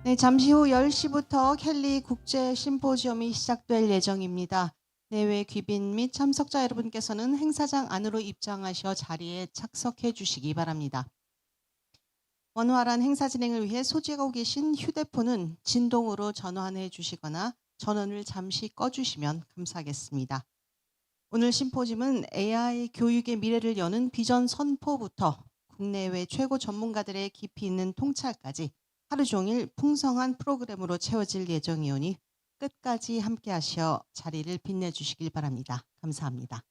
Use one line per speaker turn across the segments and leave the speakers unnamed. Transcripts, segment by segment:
네, 잠시 후 10시부터 켈리 국제 심포지엄이 시작될 예정입니다. 내외 귀빈 및 참석자 여러분께서는 행사장 안으로 입장하셔 자리에 착석해 주시기 바랍니다. 원활한 행사 진행을 위해 소지하고 계신 휴대폰은 진동으로 전환해 주시거나 전원을 잠시 꺼주시면 감사하겠습니다. 오늘 심포지엄은 AI 교육의 미래를 여는 비전 선포부터 국내외 최고 전문가들의 깊이 있는 통찰까지 하루 종일 풍성한 프로그램으로 채워질 예정이오니 끝까지 함께 하셔 자리를 빛내주시길 바랍니다. 감사합니다.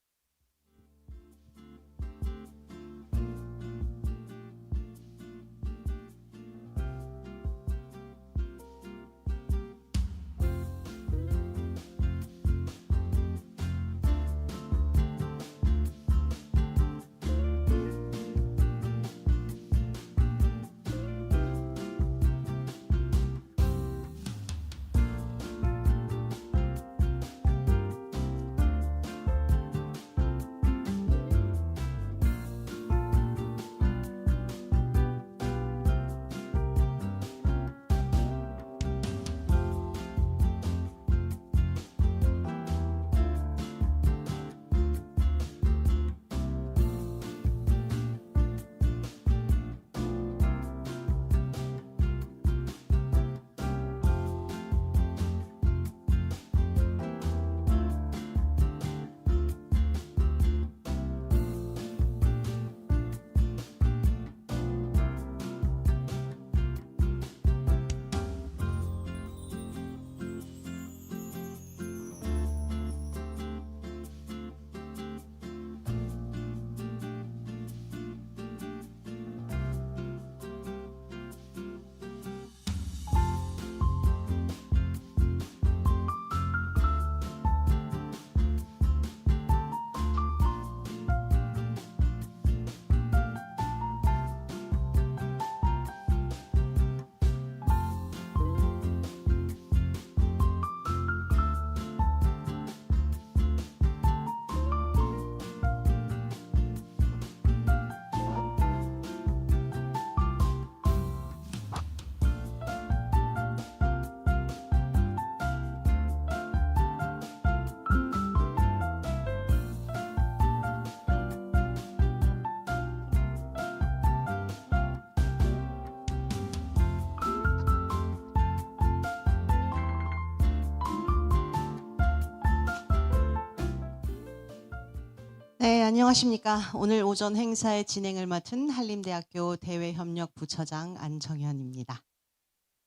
네, 안녕하십니까. 오늘 오전 행사의 진행을 맡은 한림대학교 대외협력부처장 안정현입니다.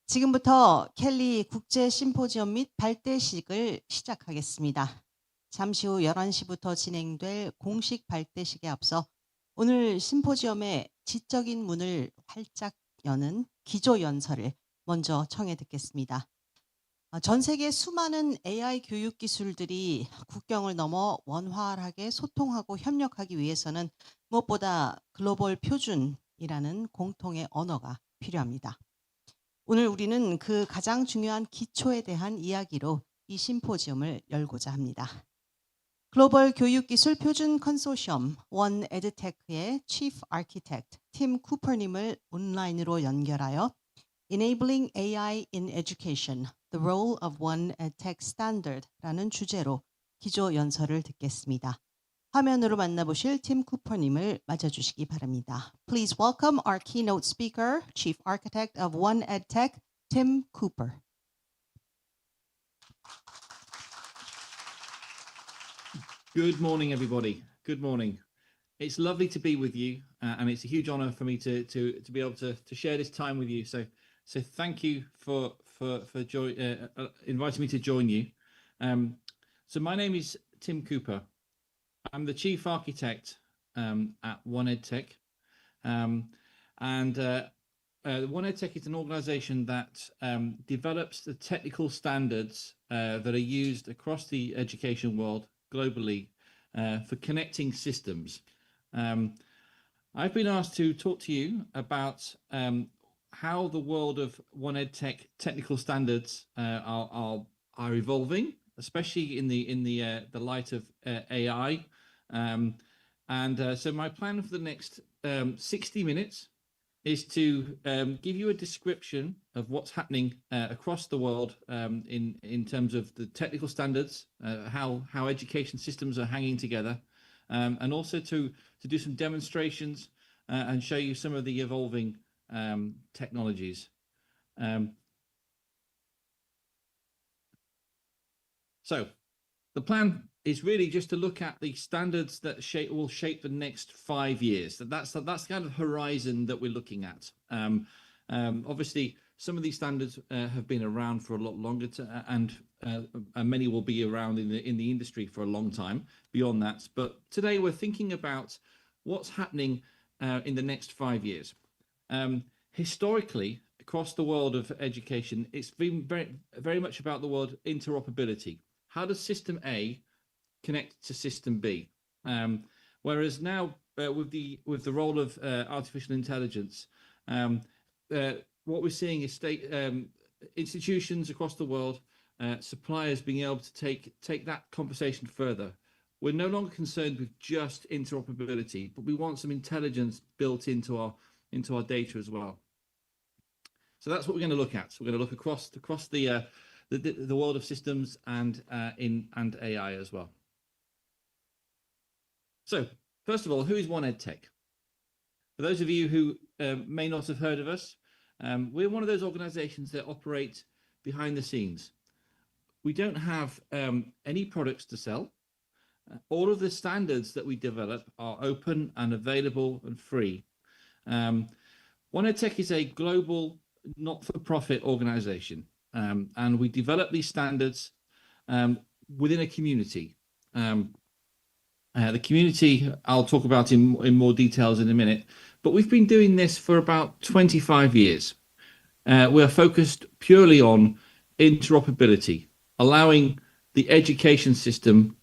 지금부터 켈리 국제 심포지엄 및 발대식을 시작하겠습니다. 잠시 후 11시부터 진행될 공식 발대식에 앞서 오늘 심포지엄의 지적인 문을 활짝 여는 기조연설을 먼저 청해 듣겠습니다. 전 세계 수많은 AI 교육 기술들이 국경을 넘어 원활하게 소통하고 협력하기 위해서는 무엇보다 글로벌 표준이라는 공통의 언어가 필요합니다. 오늘 우리는 그 가장 중요한 기초에 대한 이야기로 이 심포지엄을 열고자 합니다. 글로벌 교육기술 표준 컨소시엄 원 에드테크의 Chief Architect 팀 쿠퍼님을 온라인으로 연결하여 Enabling AI in Education, the Role of One EdTech Standard라는 주제로 기조 연설을 듣겠습니다. 화면으로 만나보실 팀 쿠퍼님을 맞아주시기 바랍니다. Please welcome our keynote speaker, Chief Architect of One EdTech, Tim Cooper.
Good morning, everybody. Good morning. It's lovely to be with you, and it's a huge honor for me to be able to share this time with you. So thank you for inviting me to join you. So my name is Tim Cooper. I'm the Chief Architect at One EdTech. One EdTech is an organization that develops the technical standards that are used across the education world globally for connecting systems. I've been asked to talk to you about how the world of One EdTech technical standards are evolving, especially in the light of AI. So my plan for the next 60 minutes is to give you a description of what's happening across the world in terms of the technical standards, how education systems are hanging together, and also to do some demonstrations and show you some of the evolving technologies. So the plan is really just to look at the standards that will shape the next 5 years. That's the kind of horizon that we're looking at. Obviously, some of these standards have been around for a lot longer, and many will be around in the industry for a long time beyond that. But today we're thinking about what's happening in the next 5 years. Historically, across the world of education, it's been very much about the word interoperability. How does System A connect to System B? Whereas now, with the role of artificial intelligence, what we're seeing is institutions across the world, suppliers being able to take that conversation further. We're no longer concerned with just interoperability, but we want some intelligence built into our data as well. So that's what we're going to look at. So we're going to look across the world of systems and AI as well. So first of all, who is One EdTech? For those of you who may not have heard of us, we're one of those organizations that operate behind the scenes. We don't have any products to sell. All of the standards that we develop are open and available and free. One EdTech is a global not-for-profit organization, and we develop these standards within a community. The community I'll talk about in more details in a minute, but we've been doing this for about 25 years. We're focused purely on interoperability, allowing the education system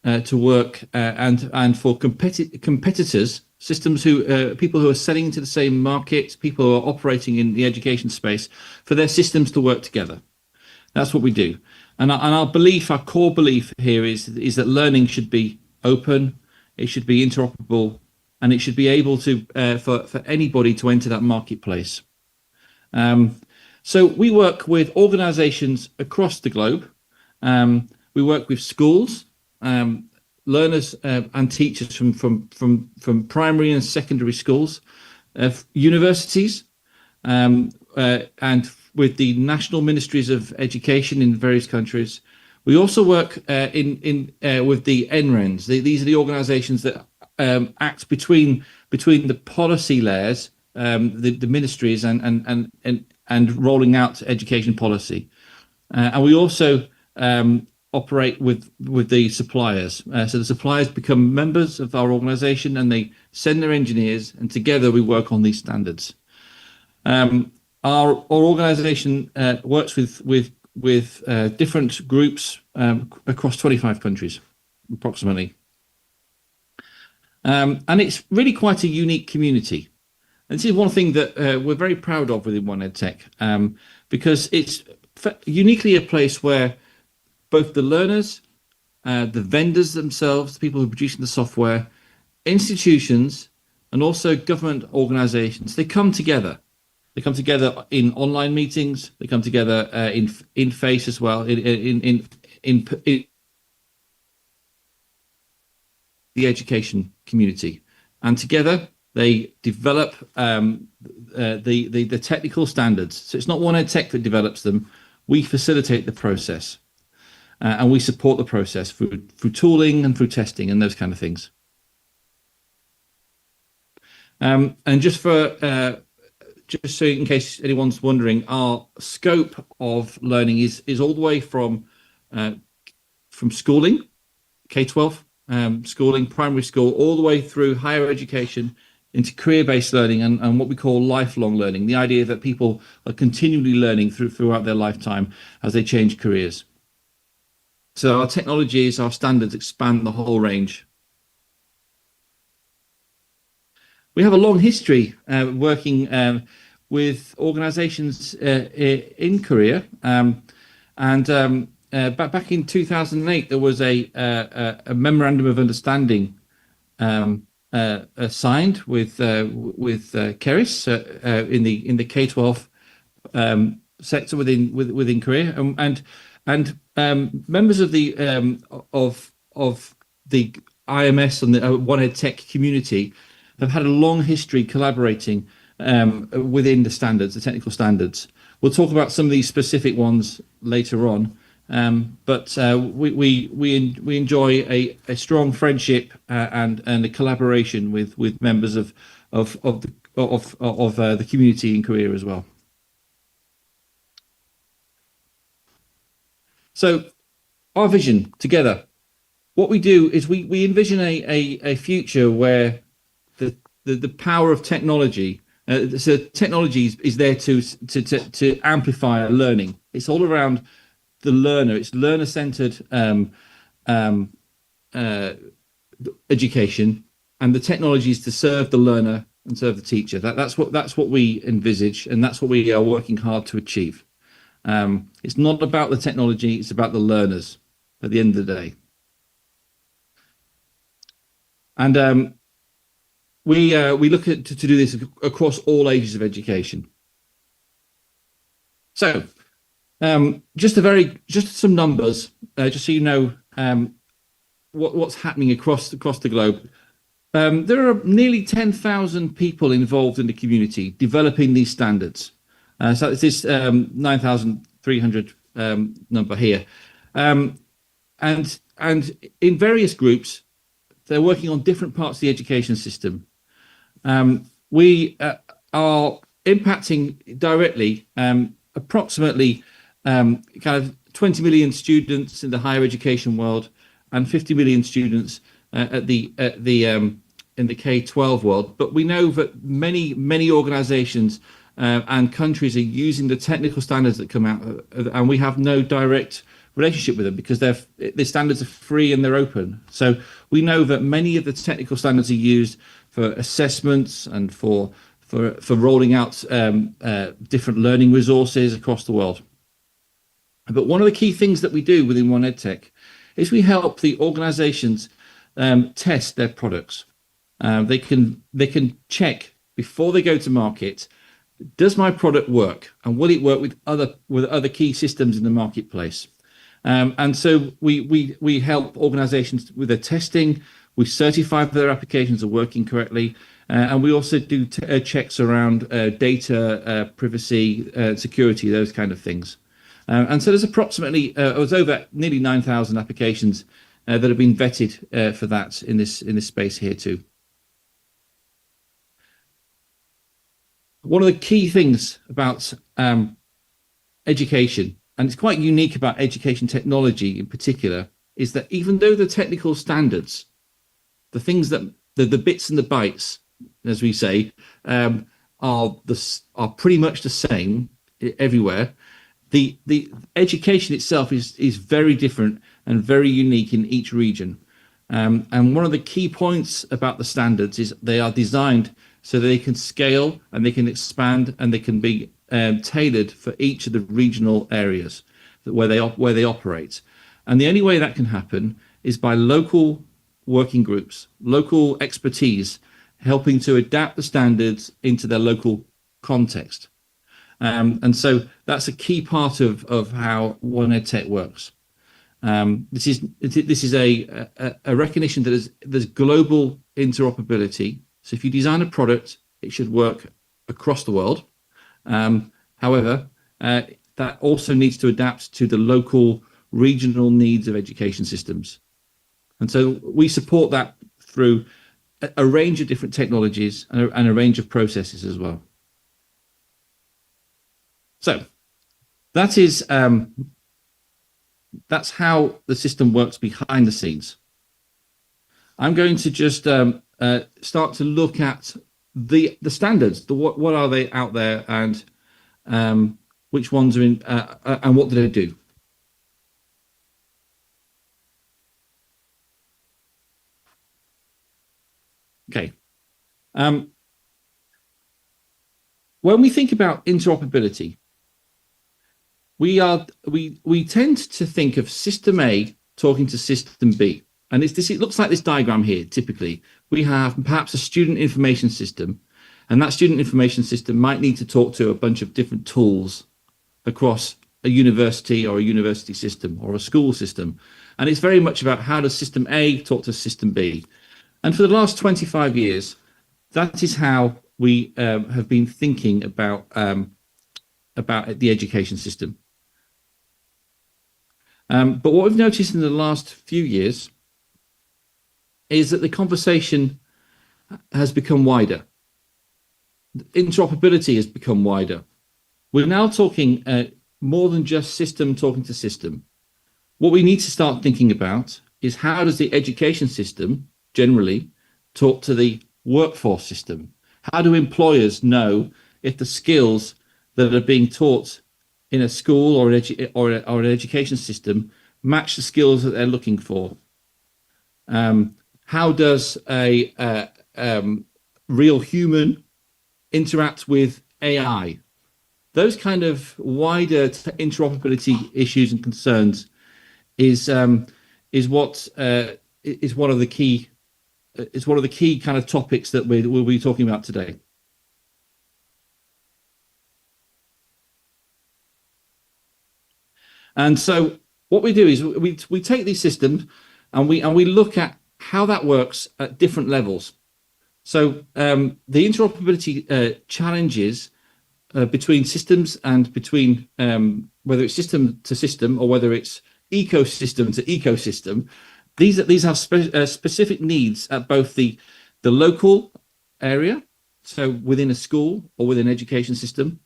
to work, and for competitors, people who are selling into the same market, people who are operating in the education space, for their systems to work together. That's what we do. And our core belief here is that learning should be open, it should be interoperable, and it should be able to for anybody to enter that marketplace. So we work with organizations across the globe. We work with schools, learners and teachers from primary and secondary schools, universities, and with the national ministries of education in various countries. We also work with the NRENs. These are the organizations that act between the policy layers, the ministries, and rolling out education policy. And we also operate with the suppliers. So the suppliers become members of our organization, and they send their engineers, and together we work on these standards. Our organization works with different groups across 25 countries, approximately. And it's really quite a unique community. And this is one thing that we're very proud of within One EdTech, because it's uniquely a place where both the learners, the vendors themselves, the people who are producing the software, institutions, and also government organizations, they come together. They come together in online meetings. They come together in face as well, in the education community, and together they develop the technical standards. So it's not One EdTech that develops them. We facilitate the process, and we support the process through tooling and through testing and those kind of things. And just so in case anyone's wondering, our scope of learning is all the way from schooling, K-12, schooling, primary school, all the way through higher education into career-based learning and what we call lifelong learning, the idea that people are continually learning throughout their lifetime as they change careers. So our technologies, our standards expand the whole range. We have a long history working with organizations in Korea. Back in 2008, there was a memorandum of understanding signed with KERIS in the K-12 sector within Korea, and members of the IMS and the One Ed Tech community have had a long history collaborating within the standards, the technical standards. We'll talk about some of these specific ones later on, but we enjoy a strong friendship and a collaboration with members of the community in Korea as well. So, our vision together. What we do is we envision a future where the power of technology. So technology is there to amplify learning. It's all around the learner. It's learner-centered education, and the technology is to serve the learner and serve the teacher. That's what we envisage, and that's what we are working hard to achieve. It's not about the technology; it's about the learners at the end of the day. And we look at to do this across all ages of education. So, just some numbers, just so you know what's happening across the globe. There are nearly 10,000 people involved in the community developing these standards. So it's this 9,300 number here, and in various groups, they're working on different parts of the education system. We are impacting directly approximately kind of 20 million students in the higher education world and 50 million students in the K-12 world. But we know that many organizations and countries are using the technical standards that come out, and we have no direct relationship with them because the standards are free and they're open. So we know that many of the technical standards are used for assessments and for rolling out different learning resources across the world. But one of the key things that we do within One EdTech is we help the organizations test their products. They can check before they go to market, does my product work, and will it work with other key systems in the marketplace? And so we help organizations with their testing. We certify that their applications are working correctly, and we also do checks around data privacy, security, those kind of things. And so there's approximately nearly 9,000 applications that have been vetted for that in this space here too. One of the key things about education, and it's quite unique about education technology in particular, is that even though the technical standards, the things that the bits and the bytes, as we say, are pretty much the same everywhere, the education itself is very different and very unique in each region. And one of the key points about the standards is they are designed so that they can scale and they can expand and they can be tailored for each of the regional areas where they operate. And the only way that can happen is by local working groups, local expertise, helping to adapt the standards into their local context. And so that's a key part of how One EdTech works. This is a recognition that there's global interoperability. So if you design a product, it should work across the world. However, that also needs to adapt to the local regional needs of education systems. And so we support that through a range of different technologies and a range of processes as well. So that is that's how the system works behind the scenes. I'm going to just start to look at the standards. What are they out there, and which ones are in, and what do they do? Okay. When we think about interoperability, we tend to think of system A talking to system B, and it looks like this diagram here typically, we have perhaps a student information system, and that student information system might need to talk to a bunch of different tools across a university or a university system or a school system. And it's very much about how does system A talk to system B. And for the last 25 years, that is how we have been thinking about the education system. But what we've noticed in the last few years is that the conversation has become wider. Interoperability has become wider. We're now talking more than just system talking to system. What we need to start thinking about is how does the education system generally talk to the workforce system? How do employers know if the skills that are being taught in a school or an education system match the skills that they're looking for? How does a real human interact with AI? Those kind of wider interoperability issues and concerns is one of the key kind of topics that we'll be talking about today. And so what we do is we take these systems and we look at how that works at different levels. So the interoperability challenges between systems and between whether it's system to system or whether it's ecosystem to ecosystem, these have specific needs at both the local area, so within a school or within an education system,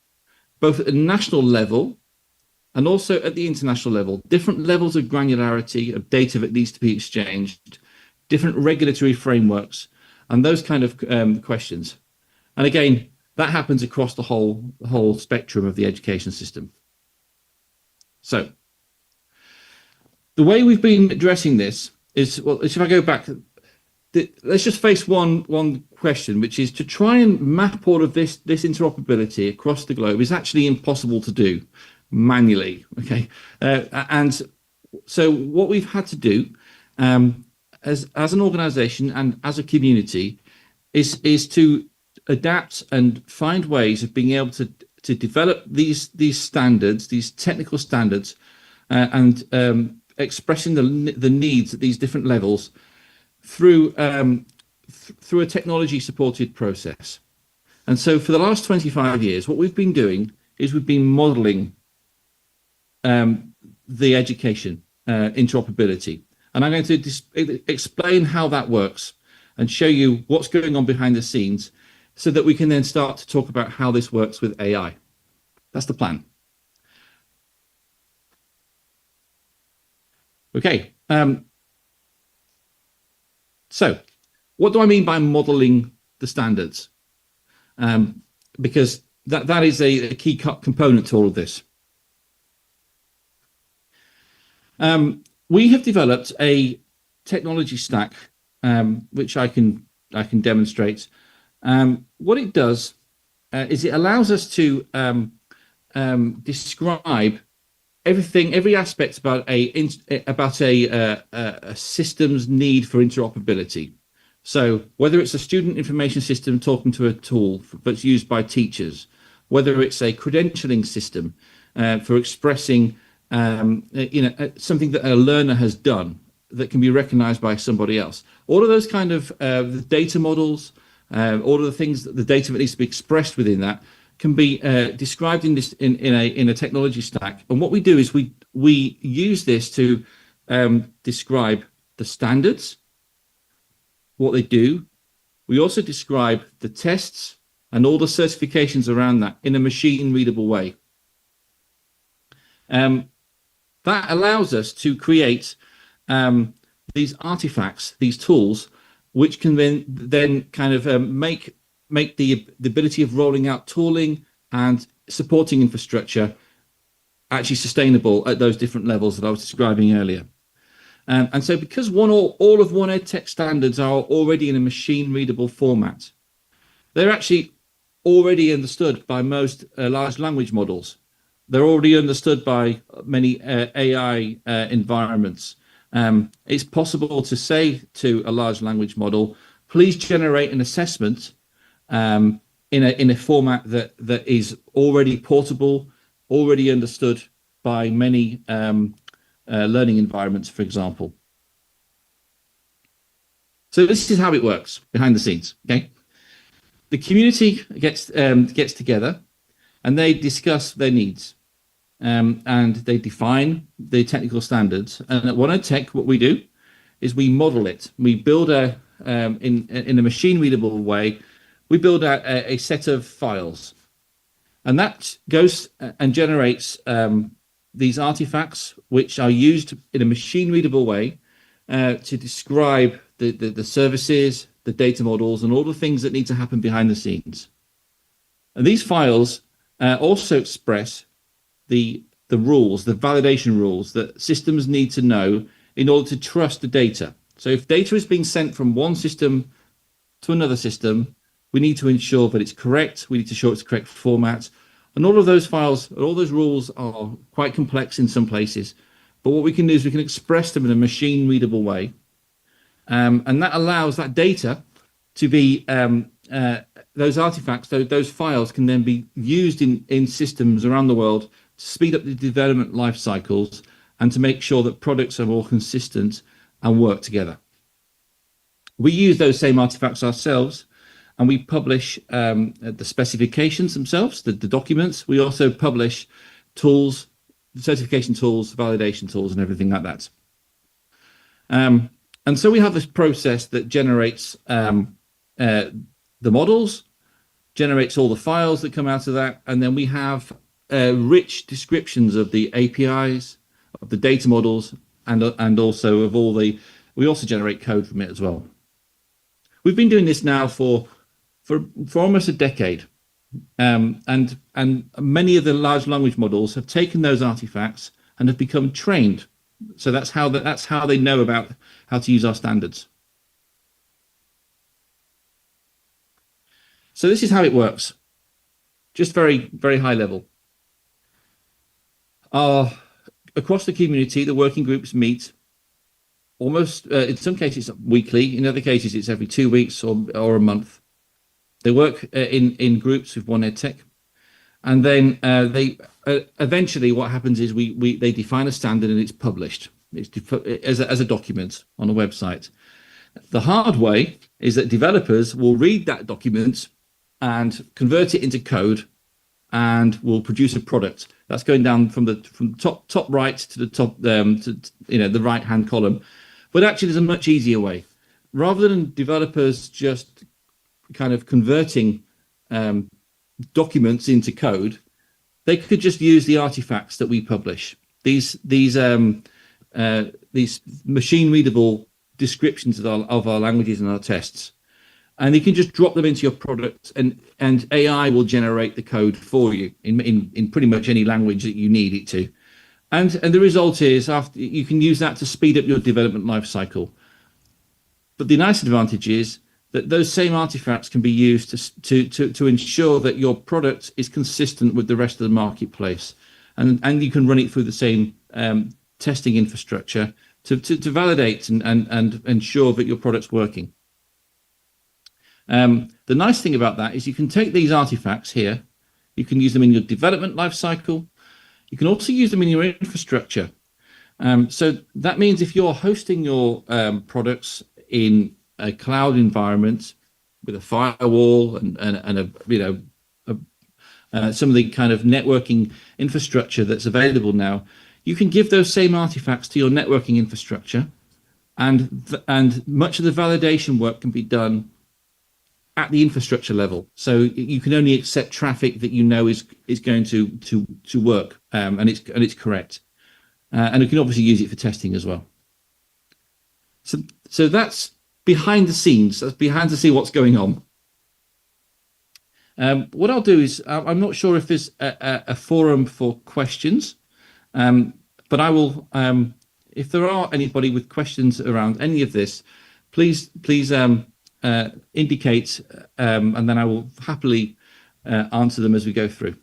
both at a national level and also at the international level. Different levels of granularity of data that needs to be exchanged, different regulatory frameworks, and those kind of questions. And again, that happens across the whole spectrum of the education system. So the way we've been addressing this is, well, if I go back, let's just face one question, which is to try and map all of this interoperability across the globe is actually impossible to do manually. Okay, and so what we've had to do as an organization and as a community is to adapt and find ways of being able to develop these standards, these technical standards, and expressing the needs at these different levels through a technology supported process. And so for the last 25 years, what we've been doing is we've been modeling the education interoperability. And I'm going to explain how that works and show you what's going on behind the scenes so that we can then start to talk about how this works with AI. That's the plan. Okay. So what do I mean by modeling the standards? Because that is a key component to all of this. We have developed a technology stack, which I can demonstrate. What it does is it allows us to describe every aspect about a system's need for interoperability. So whether it's a student information system talking to a tool that's used by teachers, whether it's a credentialing system for expressing something that a learner has done that can be recognized by somebody else. All of those kind of the data models, all of the things, the data that needs to be expressed within that can be described in a technology stack. And what we do is we use this to describe the standards, what they do. We also describe the tests and all the certifications around that in a machine readable way. That allows us to create these artifacts, these tools, which can then kind of make the ability of rolling out tooling and supporting infrastructure actually sustainable at those different levels that I was describing earlier. And so because all of one EdTech standards are already in a machine readable format, they're actually already understood by most large language models. They're already understood by many AI environments. It's possible to say to a large language model, please generate an assessment in a format that is already portable, already understood by many learning environments, for example. So this is how it works behind the scenes. Okay, the community gets together and they discuss their needs, and they define the technical standards. And at OneEdTech, what we do is we model it. We build in a machine readable way. We build out a set of files, and that goes and generates these artifacts, which are used in a machine readable way to describe the services, the data models, and all the things that need to happen behind the scenes. And these files also express the rules, the validation rules that systems need to know in order to trust the data. So if data is being sent from one system to another system, we need to ensure that it's correct. We need to show it's the correct format. And all of those files, all those rules are quite complex in some places. But what we can do is we can express them in a machine readable way. And that allows that data to be, those artifacts, those files can then be used in systems around the world to speed up the development life cycles and to make sure that products are more consistent and work together. We use those same artifacts ourselves, and we publish the specifications themselves, the documents. We also publish tools, certification tools, validation tools, and everything like that. And so we have this process that generates the models, generates all the files that come out of that, and then we have rich descriptions of the APIs, of the data models, and also of all the. We also generate code from it as well. We've been doing this now for almost a decade, and many of the large language models have taken those artifacts and have become trained. So that's how they know about how to use our standards. So this is how it works, just very, very high level. Across the community, the working groups meet almost, in some cases, weekly. In other cases, it's every 2 weeks or a month. They work in groups with OneEdTech, and then they eventually what happens is they define a standard and it's published. It's as a document on a website. The hard way is that developers will read that document and convert it into code and will produce a product that's going down from top right to the top the right hand column. But actually there's a much easier way. Rather than developers just kind of converting documents into code, they could just use the artifacts that we publish. These machine readable descriptions of our languages and our tests, and you can just drop them into your product, and AI will generate the code for you in pretty much any language that you need it to. And the result is, after you can use that to speed up your development life cycle. But the nice advantage is that those same artifacts can be used to ensure that your product is consistent with the rest of the marketplace, and you can run it through the same testing infrastructure to validate and ensure that your product's working. The nice thing about that is you can take these artifacts here, you can use them in your development life cycle, you can also use them in your infrastructure. So that means if you're hosting your products in a cloud environment with a firewall and some of the kind of networking infrastructure that's available now, you can give those same artifacts to your networking infrastructure, and much of the validation work can be done at the infrastructure level. So you can only accept traffic that you know is going to work, and it's correct, and you can obviously use it for testing as well. So that's behind the scenes. That's behind to see what's going on. What I'll do is, I'm not sure if there's a forum for questions, but I will, if there are anybody with questions around any of this, please indicate, and then I will happily answer them as we go through.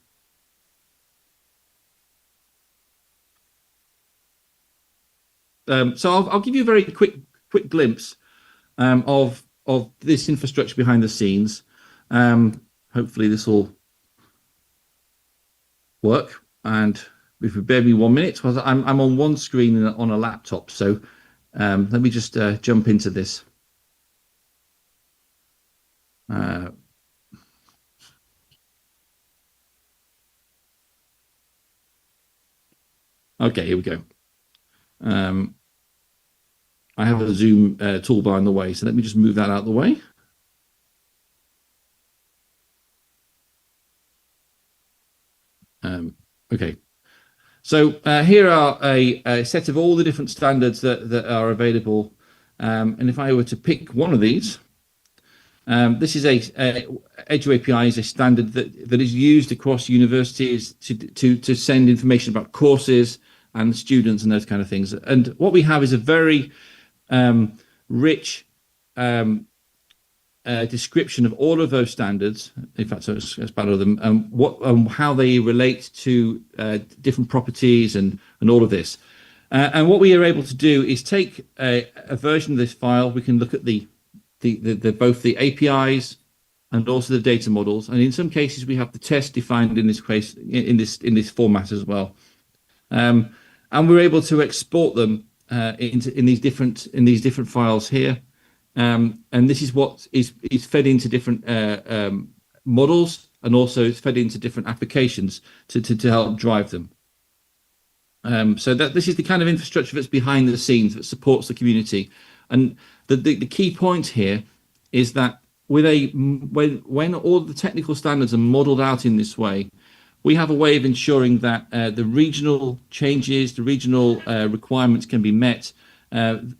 So I'll give you a very quick glimpse of of this infrastructure behind the scenes. Hopefully this will work. And if you bear me 1 minute, because I'm on one screen on a laptop. So let me just jump into this. Okay, here we go. I have a Zoom toolbar in the way, so let me just move that out of the way. Okay, so here are a set of all the different standards that are available. And if I were to pick one of these, this is Edu API is a standard that is used across universities to send information about courses and students and those kind of things. And what we have is a very rich description of all of those standards. In fact, so it's part of them, how they relate to different properties and all of this. And what we are able to do is take a version of this file. We can look at both the APIs and also the data models, and in some cases we have the test defined in this case in this format as well. And we're able to export them in these different files here. And this is what is fed into different models, and also it's fed into different applications to help drive them. So that this is the kind of infrastructure that's behind the scenes that supports the community. And the key point here is that when all the technical standards are modeled out in this way, we have a way of ensuring that the regional changes, the regional requirements can be met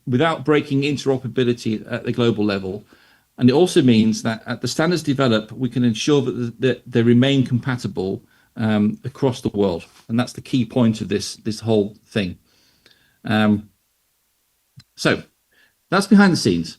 without breaking interoperability at the global level. And it also means that as the standards develop, we can ensure that they remain compatible across the world. And that's the key point of this whole thing. So that's behind the scenes.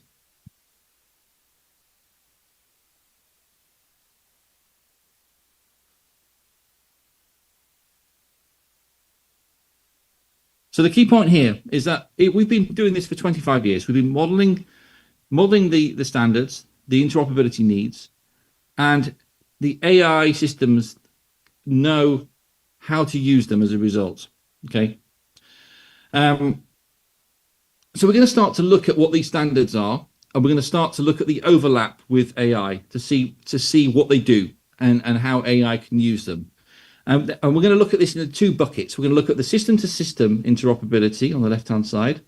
So the key point here is that we've been doing this for 25 years. We've been modeling the standards, the interoperability needs, and the AI systems know how to use them as a result. Okay. So we're going to start to look at what these standards are, and we're going to start to look at the overlap with AI to see what they do and how AI can use them. And we're going to look at this in two buckets. We're going to look at the system-to-system interoperability on the left-hand side,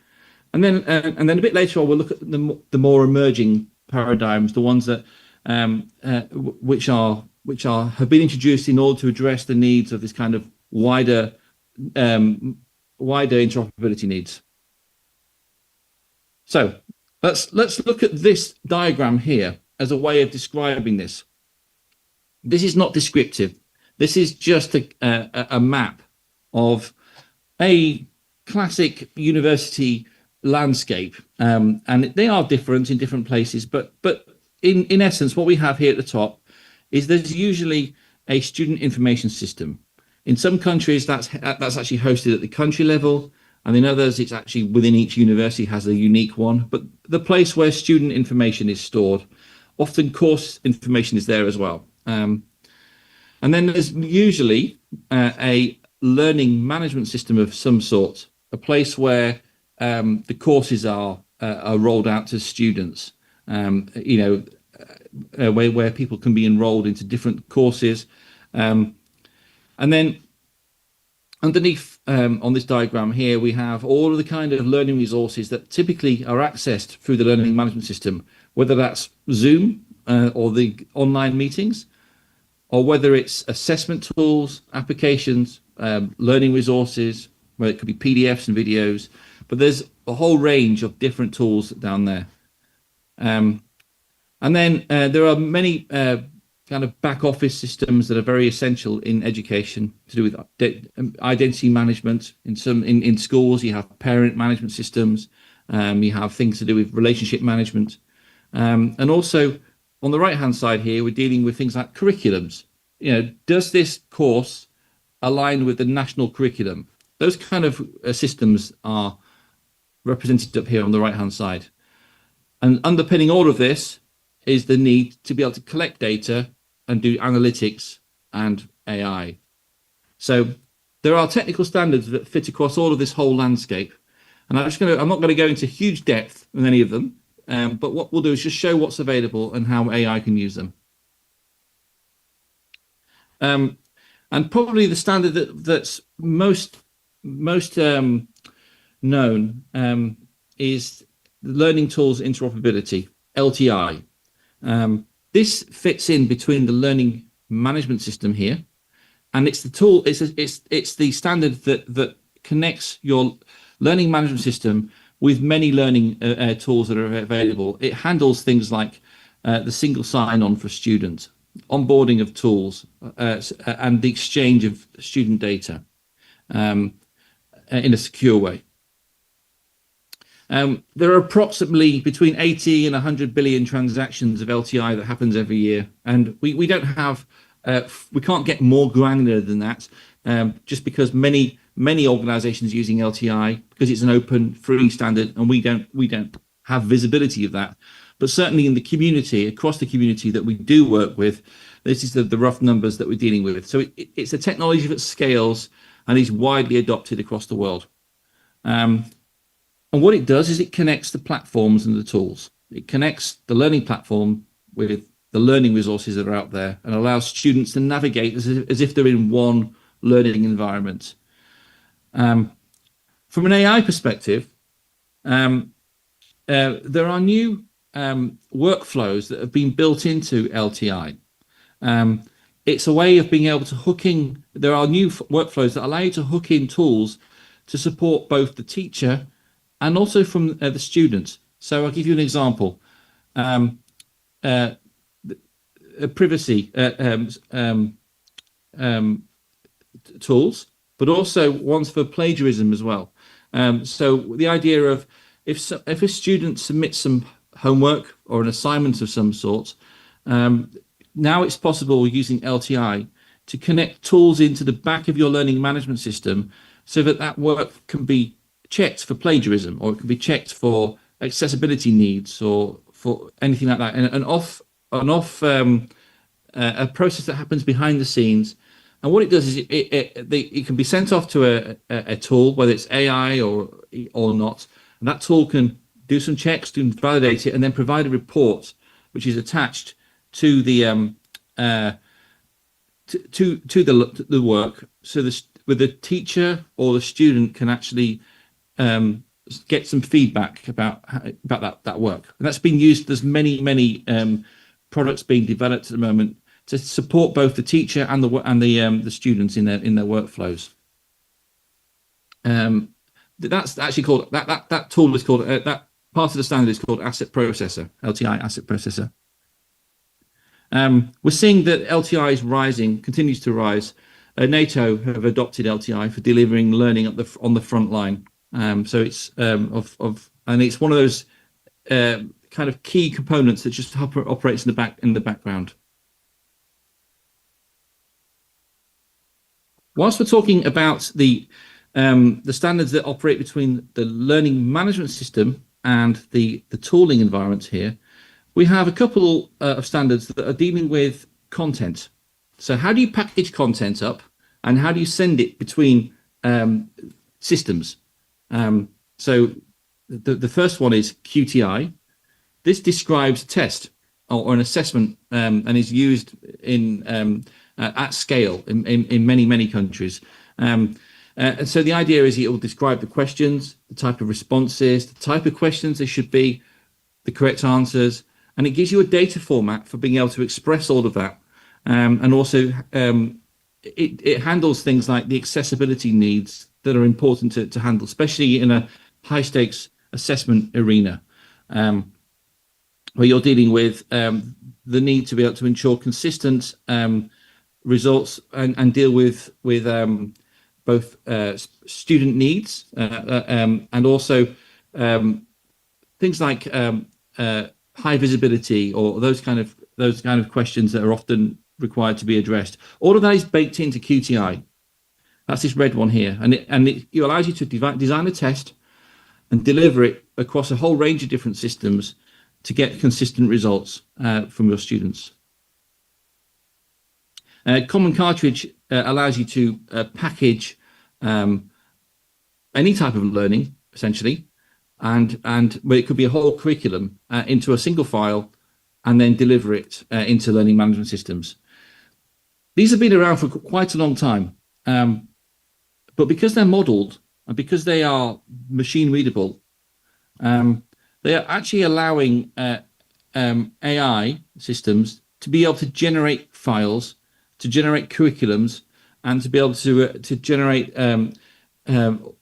and then a bit later on we'll look at the more emerging paradigms, the ones that which have been introduced in order to address the needs of this kind of wider interoperability needs. So let's look at this diagram here as a way of describing this. This is not descriptive. This is just a map of a classic university landscape, and they are different in different places. But in essence, what we have here at the top is there's usually a student information system. In some countries, that's actually hosted at the country level, and in others, it's actually within each university has a unique one. But the place where student information is stored, often course information is there as well. And then there's usually a learning management system of some sort, a place where the courses are rolled out to students, where people can be enrolled into different courses. And then underneath on this diagram here, we have all of the kind of learning resources that typically are accessed through the learning management system, whether that's Zoom or the online meetings, or whether it's assessment tools, applications, learning resources, where it could be PDFs and videos, but there's a whole range of different tools down there. And then there are many kind of back office systems that are very essential in education to do with identity management. In schools, you have parent management systems, you have things to do with relationship management, and also on the right-hand side here, we're dealing with things like curriculums. Does this course align with the national curriculum? Those kind of systems are represented up here on the right-hand side. And underpinning all of this is the need to be able to collect data and do analytics and AI. So there are technical standards that fit across all of this whole landscape. And I'm not going to go into huge depth with any of them, but what we'll do is just show what's available and how AI can use them. And probably the standard that's most known is Learning Tools Interoperability, LTI. This fits in between the learning management system here, and it's the tool. It's the standard that connects your learning management system with many learning tools that are available. It handles things like the single sign-on for students, onboarding of tools, and the exchange of student data in a secure way. There are approximately between 80 and 100 billion transactions of LTI that happens every year, and we don't have we can't get more granular than that, just because many organizations using LTI, because it's an open free standard, and we don't have visibility of that. But certainly in the community, across the community that we do work with, this is the rough numbers that we're dealing with. So it's a technology that scales and is widely adopted across the world. And what it does is it connects the platforms and the tools. It connects the learning platform with the learning resources that are out there and allows students to navigate as if they're in one learning environment. From an AI perspective, there are new workflows that have been built into LTI. It's a way of being able to there are new workflows that allow you to hook in tools to support both the teacher and also from the student. So I'll give you an example. Privacy tools, but also ones for plagiarism as well. So the idea of if a student submits some homework or an assignment of some sort, now it's possible using LTI to connect tools into the back of your learning management system so that work can be checked for plagiarism, or it can be checked for accessibility needs, or for anything like that. And a process that happens behind the scenes. And what it does is it can be sent off to a tool, whether it's AI or not. And that tool can do some checks to validate it, and then provide a report which is attached to the the work, so with the teacher or the student can actually get some feedback about that work. And that's been used. There's many products being developed at the moment to support both the teacher and the students in their workflows. That's actually called that tool is called that part of the standard is called Asset Processor, LTI Asset Processor. We're seeing that LTI is rising, continues to rise. NATO have adopted LTI for delivering learning on the front line. So it's and it's one of those kind of key components that just operates in the background. Whilst we're talking about the standards that operate between the learning management system and the tooling environment here, we have a couple of standards that are dealing with content. So how do you package content up, and how do you send it between systems? So the first one is QTI. This describes a test or an assessment, and is used at scale in many countries. And so the idea is it will describe the questions, the type of responses, the type of questions they should be, the correct answers, and it gives you a data format for being able to express all of that. And also it handles things like the accessibility needs that are important to handle, especially in a high stakes assessment arena, where you're dealing with the need to be able to ensure consistent results and deal with both student needs and also things like high visibility, or those kind of questions that are often required to be addressed. All of that is baked into QTI. That's this red one here, and it allows you to design a test and deliver it across a whole range of different systems, to get consistent results from your students. Common Cartridge allows you to package any type of learning, essentially, and but it could be a whole curriculum into a single file and then deliver it into learning management systems. These have been around for quite a long time, but because they're modeled and because they are machine readable, they are actually allowing AI systems to be able to generate files, to generate curriculums, and to be able to generate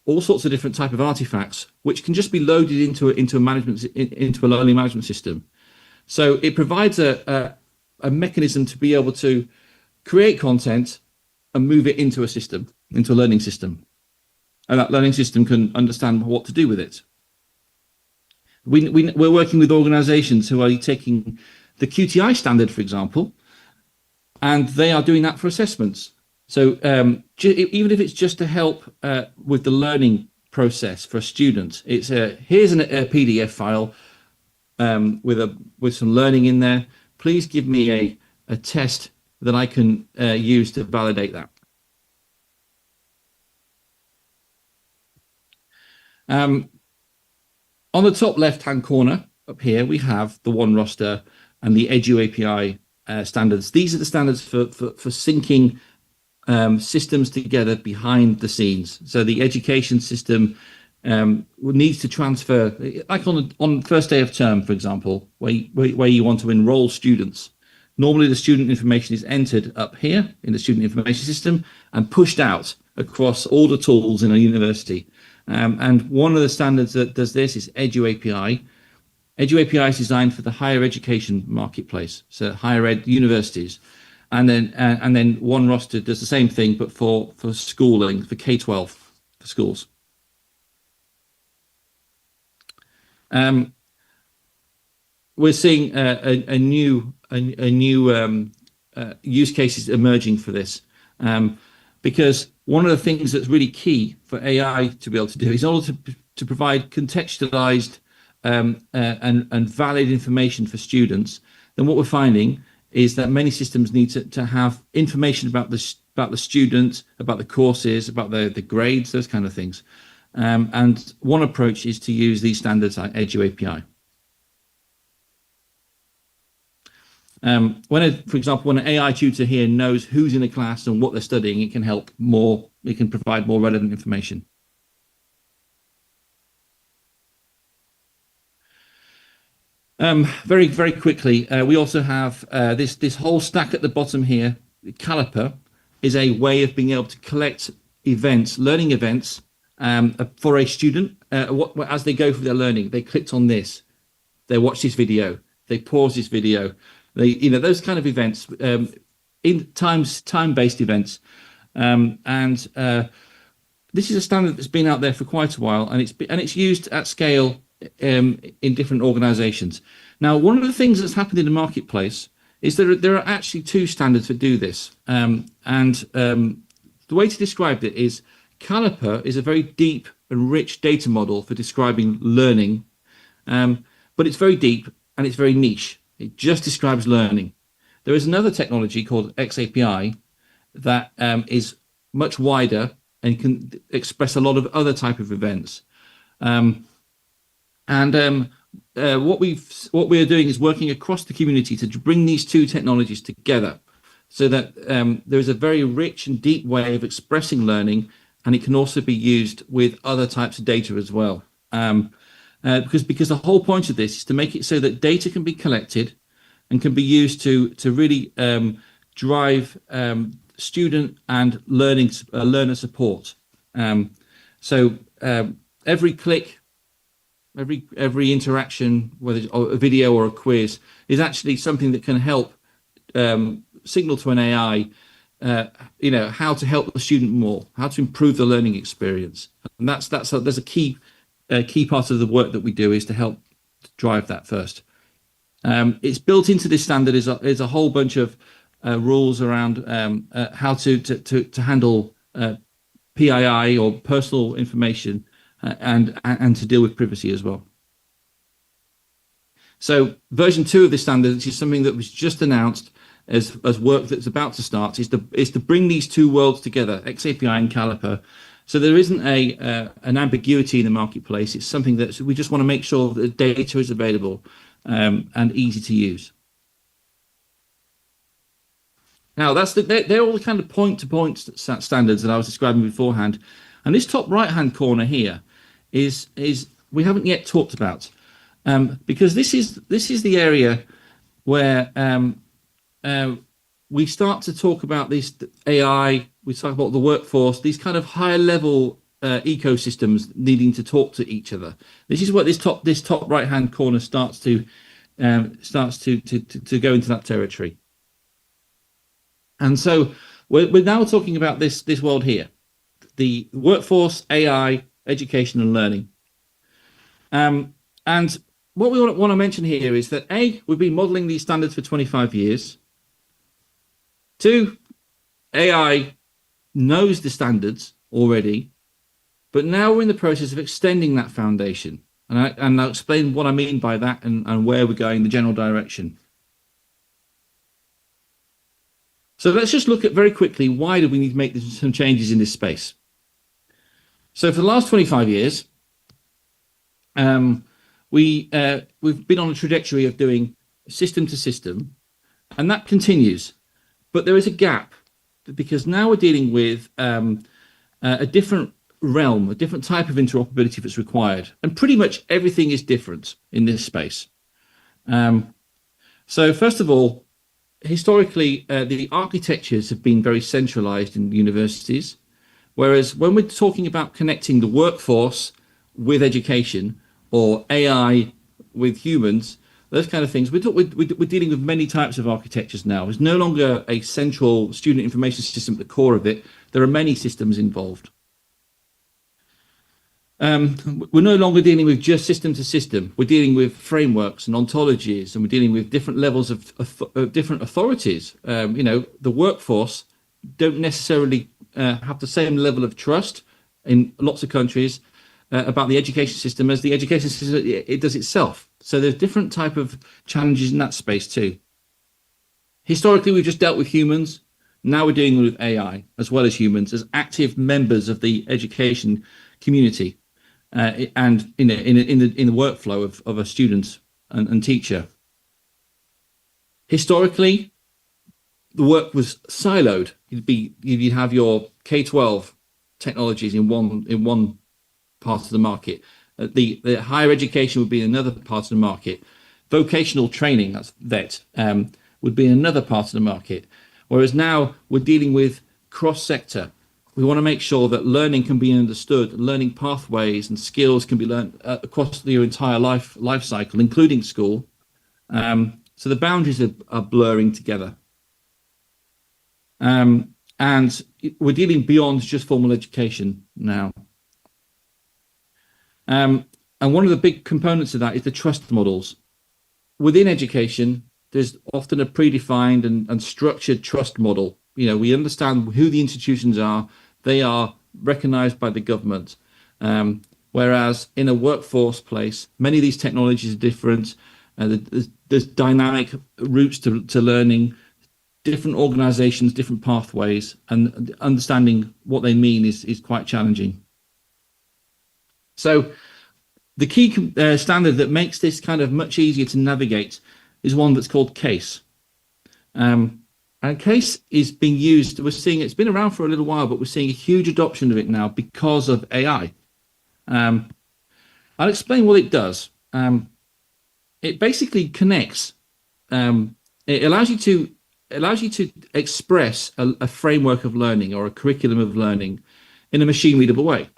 all sorts of different type of artifacts, which can just be loaded into a learning management system. So it provides a mechanism to be able to create content and move it into a system, into a learning system, and that learning system can understand what to do with it. We're working with organizations who are taking the QTI standard, for example, and they are doing that for assessments. So even if it's just to help with the learning process for a student, it's here's a PDF file with some learning in there. Please give me a test that I can use to validate that. On the top left-hand corner up here, we have the One Roster and the Edu API standards. These are the standards for syncing systems together behind the scenes. So the education system needs to transfer, like on the first day of term, for example, where you want to enroll students. Normally the student information is entered up here in the student information system and pushed out across all the tools in a university. And one of the standards that does this is Edu API. Edu API is designed for the higher education marketplace, so higher ed universities. And then One Roster does the same thing, but for schooling, for K-12 for schools. We're seeing a new use cases emerging for this, because one of the things that's really key for AI to be able to do is in order to provide contextualized and valid information for students. Then what we're finding is that many systems need to have information about the student, about the courses, about the grades, those kind of things. And one approach is to use these standards like Edu API. For example, when an AI tutor here knows who's in a class and what they're studying, it can help more, it can provide more relevant information. Very, very quickly, we also have this whole stack at the bottom here. Caliper is a way of being able to collect events, learning events, for a student as they go through their learning. They clicked on this, they watch this video, they pause this video. Those kind of events, in time-based events, and this is a standard that's been out there for quite a while, and it's used at scale in different organizations. Now, one of the things that's happened in the marketplace is that there are actually two standards that do this, and the way to describe it is Caliper is a very deep and rich data model for describing learning, but it's very deep and it's very niche. It just describes learning. There is another technology called XAPI that is much wider and can express a lot of other type of events. What we're doing is working across the community to bring these two technologies together, so that there is a very rich and deep way of expressing learning, and it can also be used with other types of data as well. Because the whole point of this is to make it so that data can be collected and can be used to really drive student and learner support. So every click, every interaction, whether it's a video or a quiz, is actually something that can help signal to an AI, how to help the student more, how to improve the learning experience. And there's a key part of the work that we do is to help drive that first. It's built into this standard is a whole bunch of rules around how to handle PII or personal information, and to deal with privacy as well. So version 2 of this standard, which is something that was just announced as work that's about to start, is to bring these two worlds together, XAPI and Caliper. So there isn't an ambiguity in the marketplace. It's something that we just want to make sure that data is available and easy to use. Now, they're all the kind of point-to-point standards that I was describing beforehand. And this top right-hand corner here is we haven't yet talked about, because this is the area where we start to talk about this AI. We talk about the workforce, these kind of higher-level ecosystems needing to talk to each other. This is what this top right-hand corner starts to go into that territory. And so we're now talking about this world here, the workforce, AI, education and learning. And what we want to mention here is that we've been modeling these standards for 25 years. 2, AI knows the standards already, but now we're in the process of extending that foundation. And I'll explain what I mean by that and where we're going, the general direction. So let's just look at very quickly, why do we need to make some changes in this space? So for the last 25 years, we've been on a trajectory of doing system to system, and that continues. But there is a gap, because now we're dealing with a different realm, a different type of interoperability that's required. And pretty much everything is different in this space. So first of all, historically, the architectures have been very centralized in universities, whereas when we're talking about connecting the workforce with education or AI with humans, those kind of things, we're dealing with many types of architectures now. There's no longer a central student information system at the core of it. There are many systems involved. We're no longer dealing with just system to system. We're dealing with frameworks and ontologies, and we're dealing with different levels of different authorities. The workforce don't necessarily have the same level of trust in lots of countries about the education system as the education system it does itself. So there's different type of challenges in that space too. Historically, we've just dealt with humans. Now we're dealing with AI as well as humans as active members of the education community. And in the workflow of a student and teacher. Historically, the work was siloed. You'd have your K-12 technologies in one part of the market. The higher education would be another part of the market. Vocational training, that's VET, would be another part of the market. Whereas now we're dealing with cross-sector. We want to make sure that learning can be understood, learning pathways and skills can be learned across your entire life cycle, including school. So the boundaries are blurring together. And we're dealing beyond just formal education now. And one of the big components of that is the trust models. Within education, there's often a predefined and structured trust model. We understand who the institutions are. They are recognized by the government. Whereas in a workforce place, many of these technologies are different. There's dynamic routes to learning, different organizations, different pathways, and understanding what they mean is quite challenging. So the key standard that makes this kind of much easier to navigate is one that's called CASE. And CASE is being used. We're seeing it's been around for a little while, but we're seeing a huge adoption of it now because of AI. I'll explain what it does. It basically connects. It allows you to express a framework of learning or a curriculum of learning in a machine readable way,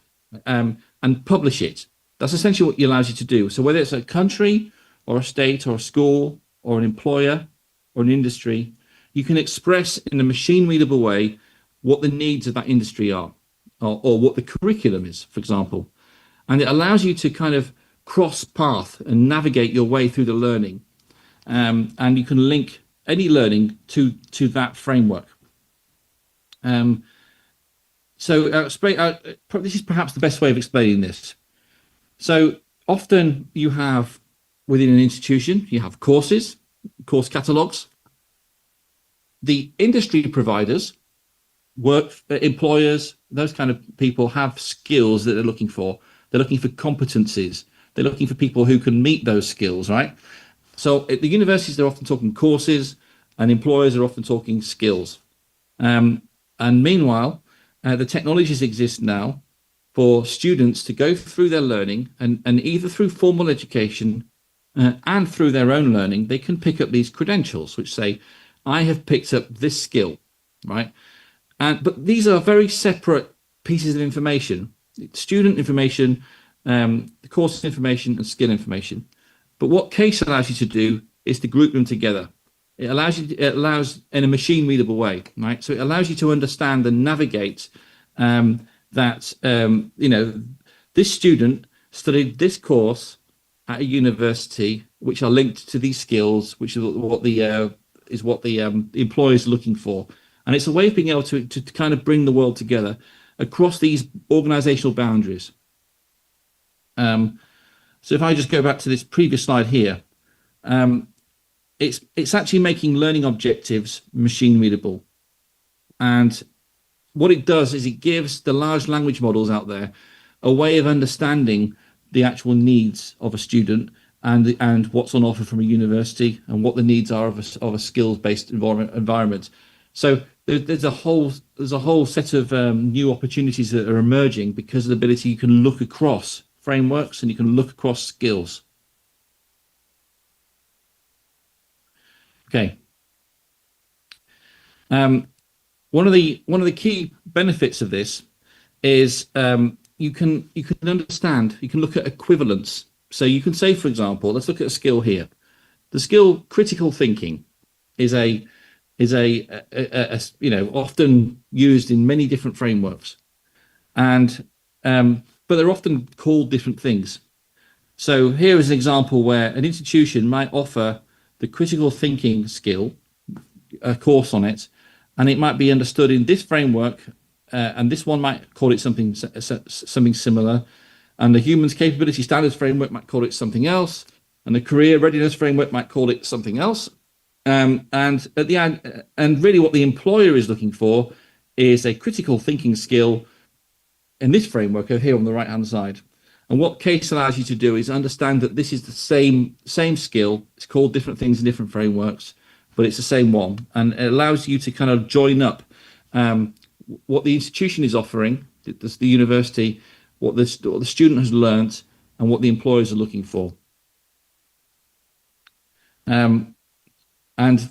and publish it. That's essentially what it allows you to do. So whether it's a country or a state or a school or an employer or an industry, you can express in a machine readable way what the needs of that industry are, or what the curriculum is, for example. And it allows you to kind of cross path and navigate your way through the learning. And you can link any learning to that framework. So this is perhaps the best way of explaining this. So often you have within an institution, you have courses, course catalogs. The industry providers, employers, those kind of people have skills that they're looking for. They're looking for competencies. They're looking for people who can meet those skills, right? So at the universities, they're often talking courses, and employers are often talking skills. And meanwhile, the technologies exist now for students to go through their learning, and either through formal education and through their own learning, they can pick up these credentials which say, I have picked up this skill, right? But these are very separate pieces of information: student information, the course information, and skill information. But what CASE allows you to do is to group them together. It allows in a machine readable way, right? So it allows you to understand and navigate that this student studied this course at a university, which are linked to these skills, which is what the employers are looking for. And it's a way of being able to kind of bring the world together across these organizational boundaries. So if I just go back to this previous slide here, it's actually making learning objectives machine readable. And what it does is it gives the large language models out there a way of understanding the actual needs of a student and what's on offer from a university and what the needs are of a skills-based environment. So there's a whole set of new opportunities that are emerging because of the ability you can look across frameworks and you can look across skills. Okay. One of the key benefits of this is you can understand, you can look at equivalence. So you can say, for example, let's look at a skill here. The skill critical thinking is often used in many different frameworks, and but they're often called different things. So here is an example where an institution might offer the critical thinking skill, a course on it, and it might be understood in this framework, and this one might call it something similar, and the Humans Capability Standards framework might call it something else, and the Career Readiness framework might call it something else. And at the end, and really what the employer is looking for is a critical thinking skill in this framework over here on the right hand side. And what CASE allows you to do is understand that this is the same skill. It's called different things in different frameworks, but it's the same one. And it allows you to kind of join up what the institution is offering, the university, what the student has learned, and what the employers are looking for. And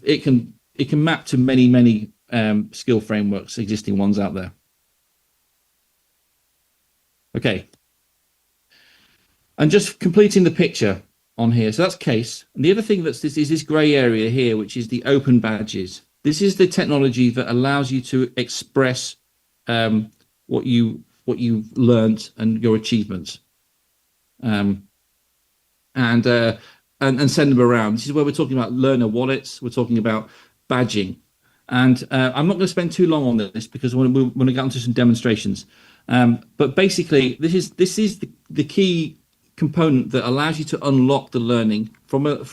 it can map to many skill frameworks, existing ones out there. Okay. And just completing the picture on here. So that's CASE. And the other thing is this gray area here, which is the open badges. This is the technology that allows you to express what you've learned and your achievements, and send them around. This is where we're talking about learner wallets. We're talking about badging. And I'm not going to spend too long on this because we're going to get onto some demonstrations. But basically, this is the key component that allows you to unlock the learning from an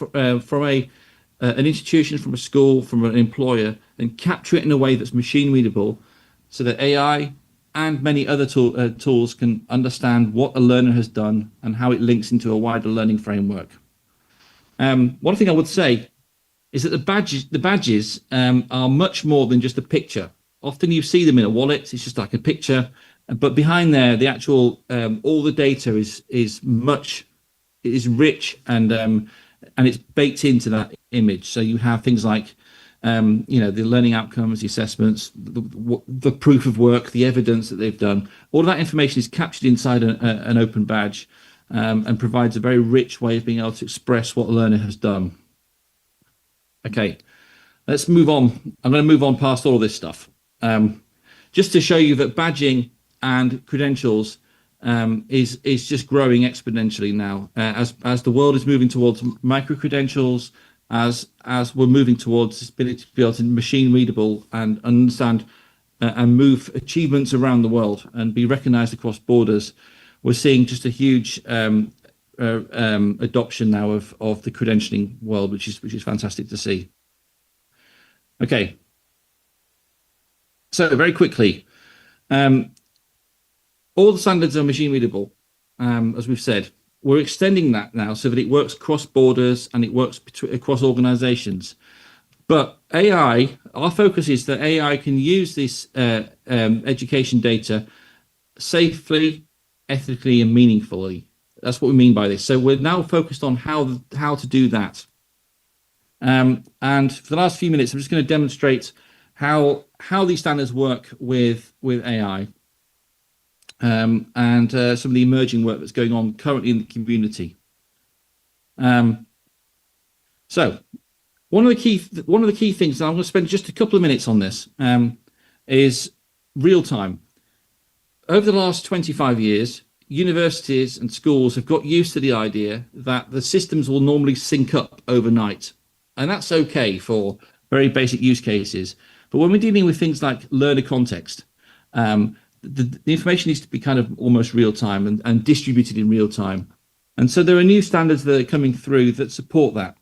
institution, from a school, from an employer, and capture it in a way that's machine readable, so that AI and many other tools can understand what a learner has done and how it links into a wider learning framework. One thing I would say is that the badges are much more than just a picture. Often you see them in a wallet, it's just like a picture, but behind there, the actual all the data is rich and it's baked into that image. So you have things like the learning outcomes, the assessments, the proof of work, the evidence that they've done. All of that information is captured inside an open badge and provides a very rich way of being able to express what a learner has done. Okay, let's move on. I'm going to move on past all of this stuff. Just to show you that badging and credentials is just growing exponentially now as the world is moving towards micro credentials, as we're moving towards this ability to be able to machine readable and understand and move achievements around the world and be recognized across borders. We're seeing just a huge adoption now of the credentialing world, which is fantastic to see. Okay. So very quickly, all the standards are machine readable, as we've said. We're extending that now so that it works across borders and it works across organizations. But AI, our focus is that AI can use this education data safely, ethically, and meaningfully. That's what we mean by this. So we're now focused on how to do that. And for the last few minutes, I'm just going to demonstrate how these standards work with AI. And some of the emerging work that's going on currently in the community. So one of the key things, and I'm going to spend just a couple of minutes on this, is real time. Over the last 25 years, universities and schools have got used to the idea that the systems will normally sync up overnight, and that's okay for very basic use cases. But when we're dealing with things like learner context, the information needs to be kind of almost real time and distributed in real time. And so there are new standards that are coming through that support that.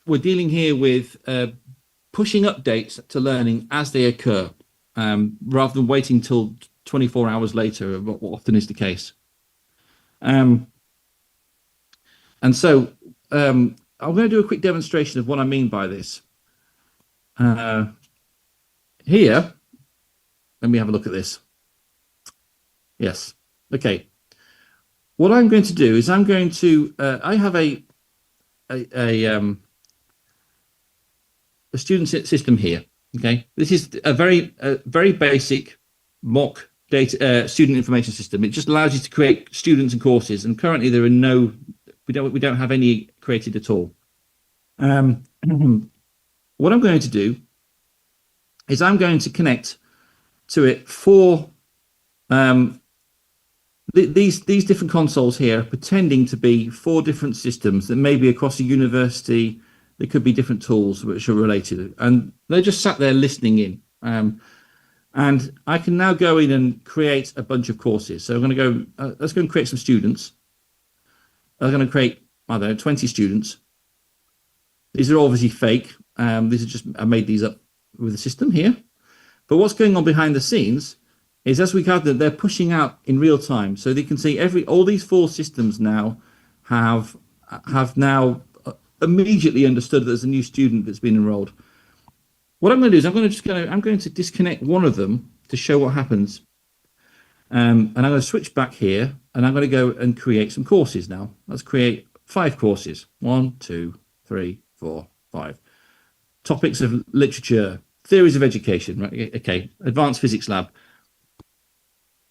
We're dealing here with pushing updates to learning as they occur, rather than waiting till 24 hours later, what often is the case. And so I'm going to do a quick demonstration of what I mean by this. Here, let me have a look at this. Yes. Okay. What I'm going to do is I'm going to, I have a student system here. Okay. This is a very basic mock data student information system. It just allows you to create students and courses. And currently there are no, we don't have any created at all. What I'm going to do is I'm going to connect to it for these different consoles here, pretending to be 4 different systems that may be across a university. There could be different tools which are related, and they're just sat there listening in. And I can now go in and create a bunch of courses. So I'm going to go, let's go and create some students. I'm going to create, I don't know, 20 students. These are obviously fake. These are just, I made these up with the system here. But what's going on behind the scenes is, as we gather, they're pushing out in real time. So they can see all these 4 systems now have now immediately understood that there's a new student that's been enrolled. What I'm going to do is I'm going to disconnect one of them to show what happens. And I'm going to switch back here, and I'm going to go and create some courses now. Let's create 5 courses. 1, 2, 3, 4, 5. Topics of literature, theories of education, right? Okay, advanced physics lab.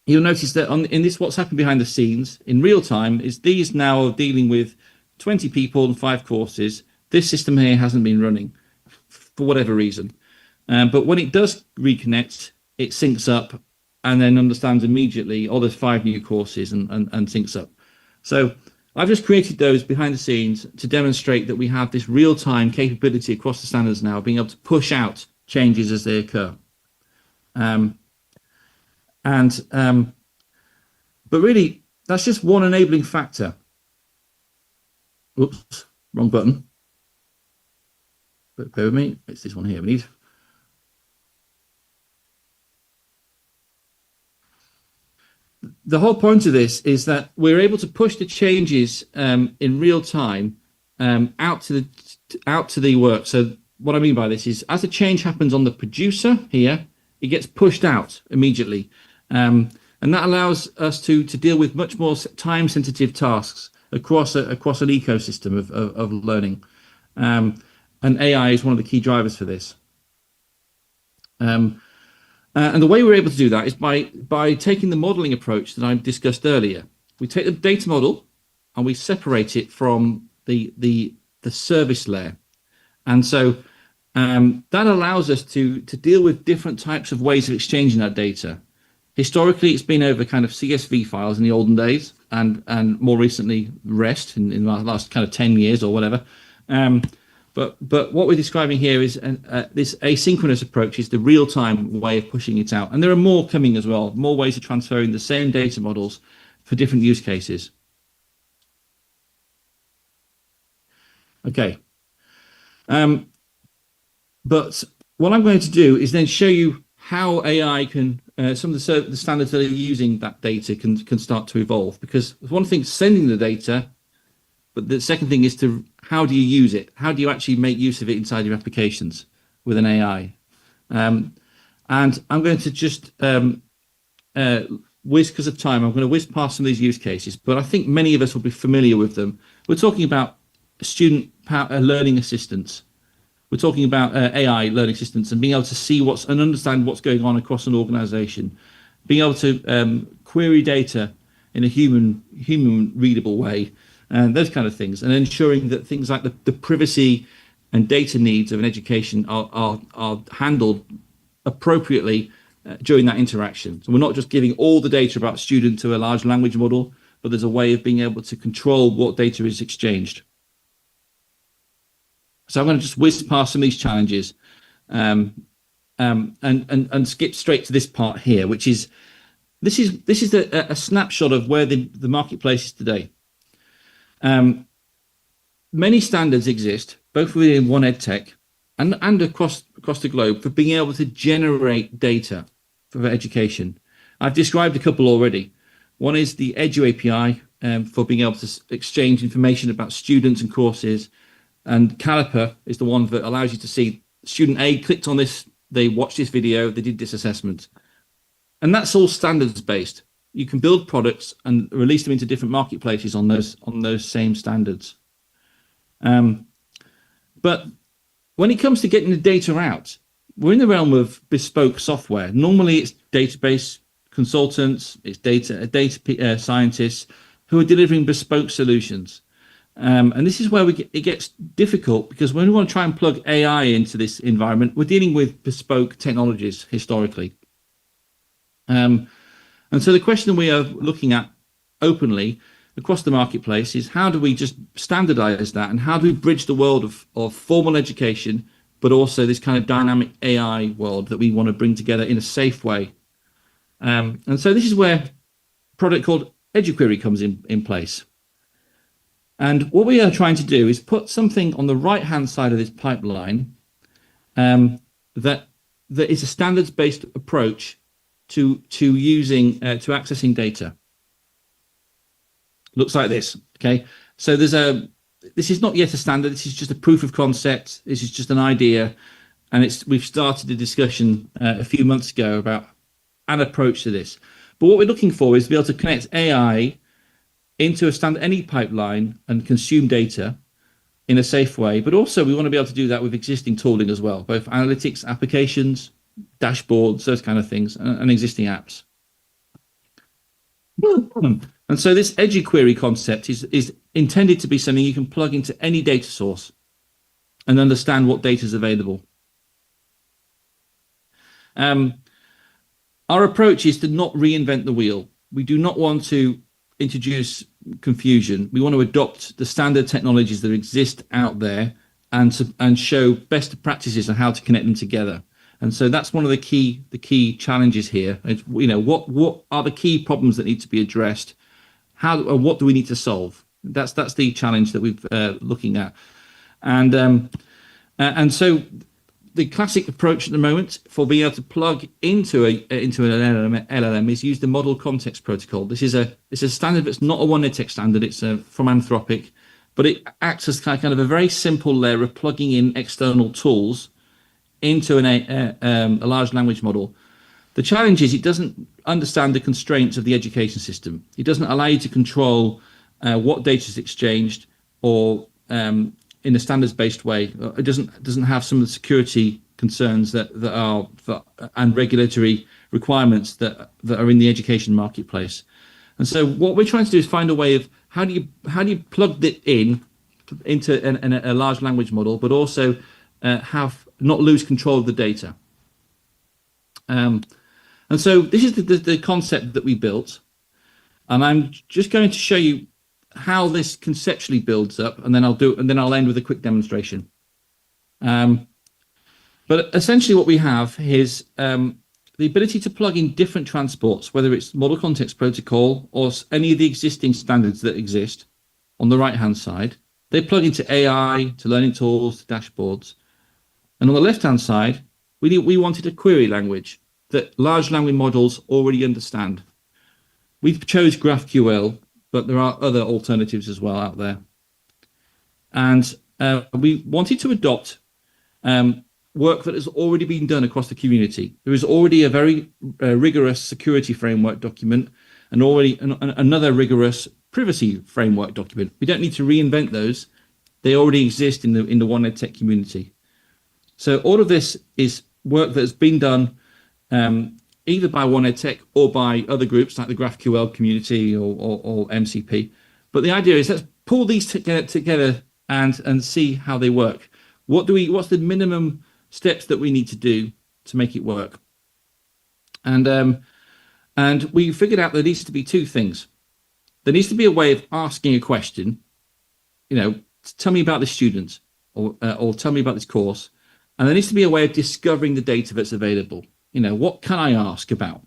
You'll notice that in this, what's happened behind the scenes in real time is these now are dealing with 20 people and 5 courses. This system here hasn't been running for whatever reason. But when it does reconnect, it syncs up and then understands immediately, oh, there's 5 new courses and syncs up. So I've just created those behind the scenes to demonstrate that we have this real-time capability across the standards now, being able to push out changes as they occur. But really, that's just one enabling factor. Oops, wrong button. But bear with me, it's this one here we need. The whole point of this is that we're able to push the changes in real time out to the work. So what I mean by this is, as a change happens on the producer here, it gets pushed out immediately, and that allows us to deal with much more time-sensitive tasks across an ecosystem of learning, and AI is one of the key drivers for this. And the way we're able to do that is by taking the modeling approach that I discussed earlier. We take the data model and we separate it from the service layer. And so that allows us to deal with different types of ways of exchanging that data. Historically, it's been over kind of CSV files in the olden days, and more recently REST in the last kind of 10 years or whatever. But what we're describing here is this asynchronous approach is the real-time way of pushing it out. And there are more coming as well, more ways of transferring the same data models for different use cases. Okay. But what I'm going to do is then show you how AI can, some of the standards that are using that data can start to evolve. Because one thing is sending the data, but the second thing is how do you use it? How do you actually make use of it inside your applications with an AI? And I'm going to just whiz, because of time, I'm going to whiz past some of these use cases, but I think many of us will be familiar with them. We're talking about student learning assistants. We're talking about AI learning assistants and being able to see and understand what's going on across an organization, being able to query data in a human readable way, and those kind of things, and ensuring that things like the privacy and data needs of an education are handled appropriately during that interaction. So we're not just giving all the data about student to a large language model, but there's a way of being able to control what data is exchanged. So I'm going to just whiz past some of these challenges and skip straight to this part here, which is this is a snapshot of where the marketplace is today. Many standards exist, both within one EdTech and across the globe, for being able to generate data for education. I've described a couple already. One is the Edu API for being able to exchange information about students and courses. And Caliper is the one that allows you to see student A clicked on this, they watched this video, they did this assessment. And that's all standards based. You can build products and release them into different marketplaces on those same standards. But when it comes to getting the data out, we're in the realm of bespoke software. Normally it's database consultants, it's data scientists who are delivering bespoke solutions. And this is where it gets difficult, because when we want to try and plug AI into this environment, we're dealing with bespoke technologies historically. And so the question we are looking at openly across the marketplace is, how do we just standardize that, and how do we bridge the world of formal education, but also this kind of dynamic AI world that we want to bring together in a safe way? And so this is where a product called EduQuery comes in place. And what we are trying to do is put something on the right-hand side of this pipeline that is a standards-based approach to accessing data. Looks like this. Okay, so this is not yet a standard. This is just a proof of concept. This is just an idea, and we've started a discussion a few months ago about an approach to this. But what we're looking for is to be able to connect AI into any pipeline and consume data in a safe way. But also we want to be able to do that with existing tooling as well, both analytics, applications, dashboards, those kind of things, and existing apps. And so this EduQuery concept is intended to be something you can plug into any data source and understand what data is available. Our approach is to not reinvent the wheel. We do not want to introduce confusion. We want to adopt the standard technologies that exist out there and show best practices on how to connect them together. And so that's one of the key challenges here. It's, what are the key problems that need to be addressed? What do we need to solve? That's the challenge that we're looking at. And so the classic approach at the moment for being able to plug into an LLM is use the model context protocol. This is a standard that's not a one EdTech standard. It's from Anthropic, but it acts as kind of a very simple layer of plugging in external tools into a large language model. The challenge is it doesn't understand the constraints of the education system. It doesn't allow you to control what data is exchanged or in a standards-based way. It doesn't have some of the security concerns that are and regulatory requirements that are in the education marketplace. And so what we're trying to do is find a way of how do you plug it into a large language model, but also not lose control of the data. And so this is the concept that we built, and I'm just going to show you how this conceptually builds up, and then I'll end with a quick demonstration. But essentially what we have is the ability to plug in different transports, whether it's model context protocol or any of the existing standards that exist on the right-hand side. They plug into AI, to learning tools, to dashboards. And on the left-hand side, we wanted a query language that large language models already understand. We've chose GraphQL, but there are other alternatives as well out there. And we wanted to adopt work that has already been done across the community. There is already a very rigorous security framework document and already another rigorous privacy framework document. We don't need to reinvent those. They already exist in the One EdTech community. So all of this is work that has been done either by One EdTech or by other groups like the GraphQL community or MCP. But the idea is let's pull these together and see how they work. What's the minimum steps that we need to do to make it work? And we figured out there needs to be two things. There needs to be a way of asking a question, tell me about this student or tell me about this course. And there needs to be a way of discovering the data that's available. What can I ask about?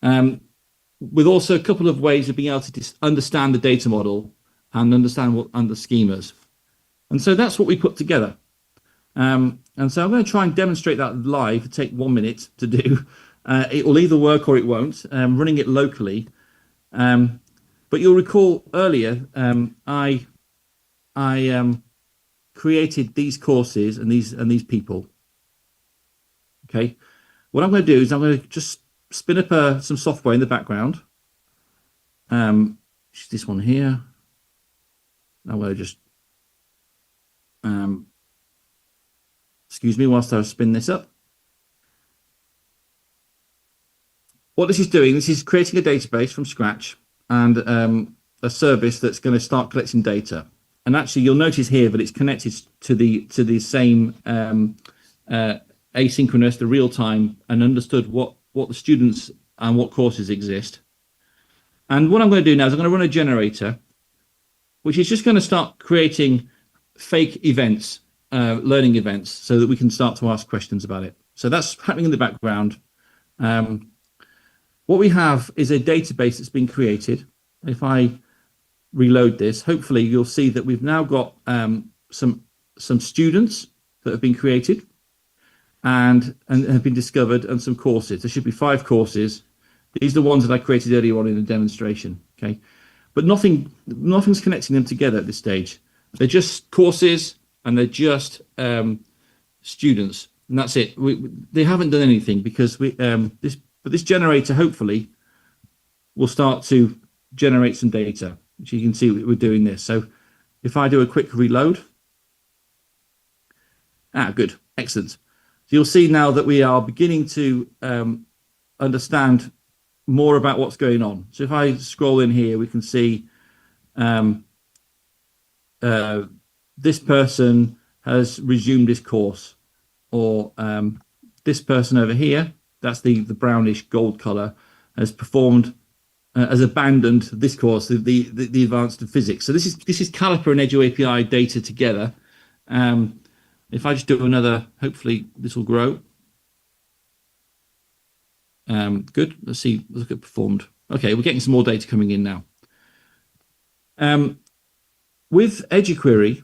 With also a couple of ways of being able to understand the data model and understand the schemas. And so that's what we put together. And so I'm going to try and demonstrate that live. It'll take 1 minute to do. It will either work or it won't. Running it locally. But you'll recall earlier, I created these courses and these people. Okay. What I'm going to do is I'm going to just spin up some software in the background. This one here. I'm going to just excuse me whilst I spin this up. What this is doing, this is creating a database from scratch and a service that's going to start collecting data. And actually, you'll notice here that it's connected to the same asynchronous, the real time, and understood what the students and what courses exist. And what I'm going to do now is I'm going to run a generator, which is just going to start creating fake events, learning events, so that we can start to ask questions about it. So that's happening in the background. What we have is a database that's been created. If I reload this, hopefully you'll see that we've now got some students that have been created and have been discovered, and some courses. There should be 5 courses. These are the ones that I created earlier on in the demonstration. Okay, but nothing's connecting them together at this stage. They're just courses and they're just students, and that's it. They haven't done anything because this generator hopefully will start to generate some data, which you can see we're doing this. So if I do a quick reload, good, excellent. So you'll see now that we are beginning to understand more about what's going on. So if I scroll in here, we can see this person has resumed this course, or this person over here, that's the brownish gold color, has performed, has abandoned this course, the advanced physics. So this is Caliper and EduAPI data together. If I just do another, hopefully this will grow. Good. Let's look at performed. Okay, we're getting some more data coming in now. With EduQuery,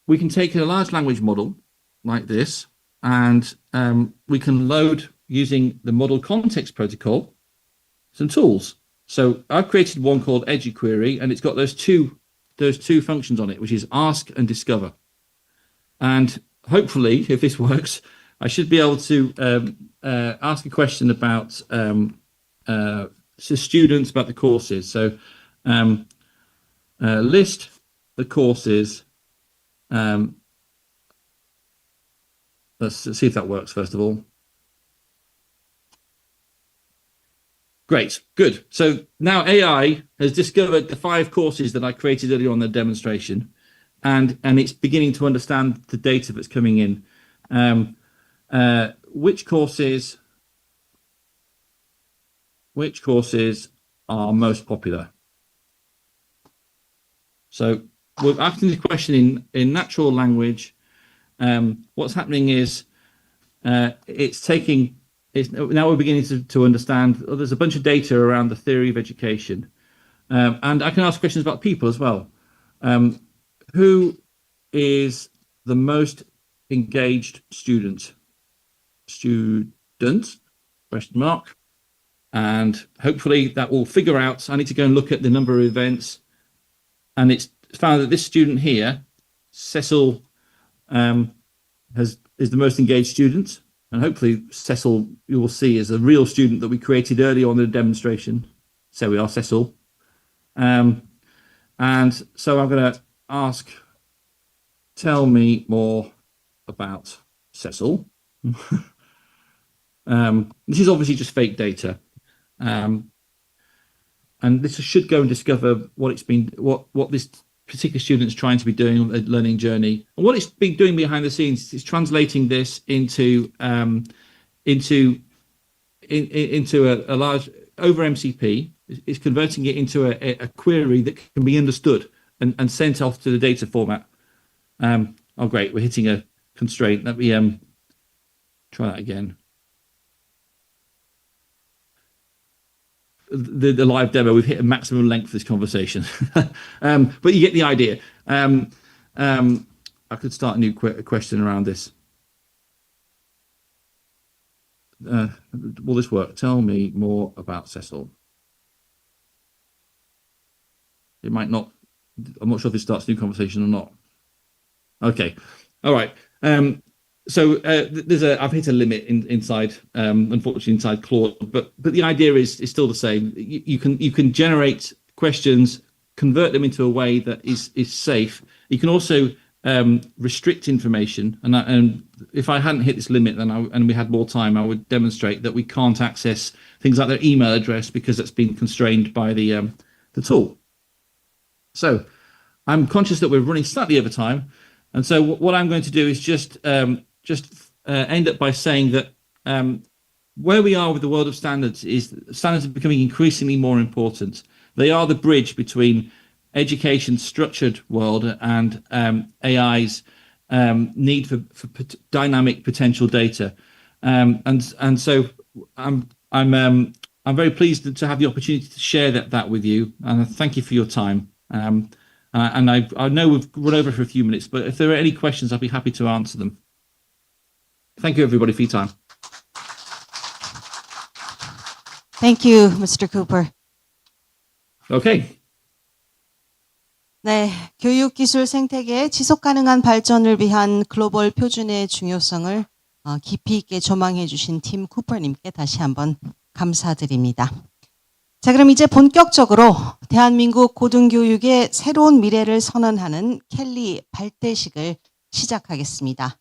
we can take a large language model like this, and we can load, using the model context protocol, some tools. So I've created one called EduQuery, and it's got those two functions on it, which is ask and discover. And hopefully, if this works, I should be able to ask a question about students, about the courses. So list the courses. Let's see if that works first of all. Great, good. So now AI has discovered the 5 courses that I created earlier on the demonstration, and it's beginning to understand the data that's coming in. Which courses are most popular? So we're asking the question in natural language. What's happening is it's taking now we're beginning to understand. There's a bunch of data around the theory of education, and I can ask questions about people as well. Who is the most engaged student? Student? Question mark. And hopefully that will figure out. I need to go and look at the number of events, and it's found that this student here, Cecil, is the most engaged student. And hopefully Cecil, you will see, is a real student that we created early on in the demonstration. So we are, Cecil. And so I'm going to ask, tell me more about Cecil. This is obviously just fake data. And this should go and discover what this particular student's trying to be doing on the learning journey, and what it's been doing behind the scenes is translating this into a large over MCP. It's converting it into a query that can be understood and sent off to the data format. Oh, great! We're hitting a constraint. Let me try that again. The live demo, we've hit a maximum length for this conversation, but you get the idea. I could start a new question around this. Will this work? Tell me more about Cecil. It might not. I'm not sure if this starts a new conversation or not. Okay, all right. So I've hit a limit inside, unfortunately, inside Claude, but the idea is still the same. You can generate questions, convert them into a way that is safe. You can also restrict information, and if I hadn't hit this limit, and we had more time, I would demonstrate that we can't access things like their email address because that's been constrained by the tool. So I'm conscious that we're running slightly over time, and so what I'm going to do is just end up by saying that where we are with the world of standards is standards are becoming increasingly more important. They are the bridge between education's structured world and AI's need for dynamic potential data, and so I'm very pleased to have the opportunity to share that with you, and thank you for your time. And I know we've run over for a few minutes, but if there are any questions, I'll be happy to answer them. Thank you, everybody, for your time.
Thank you, Mr. Cooper.
Okay.
네, 교육기술 생태계의 지속가능한 발전을 위한 글로벌 표준의 중요성을 깊이 있게 조망해 주신 팀 쿠퍼님께 다시 한번 감사드립니다. 자, 그럼 이제 본격적으로 대한민국 고등교육의 새로운 미래를 선언하는 켈리 발대식을 시작하겠습니다.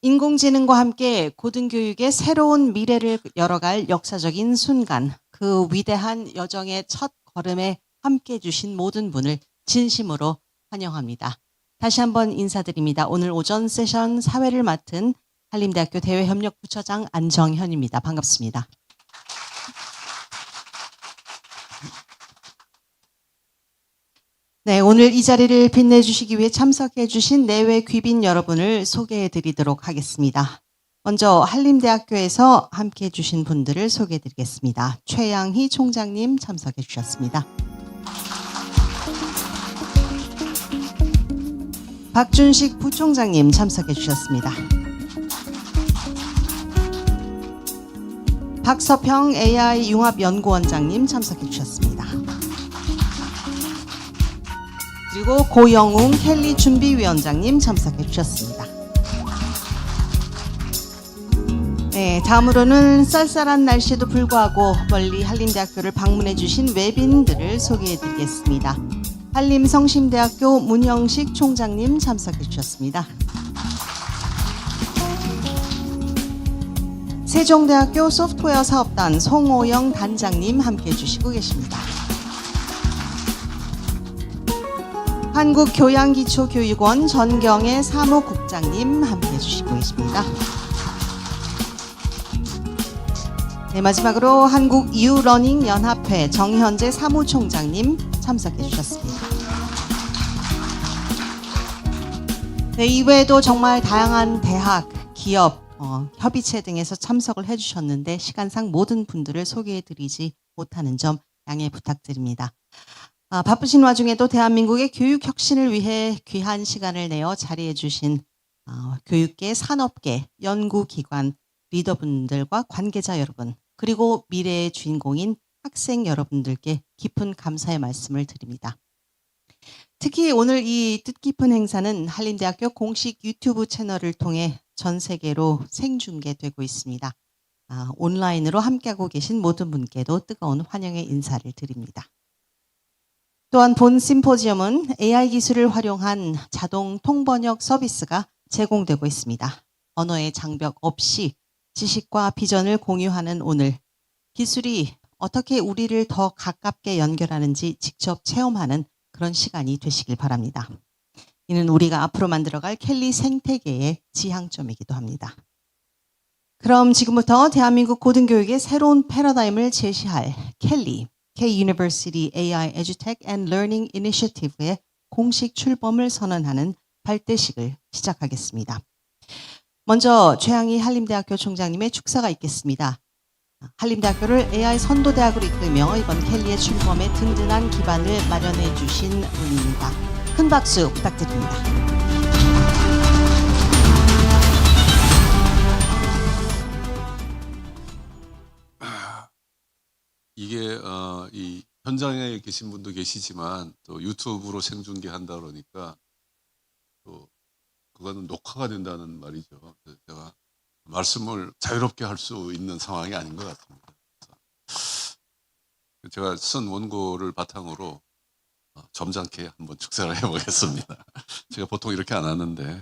인공지능과 함께 고등교육의 새로운 미래를 열어갈 역사적인 순간, 그 위대한 여정의 첫 걸음에 함께해 주신 모든 분을 진심으로 환영합니다. 다시 한번 인사드립니다. 오늘 오전 세션 사회를 맡은 한림대학교 대외협력부처장 안정현입니다. 반갑습니다. 네, 오늘 이 자리를 빛내주시기 위해 참석해주신 내외 귀빈 여러분을 소개해드리도록 하겠습니다. 먼저 한림대학교에서 함께해주신 분들을 소개해드리겠습니다. 최양희 총장님 참석해주셨습니다. 박준식 부총장님 참석해주셨습니다. 박서평 AI 융합연구원장님 참석해주셨습니다. 그리고 고영웅 켈리 준비위원장님 참석해 주셨습니다. 네, 다음으로는 쌀쌀한 날씨에도 불구하고 멀리 한림대학교를 방문해 주신 외빈들을 소개해 드리겠습니다. 한림성심대학교 문영식 총장님 참석해 주셨습니다. 세종대학교 소프트웨어 사업단 송오영 단장님 함께해 주시고 계십니다. 한국교양기초교육원 전경애 사무국장님 함께해 주시고 계십니다. 네, 마지막으로 한국유러닝연합회 정현재 사무총장님 참석해 주셨습니다. 네, 이외에도 정말 다양한 대학, 기업, 협의체 등에서 참석을 해주셨는데 시간상 모든 분들을 소개해드리지 못하는 점 양해 부탁드립니다. 바쁘신 와중에도 대한민국의 교육 혁신을 위해 귀한 시간을 내어 자리해 주신 교육계, 산업계, 연구기관, 리더분들과 관계자 여러분, 그리고 미래의 주인공인 학생 여러분들께 깊은 감사의 말씀을 드립니다. 특히 오늘 이 뜻깊은 행사는 한림대학교 공식 유튜브 채널을 통해 전 세계로 생중계되고 있습니다. 온라인으로 함께하고 계신 모든 분께도 뜨거운 환영의 인사를 드립니다. 또한 본 심포지엄은 AI 기술을 활용한 자동 통번역 서비스가 제공되고 있습니다. 언어의 장벽 없이 지식과 비전을 공유하는 오늘, 기술이 어떻게 우리를 더 가깝게 연결하는지 직접 체험하는 그런 시간이 되시길 바랍니다. 이는 우리가 앞으로 만들어갈 켈리 생태계의 지향점이기도 합니다. 그럼 지금부터 대한민국 고등교육의 새로운 패러다임을 제시할 켈리, K-University AI Edutech and Learning Initiative의 공식 출범을 선언하는 발대식을 시작하겠습니다. 먼저 최양희 한림대학교 총장님의 축사가 있겠습니다. 한림대학교를 AI 선도대학으로 이끌며 이번 켈리의 출범에 든든한 기반을 마련해 주신 분입니다. 큰 박수 부탁드립니다.
이게 이 현장에 계신 분도 계시지만 또 유튜브로 생중계한다 그러니까 또 그거는 녹화가 된다는 말이죠. 그래서 제가 말씀을 자유롭게 할 수 있는 상황이 아닌 것 같습니다. 제가 쓴 원고를 바탕으로 점잖게 한번 축사를 해보겠습니다. 제가 보통 이렇게 안 하는데,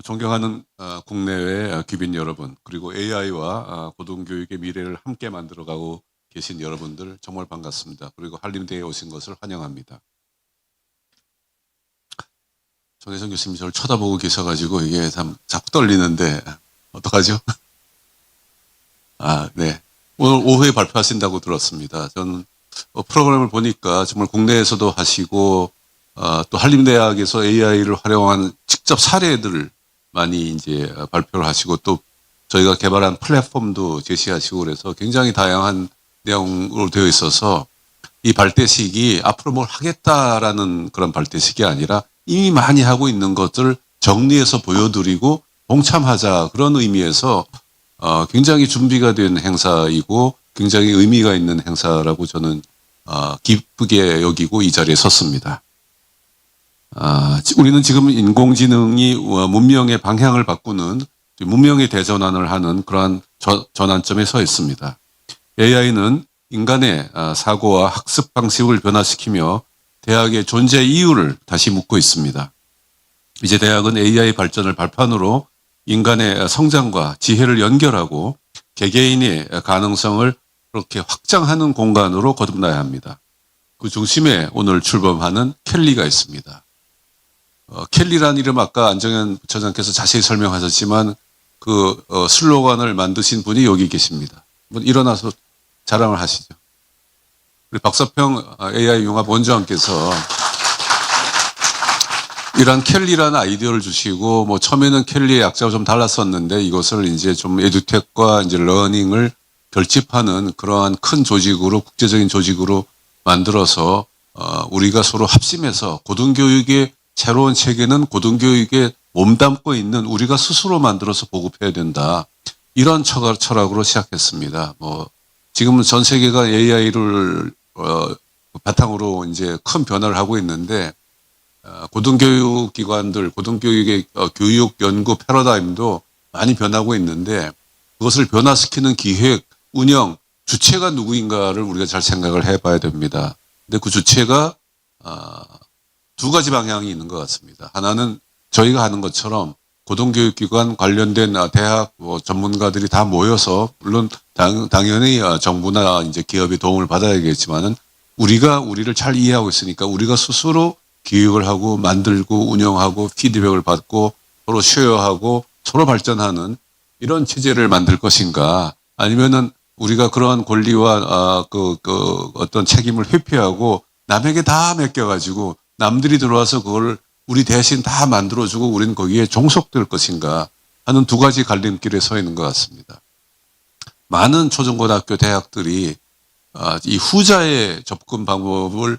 존경하는 국내외 귀빈 여러분, 그리고 AI와 고등교육의 미래를 함께 만들어가고 계신 여러분들 정말 반갑습니다. 그리고 한림대에 오신 것을 환영합니다. 정혜정 교수님이 저를 쳐다보고 계셔가지고 이게 참 자꾸 떨리는데 어떡하죠? 네. 오늘 오후에 발표하신다고 들었습니다. 저는 프로그램을 보니까 정말 국내에서도 하시고 또 한림대학에서 AI를 활용한 직접 사례들을 많이 이제 발표를 하시고 또 저희가 개발한 플랫폼도 제시하시고 그래서 굉장히 다양한 내용으로 되어 있어서 이 발대식이 앞으로 뭘 하겠다라는 그런 발대식이 아니라 이미 많이 하고 있는 것들을 정리해서 보여드리고 동참하자 그런 의미에서 굉장히 준비가 된 행사이고 굉장히 의미가 있는 행사라고 저는 기쁘게 여기고 이 자리에 섰습니다. 우리는 지금 인공지능이 문명의 방향을 바꾸는 문명의 대전환을 하는 그러한 전환점에 서 있습니다. AI는 인간의 사고와 학습 방식을 변화시키며 대학의 존재 이유를 다시 묻고 있습니다. 이제 대학은 AI 발전을 발판으로 인간의 성장과 지혜를 연결하고 개개인의 가능성을 그렇게 확장하는 공간으로 거듭나야 합니다. 그 중심에 오늘 출범하는 켈리가 있습니다. 켈리라는 이름 아까 안정현 부처장께서 자세히 설명하셨지만 그 슬로건을 만드신 분이 여기 계십니다. 일어나서 자랑을 하시죠. 우리 박서평 AI 융합 원장께서 이러한 켈리라는 아이디어를 주시고 뭐 처음에는 켈리의 약자가 좀 달랐었는데 이것을 이제 좀 에듀텍과 이제 러닝을 결집하는 그러한 큰 조직으로 국제적인 조직으로 만들어서 우리가 서로 합심해서 고등교육의 새로운 체계는 고등교육에 몸담고 있는 우리가 스스로 만들어서 보급해야 된다. 이런 철학으로 시작했습니다. 뭐 지금은 전 세계가 AI를 바탕으로 이제 큰 변화를 하고 있는데 고등교육 기관들, 고등교육의 교육 연구 패러다임도 많이 변하고 있는데 그것을 변화시키는 기획, 운영, 주체가 누구인가를 우리가 잘 생각을 해봐야 됩니다. 근데 그 주체가 두 가지 방향이 있는 것 같습니다. 하나는 저희가 하는 것처럼 고등교육기관 관련된 대학 전문가들이 다 모여서 물론 당연히 정부나 이제 기업의 도움을 받아야겠지만은 우리가 우리를 잘 이해하고 있으니까 우리가 스스로 기획을 하고 만들고 운영하고 피드백을 받고 서로 쉐어하고 서로 발전하는 이런 체제를 만들 것인가 아니면은 우리가 그러한 권리와 어떤 책임을 회피하고 남에게 다 맡겨가지고 남들이 들어와서 그걸 우리 대신 다 만들어주고 우리는 거기에 종속될 것인가 하는 두 가지 갈림길에 서 있는 것 같습니다. 많은 초중고등학교 대학들이 이 후자의 접근 방법을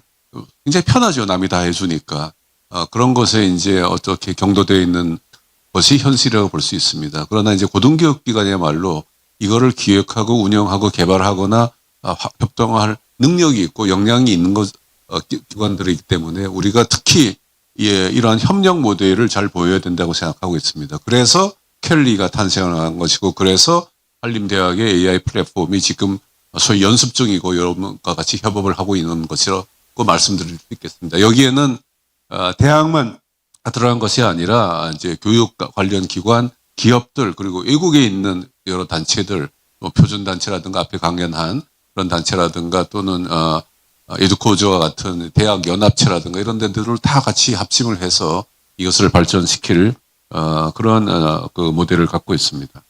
굉장히 편하죠. 남이 다 해주니까. 그런 것에 이제 어떻게 경도되어 있는 것이 현실이라고 볼 수 있습니다. 그러나 이제 고등교육기관이야말로 이거를 기획하고 운영하고 개발하거나 협동할 능력이 있고 역량이 있는 기관들이기 때문에 우리가 특히 이러한 협력 모델을 잘 보여야 된다고 생각하고 있습니다. 그래서 켈리가 탄생한 것이고 그래서 한림대학의 AI 플랫폼이 지금 소위 연습 중이고 여러분과 같이 협업을 하고 있는 것이라고 말씀드릴 수 있겠습니다. 여기에는 대학만 들어간 것이 아니라 이제 교육 관련 기관, 기업들 그리고 외국에 있는 여러 단체들, 표준 단체라든가 앞에 강연한 그런 단체라든가 또는 에듀코즈와 같은 대학 연합체라든가 이런 데들을 다 같이 합심을 해서 이것을 발전시킬 그런 그 모델을 갖고 있습니다.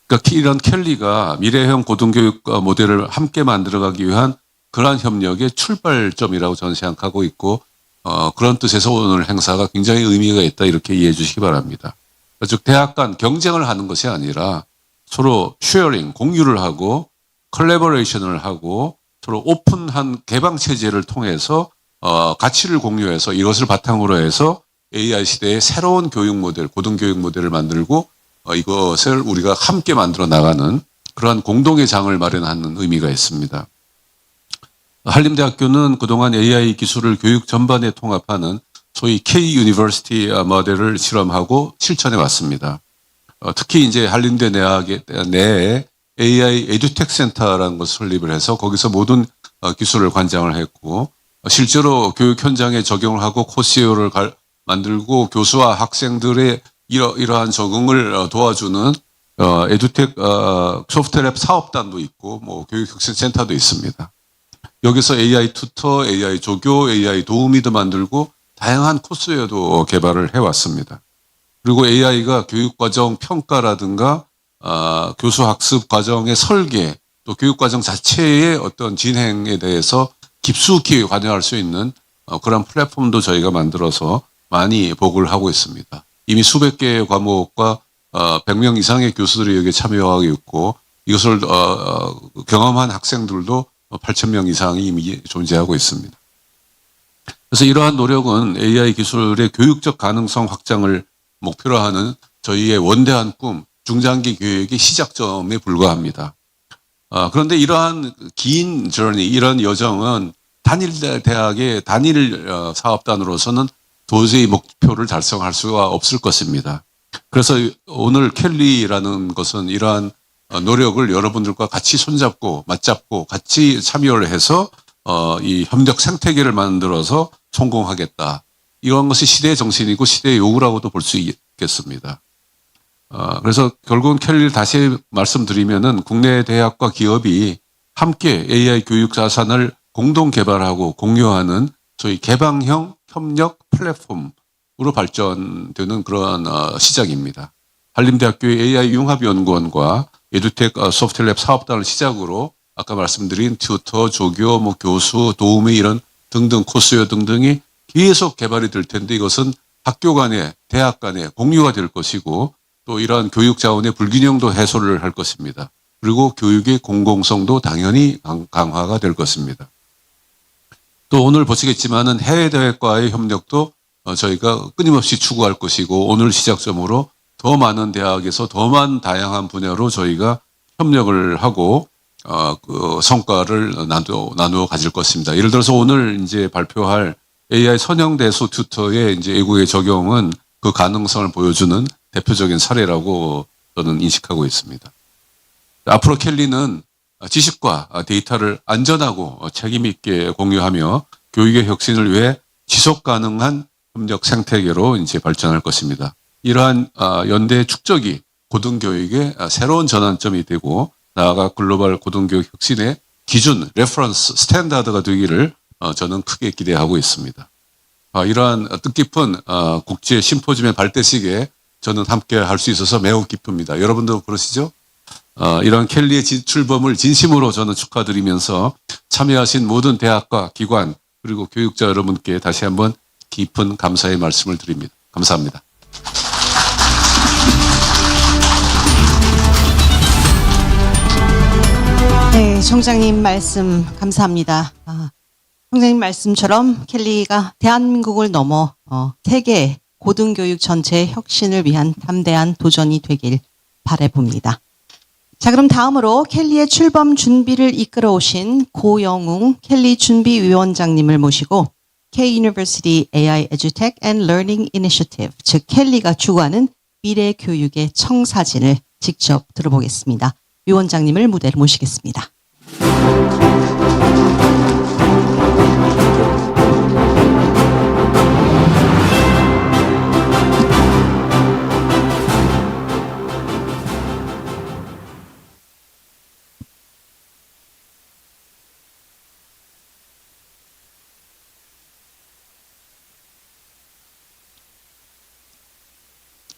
그러니까 이런 켈리가 미래형 고등교육 모델을 함께 만들어가기 위한 그러한 협력의 출발점이라고 저는 생각하고 있고 그런 뜻에서 오늘 행사가 굉장히 의미가 있다 이렇게 이해해 주시기 바랍니다. 즉 대학 간 경쟁을 하는 것이 아니라 서로 쉐어링, 공유를 하고 컬래버레이션을 하고 서로 오픈한 개방 체제를 통해서 가치를 공유해서 이것을 바탕으로 해서 AI 시대의 새로운 교육 모델, 고등교육 모델을 만들고 이것을 우리가 함께 만들어 나가는 그러한 공동의 장을 마련하는 의미가 있습니다. 한림대학교는 그동안 AI 기술을 교육 전반에 통합하는 소위 K 유니버시티 모델을 실험하고 실천해 왔습니다. 특히 이제 한림대 내에 AI 에듀텍 센터라는 것을 설립을 해서 거기서 모든 기술을 관장을 했고 실제로 교육 현장에 적용을 하고 코스웨어를 만들고 교수와 학생들의 이러한 적응을 도와주는 에듀텍 소프트랩 사업단도 있고 뭐 교육혁신센터도 있습니다. 여기서 AI 튜터, AI 조교, AI 도우미도 만들고 다양한 코스웨어도 개발을 해왔습니다. 그리고 AI가 교육과정 평가라든가 교수 학습 과정의 설계 또 교육과정 자체의 어떤 진행에 대해서 깊숙이 관여할 수 있는 그런 플랫폼도 저희가 만들어서 많이 보급을 하고 있습니다. 이미 수백 개의 과목과 100명 이상의 교수들이 여기에 참여하고 있고 이것을 경험한 학생들도 8,000명 이상이 이미 존재하고 있습니다. 그래서 이러한 노력은 AI 기술의 교육적 가능성 확장을 목표로 하는 저희의 원대한 꿈, 중장기 교육의 시작점에 불과합니다. 그런데 이러한 긴 저니, 이런 여정은 단일 대학의 단일 사업단으로서는 도저히 목표를 달성할 수가 없을 것입니다. 그래서 오늘 켈리라는 것은 이러한 노력을 여러분들과 같이 손잡고 맞잡고 같이 참여를 해서 이 협력 생태계를 만들어서 성공하겠다. 이런 것이 시대의 정신이고 시대의 요구라고도 볼 수 있겠습니다. 그래서 결국은 켈리를 다시 말씀드리면은 국내 대학과 기업이 함께 AI 교육 자산을 공동 개발하고 공유하는 소위 개방형 협력 플랫폼으로 발전되는 그러한 시작입니다. 한림대학교의 AI 융합연구원과 에듀텍 소프트랩 사업단을 시작으로 아까 말씀드린 튜터, 조교, 교수, 도우미 이런 등등 코스웨어 등등이 계속 개발이 될 텐데 이것은 학교 간에 대학 간에 공유가 될 것이고 또 이러한 교육 자원의 불균형도 해소를 할 것입니다. 그리고 교육의 공공성도 당연히 강화가 될 것입니다. 또 오늘 보시겠지만은 해외 대학과의 협력도 저희가 끊임없이 추구할 것이고 오늘 시작점으로 더 많은 대학에서 더 많은 다양한 분야로 저희가 협력을 하고 그 성과를 나누어 가질 것입니다. 예를 들어서 오늘 이제 발표할 AI 선형대수 튜터의 이제 외국의 적용은 그 가능성을 보여주는 대표적인 사례라고 저는 인식하고 있습니다. 앞으로 켈리는 지식과 데이터를 안전하고 책임 있게 공유하며 교육의 혁신을 위해 지속 가능한 협력 생태계로 이제 발전할 것입니다. 이러한 연대의 축적이 고등교육의 새로운 전환점이 되고 나아가 글로벌 고등교육 혁신의 기준, 레퍼런스, 스탠다드가 되기를 저는 크게 기대하고 있습니다. 이러한 뜻깊은 국제 심포지엄의 발대식에 저는 함께 할 수 있어서 매우 기쁩니다. 여러분도 그러시죠? 이런 켈리의 출범을 진심으로 저는 축하드리면서 참여하신 모든 대학과 기관 그리고 교육자 여러분께 다시 한번 깊은 감사의 말씀을 드립니다. 감사합니다.
네, 총장님 말씀 감사합니다. 총장님 말씀처럼 켈리가 대한민국을 넘어 세계 고등교육 전체의 혁신을 위한 담대한 도전이 되길 바라봅니다. 자, 그럼 다음으로 켈리의 출범 준비를 이끌어 오신 고영웅 켈리 준비위원장님을 모시고 K-University AI Edutech and Learning Initiative, 즉 켈리가 추구하는 미래 교육의 청사진을 직접 들어보겠습니다. 위원장님을 무대로 모시겠습니다.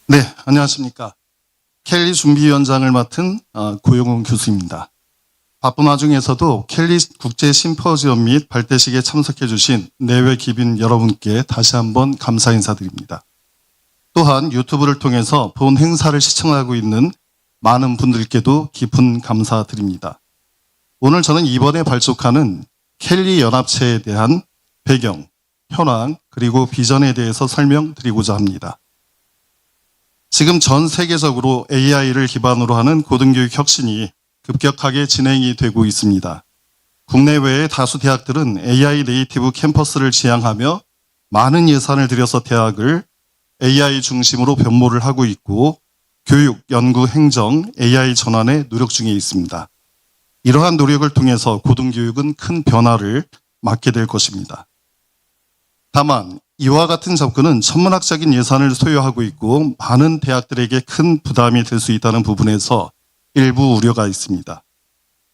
네, 안녕하십니까. 켈리 준비위원장을 맡은 고영웅 교수입니다. 바쁜 와중에서도 켈리 국제 심포지엄 및 발대식에 참석해 주신 내외 기빈 여러분께 다시 한번 감사 인사드립니다. 또한 유튜브를 통해서 본 행사를 시청하고 있는 많은 분들께도 깊은 감사드립니다. 오늘 저는 이번에 발족하는 켈리 연합체에 대한 배경, 현황, 그리고 비전에 대해서 설명드리고자 합니다. 지금 전 세계적으로 AI를 기반으로 하는 고등교육 혁신이 급격하게 진행이 되고 있습니다. 국내외의 다수 대학들은 AI 네이티브 캠퍼스를 지향하며 많은 예산을 들여서 대학을 AI 중심으로 변모를 하고 있고 교육, 연구, 행정, AI 전환에 노력 중에 있습니다. 이러한 노력을 통해서 고등교육은 큰 변화를 맞게 될 것입니다. 다만 이와 같은 접근은 천문학적인 예산을 소요하고 있고 많은 대학들에게 큰 부담이 될 수 있다는 부분에서 일부 우려가 있습니다.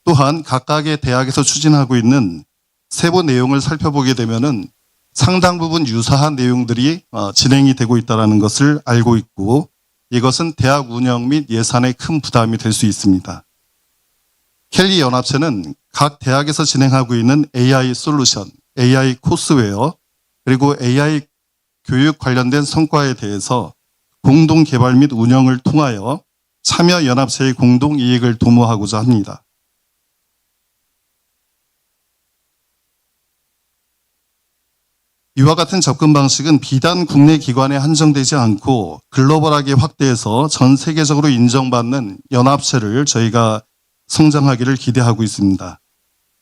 또한 각각의 대학에서 추진하고 있는 세부 내용을 살펴보게 되면은 상당 부분 유사한 내용들이 진행이 되고 있다는 것을 알고 있고 이것은 대학 운영 및 예산에 큰 부담이 될 수 있습니다. 켈리 연합체는 각 대학에서 진행하고 있는 AI 솔루션, AI 코스웨어, 그리고 AI 교육 관련된 성과에 대해서 공동 개발 및 운영을 통하여 참여 연합체의 공동 이익을 도모하고자 합니다. 이와 같은 접근 방식은 비단 국내 기관에 한정되지 않고 글로벌하게 확대해서 전 세계적으로 인정받는 연합체를 저희가 성장하기를 기대하고 있습니다.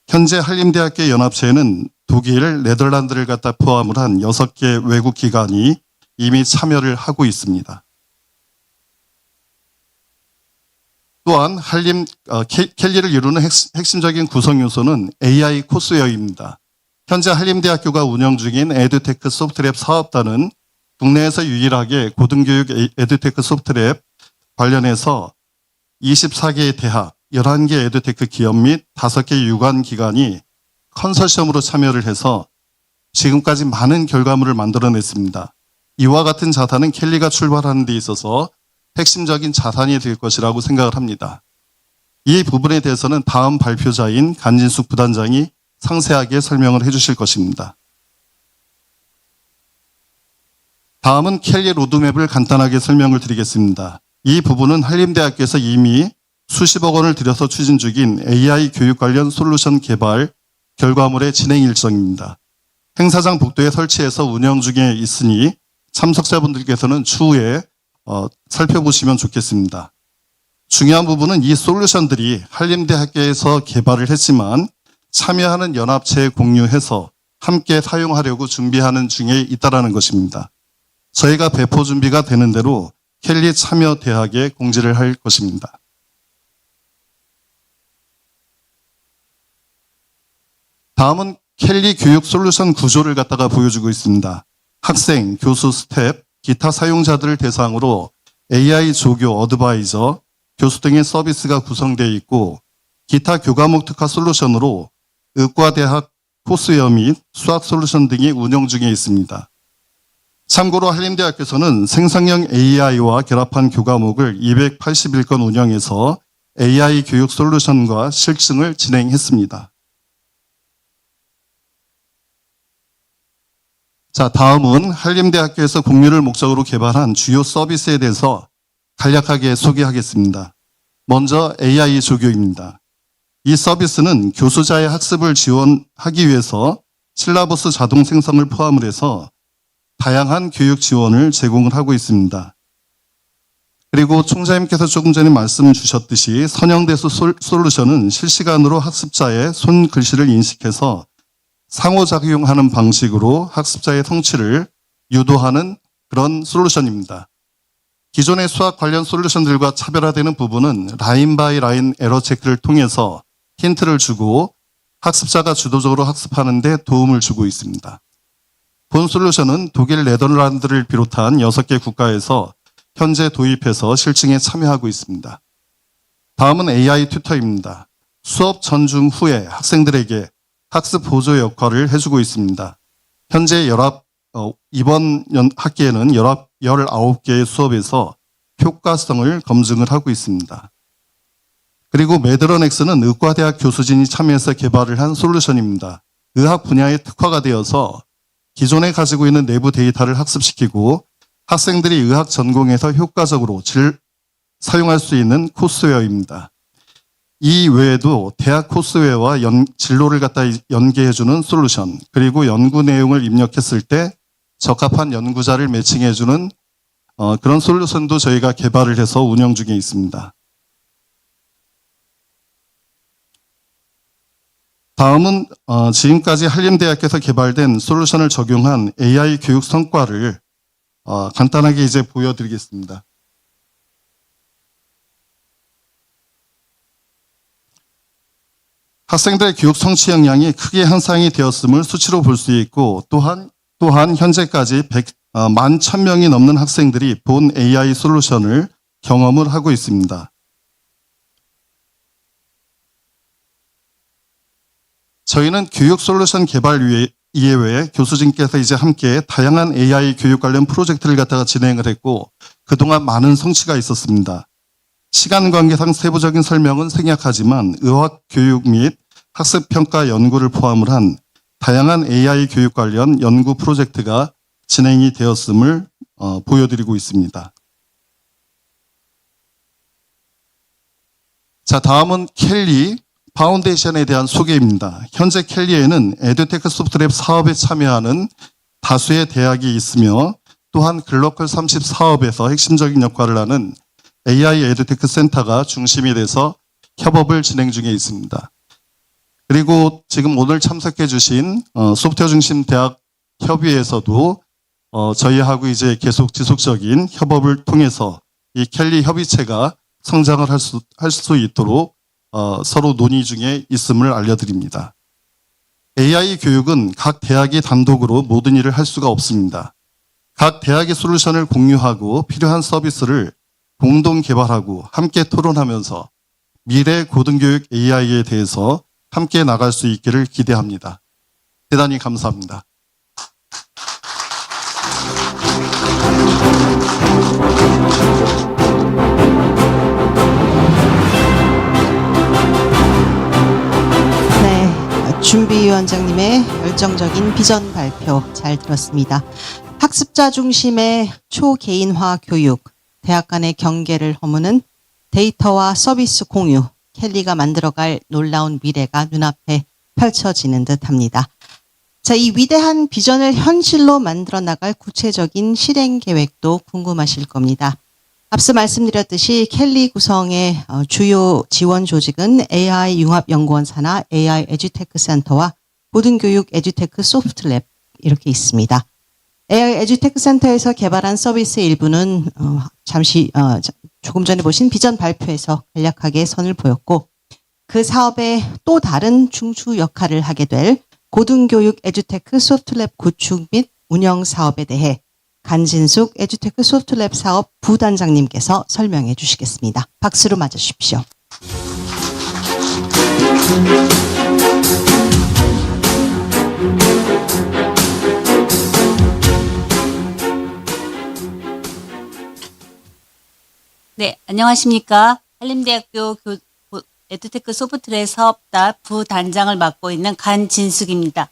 현재 한림대학교 연합체에는 독일, 네덜란드를 갖다 포함을 한 6개 외국 기관이 이미 참여를 하고 있습니다. 또한 켈리를 이루는 핵심적인 구성 요소는 AI 코스웨어입니다. 현재 한림대학교가 운영 중인 에듀테크 소프트랩 사업단은 국내에서 유일하게 고등교육 에듀테크 소프트랩 관련해서 24개의 대학, 11개 에듀테크 기업 및 5개 유관 기관이 컨소시엄으로 참여를 해서 지금까지 많은 결과물을 만들어냈습니다. 이와 같은 자산은 켈리가 출발하는 데 있어서 핵심적인 자산이 될 것이라고 생각을 합니다. 이 부분에 대해서는 다음 발표자인 간진숙 부단장이 상세하게 설명을 해주실 것입니다. 다음은 켈리 로드맵을 간단하게 설명을 드리겠습니다. 이 부분은 한림대학교에서 이미 수십억 원을 들여서 추진 중인 AI 교육 관련 솔루션 개발 결과물의 진행 일정입니다. 행사장 복도에 설치해서 운영 중에 있으니 참석자분들께서는 추후에 살펴보시면 좋겠습니다. 중요한 부분은 이 솔루션들이 한림대학교에서 개발을 했지만 참여하는 연합체에 공유해서 함께 사용하려고 준비하는 중에 있다는 것입니다. 저희가 배포 준비가 되는 대로 켈리 참여 대학에 공지를 할 것입니다. 다음은 켈리 교육 솔루션 구조를 갖다가 보여주고 있습니다. 학생, 교수, 스텝, 기타 사용자들을 대상으로 AI 조교, 어드바이저, 교수 등의 서비스가 구성되어 있고 기타 교과목 특화 솔루션으로 의과대학 코스웨어 및 수학 솔루션 등이 운영 중에 있습니다. 참고로 한림대학교에서는 생성형 AI와 결합한 교과목을 281건 운영해서 AI 교육 솔루션과 실증을 진행했습니다. 자, 다음은 한림대학교에서 공유를 목적으로 개발한 주요 서비스에 대해서 간략하게 소개하겠습니다. 먼저 AI 조교입니다. 이 서비스는 교수자의 학습을 지원하기 위해서 실라버스 자동 생성을 포함을 해서 다양한 교육 지원을 제공을 하고 있습니다. 그리고 총장님께서 조금 전에 말씀 주셨듯이 선형대수 솔루션은 실시간으로 학습자의 손글씨를 인식해서 상호작용하는 방식으로 학습자의 성취를 유도하는 그런 솔루션입니다. 기존의 수학 관련 솔루션들과 차별화되는 부분은 라인 바이 라인 에러 체크를 통해서 힌트를 주고 학습자가 주도적으로 학습하는 데 도움을 주고 있습니다. 본 솔루션은 독일, 네덜란드를 비롯한 6개 국가에서 현재 도입해서 실증에 참여하고 있습니다. 다음은 AI 튜터입니다. 수업 전중 후에 학생들에게 학습 보조 역할을 해주고 있습니다. 현재 이번 학기에는 19개의 수업에서 효과성을 검증을 하고 있습니다. 그리고 매드런엑스는 의과대학 교수진이 참여해서 개발을 한 솔루션입니다. 의학 분야에 특화가 되어서 기존에 가지고 있는 내부 데이터를 학습시키고 학생들이 의학 전공에서 효과적으로 사용할 수 있는 코스웨어입니다. 이 외에도 대학 코스웨어와 진로를 갖다 연계해주는 솔루션, 그리고 연구 내용을 입력했을 때 적합한 연구자를 매칭해주는 그런 솔루션도 저희가 개발을 해서 운영 중에 있습니다. 다음은 지금까지 한림대학교에서 개발된 솔루션을 적용한 AI 교육 성과를 간단하게 이제 보여드리겠습니다. 학생들의 교육 성취 역량이 크게 향상이 되었음을 수치로 볼 수 있고 또한 현재까지 11,000명이 넘는 학생들이 본 AI 솔루션을 경험을 하고 있습니다. 저희는 교육 솔루션 개발 이외에 교수진께서 이제 함께 다양한 AI 교육 관련 프로젝트를 갖다가 진행을 했고 그동안 많은 성취가 있었습니다. 시간 관계상 세부적인 설명은 생략하지만 의학 교육 및 학습 평가 연구를 포함을 한 다양한 AI 교육 관련 연구 프로젝트가 진행이 되었음을 보여드리고 있습니다. 자, 다음은 켈리 파운데이션에 대한 소개입니다. 현재 켈리에는 에듀테크 소프트랩 사업에 참여하는 다수의 대학이 있으며 또한 글로컬 30 사업에서 핵심적인 역할을 하는 AI 에듀테크 센터가 중심이 돼서 협업을 진행 중에 있습니다. 그리고 지금 오늘 참석해 주신 소프트웨어 중심 대학 협의회에서도 저희하고 이제 계속 지속적인 협업을 통해서 이 켈리 협의체가 성장을 할 수 있도록 서로 논의 중에 있음을 알려드립니다. AI 교육은 각 대학이 단독으로 모든 일을 할 수가 없습니다. 각 대학의 솔루션을 공유하고 필요한 서비스를 공동 개발하고 함께 토론하면서 미래 고등교육 AI에 대해서 함께 나갈 수 있기를 기대합니다. 대단히 감사합니다.
준비위원장님의 열정적인 비전 발표 잘 들었습니다. 학습자 중심의 초개인화 교육, 대학 간의 경계를 허무는 데이터와 서비스 공유, 켈리가 만들어갈 놀라운 미래가 눈앞에 펼쳐지는 듯합니다. 자, 이 위대한 비전을 현실로 만들어 나갈 구체적인 실행 계획도 궁금하실 겁니다. 앞서 말씀드렸듯이 켈리 구성의 주요 지원 조직은 AI 융합연구원 산하 AI 에듀테크 센터와 고등교육 에듀테크 소프트랩 이렇게 있습니다. AI 에듀테크 센터에서 개발한 서비스 일부는 조금 전에 보신 비전 발표에서 간략하게 선을 보였고 그 사업의 또 다른 중추 역할을 하게 될 고등교육 에듀테크 소프트랩 구축 및 운영 사업에 대해 간진숙 에듀테크 소프트랩 사업 부단장님께서 설명해 주시겠습니다. 박수로 맞아주십시오.
네, 안녕하십니까. 한림대학교 에듀테크 소프트웨어 사업단 부단장을 맡고 있는 간진숙입니다.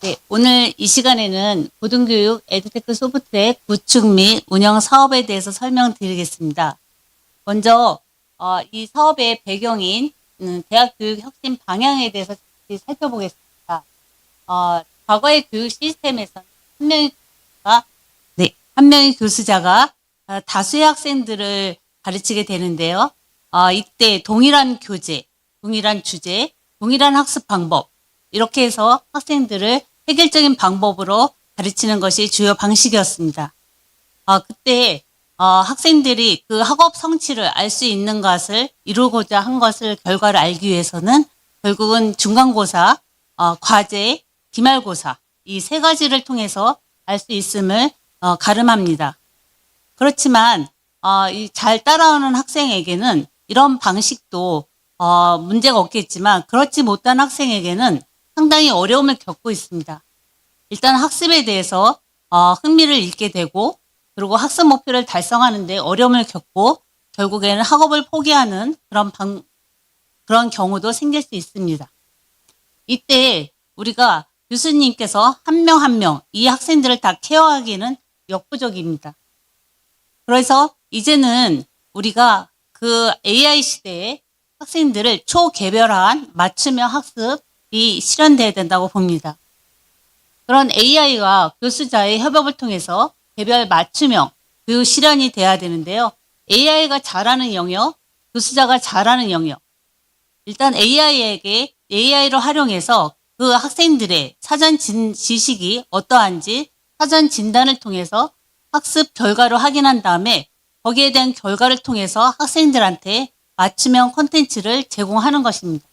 네, 오늘 이 시간에는 고등교육 에듀테크 소프트웨어 구축 및 운영 사업에 대해서 설명드리겠습니다. 먼저 이 사업의 배경인 대학 교육 혁신 방향에 대해서 살펴보겠습니다. 과거의 교육 시스템에서는 한 명의 교수자가 다수의 학생들을 가르치게 되는데요. 이때 동일한 교재, 동일한 주제, 동일한 학습 방법 이렇게 해서 학생들을 획일적인 방법으로 가르치는 것이 주요 방식이었습니다. 그때 학생들이 그 학업 성취를 알 수 있는 것을 이루고자 한 것을 결과를 알기 위해서는 결국은 중간고사, 과제, 기말고사 이 세 가지를 통해서 알 수 있음을 가름합니다. 그렇지만 잘 따라오는 학생에게는 이런 방식도 문제가 없겠지만 그렇지 못한 학생에게는 상당히 어려움을 겪고 있습니다. 일단 학습에 대해서 흥미를 잃게 되고 그리고 학습 목표를 달성하는 데 어려움을 겪고 결국에는 학업을 포기하는 그런 경우도 생길 수 있습니다. 이때 우리가 교수님께서 한 명 한 명 이 학생들을 다 케어하기는 역부족입니다. 그래서 이제는 우리가 그 AI 시대에 학생들을 초개별화한 맞춤형 학습이 실현돼야 된다고 봅니다. 그런 AI와 교수자의 협업을 통해서 개별 맞춤형 교육 실현이 돼야 되는데요. AI가 잘하는 영역, 교수자가 잘하는 영역. 일단 AI를 활용해서 그 학생들의 사전 지식이 어떠한지 사전 진단을 통해서 학습 결과를 확인한 다음에 거기에 대한 결과를 통해서 학생들한테 맞춤형 콘텐츠를 제공하는 것입니다.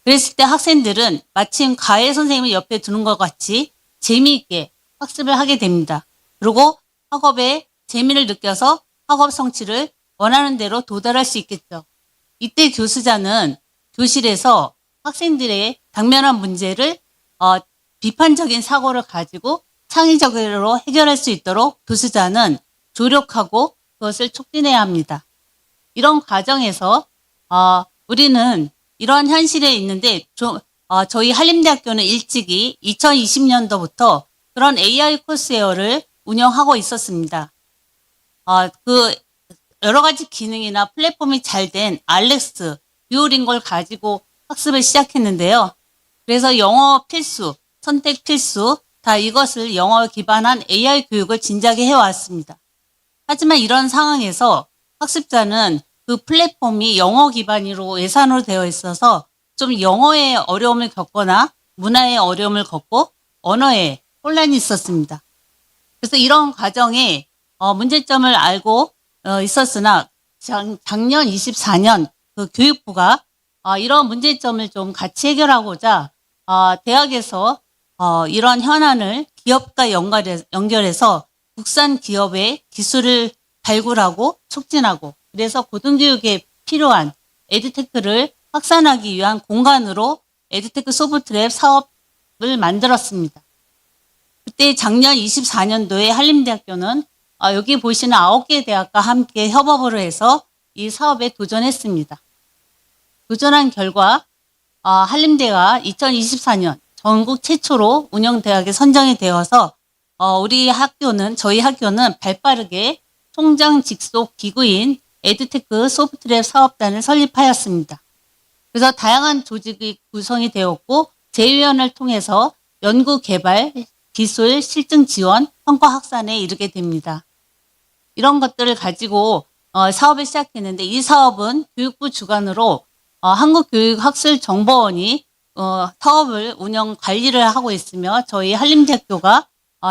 그랬을 때 학생들은 마침 과외 선생님을 옆에 두는 것 같이 재미있게 학습을 하게 됩니다. 그리고 학업에 재미를 느껴서 학업 성취를 원하는 대로 도달할 수 있겠죠. 이때 교수자는 교실에서 학생들의 당면한 문제를 비판적인 사고를 가지고 창의적으로 해결할 수 있도록 교수자는 조력하고 그것을 촉진해야 합니다. 이런 과정에서 우리는 이러한 현실에 있는데 저희 한림대학교는 일찍이 2020년도부터 그런 AI 코스웨어를 운영하고 있었습니다. 그 여러 가지 기능이나 플랫폼이 잘 된 알렉스, 듀오링고를 가지고 학습을 시작했는데요. 그래서 영어 필수, 선택 필수 다 이것을 영어 기반한 AI 교육을 진작에 해왔습니다. 하지만 이런 상황에서 학습자는 그 플랫폼이 영어 기반으로 예산으로 되어 있어서 좀 영어에 어려움을 겪거나 문화에 어려움을 겪고 언어에 혼란이 있었습니다. 그래서 이런 과정에 문제점을 알고 있었으나 작년 24년 그 교육부가 이런 문제점을 좀 같이 해결하고자 대학에서 이런 현안을 기업과 연결해서 국산 기업의 기술을 발굴하고 촉진하고 그래서 고등교육에 필요한 에듀테크를 확산하기 위한 공간으로 에듀테크 소프트랩 사업을 만들었습니다. 그때 작년 24년도에 한림대학교는 여기 보시는 9개 대학과 함께 협업을 해서 이 사업에 도전했습니다. 도전한 결과 한림대가 2024년 전국 최초로 운영대학에 선정이 되어서 저희 학교는 발빠르게 총장 직속 기구인 에듀테크 소프트랩 사업단을 설립하였습니다. 그래서 다양한 조직이 구성이 되었고 제휴위원회를 통해서 연구 개발, 기술, 실증 지원, 성과 확산에 이르게 됩니다. 이런 것들을 가지고 사업을 시작했는데 이 사업은 교육부 주관으로 한국교육학술정보원이 사업을 운영 관리를 하고 있으며 저희 한림대학교가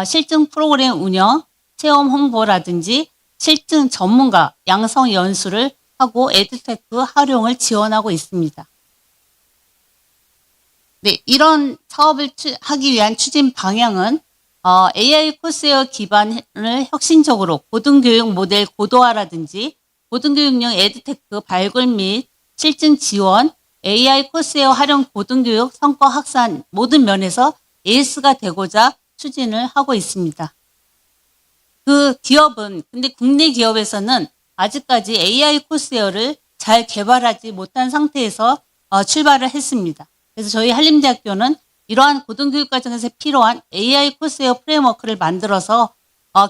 실증 프로그램 운영, 체험 홍보라든지 실증 전문가 양성 연수를 하고 에듀테크 활용을 지원하고 있습니다. 네, 이런 사업을 하기 위한 추진 방향은 AI 코스웨어 기반을 혁신적으로 고등교육 모델 고도화라든지 고등교육용 에듀테크 발굴 및 실증 지원, AI 코스웨어 활용 고등교육 성과 확산 모든 면에서 에이스가 되고자 추진을 하고 있습니다. 근데 국내 기업에서는 아직까지 AI 코스웨어를 잘 개발하지 못한 상태에서 출발을 했습니다. 그래서 저희 한림대학교는 이러한 고등교육 과정에서 필요한 AI 코스웨어 프레임워크를 만들어서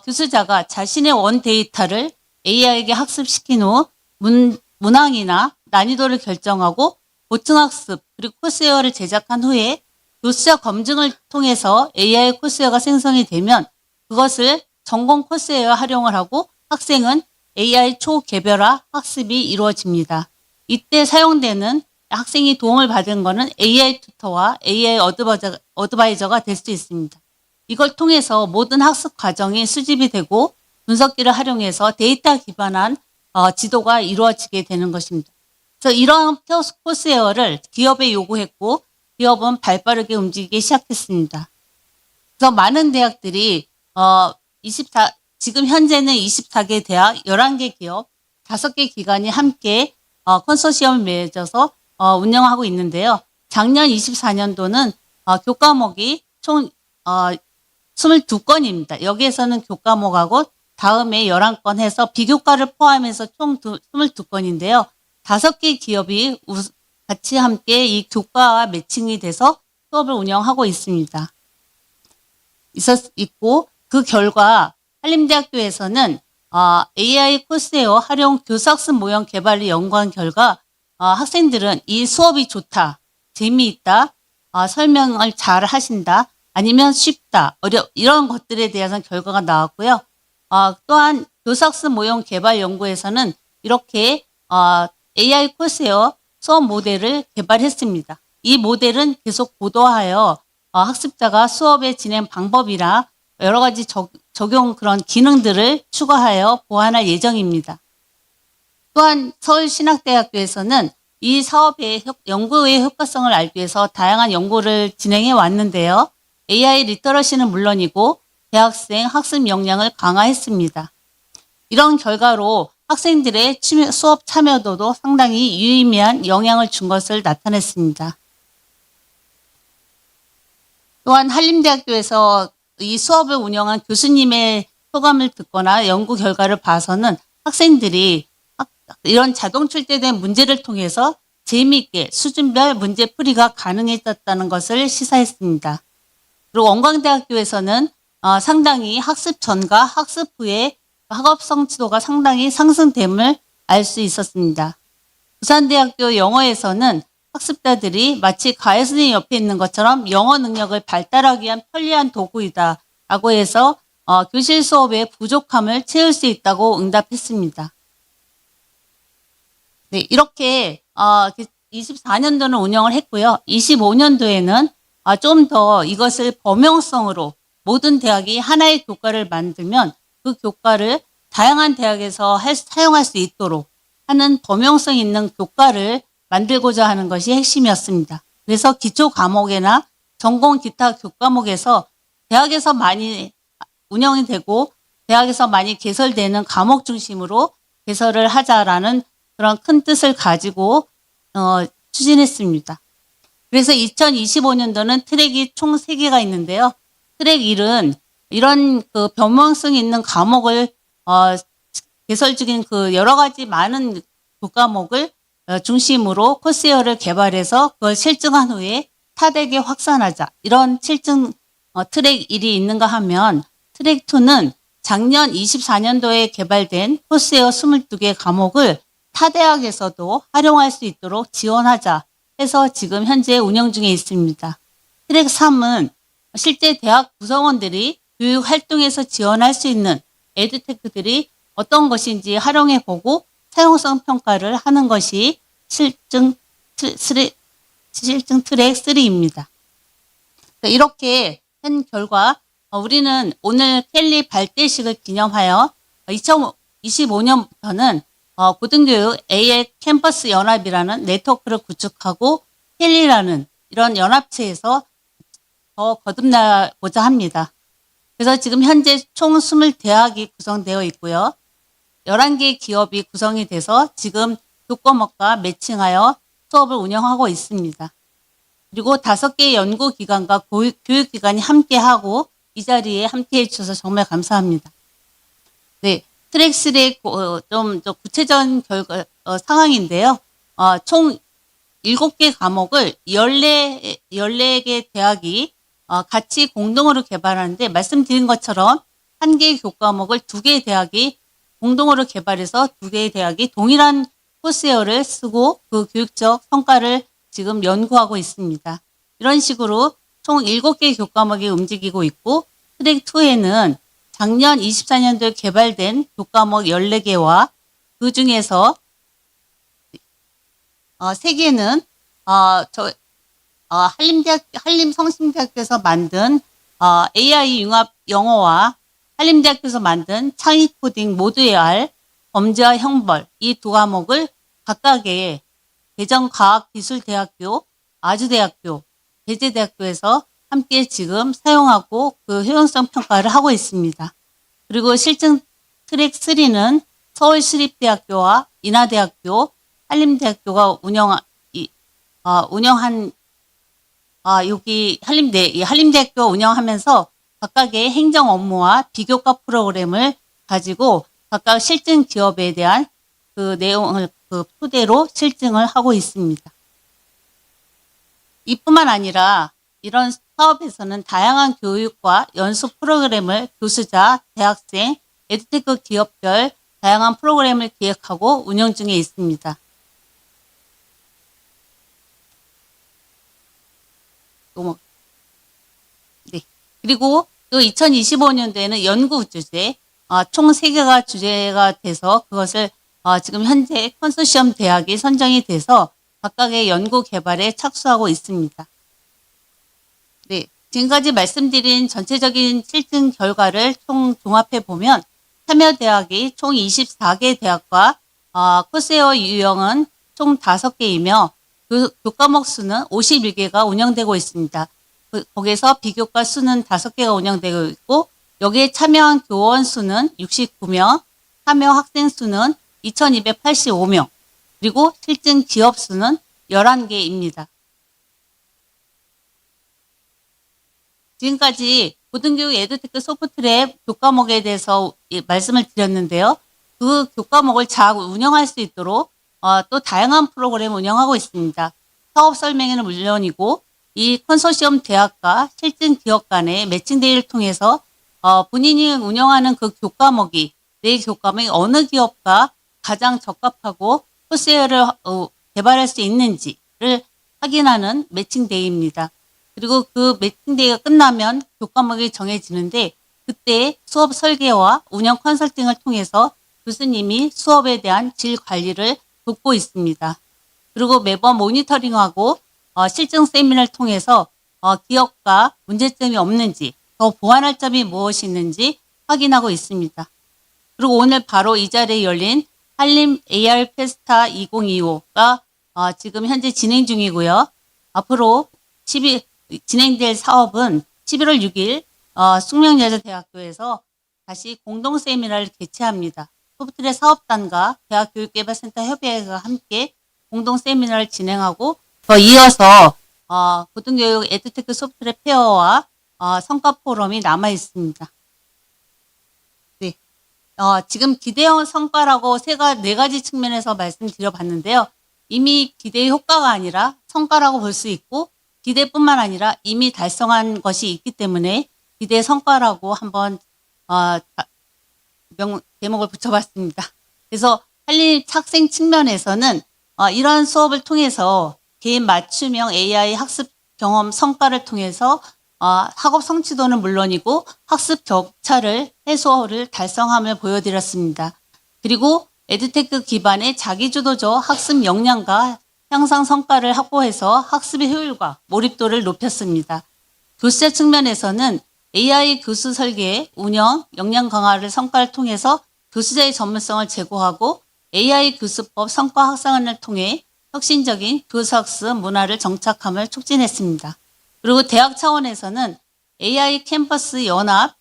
교수자가 자신의 원 데이터를 AI에게 학습시킨 후 문항이나 난이도를 결정하고 보충학습 그리고 코스웨어를 제작한 후에 교수자 검증을 통해서 AI 코스웨어가 생성이 되면 그것을 전공 코스웨어에 활용을 하고 학생은 AI 초개별화 학습이 이루어집니다. 이때 사용되는 학생이 도움을 받은 것은 AI 튜터와 AI 어드바이저가 될 수 있습니다. 이걸 통해서 모든 학습 과정이 수집이 되고 분석기를 활용해서 데이터 기반한 지도가 이루어지게 되는 것입니다. 그래서 이러한 코스웨어를 기업에 요구했고 기업은 발빠르게 움직이기 시작했습니다. 그래서 많은 대학들이 지금 현재는 24개 대학, 11개 기업, 5개 기관이 함께 컨소시엄을 맺어서 운영하고 있는데요. 작년 24년도는 교과목이 총 22건입니다. 여기에서는 교과목하고 다음에 11건 해서 비교과를 포함해서 총 22건인데요. 5개 기업이 같이 함께 이 교과와 매칭이 돼서 수업을 운영하고 있습니다. 있고 그 결과 한림대학교에서는 AI 코스웨어 활용 교수학습 모형 개발을 연구한 결과 학생들은 이 수업이 좋다, 재미있다, 설명을 잘 하신다, 아니면 쉽다, 이런 것들에 대한 결과가 나왔고요. 또한 교수학습 모형 개발 연구에서는 이렇게 AI 코스웨어 수업 모델을 개발했습니다. 이 모델은 계속 고도화하여 학습자가 수업의 진행 방법이나 여러 가지 적용 그런 기능들을 추가하여 보완할 예정입니다. 또한 서울신학대학교에서는 이 사업의 연구의 효과성을 알기 위해서 다양한 연구를 진행해 왔는데요. AI 리터러시는 물론이고 대학생 학습 역량을 강화했습니다. 이런 결과로 학생들의 수업 참여도도 상당히 유의미한 영향을 준 것을 나타냈습니다. 또한 한림대학교에서 이 수업을 운영한 교수님의 소감을 듣거나 연구 결과를 봐서는 학생들이 이런 자동 출제된 문제를 통해서 재미있게 수준별 문제 풀이가 가능해졌다는 것을 시사했습니다. 그리고 원광대학교에서는 상당히 학습 전과 학습 후에 학업 성취도가 상당히 상승됨을 알 수 있었습니다. 부산대학교 영어에서는 학습자들이 마치 과외 선생님 옆에 있는 것처럼 영어 능력을 발달하기 위한 편리한 도구이다 라고 해서 교실 수업의 부족함을 채울 수 있다고 응답했습니다. 네, 이렇게 24년도는 운영을 했고요. 25년도에는 좀 더 이것을 범용성으로 모든 대학이 하나의 교과를 만들면 그 교과를 다양한 대학에서 사용할 수 있도록 하는 범용성 있는 교과를 만들고자 하는 것이 핵심이었습니다. 그래서 기초 과목이나 전공 기타 교과목에서 대학에서 많이 운영이 되고 대학에서 많이 개설되는 과목 중심으로 개설을 하자라는 그런 큰 뜻을 가지고 추진했습니다. 그래서 2025년도는 트랙이 총 3개가 있는데요. 트랙 1은 이런 그 변모성 있는 과목을 개설 중인 그 여러 가지 많은 교과목을 중심으로 코스웨어를 개발해서 그걸 실증한 후에 타대에 확산하자. 이런 실증 트랙 1이 있는가 하면 트랙 2는 작년 24년도에 개발된 코스웨어 22개 과목을 타 대학에서도 활용할 수 있도록 지원하자 해서 지금 현재 운영 중에 있습니다. 트랙 3은 실제 대학 구성원들이 교육 활동에서 지원할 수 있는 에듀테크들이 어떤 것인지 활용해보고 사용성 평가를 하는 것이 실증 트랙 3입니다. 이렇게 한 결과 우리는 오늘 켈리 발대식을 기념하여 2025년부터는 고등교육 AI 캠퍼스 연합이라는 네트워크를 구축하고 켈리라는 이런 연합체에서 더 거듭나고자 합니다. 그래서 지금 현재 총 20대학이 구성되어 있고요. 11개 기업이 구성이 돼서 지금 교과목과 매칭하여 수업을 운영하고 있습니다. 그리고 5개의 연구기관과 교육기관이 함께하고 이 자리에 함께해 주셔서 정말 감사합니다. 네, 트랙 3의 좀 구체적인 상황인데요. 총 7개 과목을 14개 대학이 같이 공동으로 개발하는데 말씀드린 것처럼 한 개의 교과목을 2개의 대학이 공동으로 개발해서 두 개의 대학이 동일한 코스웨어를 쓰고 그 교육적 성과를 지금 연구하고 있습니다. 이런 식으로 총 7개의 교과목이 움직이고 있고 트랙 2에는 작년 24년도에 개발된 교과목 14개와 그 중에서 3개는 한림성심대학교에서 만든 AI 융합 영어와 한림대학교에서 만든 창의 코딩 모두의 알, 범죄와 형벌 이 두 과목을 각각의 대전과학기술대학교, 아주대학교, 배재대학교에서 함께 지금 사용하고 그 효용성 평가를 하고 있습니다. 그리고 실증 트랙 3는 서울시립대학교와 인하대학교, 한림대학교가 여기 한림대학교 운영하면서 각각의 행정 업무와 비교과 프로그램을 가지고 각각 실증 기업에 대한 그 내용을 그 토대로 실증을 하고 있습니다. 이뿐만 아니라 이런 사업에서는 다양한 교육과 연수 프로그램을 교수자, 대학생, 에듀테크 기업별 다양한 프로그램을 기획하고 운영 중에 있습니다. 네. 그리고 또 2025년도에는 연구 주제, 총 3개가 주제가 돼서 그것을 지금 현재 컨소시엄 대학이 선정이 돼서 각각의 연구 개발에 착수하고 있습니다. 네. 지금까지 말씀드린 전체적인 실증 결과를 총 종합해 보면 참여 대학이 총 24개 대학과 코스웨어 유형은 총 5개이며 교과목 수는 51개가 운영되고 있습니다. 거기에서 비교과 수는 5개가 운영되고 있고 여기에 참여한 교원 수는 69명, 참여 학생 수는 2285명, 그리고 실증 기업 수는 11개입니다. 지금까지 고등교육 에듀테크 소프트랩 교과목에 대해서 말씀을 드렸는데요. 그 교과목을 잘 운영할 수 있도록 또 다양한 프로그램을 운영하고 있습니다. 사업 설명회는 물론이고 이 컨소시엄 대학과 실증 기업 간의 매칭데이를 통해서 본인이 운영하는 그 교과목이 내 교과목이 어느 기업과 가장 적합하고 코스웨어를 개발할 수 있는지를 확인하는 매칭데이입니다. 그리고 그 매칭데이가 끝나면 교과목이 정해지는데 그때 수업 설계와 운영 컨설팅을 통해서 교수님이 수업에 대한 질 관리를 돕고 있습니다. 그리고 매번 모니터링하고 실증 세미나를 통해서 기업과 문제점이 없는지 더 보완할 점이 무엇이 있는지 확인하고 있습니다. 그리고 오늘 바로 이 자리에 열린 한림 AR 페스타 2025가 지금 현재 진행 중이고요. 앞으로 진행될 사업은 11월 6일 숙명여자대학교에서 다시 공동 세미나를 개최합니다. 소프트웨어 사업단과 대학교육개발센터 협의회가 함께 공동 세미나를 진행하고 더 이어서 고등교육 에듀테크 소프트웨어 페어와 성과 포럼이 남아 있습니다. 네, 지금 기대형 성과라고 4가지 측면에서 말씀드려봤는데요. 이미 기대의 효과가 아니라 성과라고 볼 수 있고 기대뿐만 아니라 이미 달성한 것이 있기 때문에 기대 성과라고 한번 제목을 붙여봤습니다. 그래서 한림 학생 측면에서는 이러한 수업을 통해서 개인 맞춤형 AI 학습 경험 성과를 통해서 학업 성취도는 물론이고 학습 격차를 해소를 달성함을 보여드렸습니다. 그리고 에듀테크 기반의 자기주도적 학습 역량과 향상 성과를 확보해서 학습의 효율과 몰입도를 높였습니다. 교수자 측면에서는 AI 교수 설계, 운영, 역량 강화를 성과를 통해서 교수자의 전문성을 제고하고 AI 교수법 성과 확산을 통해 혁신적인 교수학습 문화를 정착함을 촉진했습니다. 그리고 대학 차원에서는 AI 캠퍼스 연합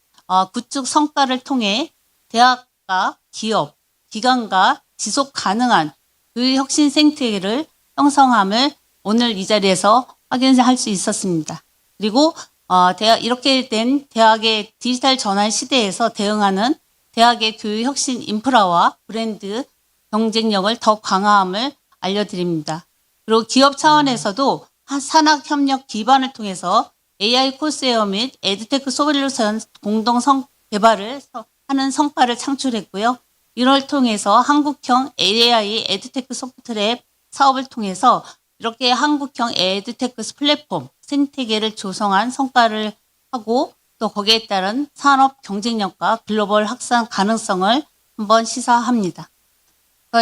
구축 성과를 통해 대학과 기업, 기관과 지속 가능한 교육 혁신 생태계를 형성함을 오늘 이 자리에서 확인할 수 있었습니다. 그리고 이렇게 된 대학의 디지털 전환 시대에서 대응하는 대학의 교육 혁신 인프라와 브랜드 경쟁력을 더 강화함을 알려드립니다. 그리고 기업 차원에서도 산학협력 기반을 통해서 AI 코스웨어 및 에듀테크 솔루션 공동 개발을 하는 성과를 창출했고요. 이걸 통해서 한국형 AI 에듀테크 소프트랩 사업을 통해서 이렇게 한국형 에듀테크 플랫폼 생태계를 조성한 성과를 하고 또 거기에 따른 산업 경쟁력과 글로벌 확산 가능성을 한번 시사합니다.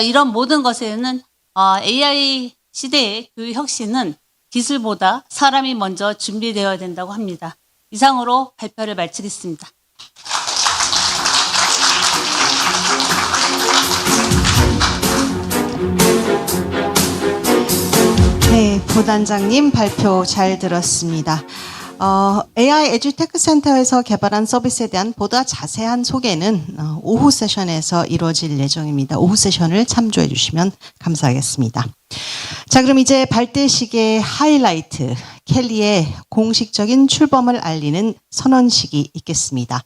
이런 모든 것에는 AI 시대의 교육 혁신은 기술보다 사람이 먼저 준비되어야 된다고 합니다. 이상으로 발표를 마치겠습니다.
네, 부단장님 발표 잘 들었습니다. AI 에듀테크 센터에서 개발한 서비스에 대한 보다 자세한 소개는 오후 세션에서 이루어질 예정입니다. 오후 세션을 참조해 주시면 감사하겠습니다. 자, 그럼 이제 발대식의 하이라이트, 켈리의 공식적인 출범을 알리는 선언식이 있겠습니다.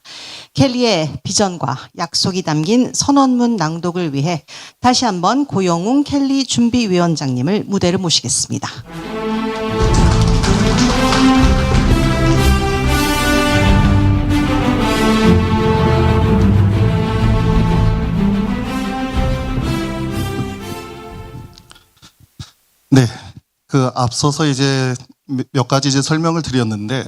켈리의 비전과 약속이 담긴 선언문 낭독을 위해 다시 한번 고영웅 켈리 준비위원장님을 무대로 모시겠습니다.
네, 앞서서 이제 몇 가지 이제 설명을 드렸는데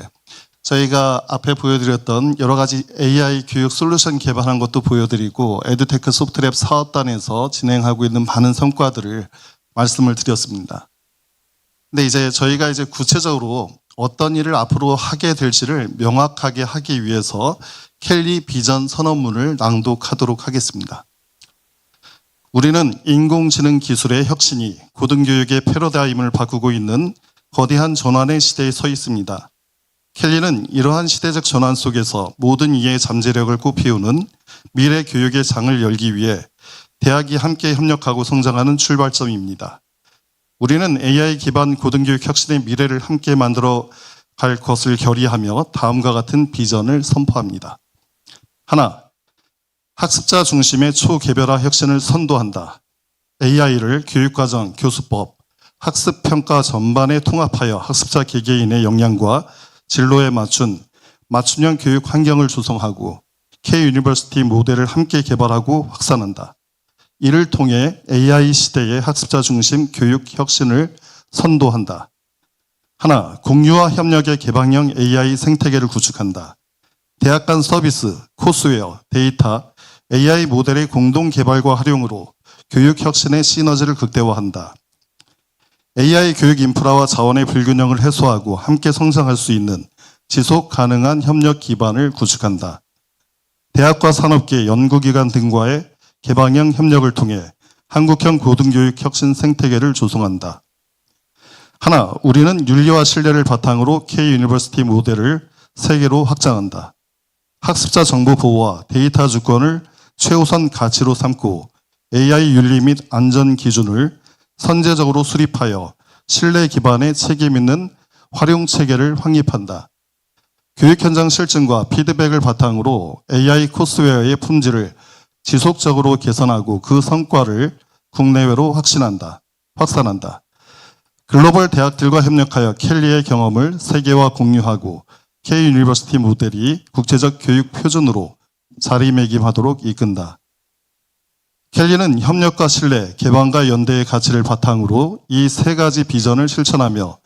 저희가 앞에 보여드렸던 여러 가지 AI 교육 솔루션 개발한 것도 보여드리고 에듀테크 소프트랩 사업단에서 진행하고 있는 많은 성과들을 말씀을 드렸습니다. 근데 이제 저희가 이제 구체적으로 어떤 일을 앞으로 하게 될지를 명확하게 하기 위해서 켈리 비전 선언문을 낭독하도록 하겠습니다. 우리는 인공지능 기술의 혁신이 고등교육의 패러다임을 바꾸고 있는 거대한 전환의 시대에 서 있습니다. 켈리는 이러한 시대적 전환 속에서 모든 이해의 잠재력을 꽃피우는 미래 교육의 장을 열기 위해 대학이 함께 협력하고 성장하는 출발점입니다. 우리는 AI 기반 고등교육 혁신의 미래를 함께 만들어 갈 것을 결의하며 다음과 같은 비전을 선포합니다. 하나, 학습자 중심의 초개별화 혁신을 선도한다. AI를 교육과정, 교수법, 학습평가 전반에 통합하여 학습자 개개인의 역량과 진로에 맞춘 맞춤형 교육 환경을 조성하고 K-유니버시티 모델을 함께 개발하고 확산한다. 이를 통해 AI 시대의 학습자 중심 교육 혁신을 선도한다. 하나, 공유와 협력의 개방형 AI 생태계를 구축한다. 대학 간 서비스, 코스웨어, 데이터, AI 모델의 공동 개발과 활용으로 교육 혁신의 시너지를 극대화한다. AI 교육 인프라와 자원의 불균형을 해소하고 함께 성장할 수 있는 지속 가능한 협력 기반을 구축한다. 대학과 산업계, 연구기관 등과의 개방형 협력을 통해 한국형 고등교육 혁신 생태계를 조성한다. 하나, 우리는 윤리와 신뢰를 바탕으로 K-유니버시티 모델을 세계로 확장한다. 학습자 정보 보호와 데이터 주권을 최우선 가치로 삼고 AI 윤리 및 안전 기준을 선제적으로 수립하여 신뢰 기반의 책임 있는 활용 체계를 확립한다. 교육 현장 실증과 피드백을 바탕으로 AI 코스웨어의 품질을 지속적으로 개선하고 그 성과를 국내외로 확산한다. 글로벌 대학들과 협력하여 켈리의 경험을 세계와 공유하고 K-유니버시티 모델이 국제적 교육 표준으로 자리매김하도록 이끈다. 켈리는 협력과 신뢰, 개방과 연대의 가치를 바탕으로 이 세 가지 비전을 실천하며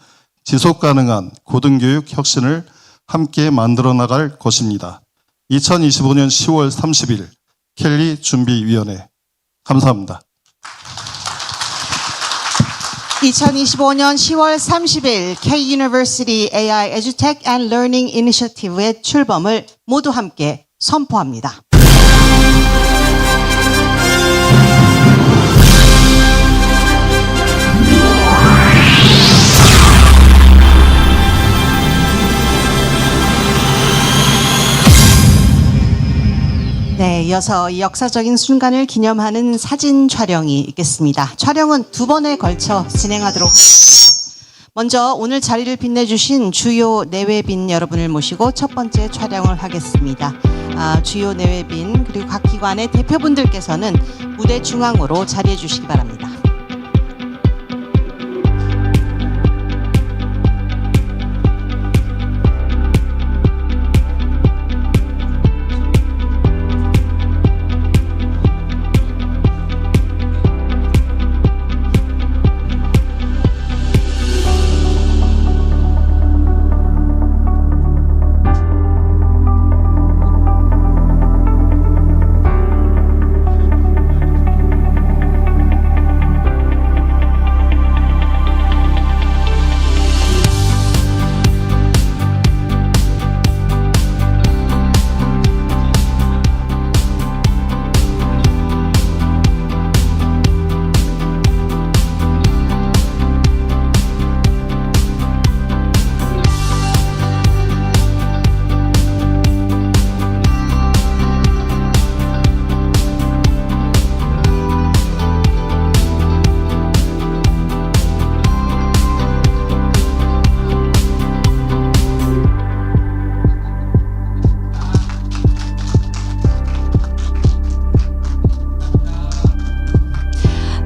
지속 가능한 고등교육 혁신을 함께 만들어 나갈 것입니다. 2025년 10월 30일 켈리 준비위원회 감사합니다.
2025년 10월 30일 K-University AI Edutech and Learning Initiative의 출범을 모두 함께 선포합니다. 네, 이어서 이 역사적인 순간을 기념하는 사진 촬영이 있겠습니다. 촬영은 두 번에 걸쳐 진행하도록 하겠습니다. 먼저 오늘 자리를 빛내주신 주요 내외빈 여러분을 모시고 첫 번째 촬영을 하겠습니다. 주요 내외빈 그리고 각 기관의 대표분들께서는 무대 중앙으로 자리해 주시기 바랍니다.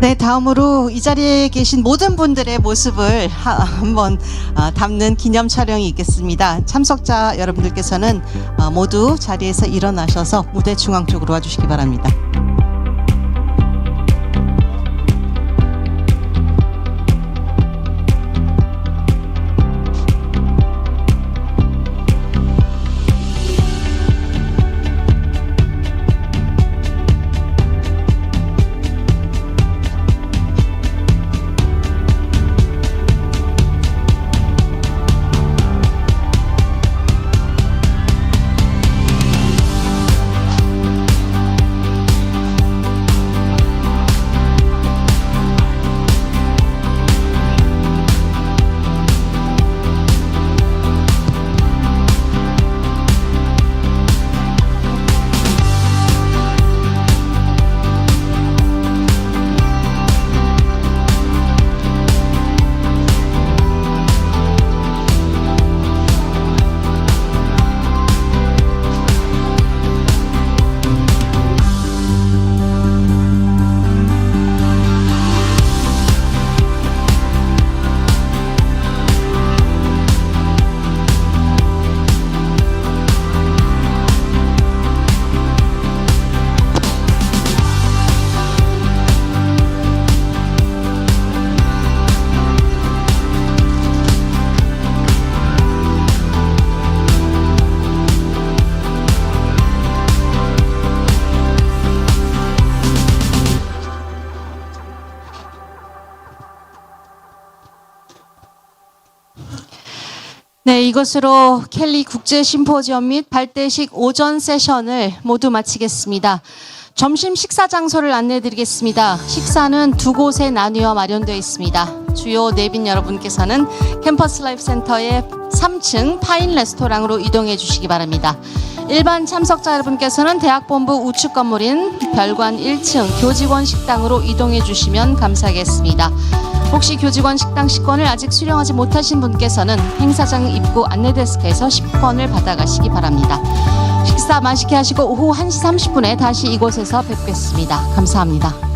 네, 다음으로 이 자리에 계신 모든 분들의 모습을 한번 담는 기념 촬영이 있겠습니다. 참석자 여러분들께서는 모두 자리에서 일어나셔서 무대 중앙 쪽으로 와주시기 바랍니다. 네, 이것으로 켈리 국제 심포지엄 및 발대식 오전 세션을 모두 마치겠습니다. 점심 식사 장소를 안내해 드리겠습니다. 식사는 두 곳에 나뉘어 마련되어 있습니다. 주요 내빈 여러분께서는 캠퍼스라이프센터의 3층 파인 레스토랑으로 이동해 주시기 바랍니다. 일반 참석자 여러분께서는 대학본부 우측 건물인 별관 1층 교직원 식당으로 이동해 주시면 감사하겠습니다. 혹시 교직원 식당 식권을 아직 수령하지 못하신 분께서는 행사장 입구 안내데스크에서 식권을 받아가시기 바랍니다. 식사 맛있게 하시고 오후 1시 30분에 다시 이곳에서 뵙겠습니다. 감사합니다.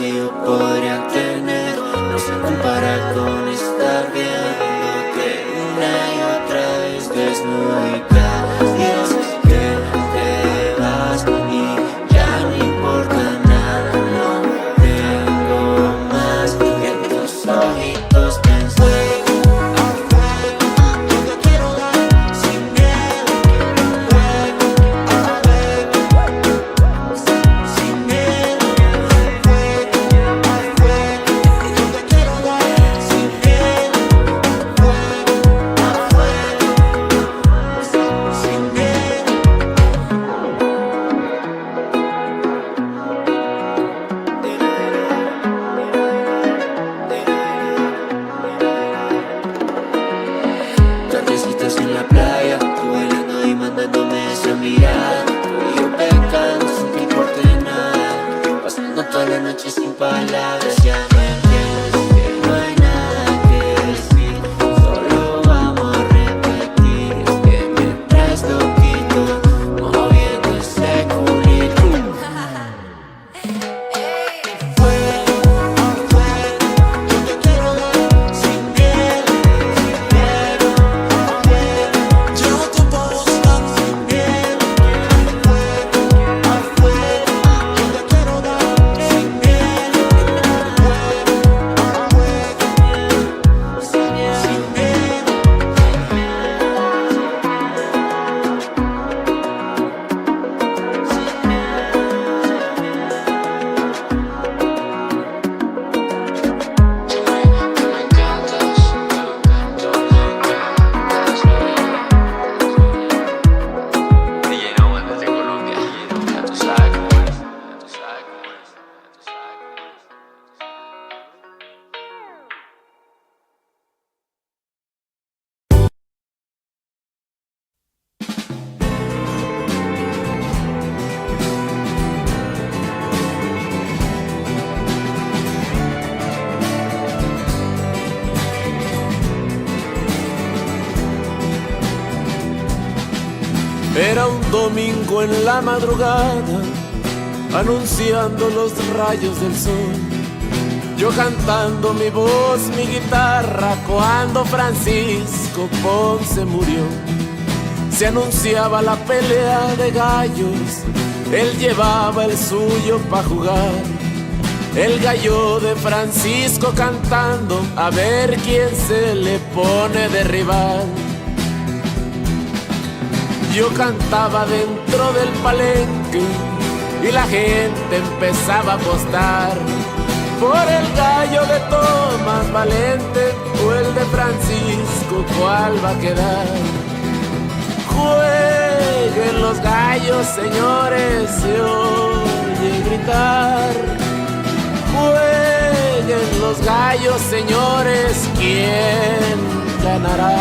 que yo podría tener no se compara con estar viéndote una y otra vez desnudo y cada día sé que te vas y ya no importa nada, no tengo más que tus ojitos pensar. Tardecitas en la playa, tú bailando y mandándome esa mirada. Tú y yo pecando sin que importe nada, pasando toda la noche sin palabras. Ya no entiendes que no hay nada que decir, solo vamos a repetir. Es que mientras lo quito, moviendo ese culito.
Era un domingo en la madrugada, anunciando los rayos del sol. Yo cantando mi voz, mi guitarra, cuando Francisco Ponce murió. Se anunciaba la pelea de gallos, él llevaba el suyo pa' jugar. El gallo de Francisco cantando, a ver quién se le pone de rival. Yo cantaba dentro del palenque y la gente empezaba a apostar por el gallo de Tomás Valente o el de Francisco, ¿cuál va a quedar? Jueguen los gallos, señores, se oye gritar. Jueguen los gallos, señores, ¿quién ganará?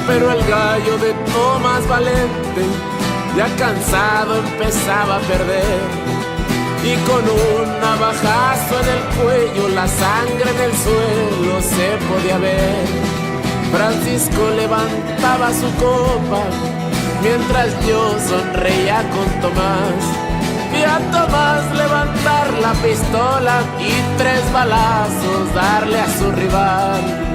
Pero el gallo de Tomás Valente, ya cansado, empezaba a perder. Y con un navajazo en el cuello, la sangre en el suelo se podía ver. Francisco levantaba su copa, mientras yo sonreía con Tomás. Vi a Tomás levantar la pistola y 3 balazos darle a su rival.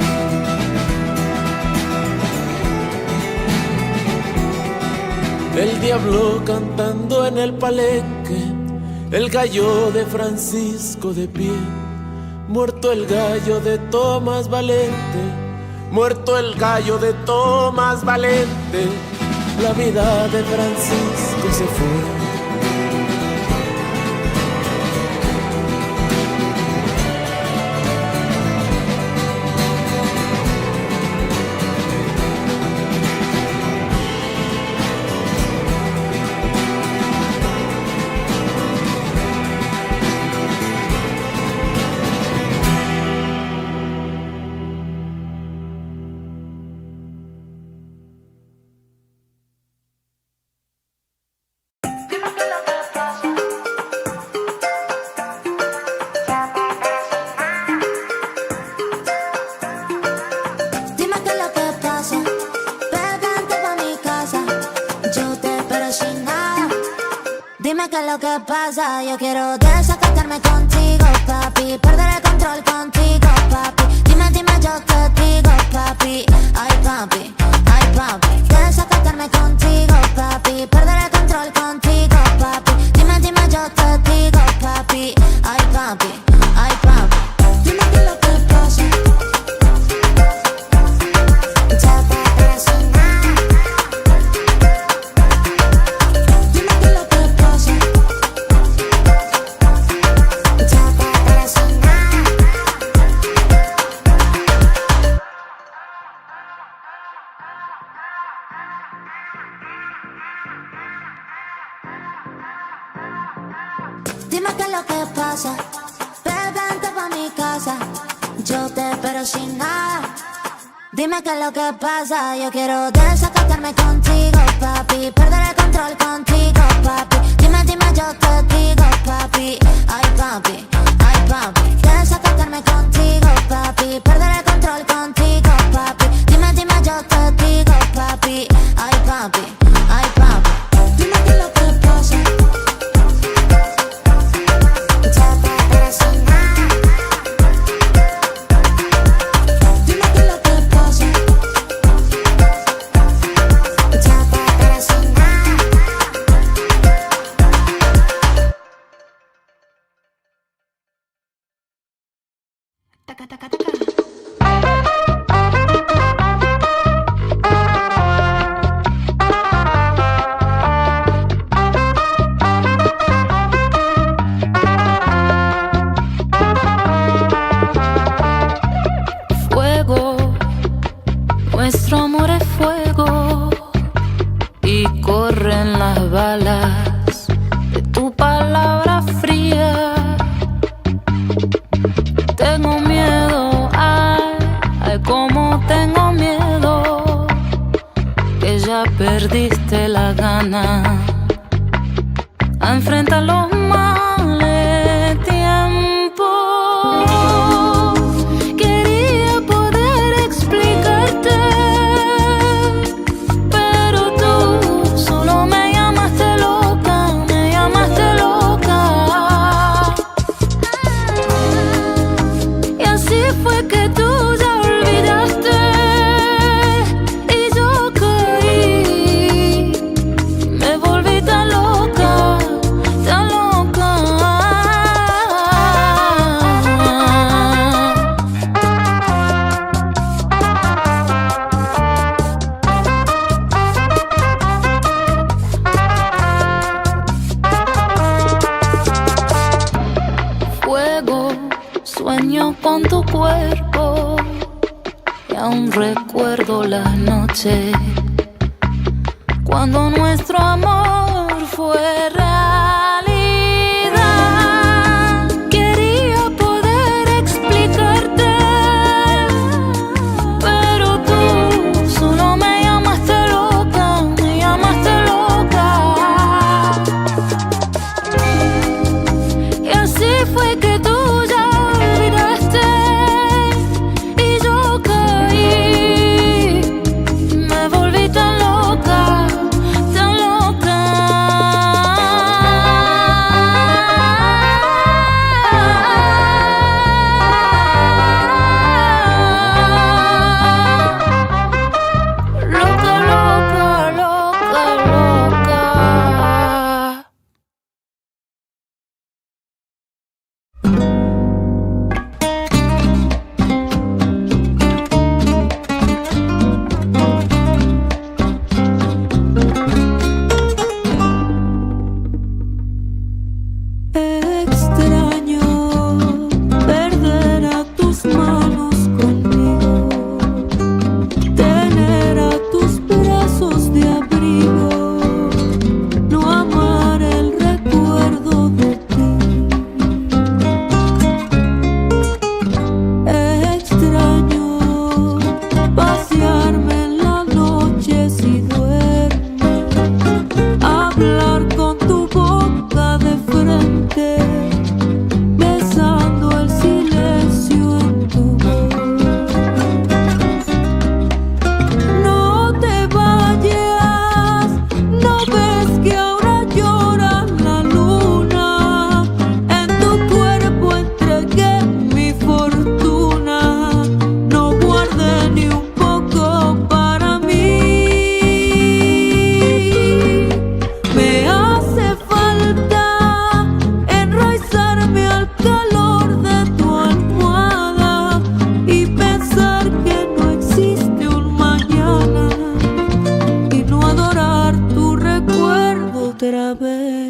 El diablo cantando en el palenque, el gallo de Francisco de pie. Muerto el gallo de Tomás Valente, muerto el gallo de Tomás Valente, la vida de Francisco se fue.
Dime qué es lo que pasa, yo quiero desacatarme contigo, papi. Perder el control contigo, papi. Dime, dime, yo te digo, papi. Ay, papi, ay, papi. Desacatarme contigo, papi. Perder el control contigo, papi. Dime, dime, yo te digo, papi. Ay, papi, ay, papi. Dime qué es lo que pasa. Dime qué es lo que pasa, vente pa' mi casa, yo te espero sin nada. Dime qué es lo que pasa, yo quiero desacatarme contigo, papi. Perder el control contigo, papi. Dime, dime, yo te digo, papi. Ay, papi, ay, papi. Desacatarme contigo, papi. Perder el control contigo, papi. Dime, dime, yo te digo, papi. Ay, papi, ay, papi. Dime qué es lo que pasa.
Fuego, nuestro amor es fuego y corren las balas de tu palabra fría. Tengo miedo, ay, ay, cómo tengo miedo, que ya perdiste la gana a enfrentar los males tiempos. Quería poder explicarte, pero tú solo me llamaste loca, me llamaste loca. Y así fue que tú ya olvidaste y yo caí, me volví tan loca, tan loca. Fuego, sueño con tu cuerpo y aún recuerdo las noches cuando nuestro amor fue realidad. Quería poder explicarte, pero tú solo me llamaste loca, me llamaste loca. Y así fue que tú ya olvidaste y yo caí, me volví tan loca, tan loca. otra vez.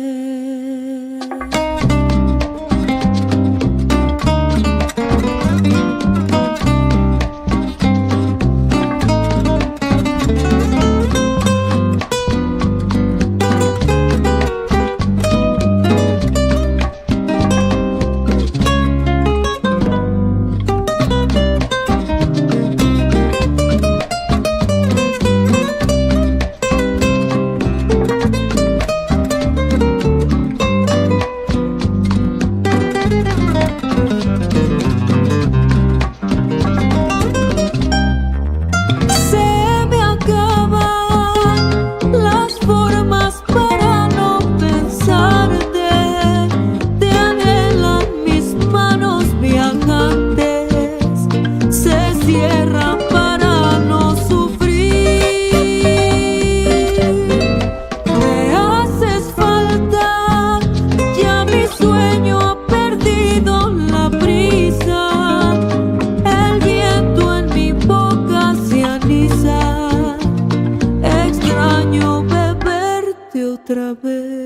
Otra vez.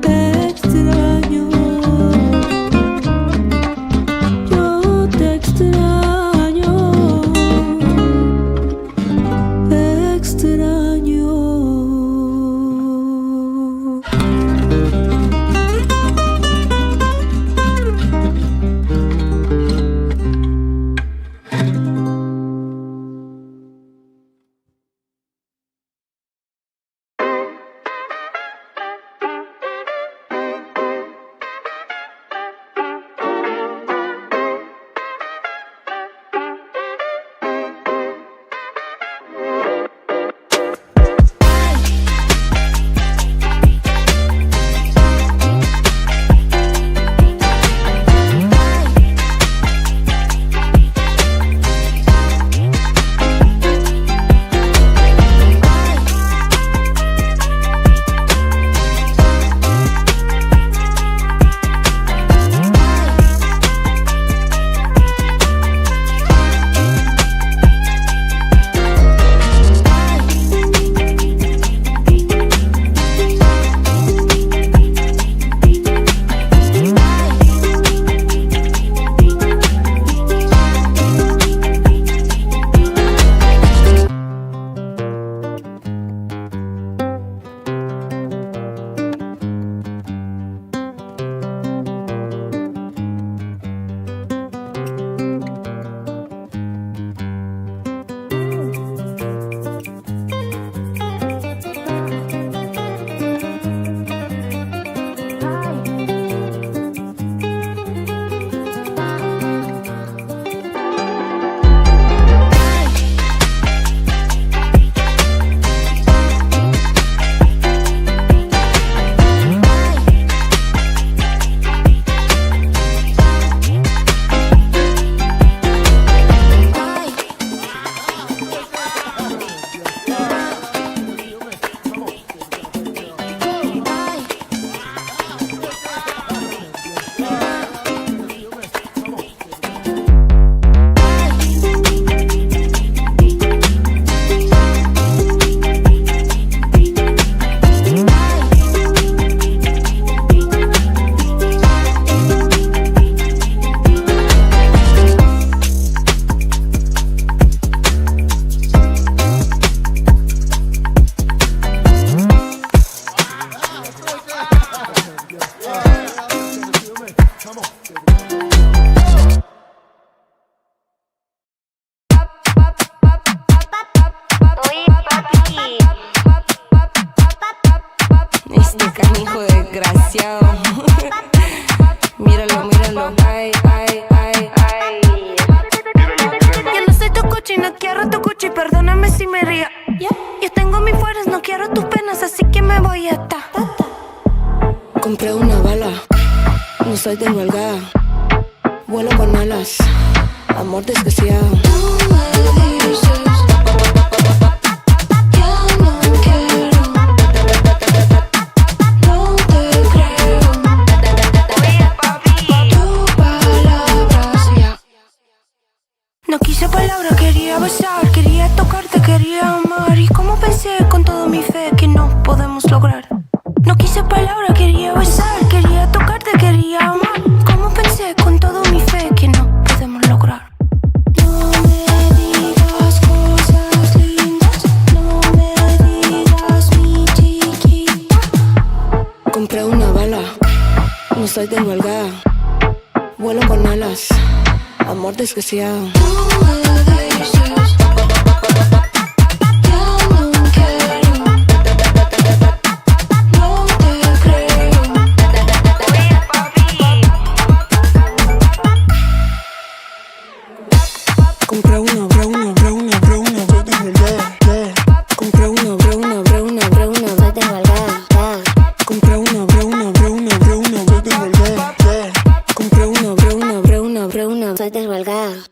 Extraño, yo te extraño, extraño.
Canijo desgraciado. Míralo, míralo. Ay, ay, ay, ay.
Yo no soy tu cuchi, no quiero tu cuchi, perdóname si me río. Yo tengo mis fuerzas, no quiero tus penas, así que me voy a estar.
Compré una bala, no soy de huelga. Vuelo con alas, amor desgraciado.
Tú me dices, ya no quiero, no te creo. Tu palabra, ya. No quise palabras, quería besar, quería tocar.
soy de huelga, vuelo con alas, amor desgraciado. Compré una, soy de huelga, compré una, soy de huelga, compré una, soy de huelga,
soy de huelga.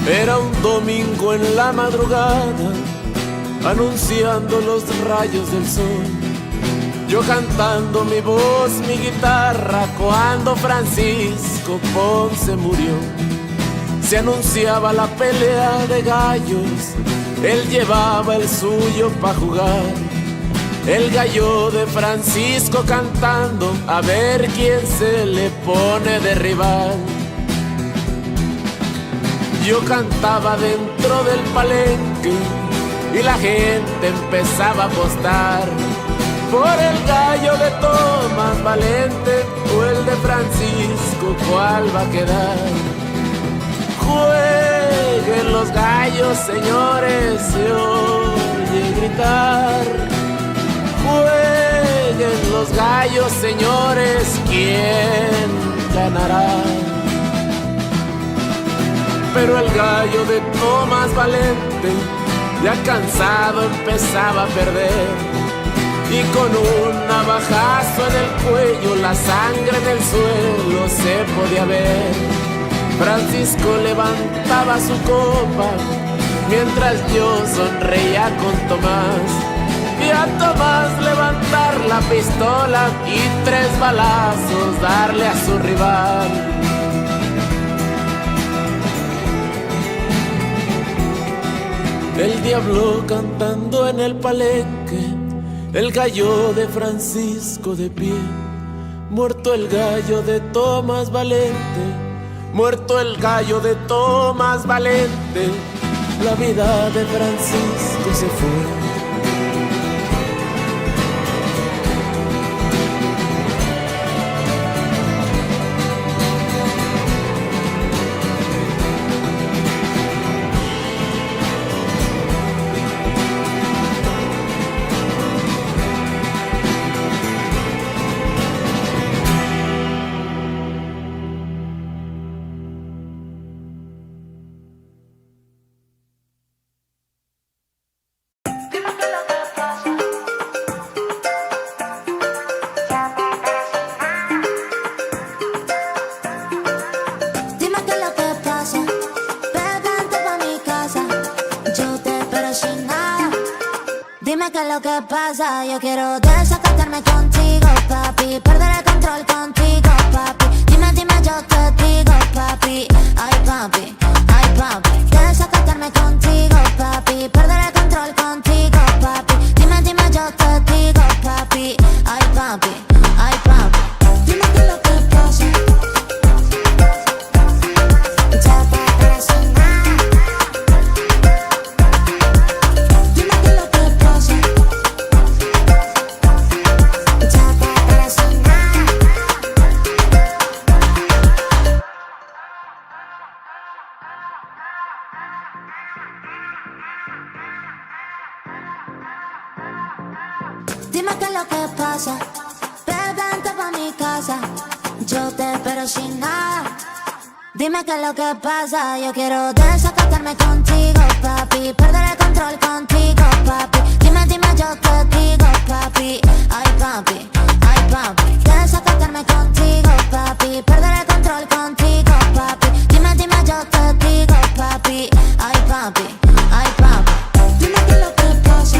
Era un domingo en la madrugada, anunciando los rayos del sol. Yo cantando mi voz, mi guitarra, cuando Francisco Ponce murió. Se anunciaba la pelea de gallos, él llevaba el suyo pa' jugar. El gallo de Francisco cantando, a ver quién se le pone de rival. Yo cantaba dentro del palenque y la gente empezaba a apostar por el gallo de Tomás Valente o el de Francisco, ¿cuál va a quedar? Jueguen los gallos, señores, se oye gritar. Jueguen los gallos, señores, ¿quién ganará? Pero el gallo de Tomás Valente, ya cansado, empezaba a perder. Y con un navajazo en el cuello, la sangre en el suelo se podía ver. Francisco levantaba su copa, mientras yo sonreía con Tomás. Y a Tomás levantar la pistola y 3 balazos darle a su rival. El diablo cantando en el palenque, el gallo de Francisco de pie. Muerto el gallo de Tomás Valente, muerto el gallo de Tomás Valente, la vida de Francisco se fue.
Lo que pasa, yo quiero desacatarme contigo, papi, perder el control contigo, papi. Dime, dime, yo te digo, papi. Ay, papi, desacatarme contigo, papi, perder el control contigo, papi. Dime, dime, yo te digo, papi. Ay, papi, dime qué es lo que pasa. Dime qué es lo que pasa, vente pa' mi casa, yo te espero sin nada. Dime qué es lo que pasa, yo quiero desacatarme contigo, papi, perder el control contigo, papi. Dime, dime, yo te digo, papi. Ay, papi, desacatarme contigo, papi, perder el control contigo, papi. Dime, dime, yo te digo, papi. Ay, papi, dime qué es lo que pasa.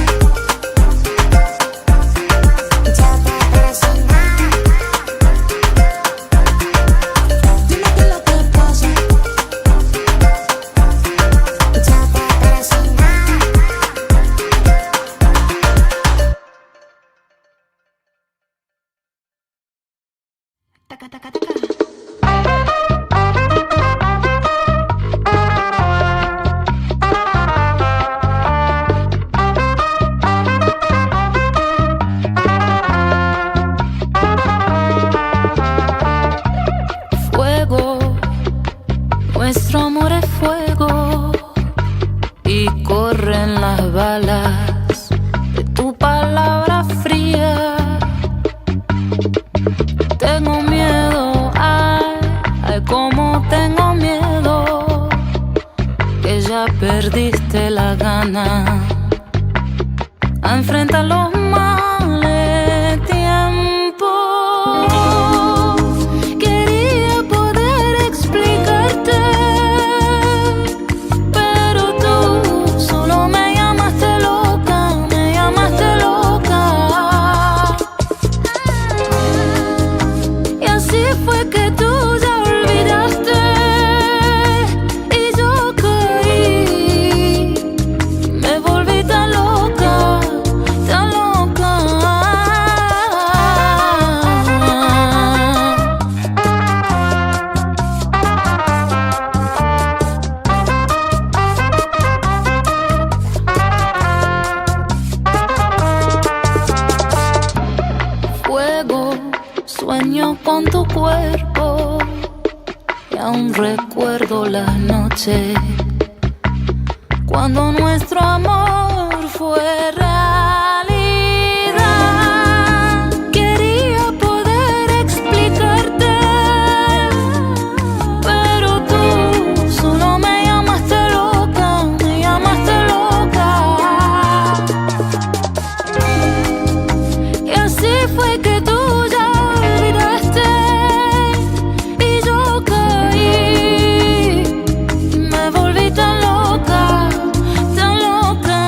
Fuego, nuestro amor es fuego y corren las balas de tu palabra fría. Tengo miedo, ay, cómo tengo miedo, que ya perdiste la gana a enfrentar los males tiempos. Quería poder explicarte fue que tú ya olvidaste y yo caí. Me volví tan loca, tan loca. Fuego, sueño con tu cuerpo y aún recuerdo las noches cuando nuestro amor fue realidad. Quería poder explicarte, pero tú solo me llamaste loca, me llamaste loca. Y así fue que tú ya olvidaste y yo caí. Me volví tan loca, tan loca.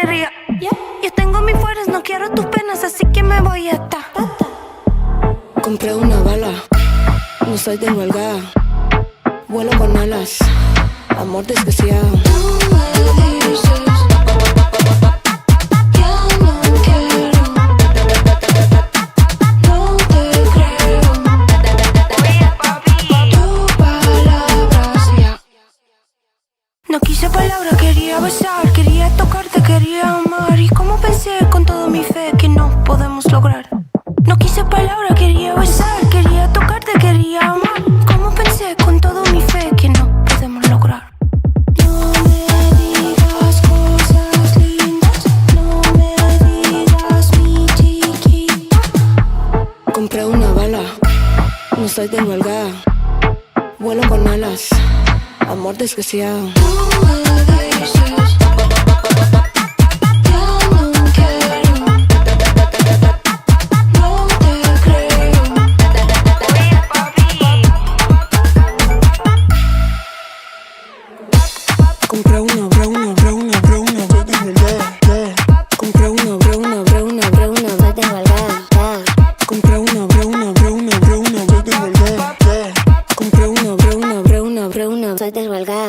me ría. Yo tengo mis fuerzas, no quiero tus penas, así que me voy a estar.
Compré una bala, no soy de huelga. Vuelo con alas, amor desgraciado.
No quise palabras, quería besar, quería tocarte, quería amar. Y como pensé con toda mi fe que no podemos lograr. No quise palabras, quería besar, quería tocarte, quería amar. Como pensé con toda mi fe que no podemos lograr. No me digas cosas lindas, no me digas mi chiquita.
Compré una bala, no soy de huelga. Vuelo con alas, amor desgraciado. Compré una brauna, brauna, brauna, soy de huelga. Compré una brauna, brauna, brauna, soy de huelga. Compré una brauna, brauna, brauna, soy de huelga. Compré una brauna, brauna, brauna, soy de huelga.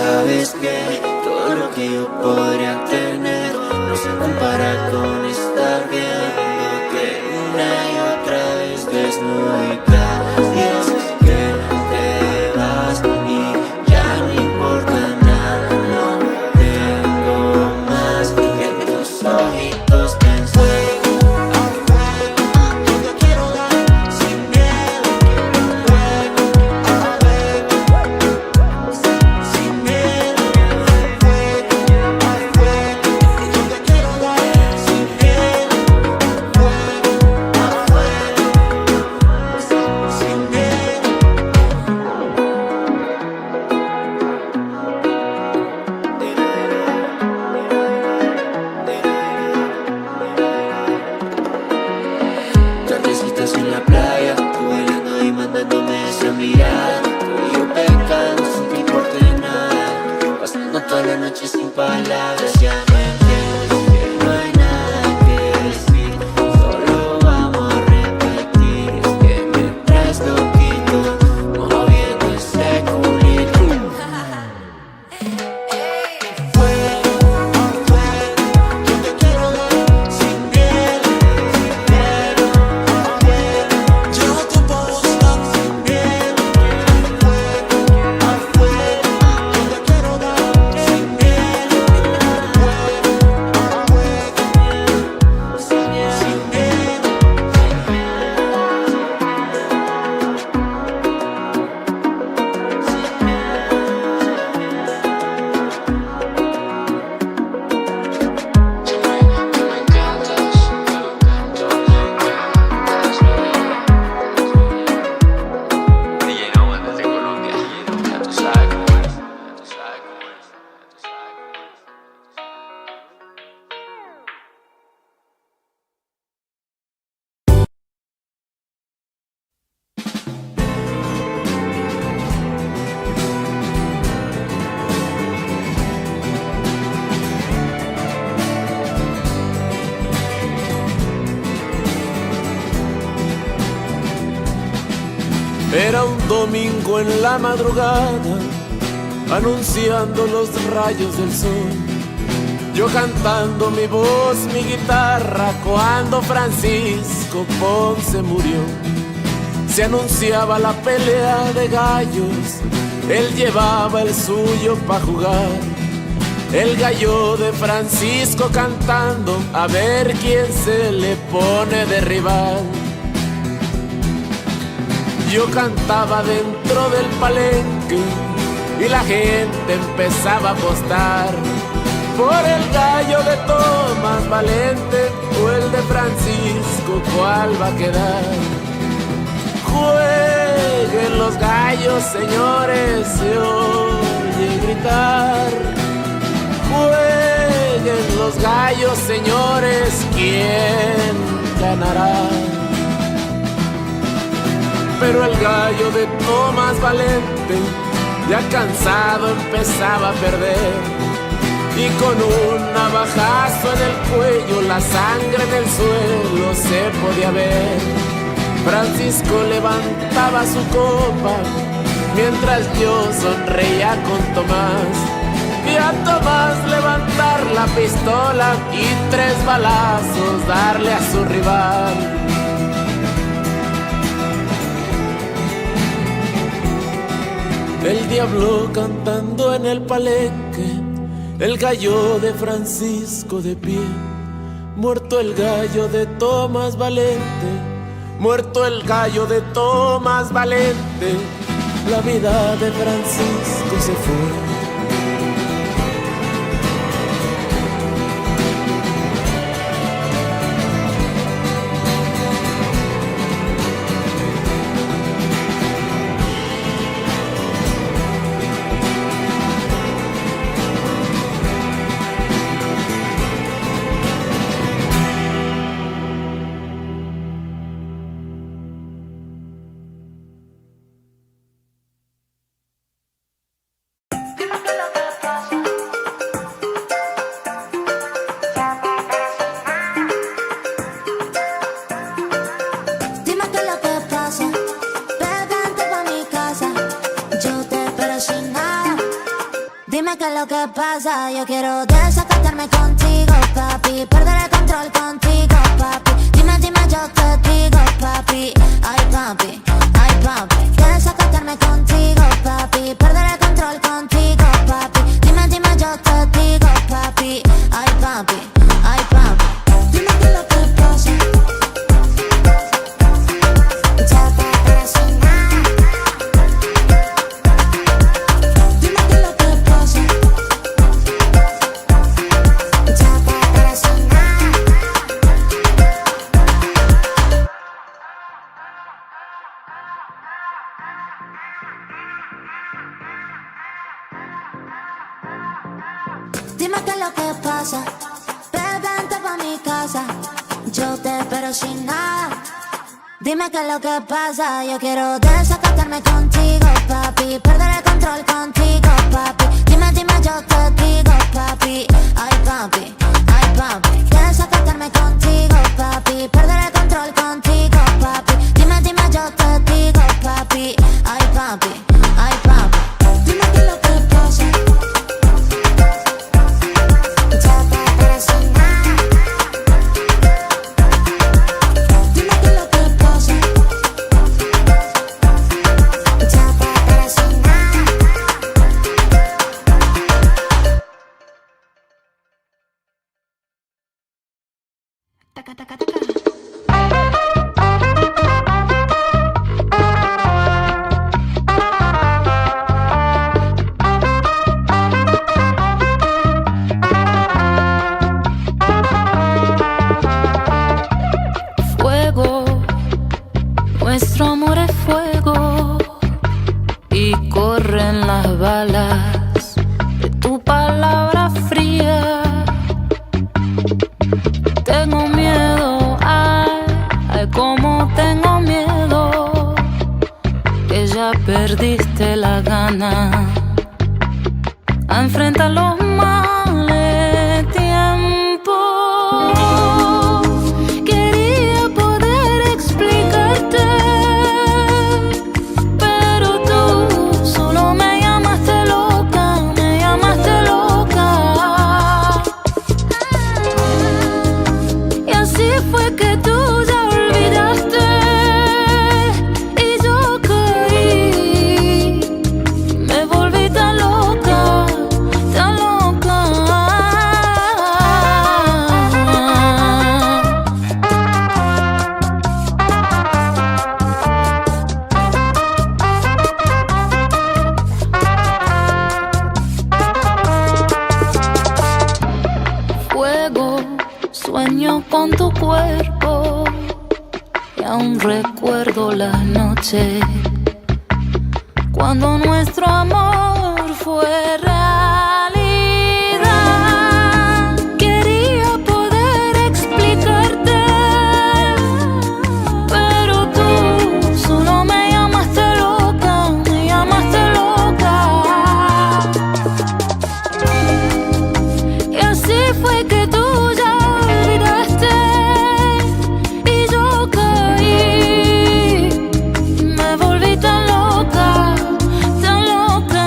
sabes que todo lo que yo podría tener no se compara con estar viéndote una y otra vez desnudo y cada día dices que te vas y ya no importa nada, no tengo más que en tus ojitos pensar. Tardecitas en la playa, tú bailando y mandándome esa mirada. Tú y yo pecando sin que importe nada, pasando toda la noche sin palabras. Ya no entiendo que no hay nada que decir, solo vamos a repetir. Es que me traes loquito, moviendo ese culito.
Era un domingo en la madrugada, anunciando los rayos del sol. Yo cantando mi voz, mi guitarra, cuando Francisco Ponce murió. Se anunciaba la pelea de gallos, él llevaba el suyo pa' jugar. El gallo de Francisco cantando, a ver quién se le pone de rival. Yo cantaba dentro del palenque y la gente empezaba a apostar por el gallo de Tomás Valente o el de Francisco, ¿cuál va a quedar? Jueguen los gallos, señores, se oye gritar. Jueguen los gallos, señores, ¿quién ganará? Pero el gallo de Tomás Valente, ya cansado, empezaba a perder. Y con un navajazo en el cuello, la sangre en el suelo se podía ver. Francisco levantaba su copa, mientras yo sonreía con Tomás. Y a Tomás levantar la pistola y 3 balazos darle a su rival. El diablo cantando en el palenque, el gallo de Francisco de pie. Muerto el gallo de Tomás Valente, muerto el gallo de Tomás Valente, la vida de Francisco se fue.
Dime qué es lo que pasa, yo quiero desacatarme contigo, papi. Perder el control contigo, papi. Dime, dime, yo te digo, papi. Ay, papi, ay, papi. Desacatarme contigo, papi. Perder el control contigo, papi. Dime, dime, yo te digo, papi. Ay, papi, ay, papi. Dime qué es lo que pasa. Ya te pero sin nada. Dime qué es lo que pasa. Ya te pero sin nada. Dime qué es lo que pasa. Vente pa' mi casa. Yo te espero sin nada. Dime qué es lo que pasa. Yo quiero desacatarme contigo, papi. Perder el control contigo, papi. Dime, dime, yo te digo, papi. Ay, papi, ay, papi. Desacatarme contigo, papi. Perder el control contigo, papi. Dime, dime, yo te digo, papi. Ay, papi, ay, papi. Dime qué es lo que pasa. Ya te pero sin nada. Dime qué es lo que pasa. Ya te pero sin nada. Taca, taca, taca.
Fuego, nuestro amor es fuego y corren las balas de tu palabra fría. Tengo miedo, ay, ay, cómo tengo miedo, que ya perdiste la gana a enfrentar los males tiempos. Quería poder explicarte, pero tú solo me llamaste loca, me llamaste loca. Y así fue que tú ya olvidaste y yo caí, me volví tan loca, tan loca. Fuego, sueño con tu cuerpo y aún recuerdo las noches cuando nuestro amor fue realidad. Quería poder explicarte, pero tú solo me llamaste loca, me llamaste loca. Y así fue que tú ya olvidaste y yo caí, me volví tan loca, tan loca.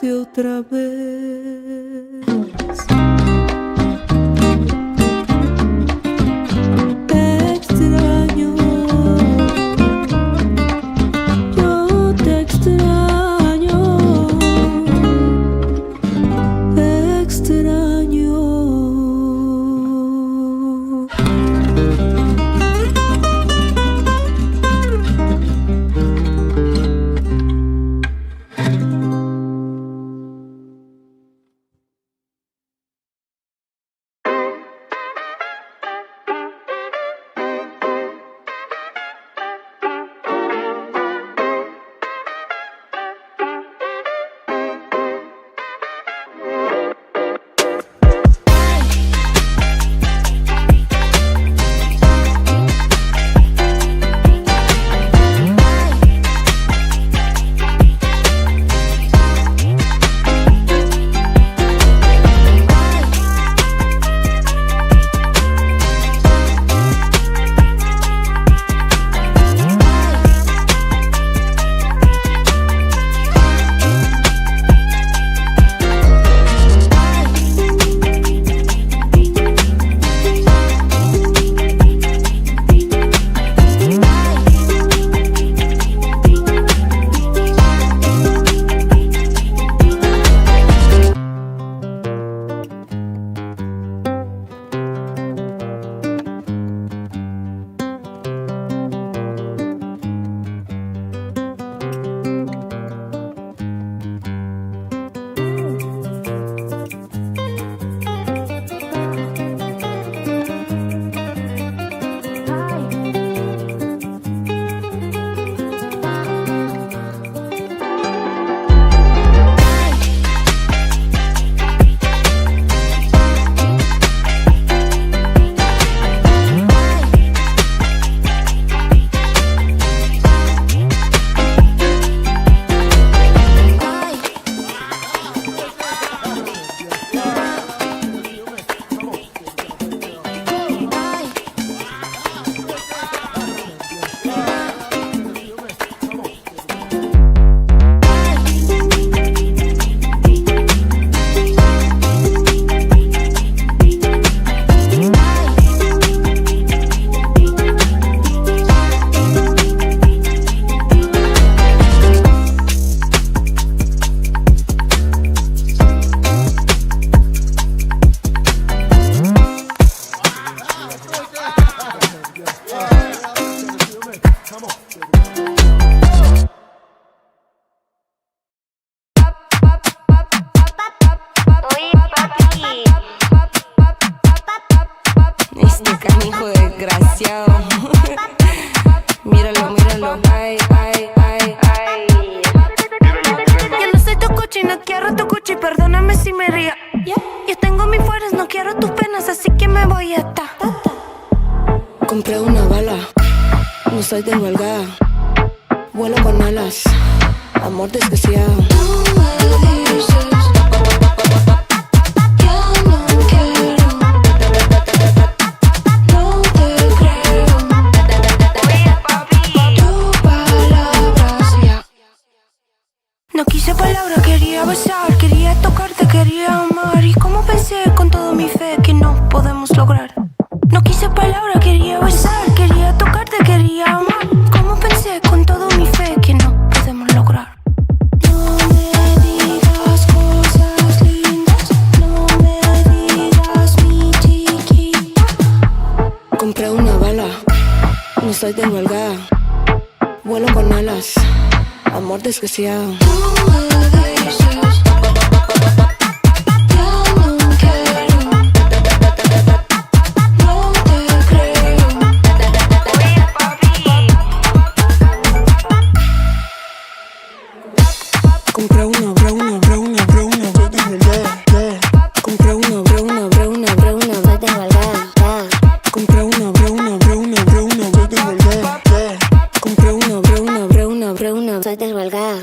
verte otra vez. Te extraño, yo te extraño, te extraño.
Este canijo desgraciado. Míralo, míralo. Ay, ay, ay, ay.
Yo no soy tu cuchi, no quiero tu cuchi, perdóname si me río. Yo tengo mis fuerzas, no quiero tus penas, así que me voy a estar.
Compré una bala, no soy de huelga. Vuelo con alas, amor desgraciado.
No quise palabras, quería besar, quería tocarte, quería amar. Y como pensé con toda mi fe que no podemos lograr. No quise palabras, quería besar, quería tocarte, quería amar. Como pensé con toda mi fe que no podemos lograr. No me digas cosas lindas, no me digas mi chiquita.
Compré una bala, no soy de huelga. Vuelo con alas, amor desgraciado. Compré una brauna, brauna, brauna, compré una brauna, brauna, brauna, compré una brauna, brauna, brauna, compré una brauna, brauna, brauna,
soy deshuelgada.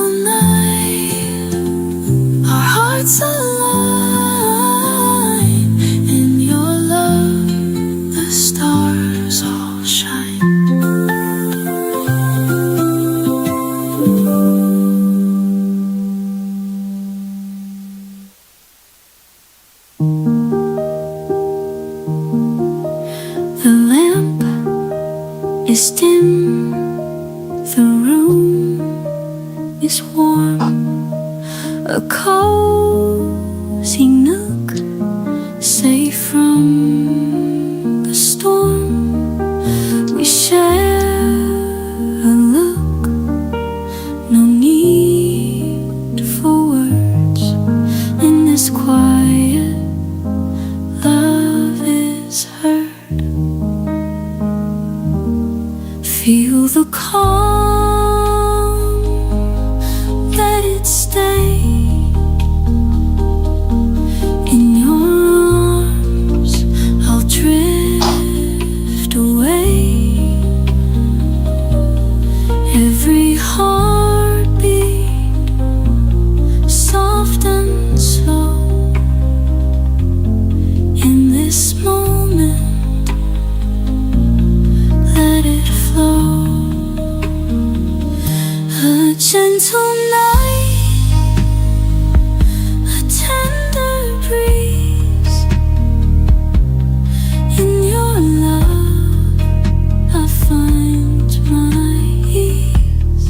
night, our hearts align. In your love, the stars all shine. The lamp is dim, the room is warm, a cozy nook safe from the storm. We share a look, no need for words. In this quiet, love is heard. Feel the calm, let it stay. In your arms, I'll drift away. Every heartbeat, soft and slow. In this moment, let it flow. A gentle night, a tender breeze. In your love, I find my ease.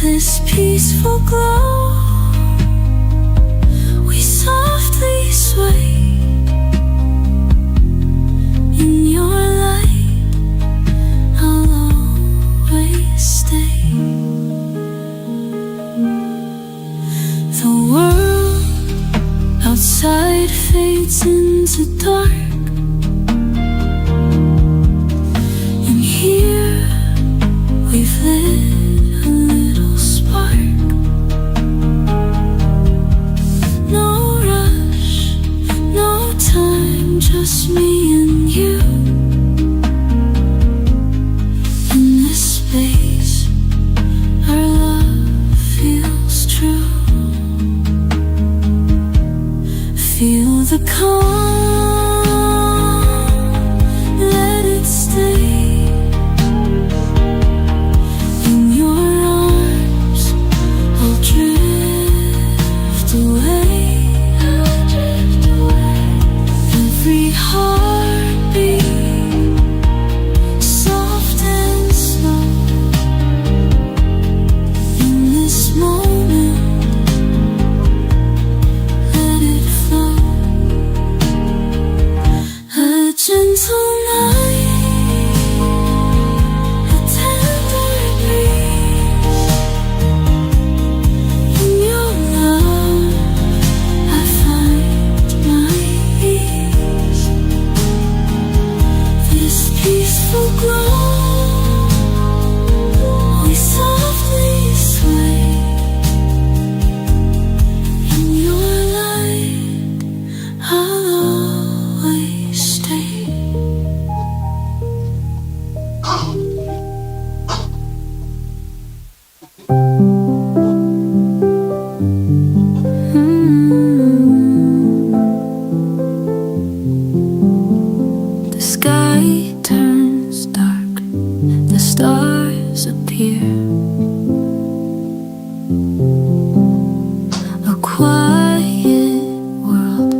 This peaceful glow, we softly sway. In your light, I'll always stay. The world outside fades into dark. In here, we've lit a little spark. No rush, no time, just me and you. In this space, our love feels true. Feel the calm, let it stay. In your arms, I'll drift away. Every heartbeat, soft and slow. In this moment, let it flow. A gentle night, a tender breeze. In your love, I find my ease. This peaceful glow, we softly sway. In your light, I'll always stay. The sky turns dark, the stars appear. A quiet world,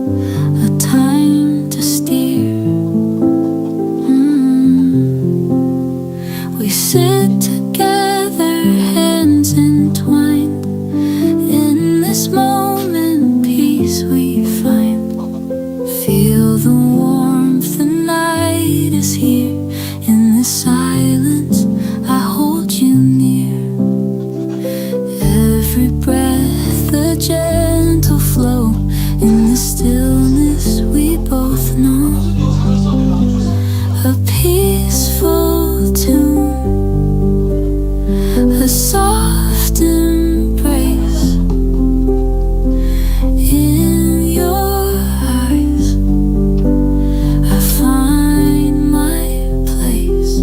a time to steer. We sit together, hands entwined. In this moment, peace we find. Feel the warmth, the night is here. In this silence, I hold you near. Every breath, a gentle flow. In the stillness, we both know. A peaceful tune, a soft embrace. In your eyes, I find my place.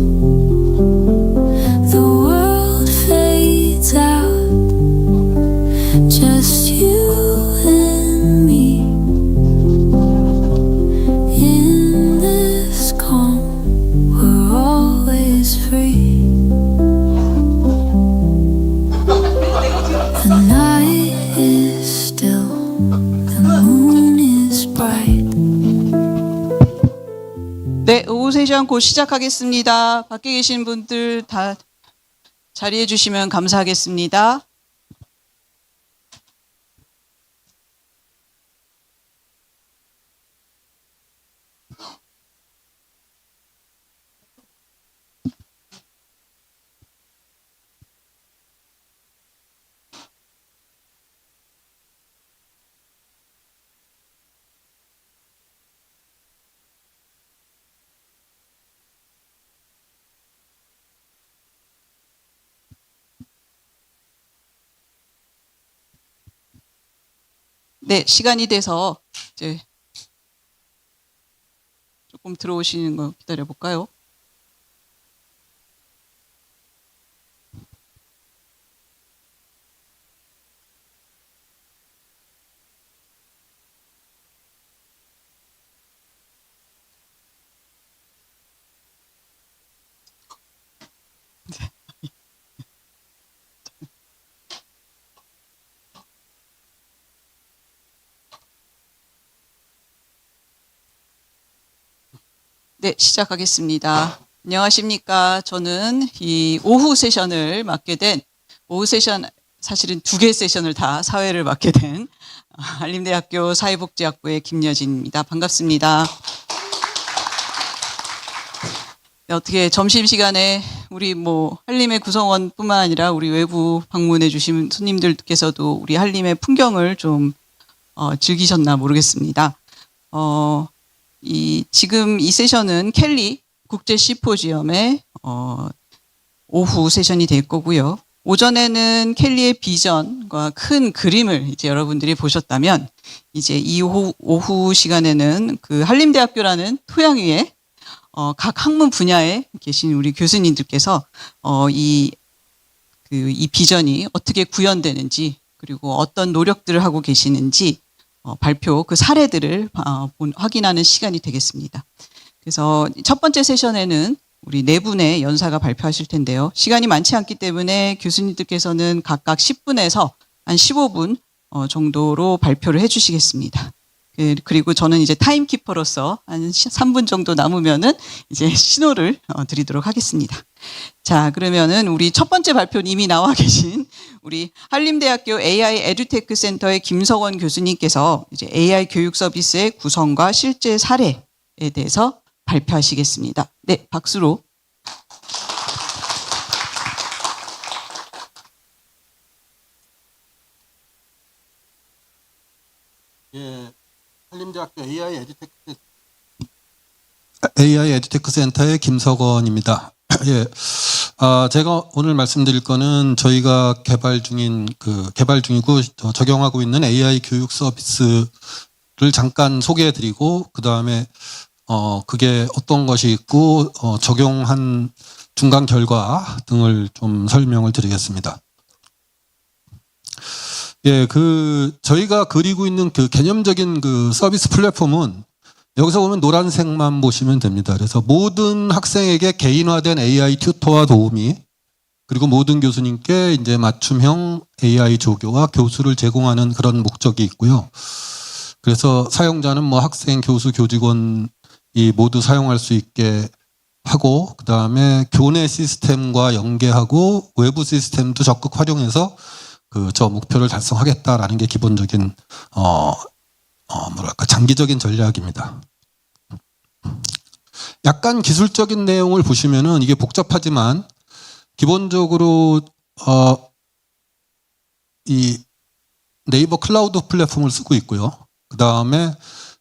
The world fades out. The night is still, the moon is bright.
네, 오후 세션 곧 시작하겠습니다. 밖에 계신 분들 다 자리해 주시면 감사하겠습니다. 네, 시간이 돼서 이제 조금 들어오시는 거 기다려 볼까요? 네, 시작하겠습니다. 안녕하십니까. 저는 이 오후 세션을 맡게 된, 오후 세션, 사실은 2개 세션을 다 사회를 맡게 된 한림대학교 사회복지학부의 김여진입니다. 반갑습니다. 네, 어떻게 점심시간에 우리 한림의 구성원뿐만 아니라 우리 외부 방문해 주신 손님들께서도 우리 한림의 풍경을 좀 즐기셨나 모르겠습니다. 지금 이 세션은 켈리 국제 심포지엄의 오후 세션이 될 거고요. 오전에는 켈리의 비전과 큰 그림을 이제 여러분들이 보셨다면, 이제 이 오후 시간에는 그 한림대학교라는 토양 위에 각 학문 분야에 계신 우리 교수님들께서 이 비전이 어떻게 구현되는지, 그리고 어떤 노력들을 하고 계시는지 발표, 그 사례들을 확인하는 시간이 되겠습니다. 그래서 첫 번째 세션에는 우리 4분의 연사가 발표하실 텐데요. 시간이 많지 않기 때문에 교수님들께서는 각각 10분에서 한 15분 정도로 발표를 해주시겠습니다. 그리고 저는 이제 타임키퍼로서 한 3분 정도 남으면은 이제 신호를 드리도록 하겠습니다. 자, 그러면은 우리 첫 번째 발표는 이미 나와 계신 우리 한림대학교 AI 에듀테크 센터의 김석원 교수님께서 이제 AI 교육 서비스의 구성과 실제 사례에 대해서 발표하시겠습니다. 네, 박수로.
예, 한림대학교 AI 에듀테크 센터의 김석원입니다. 예, 제가 오늘 말씀드릴 거는 저희가 개발 중이고 적용하고 있는 AI 교육 서비스를 잠깐 소개해드리고, 그 다음에 그게 어떤 것이 있고 적용한 중간 결과 등을 좀 설명을 드리겠습니다. 예, 저희가 그리고 있는 그 개념적인 그 서비스 플랫폼은 여기서 보면 노란색만 보시면 됩니다. 그래서 모든 학생에게 개인화된 AI 튜터와 도우미, 그리고 모든 교수님께 이제 맞춤형 AI 조교와 교수를 제공하는 그런 목적이 있고요. 그래서 사용자는 학생, 교수, 교직원이 모두 사용할 수 있게 하고, 그 다음에 교내 시스템과 연계하고 외부 시스템도 적극 활용해서 저 목표를 달성하겠다라는 게 기본적인 장기적인 전략입니다. 약간 기술적인 내용을 보시면은 이게 복잡하지만 기본적으로 이 네이버 클라우드 플랫폼을 쓰고 있고요. 그 다음에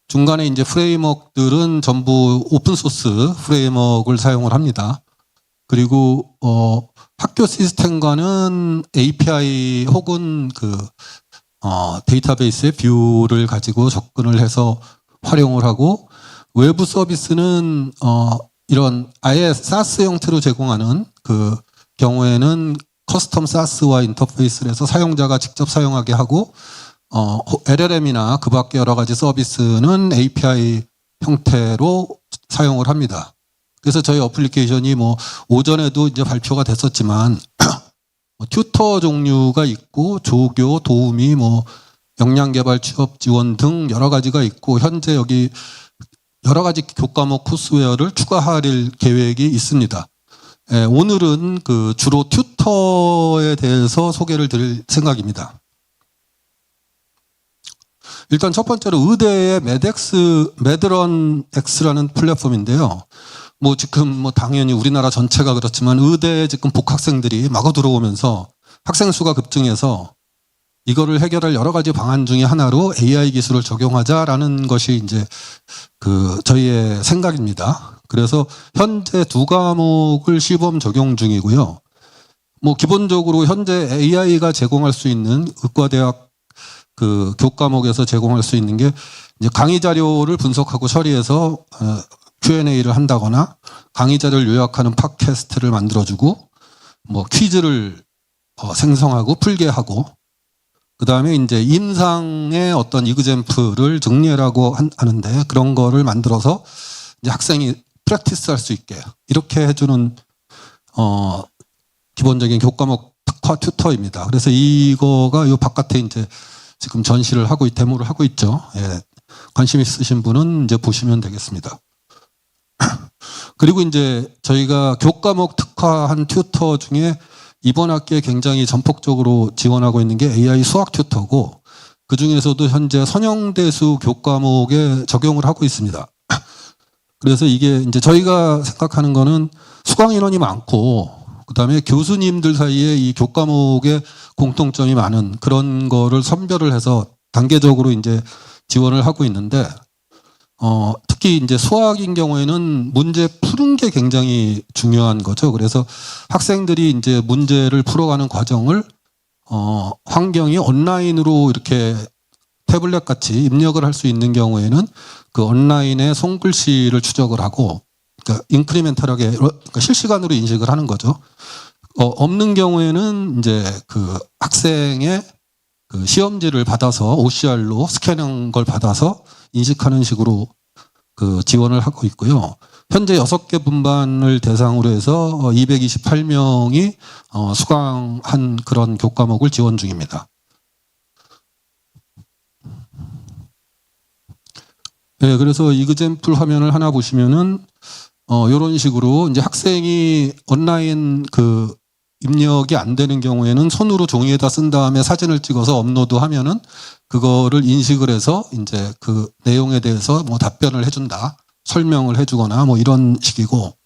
중간에 이제 프레임워크들은 전부 오픈 소스 프레임워크를 사용을 합니다. 그리고 학교 시스템과는 API 혹은 데이터베이스의 뷰를 가지고 접근을 해서 활용을 하고, 외부 서비스는 이런 아예 SaaS 형태로 제공하는 그 경우에는 커스텀 SaaS와 인터페이스를 해서 사용자가 직접 사용하게 하고, LLM이나 그 밖에 여러 가지 서비스는 API 형태로 사용을 합니다. 그래서 저희 어플리케이션이 오전에도 이제 발표가 됐었지만 튜터 종류가 있고 조교, 도우미, 역량개발, 취업 지원 등 여러 가지가 있고 현재 여기 여러 가지 교과목 코스웨어를 추가할 계획이 있습니다. 오늘은 주로 튜터에 대해서 소개를 드릴 생각입니다. 일단 첫 번째로 의대의 매드런 X라는 플랫폼인데요. 지금 당연히 우리나라 전체가 그렇지만 의대에 지금 복학생들이 마구 들어오면서 학생 수가 급증해서 이거를 해결할 여러 가지 방안 중에 하나로 AI 기술을 적용하자라는 것이 이제 저희의 생각입니다. 그래서 현재 2과목을 시범 적용 중이고요. 기본적으로 현재 AI가 제공할 수 있는 의과대학 교과목에서 제공할 수 있는 게 이제 강의 자료를 분석하고 처리해서 Q&A를 한다거나 강의 자료를 요약하는 팟캐스트를 만들어주고 퀴즈를 생성하고 풀게 하고 그 다음에 이제 임상의 어떤 이그젬플을 정리하라고 하는데 그런 거를 만들어서 이제 학생이 프랙티스 할 수 있게 이렇게 해주는 기본적인 교과목 특화 튜터입니다. 그래서 이거가 요 바깥에 이제 지금 전시를 하고 데모를 하고 있죠. 예. 관심 있으신 분은 이제 보시면 되겠습니다. 그리고 이제 저희가 교과목 특화한 튜터 중에 이번 학기에 굉장히 전폭적으로 지원하고 있는 게 AI 수학 튜터고 그 중에서도 현재 선형대수 교과목에 적용을 하고 있습니다. 그래서 이게 이제 저희가 생각하는 거는 수강 인원이 많고 그다음에 교수님들 사이에 이 교과목에 공통점이 많은 그런 거를 선별을 해서 단계적으로 이제 지원을 하고 있는데 특히 이제 수학인 경우에는 문제 푸는 게 굉장히 중요한 거죠. 그래서 학생들이 이제 문제를 풀어가는 과정을 환경이 온라인으로 이렇게 태블릿 같이 입력을 할 수 있는 경우에는 그 온라인의 손글씨를 추적을 하고 그러니까 인크리멘탈하게 그러니까 실시간으로 인식을 하는 거죠. 없는 경우에는 이제 학생의 시험지를 받아서 OCR로 스캔한 걸 받아서 인식하는 식으로 지원을 하고 있고요. 현재 6개 분반을 대상으로 해서 228명이 수강한 그런 교과목을 지원 중입니다. 네, 그래서 이그젬플 화면을 하나 보시면은 이런 식으로 이제 학생이 온라인 입력이 안 되는 경우에는 손으로 종이에다 쓴 다음에 사진을 찍어서 업로드하면은 그거를 인식을 해서 이제 그 내용에 대해서 답변을 해준다, 설명을 해주거나 이런 식이고,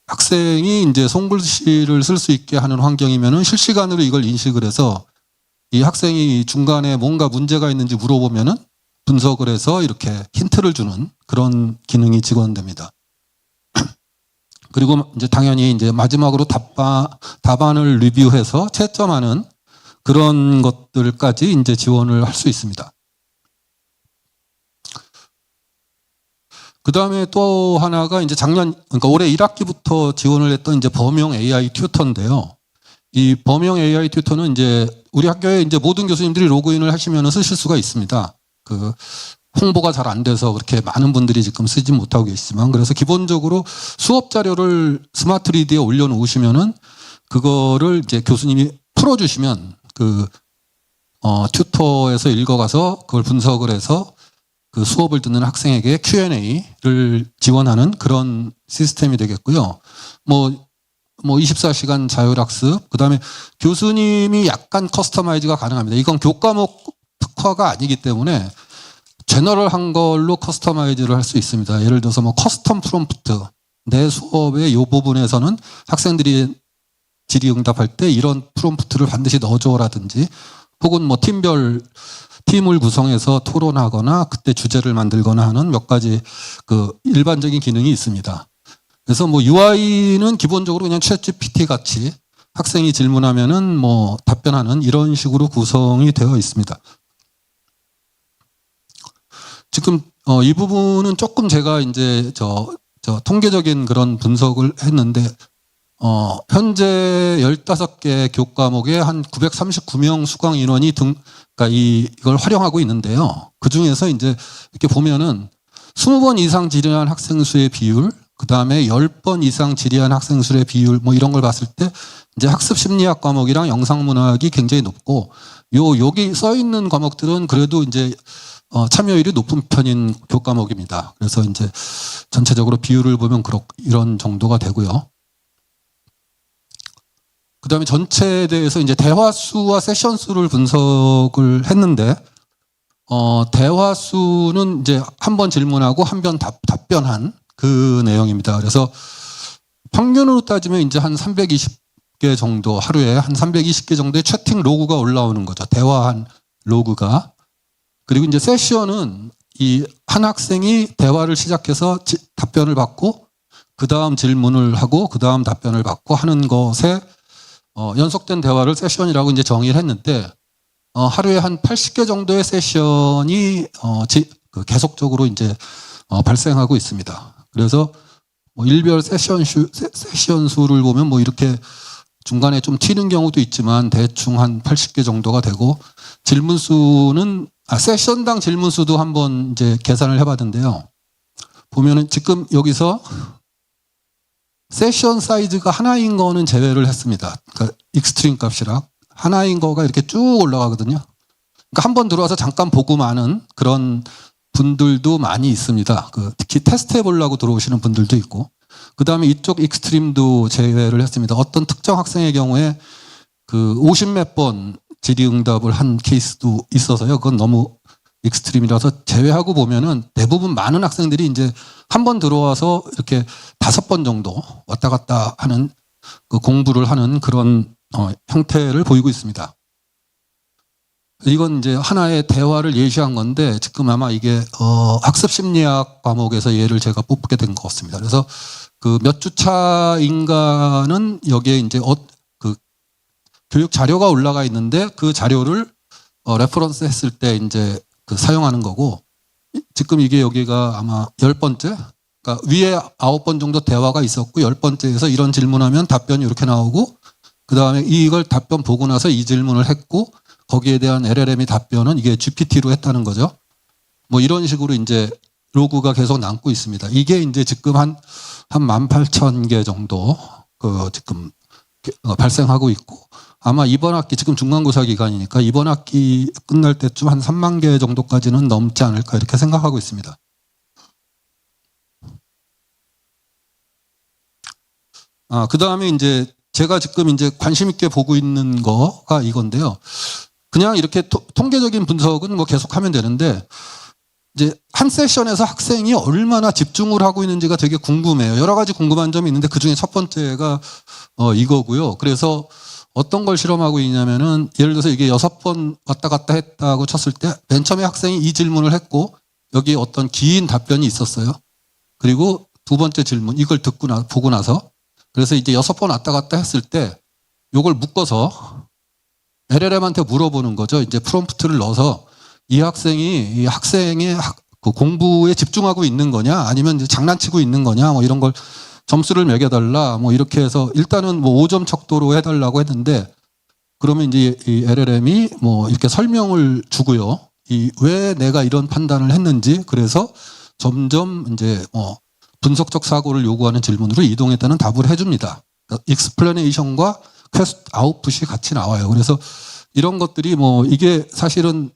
학생이 이제 손글씨를 쓸 수 있게 하는 환경이면은 실시간으로 이걸 인식을 해서 이 학생이 중간에 뭔가 문제가 있는지 물어보면은 분석을 해서 이렇게 힌트를 주는 그런 기능이 지원됩니다. 그리고 이제 당연히 이제 마지막으로 답안을 리뷰해서 채점하는 그런 것들까지 이제 지원을 할 수 있습니다. 그 다음에 또 하나가 이제 그러니까 올해 1학기부터 지원을 했던 이제 범용 AI 튜터인데요. 이 범용 AI 튜터는 이제 우리 학교에 이제 모든 교수님들이 로그인을 하시면 쓰실 수가 있습니다. 홍보가 잘 안 돼서 그렇게 많은 분들이 지금 쓰지 못하고 계시지만 그래서 기본적으로 수업 자료를 스마트 리드에 올려놓으시면은 그거를 이제 교수님이 풀어주시면 튜터에서 읽어가서 그걸 분석을 해서 그 수업을 듣는 학생에게 Q&A를 지원하는 그런 시스템이 되겠고요. 24시간 자율학습, 그 다음에 교수님이 약간 커스터마이즈가 가능합니다. 이건 교과목 특화가 아니기 때문에 제너럴한 걸로 커스터마이즈를 할 수 있습니다. 예를 들어서 커스텀 프롬프트, 내 수업의 이 부분에서는 학생들이 질의응답할 때 이런 프롬프트를 반드시 넣어줘라든지 혹은 팀을 구성해서 토론하거나 그때 주제를 만들거나 하는 몇 가지 일반적인 기능이 있습니다. 그래서 UI는 기본적으로 그냥 챗GPT 같이 학생이 질문하면은 답변하는 이런 식으로 구성이 되어 있습니다. 지금 이 부분은 조금 제가 이제 통계적인 그런 분석을 했는데 현재 15개 교과목에 한 939명 수강 인원이 그러니까 이걸 활용하고 있는데요. 그 중에서 이제 이렇게 보면은 20번 이상 질의한 학생 수의 비율, 그 다음에 10번 이상 질의한 학생 수의 비율 뭐 이런 걸 봤을 때 이제 학습 심리학 과목이랑 영상문학이 굉장히 높고 여기 써 있는 과목들은 그래도 이제 참여율이 높은 편인 교과목입니다. 그래서 이제 전체적으로 비율을 보면 이런 정도가 되고요. 그 다음에 전체에 대해서 이제 대화 수와 세션 수를 분석을 했는데, 대화 수는 이제 한 번 질문하고 한 번 답변한 그 내용입니다. 그래서 평균으로 따지면 이제 한 320개 정도, 하루에 한 320개 정도의 채팅 로그가 올라오는 거죠. 대화한 로그가. 그리고 이제 세션은 이 한 학생이 대화를 시작해서 답변을 받고, 그 다음 질문을 하고, 그 다음 답변을 받고 하는 것에 연속된 대화를 세션이라고 이제 정의를 했는데, 하루에 한 80개 정도의 세션이 계속적으로 이제 발생하고 있습니다. 그래서 뭐 일별 세션 수를 보면 뭐 이렇게 중간에 좀 튀는 경우도 있지만 대충 한 80개 정도가 되고, 질문 수는 세션당 질문 수도 한번 이제 계산을 해봤는데요. 보면은 지금 여기서 세션 사이즈가 하나인 거는 제외를 했습니다. 그러니까 익스트림 값이라 하나인 거가 이렇게 쭉 올라가거든요. 그러니까 한번 들어와서 잠깐 보고 마는 그런 분들도 많이 있습니다. 특히 테스트 해보려고 들어오시는 분들도 있고, 그 다음에 이쪽 익스트림도 제외를 했습니다. 어떤 특정 학생의 경우에 50몇 번 질의응답을 한 케이스도 있어서요. 그건 너무 익스트림이라서 제외하고 보면은 대부분 많은 학생들이 이제 한 번 들어와서 이렇게 5번 정도 왔다 갔다 하는 공부를 하는 그런 형태를 보이고 있습니다. 이건 이제 하나의 대화를 예시한 건데, 지금 아마 이게 학습 심리학 과목에서 예를 제가 뽑게 된 것 같습니다. 그래서 몇 주 차인가는 여기에 이제 교육 자료가 올라가 있는데 그 자료를 레퍼런스 했을 때 이제 사용하는 거고, 지금 이게 여기가 아마 10번째, 그러니까 위에 9번 정도 대화가 있었고 10번째에서 이런 질문하면 답변이 이렇게 나오고, 그 다음에 이걸 답변 보고 나서 이 질문을 했고, 거기에 대한 LLM이 답변은 이게 GPT로 했다는 거죠. 뭐 이런 식으로 이제 로그가 계속 남고 있습니다. 이게 이제 지금 한 18,000개 정도 지금 발생하고 있고, 아마 이번 학기, 지금 중간고사 기간이니까 이번 학기 끝날 때쯤 한 3만 개 정도까지는 넘지 않을까 이렇게 생각하고 있습니다. 그 다음에 이제 제가 지금 이제 관심 있게 보고 있는 거가 이건데요. 그냥 이렇게 통계적인 분석은 뭐 계속하면 되는데, 이제 한 세션에서 학생이 얼마나 집중을 하고 있는지가 되게 궁금해요. 여러 가지 궁금한 점이 있는데 그 중에 첫 번째가 이거고요. 그래서 어떤 걸 실험하고 있냐면은, 예를 들어서 이게 6번 왔다 갔다 했다고 쳤을 때 맨 처음에 학생이 이 질문을 했고 여기 어떤 긴 답변이 있었어요. 그리고 두 번째 질문, 이걸 보고 나서, 그래서 이제 6번 왔다 갔다 했을 때 요걸 묶어서 LLM한테 물어보는 거죠. 이제 프롬프트를 넣어서 이 학생이 학생의 공부에 집중하고 있는 거냐, 아니면 이제 장난치고 있는 거냐, 뭐 이런 걸 점수를 매겨달라, 뭐 이렇게 해서 일단은 뭐 5점 척도로 해달라고 했는데, 그러면 이제 이 LLM이 뭐 이렇게 설명을 주고요. 왜 내가 이런 판단을 했는지, 그래서 점점 이제 분석적 사고를 요구하는 질문으로 이동했다는 답을 해줍니다. 익스플래네이션과 퀘스트 아웃풋이 같이 나와요. 그래서 이런 것들이 뭐 이게 사실은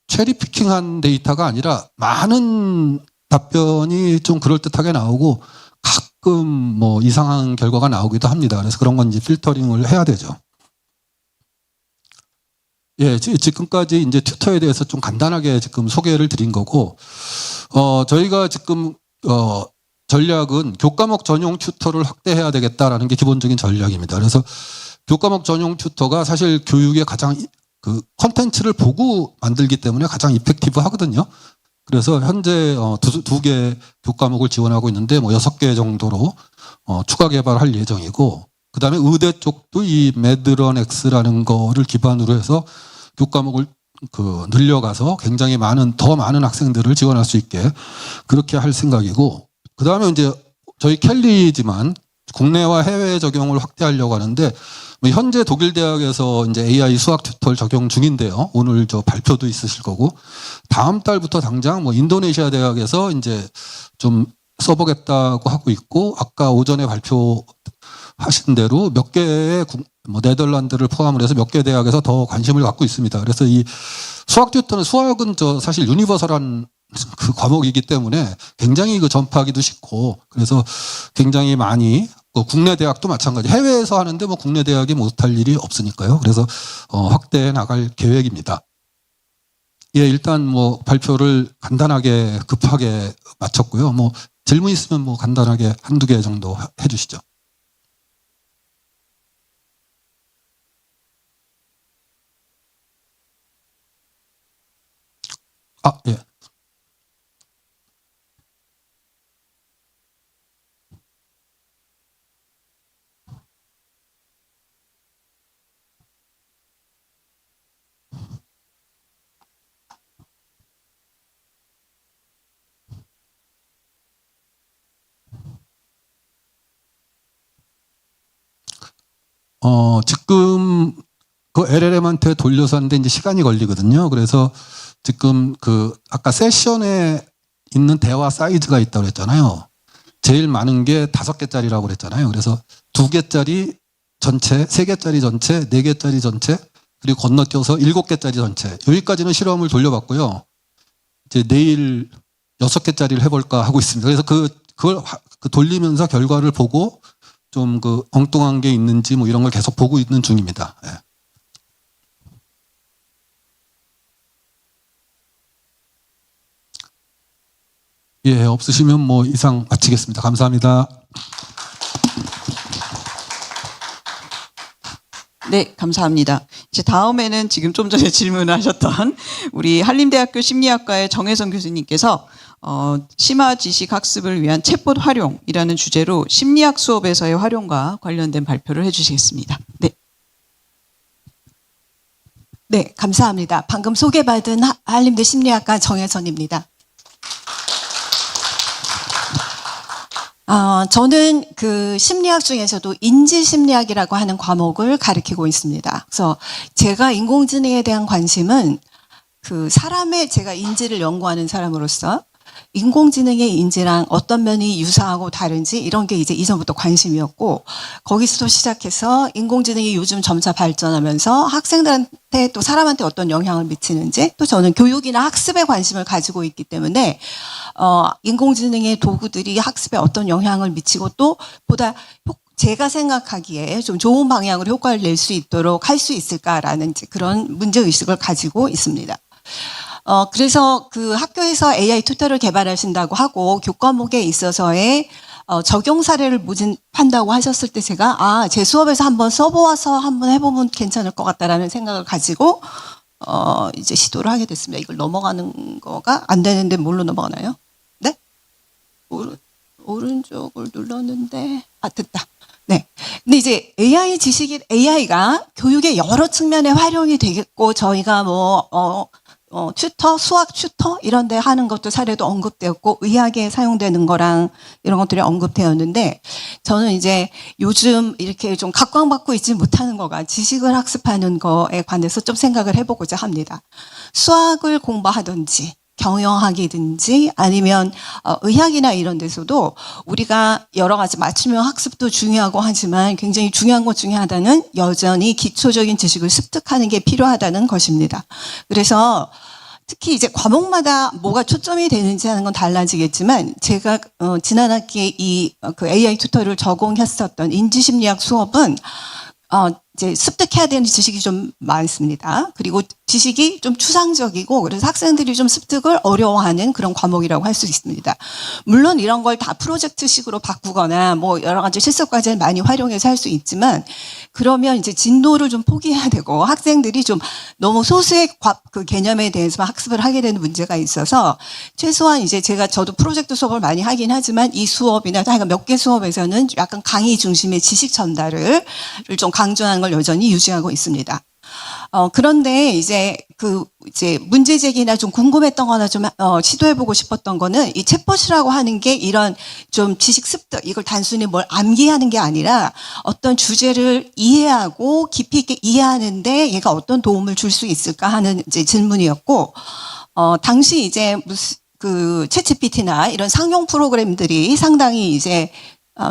체리 피킹한 데이터가 아니라 많은 답변이 좀 그럴듯하게 나오고 가끔 뭐 이상한 결과가 나오기도 합니다. 그래서 그런 건 이제 필터링을 해야 되죠. 예, 지금까지 이제 튜터에 대해서 좀 간단하게 지금 소개를 드린 거고, 저희가 지금 전략은 교과목 전용 튜터를 확대해야 되겠다라는 게 기본적인 전략입니다. 그래서 교과목 전용 튜터가 사실 교육의 가장 컨텐츠를 보고 만들기 때문에 가장 이펙티브 하거든요. 그래서 현재 두 개 교과목을 지원하고 있는데 뭐 6개 정도로 추가 개발할 예정이고, 그 다음에 의대 쪽도 이 매드런X라는 거를 기반으로 해서 교과목을 늘려가서 굉장히 더 많은 학생들을 지원할 수 있게 그렇게 할 생각이고, 그 다음에 이제 저희 켈리지만 국내와 해외 적용을 확대하려고 하는데, 현재 독일 대학에서 이제 AI 수학 튜터를 적용 중인데요. 오늘 발표도 있으실 거고, 다음 달부터 당장 인도네시아 대학에서 이제 좀 써보겠다고 하고 있고, 아까 오전에 발표하신 대로 몇 개의 뭐 네덜란드를 포함을 해서 몇 개 대학에서 더 관심을 갖고 있습니다. 그래서 이 수학 튜터는 수학은 사실 유니버설한 그 과목이기 때문에 굉장히 그 전파하기도 쉽고, 그래서 굉장히 많이 국내 대학도 마찬가지, 해외에서 하는데 뭐 국내 대학이 못할 일이 없으니까요. 그래서 확대해 나갈 계획입니다. 예, 일단 뭐 발표를 간단하게 급하게 마쳤고요. 뭐 질문 있으면 뭐 간단하게 한두 개 정도 해주시죠. 예. 지금 그 LLM한테 돌려서 하는데 이제 시간이 걸리거든요. 그래서 지금 아까 세션에 있는 대화 사이즈가 있다고 그랬잖아요. 제일 많은 게 5개짜리라고 그랬잖아요. 그래서 2개짜리 전체, 3개짜리 전체, 4개짜리 전체, 그리고 건너뛰어서 7개짜리 전체. 여기까지는 실험을 돌려봤고요. 이제 내일 6개짜리를 해볼까 하고 있습니다. 그래서 그걸 돌리면서 결과를 보고 좀 엉뚱한 게 있는지 뭐 이런 걸 계속 보고 있는 중입니다. 예, 없으시면 뭐 이상 마치겠습니다. 감사합니다.
네, 감사합니다. 이제 다음에는 지금 좀 전에 질문을 하셨던 우리 한림대학교 심리학과의 정혜성 교수님께서 심화 지식 학습을 위한 챗봇 활용이라는 주제로 심리학 수업에서의 활용과 관련된 발표를 해주시겠습니다. 네.
네, 감사합니다. 방금 소개받은 한림대 심리학과 정혜선입니다. 저는 그 심리학 중에서도 인지심리학이라고 하는 과목을 가르치고 있습니다. 그래서 제가 인공지능에 대한 관심은 제가 인지를 연구하는 사람으로서 인공지능의 인지랑 어떤 면이 유사하고 다른지 이런 게 이제 이전부터 관심이었고, 거기서도 시작해서 인공지능이 요즘 점차 발전하면서 학생들한테 또 사람한테 어떤 영향을 미치는지, 또 저는 교육이나 학습에 관심을 가지고 있기 때문에 인공지능의 도구들이 학습에 어떤 영향을 미치고 또 보다 제가 생각하기에 좀 좋은 방향으로 효과를 낼 수 있도록 할 수 있을까라는 그런 문제의식을 가지고 있습니다. 그래서 그 학교에서 AI 튜터를 개발하신다고 하고 교과목에 있어서의 적용 사례를 모집한다고 하셨을 때 제가 제 수업에서 한번 써보아서 한번 해보면 괜찮을 것 같다라는 생각을 가지고 이제 시도를 하게 됐습니다. 이걸 넘어가는 거가 안 되는데 뭘로 넘어가나요? 네? 오른쪽을 눌렀는데 됐다. 네. 근데 이제 AI가 교육의 여러 측면에 활용이 되겠고, 저희가 튜터, 수학 튜터 이런 데 하는 것도 사례도 언급되었고, 의학에 사용되는 거랑 이런 것들이 언급되었는데, 저는 이제 요즘 이렇게 좀 각광받고 있지 못하는 거가 지식을 학습하는 거에 관해서 좀 생각을 해보고자 합니다. 수학을 공부하든지 경영학이든지 아니면 의학이나 이런 데서도 우리가 여러 가지 맞춤형 학습도 중요하고 하지만 굉장히 중요한 것 중에 하나는 여전히 기초적인 지식을 습득하는 게 필요하다는 것입니다. 그래서 특히 이제 과목마다 뭐가 초점이 되는지 하는 건 달라지겠지만, 제가 지난 학기에 그 AI 튜터를 적용했었던 인지심리학 수업은 이제 습득해야 되는 지식이 좀 많습니다. 그리고 지식이 좀 추상적이고, 그래서 학생들이 좀 습득을 어려워하는 그런 과목이라고 할 수 있습니다. 물론 이런 걸 다 프로젝트식으로 바꾸거나 뭐 여러 가지 실습 과제를 많이 활용해서 할 수 있지만, 그러면 이제 진도를 좀 포기해야 되고 학생들이 좀 너무 소수의 그 개념에 대해서 학습을 하게 되는 문제가 있어서, 최소한 이제 저도 프로젝트 수업을 많이 하긴 하지만 이 수업이나 몇 개 수업에서는 약간 강의 중심의 지식 전달을 좀 강조하는 걸 여전히 유지하고 있습니다. 그런데 이제 문제 제기나 좀 궁금했던 거나 좀 시도해보고 싶었던 거는, 이 챗봇이라고 하는 게 이런 좀 지식 습득, 이걸 단순히 뭘 암기하는 게 아니라 어떤 주제를 이해하고 깊이 있게 이해하는데 얘가 어떤 도움을 줄 수 있을까 하는 이제 질문이었고, 당시 이제 그 챗GPT나 이런 상용 프로그램들이 상당히 이제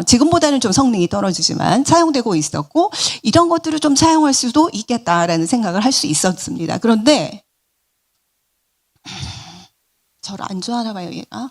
지금보다는 좀 성능이 떨어지지만 사용되고 있었고 이런 것들을 좀 사용할 수도 있겠다라는 생각을 할 수 있었습니다. 그런데 저를 안 좋아하나 봐요, 얘가.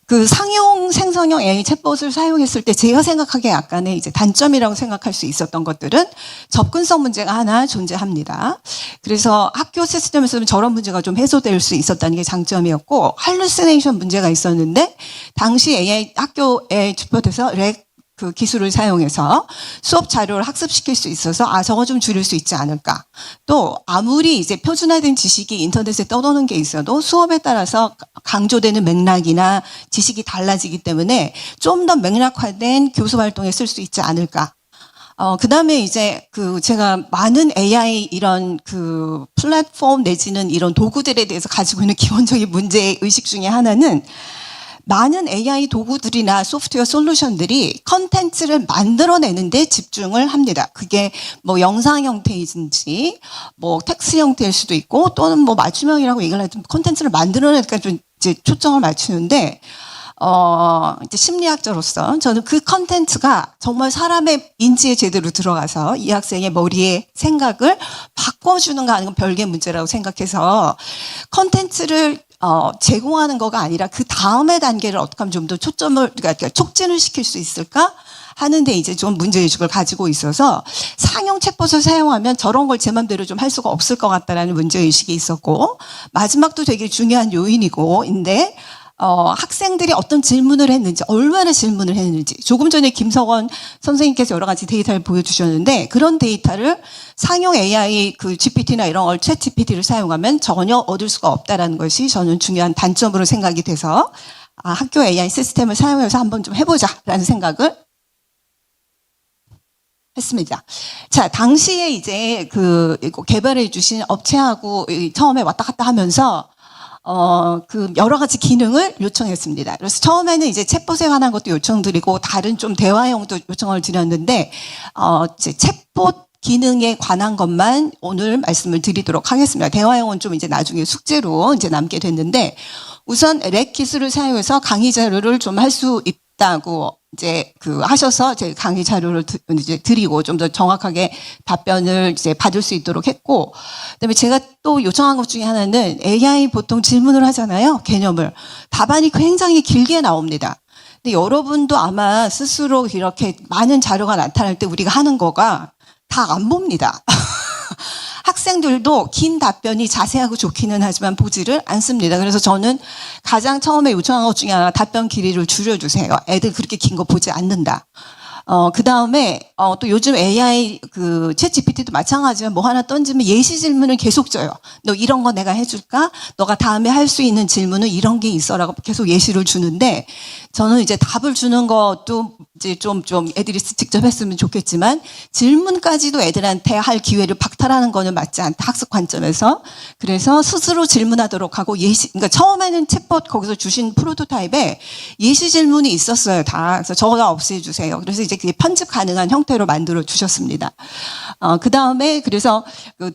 그 상용 생성형 AI 챗봇을 사용했을 때 제가 생각하기에 약간의 이제 단점이라고 생각할 수 있었던 것들은 접근성 문제가 하나 존재합니다. 그래서 학교 시스템에서는 저런 문제가 좀 해소될 수 있었다는 게 장점이었고, 할루시네이션 문제가 있었는데 당시 AI 학교에 챗봇에서 그 기술을 사용해서 수업 자료를 학습시킬 수 있어서 저거 좀 줄일 수 있지 않을까. 또 아무리 이제 표준화된 지식이 인터넷에 떠도는 게 있어도 수업에 따라서 강조되는 맥락이나 지식이 달라지기 때문에 좀 더 맥락화된 교수 활동에 쓸 수 있지 않을까. 그 다음에 이제 제가 많은 AI 이런 그 플랫폼 내지는 이런 도구들에 대해서 가지고 있는 기본적인 문제 의식 중에 하나는 많은 AI 도구들이나 소프트웨어 솔루션들이 컨텐츠를 만들어내는데 집중을 합니다. 그게 뭐 영상 형태이든지 뭐 텍스트 형태일 수도 있고 또는 뭐 맞춤형이라고 얘기를 하든 컨텐츠를 만들어내니까 좀 이제 초점을 맞추는데 이제 심리학자로서 저는 그 컨텐츠가 정말 사람의 인지에 제대로 들어가서 이 학생의 머리의 생각을 바꿔주는가 하는 건 별개의 문제라고 생각해서 컨텐츠를 제공하는 거가 아니라 그 다음의 단계를 어떻게 하면 좀 더 초점을, 그러니까 촉진을 시킬 수 있을까 하는데 이제 좀 문제의식을 가지고 있어서 상용 챗봇을 사용하면 저런 걸 제 맘대로 좀 할 수가 없을 것 같다라는 문제의식이 있었고, 마지막도 되게 중요한 요인이고인데, 학생들이 어떤 질문을 했는지, 얼마나 질문을 했는지, 조금 전에 김석원 선생님께서 여러 가지 데이터를 보여주셨는데, 그런 데이터를 상용 AI 그 GPT나 이런 챗 GPT를 사용하면 전혀 얻을 수가 없다라는 것이 저는 중요한 단점으로 생각이 돼서, 학교 AI 시스템을 사용해서 한번 좀 해보자라는 생각을 했습니다. 자, 당시에 이제 이거 개발해 주신 업체하고 처음에 왔다 갔다 하면서 그 여러 가지 기능을 요청했습니다. 그래서 처음에는 이제 챗봇에 관한 것도 요청드리고 다른 좀 대화형도 요청을 드렸는데 이제 챗봇 기능에 관한 것만 오늘 말씀을 드리도록 하겠습니다. 대화형은 좀 이제 나중에 숙제로 이제 남게 됐는데, 우선 렉 기술을 사용해서 강의 자료를 좀 할 수 있다고 이제 하셔서 제 강의 자료를 이제 드리고 좀 더 정확하게 답변을 이제 받을 수 있도록 했고, 그다음에 제가 또 요청한 것 중에 하나는 AI 보통 질문을 하잖아요. 개념을. 답안이 굉장히 길게 나옵니다. 근데 여러분도 아마 스스로 이렇게 많은 자료가 나타날 때 우리가 하는 거가 다 안 봅니다. 학생들도 긴 답변이 자세하고 좋기는 하지만 보지를 않습니다. 그래서 저는 가장 처음에 요청한 것 중에 하나, 답변 길이를 줄여주세요. 애들 그렇게 긴 거 보지 않는다. 그 다음에, 또 요즘 AI 챗 GPT도 마찬가지지만 뭐 하나 던지면 예시 질문을 계속 줘요. 너 이런 거 내가 해줄까? 너가 다음에 할 수 있는 질문은 이런 게 있어라고 계속 예시를 주는데, 저는 이제 답을 주는 것도 이제 좀 애들이 직접 했으면 좋겠지만, 질문까지도 애들한테 할 기회를 박탈하는 거는 맞지 않다. 학습 관점에서. 그래서 스스로 질문하도록 하고 그러니까 처음에는 챗봇 거기서 주신 프로토타입에 예시 질문이 있었어요. 다. 그래서 저거 다 없애주세요. 그래서 이제 그게 편집 가능한 형태로 만들어 주셨습니다. 그 다음에 그래서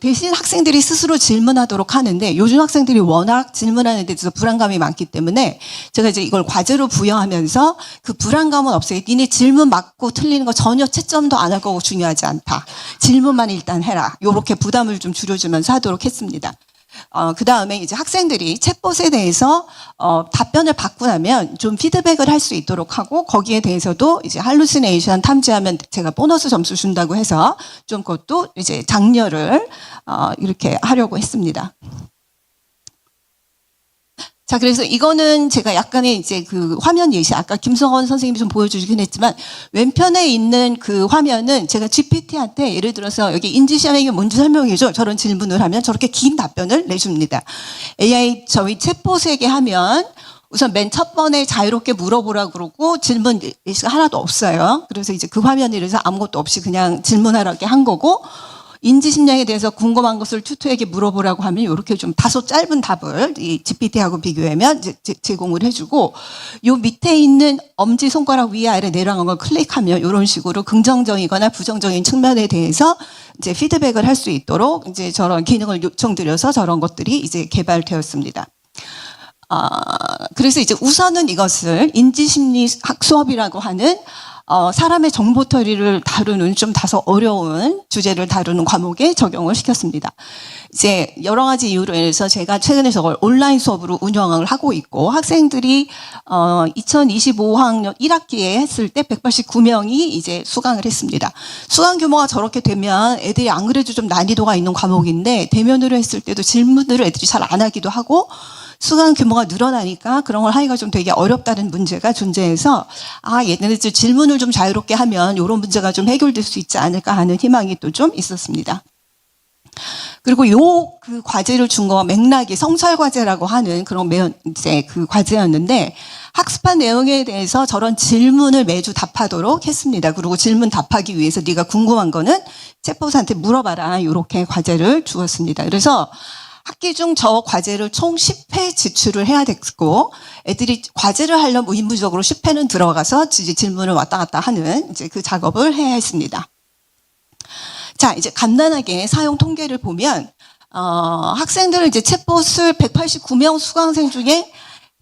대신 학생들이 스스로 질문하도록 하는데, 요즘 학생들이 워낙 질문하는 데 대해서 불안감이 많기 때문에 제가 이제 이걸 과제로 부여하면서 그 불안감은 없애요. 니네 질문 맞고 틀리는 거 전혀 채점도 안 할 거고 중요하지 않다. 질문만 일단 해라. 요렇게 부담을 좀 줄여주면서 하도록 했습니다. 그 다음에 이제 학생들이 챗봇에 대해서 답변을 받고 나면 좀 피드백을 할 수 있도록 하고, 거기에 대해서도 이제 할루시네이션 탐지하면 제가 보너스 점수 준다고 해서 좀 그것도 이제 장려를 이렇게 하려고 했습니다. 자, 그래서 이거는 제가 약간의 이제 화면 예시, 아까 김성원 선생님이 좀 보여주시긴 했지만, 왼편에 있는 그 화면은 제가 GPT한테 예를 들어서 여기 인지시험에 이게 뭔지 설명해줘. 저런 질문을 하면 저렇게 긴 답변을 내줍니다. AI 저희 챗봇에게 하면 우선 맨 첫 번에 자유롭게 물어보라 그러고 질문 예시가 하나도 없어요. 그래서 이제 그 화면이라서 아무것도 없이 그냥 질문하라고 한 거고, 인지심리학에 대해서 궁금한 것을 튜터에게 물어보라고 하면 이렇게 좀 다소 짧은 답을 이 GPT하고 비교하면 제공을 해주고, 요 밑에 있는 엄지손가락 위아래 내려가는 걸 클릭하면 이런 식으로 긍정적이거나 부정적인 측면에 대해서 이제 피드백을 할 수 있도록 이제 저런 기능을 요청드려서 저런 것들이 이제 개발되었습니다. 그래서 이제 우선은 이것을 인지심리학 수업이라고 하는 사람의 정보터리를 다루는 좀 다소 어려운 주제를 다루는 과목에 적용을 시켰습니다. 이제 여러 가지 이유로 인해서 제가 최근에 저걸 온라인 수업으로 운영을 하고 있고 학생들이 2025학년 1학기에 했을 때 189명이 이제 수강을 했습니다. 수강 규모가 저렇게 되면 애들이 안 그래도 좀 난이도가 있는 과목인데 대면으로 했을 때도 질문들을 애들이 잘 안 하기도 하고 수강 규모가 늘어나니까 그런 걸 하기가 좀 되게 어렵다는 문제가 존재해서 얘네들 질문을 좀 자유롭게 하면 이런 문제가 좀 해결될 수 있지 않을까 하는 희망이 또 좀 있었습니다. 그리고 그 과제를 준 거 맥락이 성찰 과제라고 하는 그런 이제 그 과제였는데 학습한 내용에 대해서 저런 질문을 매주 답하도록 했습니다. 그리고 질문 답하기 위해서 네가 궁금한 거는 챗봇한테 물어봐라. 이렇게 과제를 주었습니다. 그래서 학기 중 저 과제를 총 10회 지출을 해야 됐고 애들이 과제를 하려면 의무적으로 10회는 들어가서 질문을 왔다 갔다 하는 이제 그 작업을 해야 했습니다. 자, 이제 간단하게 사용 통계를 보면 학생들 이제 챗봇을 189명 수강생 중에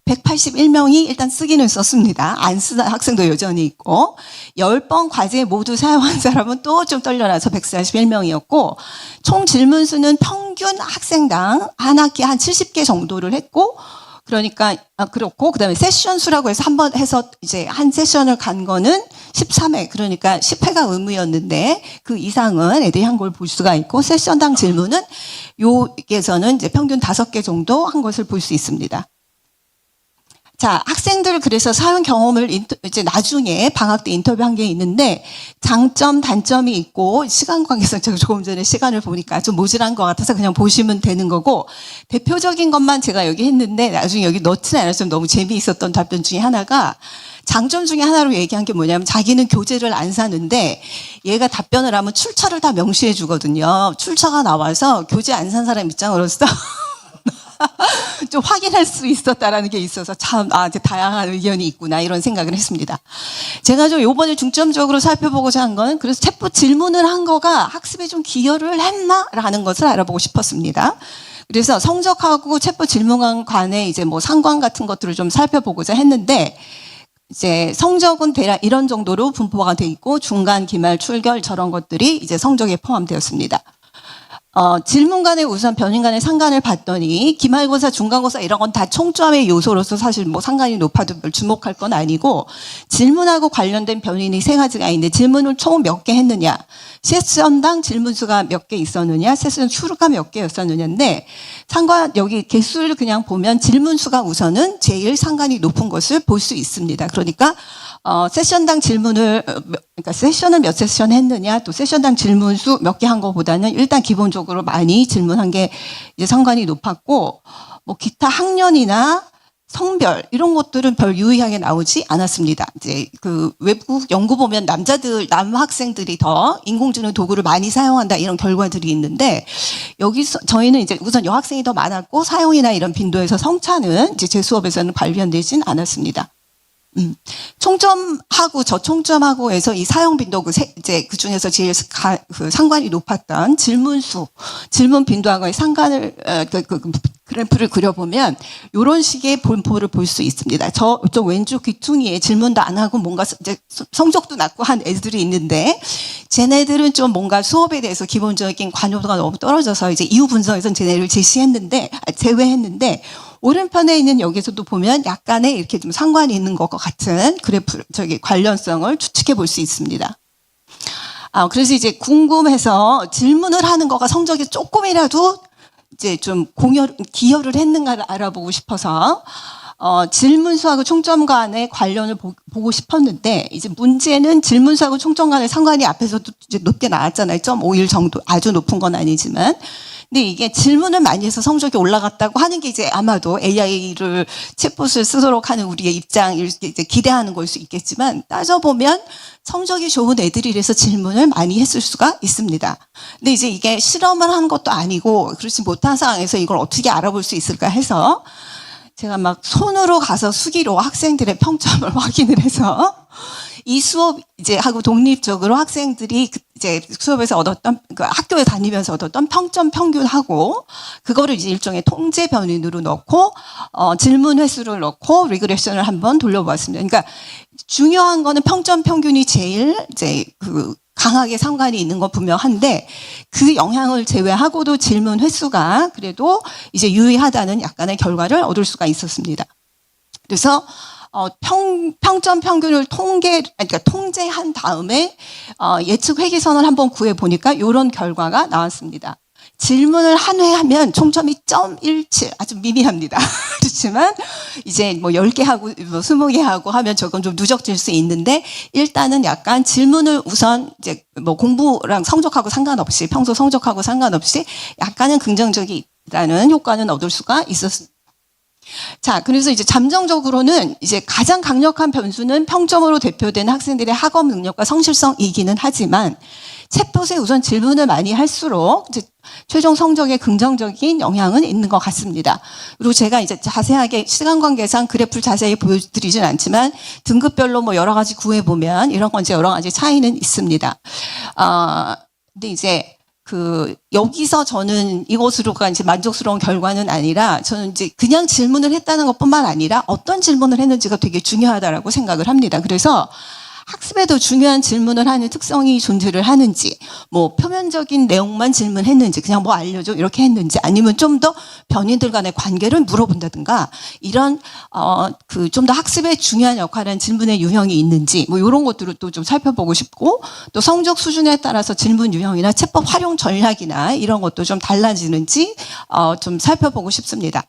181명이 일단 쓰기는 썼습니다. 안 쓰는 학생도 여전히 있고 10번 과제 모두 사용한 사람은 또 좀 떨려나서 141명이었고 총 질문 수는 평균 학생당 한 학기 한 70개 정도를 했고 그러니까 그렇고 그다음에 세션 수라고 해서 한 번 해서 이제 한 세션을 간 거는 13회 그러니까 10회가 의무였는데 그 이상은 애들이 한 걸 볼 수가 있고 세션당 질문은 여기에서는 이제 평균 5개 정도 한 것을 볼 수 있습니다. 자, 학생들 그래서 사용 경험을 이제 나중에 방학 때 인터뷰한 게 있는데 장점, 단점이 있고 시간 관계상 제가 조금 전에 시간을 보니까 좀 모자란 것 같아서 그냥 보시면 되는 거고 대표적인 것만 제가 여기 했는데 나중에 여기 넣지는 않았으면 너무 재미있었던 답변 중에 하나가 장점 중에 하나로 얘기한 게 뭐냐면 자기는 교재를 안 사는데 얘가 답변을 하면 출처를 다 명시해 주거든요. 출처가 나와서 교재 안 산 사람 입장으로서 좀 확인할 수 있었다라는 게 있어서 참 이제 다양한 의견이 있구나 이런 생각을 했습니다. 제가 좀 이번에 중점적으로 살펴보고자 한 건 그래서 챗봇 질문을 한 거가 학습에 좀 기여를 했나라는 것을 알아보고 싶었습니다. 그래서 성적하고 챗봇 질문 간의 이제 뭐 상관 같은 것들을 좀 살펴보고자 했는데 이제 성적은 대략 이런 정도로 분포가 돼 있고 중간, 기말, 출결 저런 것들이 이제 성적에 포함되었습니다. 질문 간의 우선 변인 간의 상관을 봤더니 기말고사, 중간고사 이런 건 다 총점의 요소로서 사실 뭐 상관이 높아도 별 주목할 건 아니고 질문하고 관련된 변인이 3가지가 있는데 질문을 총 몇 개 했느냐, 세션당 질문 수가 몇 개 있었느냐, 세션 수가 몇 개였었느냐인데 여기 개수를 그냥 보면 질문 수가 우선은 제일 상관이 높은 것을 볼 수 있습니다. 그러니까 세션당 질문을 그러니까 세션을 몇 세션 했느냐 또 세션당 질문 수 몇 개 한 것보다는 일단 기본적으로 많이 질문한 게 이제 상관이 높았고 뭐 기타 학년이나 성별 이런 것들은 별 유의하게 나오지 않았습니다. 이제 그 외국 연구 보면 남 학생들이 더 인공지능 도구를 많이 사용한다 이런 결과들이 있는데 여기서 저희는 이제 우선 여학생이 더 많았고 사용이나 이런 빈도에서 성차는 이제 제 수업에서는 발견되진 않았습니다. 총점하고 저총점하고 해서 이 사용 빈도 이제 그 중에서 제일 그 상관이 높았던 질문 수, 질문 빈도하고의 상관을 그래프를 그려보면 이런 식의 분포를 볼 수 있습니다. 저쪽 왼쪽 귀퉁이에 질문도 안 하고 뭔가 이제 성적도 낮고 한 애들이 있는데 쟤네들은 좀 뭔가 수업에 대해서 기본적인 관여도가 너무 떨어져서 이제 이후 분석에서는 쟤네를 제외했는데 오른편에 있는 여기서도 보면 약간의 이렇게 좀 상관이 있는 것과 같은 그래프, 관련성을 추측해 볼 수 있습니다. 그래서 이제 궁금해서 질문을 하는 거가 성적이 조금이라도 이제 좀 기여를 했는가를 알아보고 싶어서 질문 수하고 총점 간의 관련을 보고 싶었는데 이제 문제는 질문 수하고 총점 간의 상관이 앞에서도 이제 높게 나왔잖아요. 0.51 정도 아주 높은 건 아니지만. 근데 이게 질문을 많이 해서 성적이 올라갔다고 하는 게 이제 아마도 AI를 챗봇을 쓰도록 하는 우리의 입장을 이제 기대하는 걸 수 있겠지만 따져보면 성적이 좋은 애들이라서 질문을 많이 했을 수가 있습니다. 근데 이제 이게 실험을 한 것도 아니고 그렇지 못한 상황에서 이걸 어떻게 알아볼 수 있을까 해서 제가 막 손으로 가서 수기로 학생들의 평점을 확인을 해서 이 수업 이제 하고 독립적으로 학생들이 이제 수업에서 얻었던 그 학교에 다니면서 얻었던 평점 평균하고 그거를 이제 일종의 통제 변인으로 넣고 질문 횟수를 넣고 리그레션을 한번 돌려보았습니다. 그러니까 중요한 거는 평점 평균이 제일 이제 그 강하게 상관이 있는 건 분명한데 그 영향을 제외하고도 질문 횟수가 그래도 이제 유의하다는 약간의 결과를 얻을 수가 있었습니다. 그래서 평점 평균을 그러니까 통제한 다음에 예측 회기선을 한번 구해 보니까 이런 결과가 나왔습니다. 질문을 한 회 하면 총점이 0.17 아주 미미합니다. 그렇지만 이제 뭐 10개 하고 뭐 20개 하고 하면 저건 좀 누적될 수 있는데 일단은 약간 질문을 우선 이제 뭐 공부랑 성적하고 상관없이 평소 성적하고 상관없이 약간은 긍정적이라는 효과는 얻을 수가 있었습니다. 자, 그래서 이제 잠정적으로는 이제 가장 강력한 변수는 평점으로 대표되는 학생들의 학업 능력과 성실성이기는 하지만 챗봇에 우선 질문을 많이 할수록 이제 최종 성적에 긍정적인 영향은 있는 것 같습니다. 그리고 제가 이제 자세하게 시간 관계상 그래프를 자세히 보여드리진 않지만 등급별로 뭐 여러 가지 구해보면 이런 건 이제 여러 가지 차이는 있습니다. 근데 이제 여기서 저는 이것으로가 이제 만족스러운 결과는 아니라 저는 이제 그냥 질문을 했다는 것뿐만 아니라 어떤 질문을 했는지가 되게 중요하다라고 생각을 합니다. 그래서 학습에도 중요한 질문을 하는 특성이 존재를 하는지, 뭐 표면적인 내용만 질문했는지, 그냥 뭐 알려줘 이렇게 했는지, 아니면 좀 더 변인들 간의 관계를 물어본다든가 이런 좀 더 학습에 중요한 역할을 질문의 유형이 있는지, 뭐 이런 것들을 또 좀 살펴보고 싶고, 또 성적 수준에 따라서 질문 유형이나 채법 활용 전략이나 이런 것도 좀 달라지는지 좀 살펴보고 싶습니다.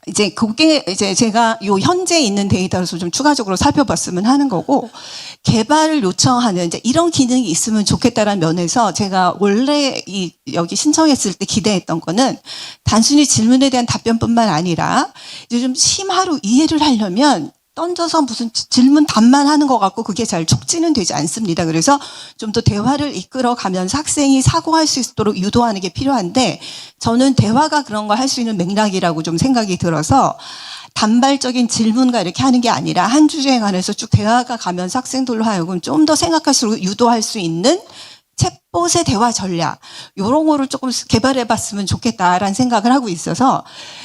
이제 그게 이제 제가 요 현재 있는 데이터에서 좀 추가적으로 살펴봤으면 하는 거고, 개발을 요청하는 이제 이런 기능이 있으면 좋겠다라는 면에서 제가 원래 여기 신청했을 때 기대했던 거는 단순히 질문에 대한 답변뿐만 아니라 이제 좀 심화로 이해를 하려면 던져서 무슨 질문 답만 하는 것 같고 그게 잘 촉진은 되지 않습니다. 그래서 좀 더 대화를 이끌어가면서 학생이 사고할 수 있도록 유도하는 게 필요한데 저는 대화가 그런 걸 할 수 있는 맥락이라고 좀 생각이 들어서 단발적인 질문과 이렇게 하는 게 아니라 한 주제에 관해서 쭉 대화가 가면서 학생들로 하여금 좀 더 생각할수록 유도할 수 있는 챗봇의 대화 전략 이런 거를 조금 개발해봤으면 좋겠다라는 생각을 하고 있어서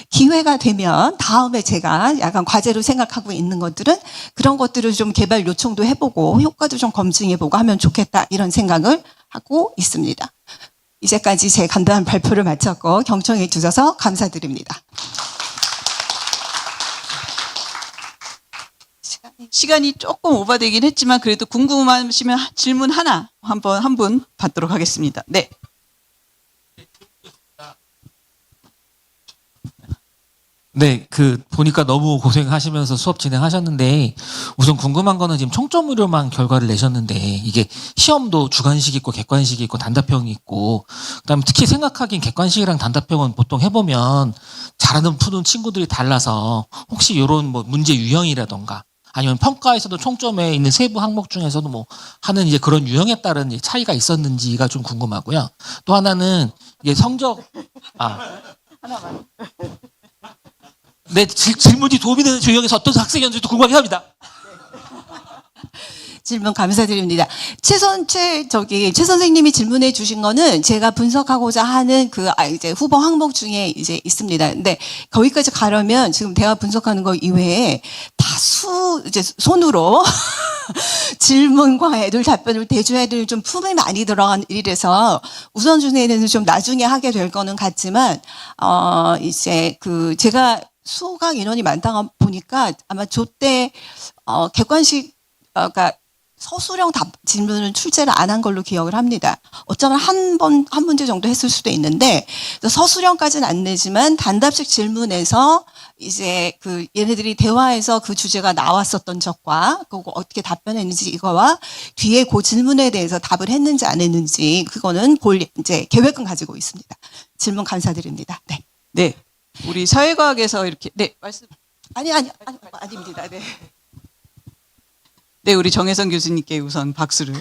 기회가 되면 다음에 제가 약간 과제로 생각하고 있는 것들은 그런 것들을 좀 개발 요청도 해보고 효과도 좀 검증해보고 하면 좋겠다 이런 생각을 하고 있습니다. 이제까지 제 간단한 발표를 마쳤고 경청해 주셔서 감사드립니다.
시간이 조금 오버되긴 했지만 그래도 궁금하시면 질문 하나 한 분 받도록 하겠습니다. 네.
네, 보니까 너무 고생하시면서 수업 진행하셨는데, 우선 궁금한 거는 지금 총점으로만 결과를 내셨는데, 이게 시험도 주관식 있고, 객관식 있고, 단답형이 있고, 그 다음에 특히 생각하기엔 객관식이랑 단답형은 보통 해보면 잘하는 푸는 친구들이 달라서, 혹시 이런 뭐 문제 유형이라던가, 아니면 평가에서도 총점에 있는 세부 항목 중에서도 뭐 하는 이제 그런 유형에 따른 차이가 있었는지가 좀 궁금하고요. 또 하나는 이게
하나만.
네, 질문이 도움이 되는 유형에서 어떤 학생이었는지도 궁금하긴 합니다.
질문 감사드립니다. 최 선생님이 질문해 주신 거는 제가 분석하고자 하는 이제 후보 항목 중에 이제 있습니다. 근데 거기까지 가려면 지금 대화 분석하는 거 이외에 다수 이제 손으로 질문과 애들 답변을 대줘야 될 좀 품이 많이 들어간 일이라서 우선순위에는 좀 나중에 하게 될 거는 같지만, 이제 제가 수강 인원이 많다 보니까 아마 조때 객관식, 그러니까 서술형 질문은 출제를 안 한 걸로 기억을 합니다. 어쩌면 한 문제 정도 했을 수도 있는데, 서술형까지는 안 내지만 단답식 질문에서 이제 얘네들이 대화에서 그 주제가 나왔었던 적과, 그거 어떻게 답변했는지 이거와 뒤에 그 질문에 대해서 답을 했는지 안 했는지, 그거는 이제 계획은 가지고 있습니다. 질문 감사드립니다. 네.
네. 우리 사회과학에서 이렇게, 네, 말씀.
아닙니다. 네.
네, 우리 정혜선 교수님께 우선 박수를.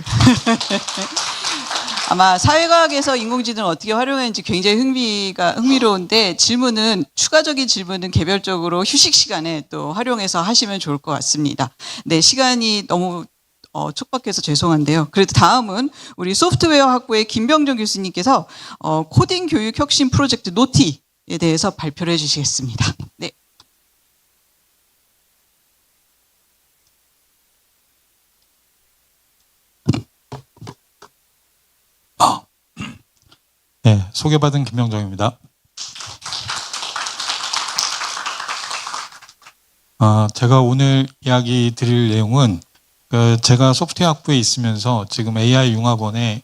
아마 사회과학에서 인공지능을 어떻게 활용했는지 굉장히 흥미로운데 추가적인 질문은 개별적으로 휴식 시간에 또 활용해서 하시면 좋을 것 같습니다. 네, 시간이 너무 촉박해서 죄송한데요. 그래도 다음은 우리 소프트웨어 학부의 김병정 교수님께서 코딩 교육 혁신 프로젝트 노티에 대해서 발표를 해주시겠습니다. 네.
네, 소개받은 김병정입니다. 제가 오늘 이야기 드릴 내용은 제가 소프트웨어 학부에 있으면서 지금 AI 융합원에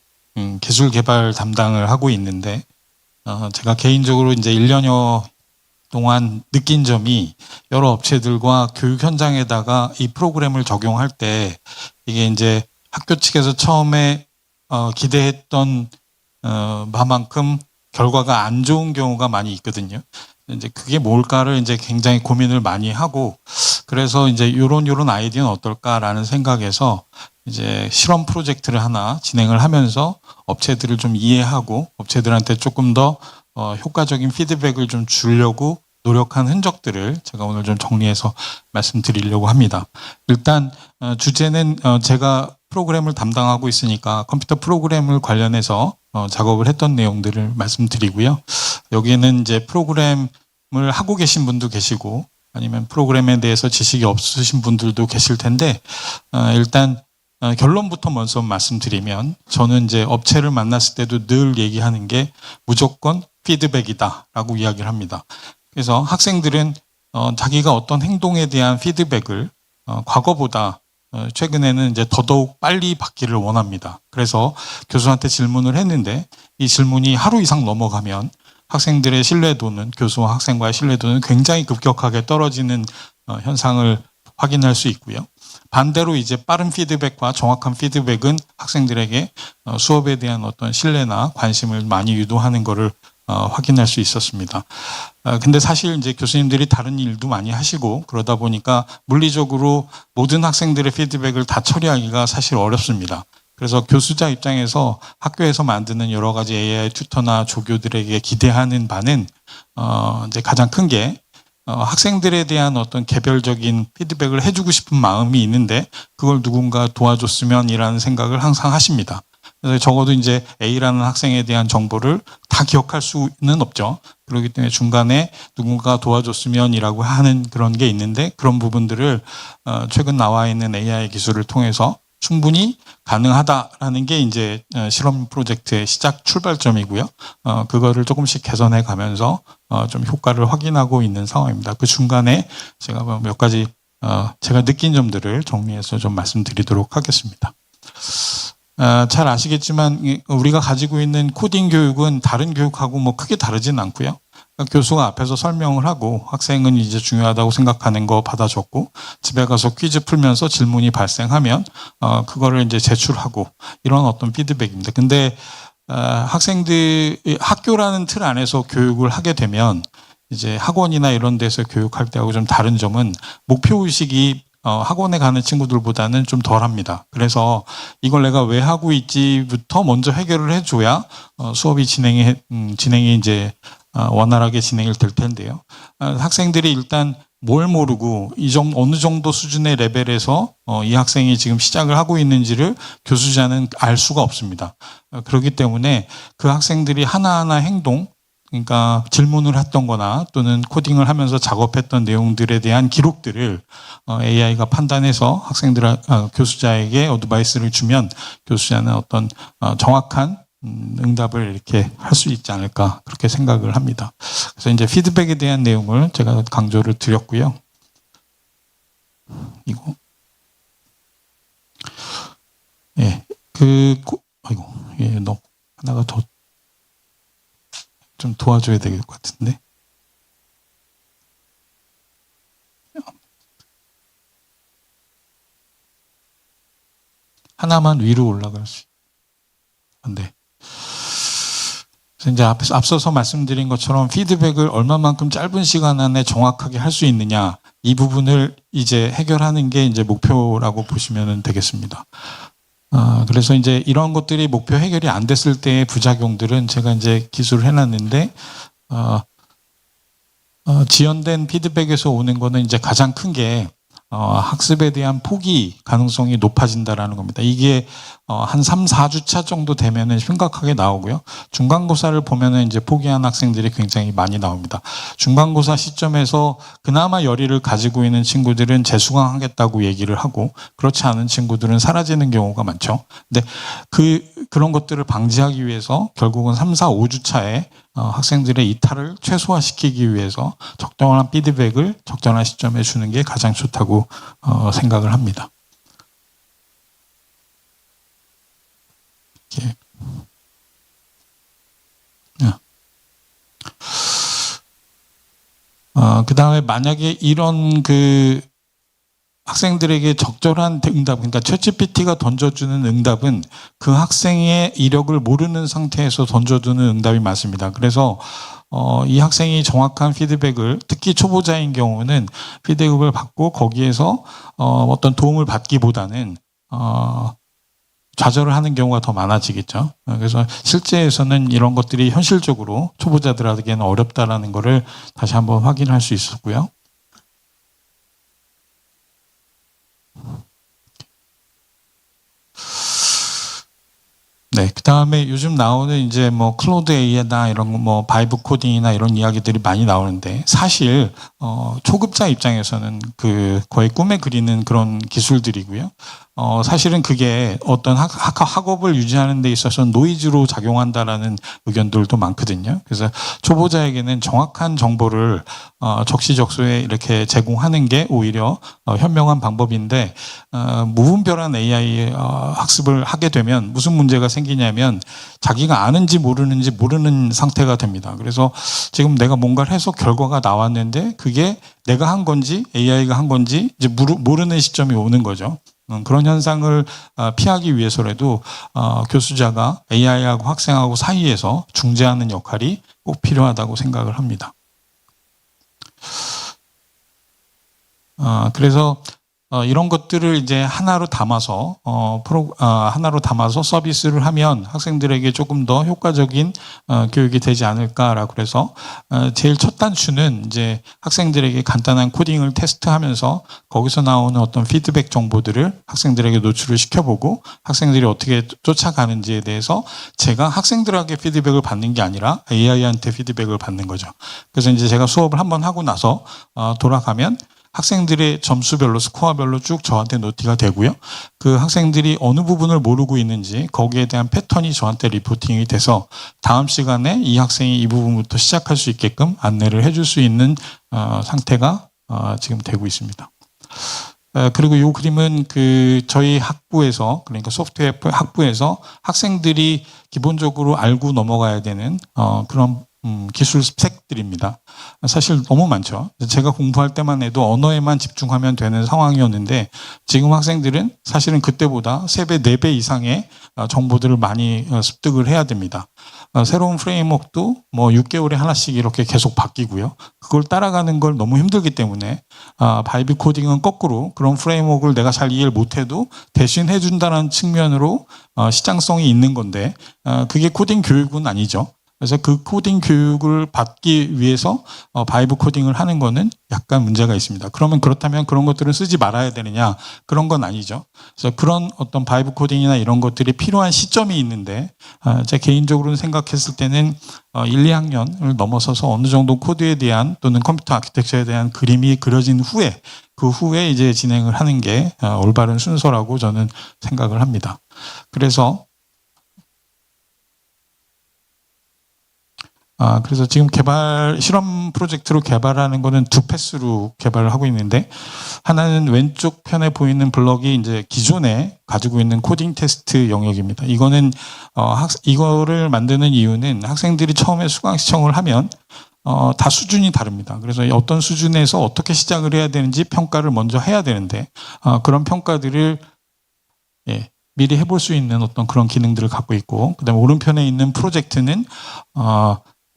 기술 개발 담당을 하고 있는데 제가 개인적으로 이제 1년여 동안 느낀 점이 여러 업체들과 교육 현장에다가 이 프로그램을 적용할 때 이게 이제 학교 측에서 처음에 기대했던 만큼 결과가 안 좋은 경우가 많이 있거든요. 이제 그게 뭘까를 이제 굉장히 고민을 많이 하고 그래서 이제 요런 아이디어는 어떨까라는 생각에서 이제 실험 프로젝트를 하나 진행을 하면서 업체들을 좀 이해하고 업체들한테 조금 더 효과적인 피드백을 좀 주려고 노력한 흔적들을 제가 오늘 좀 정리해서 말씀드리려고 합니다. 일단 주제는 제가 프로그램을 담당하고 있으니까 컴퓨터 프로그램을 관련해서 작업을 했던 내용들을 말씀드리고요. 여기에는 이제 프로그램을 하고 계신 분도 계시고 아니면 프로그램에 대해서 지식이 없으신 분들도 계실 텐데 일단 결론부터 먼저 말씀드리면 저는 이제 업체를 만났을 때도 늘 얘기하는 게 무조건 피드백이다라고 이야기를 합니다. 그래서 학생들은 자기가 어떤 행동에 대한 피드백을 과거보다 최근에는 이제 더더욱 빨리 받기를 원합니다. 그래서 교수한테 질문을 했는데 이 질문이 하루 이상 넘어가면 학생들의 신뢰도는 교수와 학생과의 신뢰도는 굉장히 급격하게 떨어지는 현상을 확인할 수 있고요. 반대로 이제 빠른 피드백과 정확한 피드백은 학생들에게 수업에 대한 어떤 신뢰나 관심을 많이 유도하는 것을 확인할 수 있었습니다. 근데 사실 이제 교수님들이 다른 일도 많이 하시고 그러다 보니까 물리적으로 모든 학생들의 피드백을 다 처리하기가 사실 어렵습니다. 그래서 교수자 입장에서 학교에서 만드는 여러 가지 AI 튜터나 조교들에게 기대하는 바는 이제 가장 큰 게 학생들에 대한 어떤 개별적인 피드백을 해주고 싶은 마음이 있는데 그걸 누군가 도와줬으면이라는 생각을 항상 하십니다. 그래서 적어도 이제 A라는 학생에 대한 정보를 다 기억할 수는 없죠. 그렇기 때문에 중간에 누군가 도와줬으면이라고 하는 그런 게 있는데 그런 부분들을 최근 나와 있는 AI 기술을 통해서 충분히 가능하다라는 게 이제 실험 프로젝트의 시작 출발점이고요. 그거를 조금씩 개선해 가면서 좀 효과를 확인하고 있는 상황입니다. 그 중간에 제가 몇 가지 제가 느낀 점들을 정리해서 좀 말씀드리도록 하겠습니다. 잘 아시겠지만 우리가 가지고 있는 코딩 교육은 다른 교육하고 뭐 크게 다르진 않고요. 교수가 앞에서 설명을 하고 학생은 이제 중요하다고 생각하는 거 받아 적고 집에 가서 퀴즈 풀면서 질문이 발생하면 그거를 이제 제출하고 이런 어떤 피드백입니다. 근데 학생들 학교라는 틀 안에서 교육을 하게 되면 이제 학원이나 이런 데서 교육할 때하고 좀 다른 점은 목표 의식이 학원에 가는 친구들보다는 좀 덜합니다. 그래서 이걸 내가 왜 하고 있지부터 먼저 해결을 해줘야 수업이 진행이 이제 원활하게 진행이 될 텐데요. 학생들이 일단 뭘 모르고 어느 정도 수준의 레벨에서 이 학생이 지금 시작을 하고 있는지를 교수자는 알 수가 없습니다. 그렇기 때문에 그 학생들이 하나하나 행동, 그러니까 질문을 했던 거나 또는 코딩을 하면서 작업했던 내용들에 대한 기록들을 AI가 판단해서 교수자에게 어드바이스를 주면 교수자는 어떤 정확한 응답을 이렇게 할 수 있지 않을까 그렇게 생각을 합니다. 그래서 이제 피드백에 대한 내용을 제가 강조를 드렸고요. 이거 너 하나가 더 좀 도와줘야 될 것 같은데. 하나만 위로 올라갈 수 있는데. 그래서 이제 앞서서 말씀드린 것처럼 피드백을 얼마만큼 짧은 시간 안에 정확하게 할 수 있느냐 이 부분을 이제 해결하는 게 이제 목표라고 보시면 되겠습니다. 그래서 이제 이런 것들이 목표 해결이 안 됐을 때의 부작용들은 제가 이제 기술을 해놨는데 지연된 피드백에서 오는 거는 이제 가장 큰 게 학습에 대한 포기 가능성이 높아진다라는 겁니다. 이게 한 3, 4주차 정도 되면은 심각하게 나오고요. 중간고사를 보면은 이제 포기한 학생들이 굉장히 많이 나옵니다. 중간고사 시점에서 그나마 열의를 가지고 있는 친구들은 재수강하겠다고 얘기를 하고, 그렇지 않은 친구들은 사라지는 경우가 많죠. 근데 그런 것들을 방지하기 위해서 결국은 3, 4, 5주차에 학생들의 이탈을 최소화시키기 위해서 적정한 피드백을 적절한 시점에 주는 게 가장 좋다고 생각을 합니다. 그 다음에 만약에 이런 학생들에게 적절한 응답, 그러니까 챗GPT가 던져주는 응답은 그 학생의 이력을 모르는 상태에서 던져주는 응답이 맞습니다. 그래서 이 학생이 정확한 피드백을, 특히 초보자인 경우는 피드백을 받고 거기에서 어떤 도움을 받기보다는 좌절을 하는 경우가 더 많아지겠죠. 그래서 실제에서는 이런 것들이 현실적으로 초보자들에게는 어렵다라는 것을 다시 한번 확인할 수 있었고요. 네, 그 다음에 요즘 나오는 이제 뭐 클로드 AI나 이런 뭐 바이브 코딩이나 이런 이야기들이 많이 나오는데, 사실 초급자 입장에서는 거의 꿈에 그리는 그런 기술들이고요. 사실은 그게 어떤 학업을 유지하는 데 있어서 노이즈로 작용한다라는 의견들도 많거든요. 그래서 초보자에게는 정확한 정보를 적시적소에 이렇게 제공하는 게 오히려 현명한 방법인데, 무분별한 AI 학습을 하게 되면 무슨 문제가 생기냐면 자기가 아는지 모르는지 모르는 상태가 됩니다. 그래서 지금 내가 뭔가를 해서 결과가 나왔는데 그게 내가 한 건지 AI가 한 건지 이제 모르는 시점이 오는 거죠. 그런 현상을 피하기 위해서라도 교수자가 AI하고 학생하고 사이에서 중재하는 역할이 꼭 필요하다고 생각을 합니다. 그래서 이런 것들을 이제 하나로 담아서 서비스를 하면 학생들에게 조금 더 효과적인 교육이 되지 않을까라고 그래서 제일 첫 단추는 이제 학생들에게 간단한 코딩을 테스트하면서 거기서 나오는 어떤 피드백 정보들을 학생들에게 노출을 시켜보고 학생들이 어떻게 쫓아가는지에 대해서 제가 학생들에게 피드백을 받는 게 아니라 AI한테 피드백을 받는 거죠. 그래서 이제 제가 수업을 한번 하고 나서 돌아가면 학생들의 점수별로, 스코어별로 쭉 저한테 노티가 되고요. 그 학생들이 어느 부분을 모르고 있는지 거기에 대한 패턴이 저한테 리포팅이 돼서 다음 시간에 이 학생이 이 부분부터 시작할 수 있게끔 안내를 해줄 수 있는 상태가 지금 되고 있습니다. 그리고 이 그림은 저희 학부에서, 그러니까 소프트웨어 학부에서 학생들이 기본적으로 알고 넘어가야 되는 그런 기술 스펙들입니다. 사실 너무 많죠. 제가 공부할 때만 해도 언어에만 집중하면 되는 상황이었는데 지금 학생들은 사실은 그때보다 3배, 4배 이상의 정보들을 많이 습득을 해야 됩니다. 새로운 프레임워크도 뭐 6개월에 하나씩 이렇게 계속 바뀌고요. 그걸 따라가는 걸 너무 힘들기 때문에 바이브 코딩은 거꾸로 그런 프레임워크를 내가 잘 이해를 못해도 대신 해준다는 측면으로 시장성이 있는 건데 그게 코딩 교육은 아니죠. 그래서 그 코딩 교육을 받기 위해서 바이브 코딩을 하는 거는 약간 문제가 있습니다. 그렇다면 그런 것들을 쓰지 말아야 되느냐? 그런 건 아니죠. 그래서 그런 어떤 바이브 코딩이나 이런 것들이 필요한 시점이 있는데 제 개인적으로는 생각했을 때는 1, 2학년을 넘어서서 어느 정도 코드에 대한 또는 컴퓨터 아키텍처에 대한 그림이 그려진 후에 그 후에 이제 진행을 하는 게 올바른 순서라고 저는 생각을 합니다. 그래서 지금 실험 프로젝트로 개발하는 거는 2패스로 개발을 하고 있는데, 하나는 왼쪽 편에 보이는 블럭이 이제 기존에 가지고 있는 코딩 테스트 영역입니다. 이거를 만드는 이유는 학생들이 처음에 수강 신청을 하면 다 수준이 다릅니다. 그래서 어떤 수준에서 어떻게 시작을 해야 되는지 평가를 먼저 해야 되는데, 그런 평가들을 미리 해볼 수 있는 어떤 그런 기능들을 갖고 있고, 그다음에 오른편에 있는 프로젝트는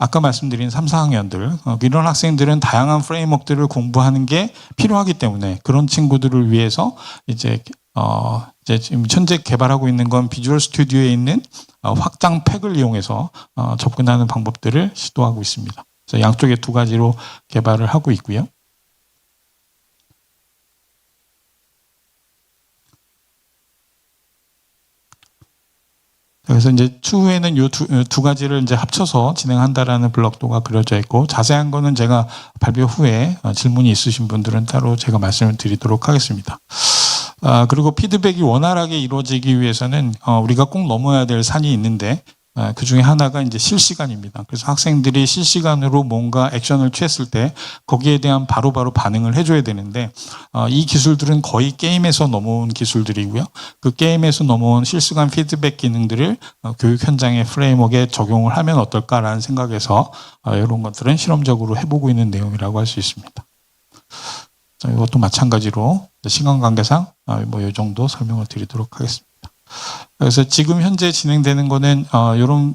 아까 말씀드린 3, 4학년들, 이런 학생들은 다양한 프레임워크들을 공부하는 게 필요하기 때문에 그런 친구들을 위해서 이제 지금 현재 개발하고 있는 건 비주얼 스튜디오에 있는 확장 팩을 이용해서 접근하는 방법들을 시도하고 있습니다. 그래서 양쪽에 2가지로 개발을 하고 있고요. 그래서 이제 추후에는 요 두 가지를 이제 합쳐서 진행한다라는 블록도가 그려져 있고, 자세한 거는 제가 발표 후에 질문이 있으신 분들은 따로 제가 말씀을 드리도록 하겠습니다. 그리고 피드백이 원활하게 이루어지기 위해서는 우리가 꼭 넘어야 될 산이 있는데, 그 중에 하나가 이제 실시간입니다. 그래서 학생들이 실시간으로 뭔가 액션을 취했을 때 거기에 대한 바로바로 반응을 해줘야 되는데, 이 기술들은 거의 게임에서 넘어온 기술들이고요. 그 게임에서 넘어온 실시간 피드백 기능들을 교육 현장의 프레임워크에 적용을 하면 어떨까라는 생각에서 이런 것들은 실험적으로 해보고 있는 내용이라고 할 수 있습니다. 자, 이것도 마찬가지로 시간 관계상 뭐 이 정도 설명을 드리도록 하겠습니다. 그래서 지금 현재 진행되는 거는 이런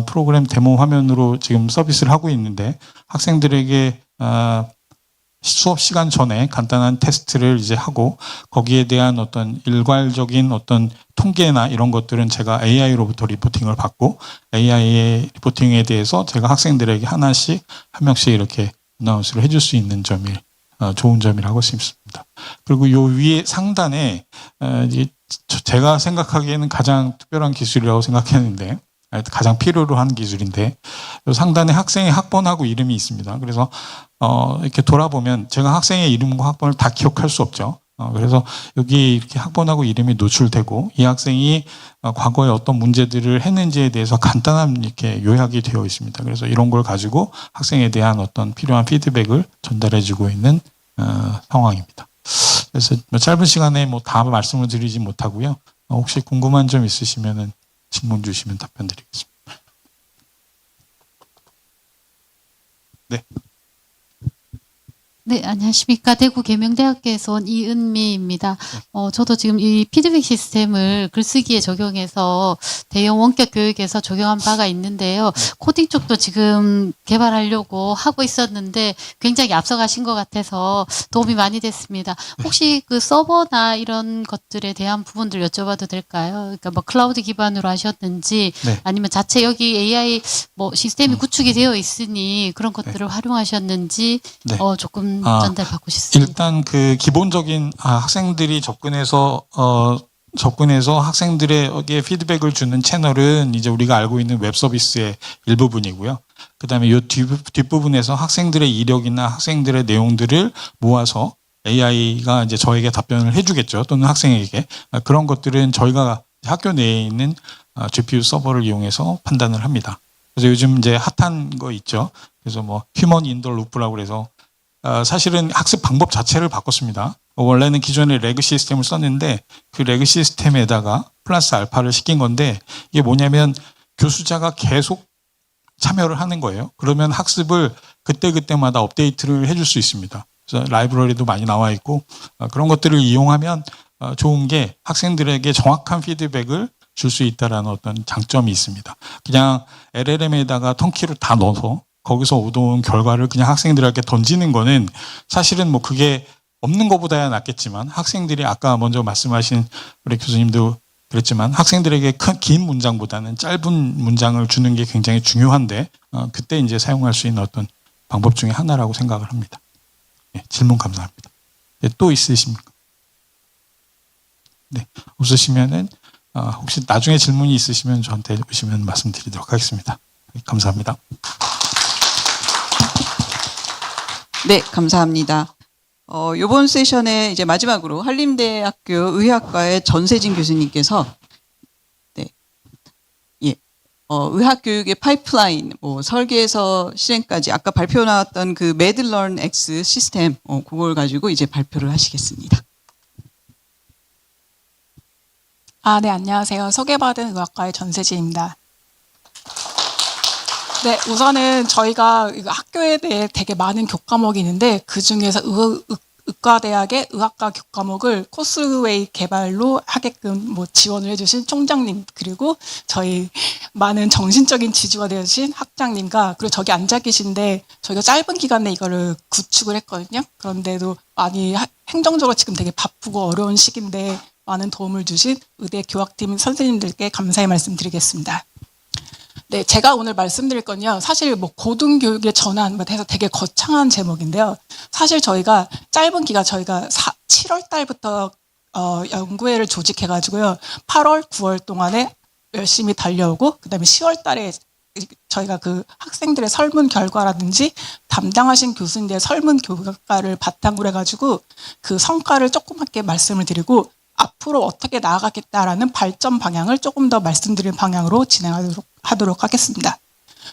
프로그램 데모 화면으로 지금 서비스를 하고 있는데, 학생들에게 수업 시간 전에 간단한 테스트를 이제 하고, 거기에 대한 어떤 일괄적인 어떤 통계나 이런 것들은 제가 AI로부터 리포팅을 받고, AI의 리포팅에 대해서 제가 학생들에게 하나씩 한 명씩 이렇게 어나운스를 해줄 수 있는 점이 좋은 점이라고 싶습니다. 그리고 요 위에 상단에 제가 생각하기에는 가장 특별한 기술이라고 생각했는데, 가장 필요로 한 기술인데, 요 상단에 학생의 학번하고 이름이 있습니다. 그래서 이렇게 돌아보면 제가 학생의 이름과 학번을 다 기억할 수 없죠. 그래서 여기 이렇게 학번하고 이름이 노출되고, 이 학생이 과거에 어떤 문제들을 했는지에 대해서 간단한 이렇게 요약이 되어 있습니다. 그래서 이런 걸 가지고 학생에 대한 어떤 필요한 피드백을 전달해주고 있는 상황입니다. 그래서 짧은 시간에 뭐 다 말씀을 드리지 못하고요. 혹시 궁금한 점 있으시면은 질문 주시면 답변 드리겠습니다. 네.
네, 안녕하십니까. 대구 계명대학교에서 온 이은미입니다. 저도 지금 이 피드백 시스템을 글쓰기에 적용해서 대형 원격 교육에서 적용한 바가 있는데요. 코딩 쪽도 지금 개발하려고 하고 있었는데 굉장히 앞서가신 것 같아서 도움이 많이 됐습니다. 혹시 그 서버나 이런 것들에 대한 부분들 여쭤봐도 될까요? 그러니까 뭐 클라우드 기반으로 하셨는지,
네.
아니면 자체 여기 AI 뭐 시스템이 구축이 되어 있으니 그런 것들을 활용하셨는지
네.
조금 전달받고 싶습니다.
일단 그 기본적인 학생들이 접근해서 학생들에게 피드백을 주는 채널은 이제 우리가 알고 있는 웹 서비스의 일부분이고요. 그다음에 이 뒷부분에서 학생들의 이력이나 학생들의 내용들을 모아서 AI가 이제 저에게 답변을 해주겠죠. 또는 학생에게. 그런 것들은 저희가 학교 내에 있는 GPU 서버를 이용해서 판단을 합니다. 그래서 요즘 이제 핫한 거 있죠. 그래서 뭐 휴먼 인더 루프라고 그래서 사실은 학습 방법 자체를 바꿨습니다. 원래는 기존에 레그 시스템을 썼는데 그 레그 시스템에다가 플러스 알파를 시킨 건데, 이게 뭐냐면 교수자가 계속 참여를 하는 거예요. 그러면 학습을 그때그때마다 업데이트를 해줄 수 있습니다. 그래서 라이브러리도 많이 나와 있고, 그런 것들을 이용하면 좋은 게 학생들에게 정확한 피드백을 줄 수 있다는 어떤 장점이 있습니다. 그냥 LLM에다가 턴키를 다 넣어서 거기서 얻어온 결과를 그냥 학생들에게 던지는 거는 사실은 뭐 그게 없는 것보다야 낫겠지만, 학생들이 아까 먼저 말씀하신 우리 교수님도 그랬지만 학생들에게 긴 문장보다는 짧은 문장을 주는 게 굉장히 중요한데, 그때 이제 사용할 수 있는 어떤 방법 중에 하나라고 생각을 합니다. 네, 질문 감사합니다. 네, 또 있으십니까? 네, 없으시면은 혹시 나중에 질문이 있으시면 저한테 오시면 말씀드리도록 하겠습니다. 네, 감사합니다.
네, 감사합니다. 이번 세션에 이제 마지막으로 한림대학교 의학과의 전세진 교수님께서 의학교육의 파이프라인, 뭐 설계에서 실행까지 아까 발표 나왔던 그 매드런 X 시스템, 그걸 가지고 이제 발표를 하시겠습니다.
네, 안녕하세요. 소개받은 의학과의 전세진입니다. 네, 우선은 저희가 학교에 대해 되게 많은 교과목이 있는데, 그 중에서 의과대학의 의학과 교과목을 코스웨이 개발로 하게끔 뭐 지원을 해주신 총장님, 그리고 저희 많은 정신적인 지주가 되어주신 학장님과, 그리고 저기 앉아 계신데 저희가 짧은 기간에 이거를 구축을 했거든요. 그런데도 많이 행정적으로 지금 되게 바쁘고 어려운 시기인데 많은 도움을 주신 의대 교학팀 선생님들께 감사의 말씀 드리겠습니다. 네, 제가 오늘 말씀드릴 건요, 사실 뭐 고등교육의 전환 해서 되게 거창한 제목인데요. 사실 저희가 짧은 기간, 저희가 7월 달부터 연구회를 조직해가지고요, 8월, 9월 동안에 열심히 달려오고 그다음에 10월 달에 저희가 그 학생들의 설문 결과라든지 담당하신 교수님들의 설문 결과를 바탕으로 해가지고 그 성과를 조그맣게 말씀을 드리고 앞으로 어떻게 나아가겠다라는 발전 방향을 조금 더 말씀드리는 방향으로 진행하도록 하겠습니다.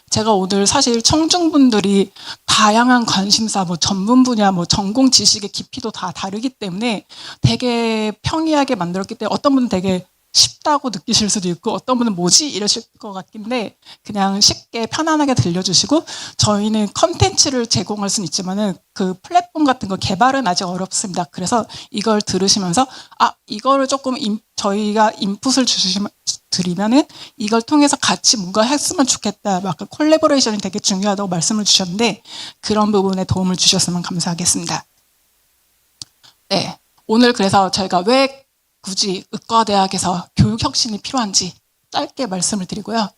제가 오늘 사실 청중분들이 다양한 관심사, 뭐 전문 분야, 뭐 전공 지식의 깊이도 다 다르기 때문에 되게 평이하게 만들었기 때문에 어떤 분은 되게 쉽다고 느끼실 수도 있고 어떤 분은 뭐지 이러실 것 같긴데 그냥 쉽게 편안하게 들려주시고 저희는 컨텐츠를 제공할 수는 있지만은 그 플랫폼 같은 거 개발은 아직 어렵습니다. 그래서 이걸 들으시면서 이거를 조금 저희가 인풋을 드리면은 이걸 통해서 같이 뭔가 했으면 좋겠다. 아까 콜라보레이션이 되게 중요하다고 말씀을 주셨는데 그런 부분에 도움을 주셨으면 감사하겠습니다. 네, 오늘 그래서 저희가 왜 굳이 의과대학에서 교육혁신이 필요한지 짧게 말씀을 드리고요.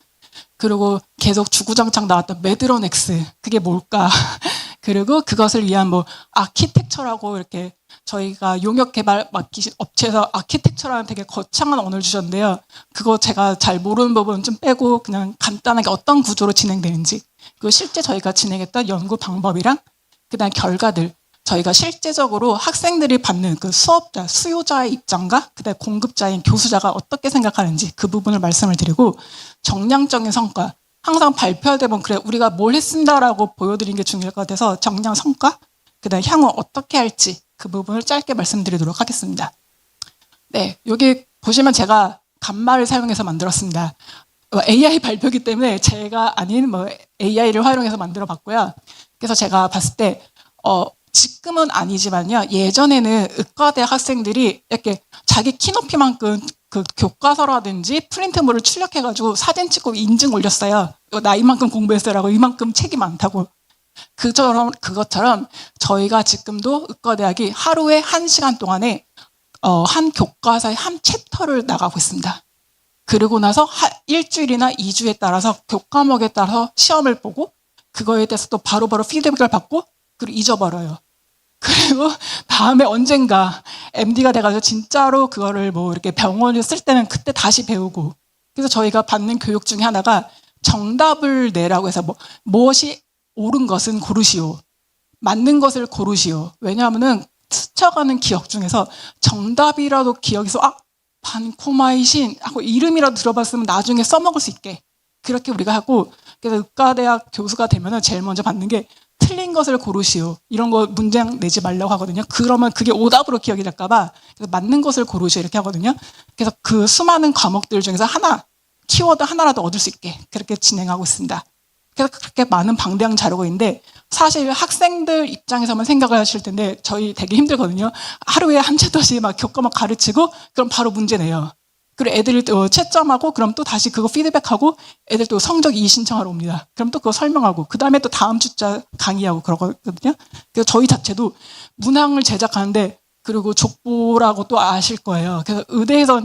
그리고 계속 주구장창 나왔던 매드로넥스, 그게 뭘까? 그리고 그것을 위한 뭐 아키텍처라고 이렇게 저희가 용역 개발 맡기신 업체에서 아키텍처라는 되게 거창한 언어를 주셨는데요. 그거 제가 잘 모르는 부분 좀 빼고 그냥 간단하게 어떤 구조로 진행되는지, 그리고 실제 저희가 진행했던 연구 방법이랑 그다음 결과들, 저희가 실제적으로 학생들이 받는 그 수업자, 수요자의 입장과 그다음에 공급자인 교수자가 어떻게 생각하는지 그 부분을 말씀을 드리고 정량적인 성과, 항상 발표할 때 보면 그래 우리가 뭘 했습니다라고 보여드리는 게 중요할 것 같아서 정량 성과, 그다음에 향후 어떻게 할지 그 부분을 짧게 말씀드리도록 하겠습니다. 네, 여기 보시면 제가 간말을 사용해서 만들었습니다. AI 발표기 때문에 제가 아닌 뭐 AI를 활용해서 만들어 봤고요. 그래서 제가 봤을 때 지금은 아니지만요. 예전에는 의과대학 학생들이 이렇게 자기 키높이만큼 그 교과서라든지 프린트물을 출력해가지고 사진 찍고 인증 올렸어요. 나 이만큼 공부했어라고 이만큼 책이 많다고. 그것처럼 저희가 지금도 의과대학이 하루에 1시간 동안에 한 교과서의 한 챕터를 나가고 있습니다. 그리고 나서 일주일이나 2주에 따라서 교과목에 따라서 시험을 보고 그거에 대해서 또 바로바로 피드백을 받고 그리고 잊어버려요. 그리고 다음에 언젠가 MD가 돼가지고 진짜로 그거를 뭐 이렇게 병원에 쓸 때는 그때 다시 배우고. 그래서 저희가 받는 교육 중에 하나가 정답을 내라고 해서 무엇이 옳은 것은 고르시오. 맞는 것을 고르시오. 왜냐하면은 스쳐가는 기억 중에서 정답이라도 기억해서 반코마이신 하고 이름이라도 들어봤으면 나중에 써먹을 수 있게. 그렇게 우리가 하고, 그래서 의과대학 교수가 되면은 제일 먼저 받는 게 틀린 것을 고르시오. 이런 거 문장 내지 말라고 하거든요. 그러면 그게 오답으로 기억이 될까봐 맞는 것을 고르시오 이렇게 하거든요. 그래서 그 수많은 과목들 중에서 키워드 하나라도 얻을 수 있게 그렇게 진행하고 있습니다. 그래서 그렇게 많은 방대한 자료가 있는데 사실 학생들 입장에서만 생각을 하실 텐데 저희 되게 힘들거든요. 하루에 한 챕터씩 막 교과목 가르치고 그럼 바로 문제 내요. 그리고 애들이 또 채점하고 그럼 또 다시 그거 피드백하고 애들 또 성적 이의 신청하러 옵니다. 그럼 또 그거 설명하고 그 다음에 또 다음 주자 강의하고 그러거든요. 그래서 저희 자체도 문항을 제작하는데 그리고 족보라고 또 아실 거예요. 그래서 의대에서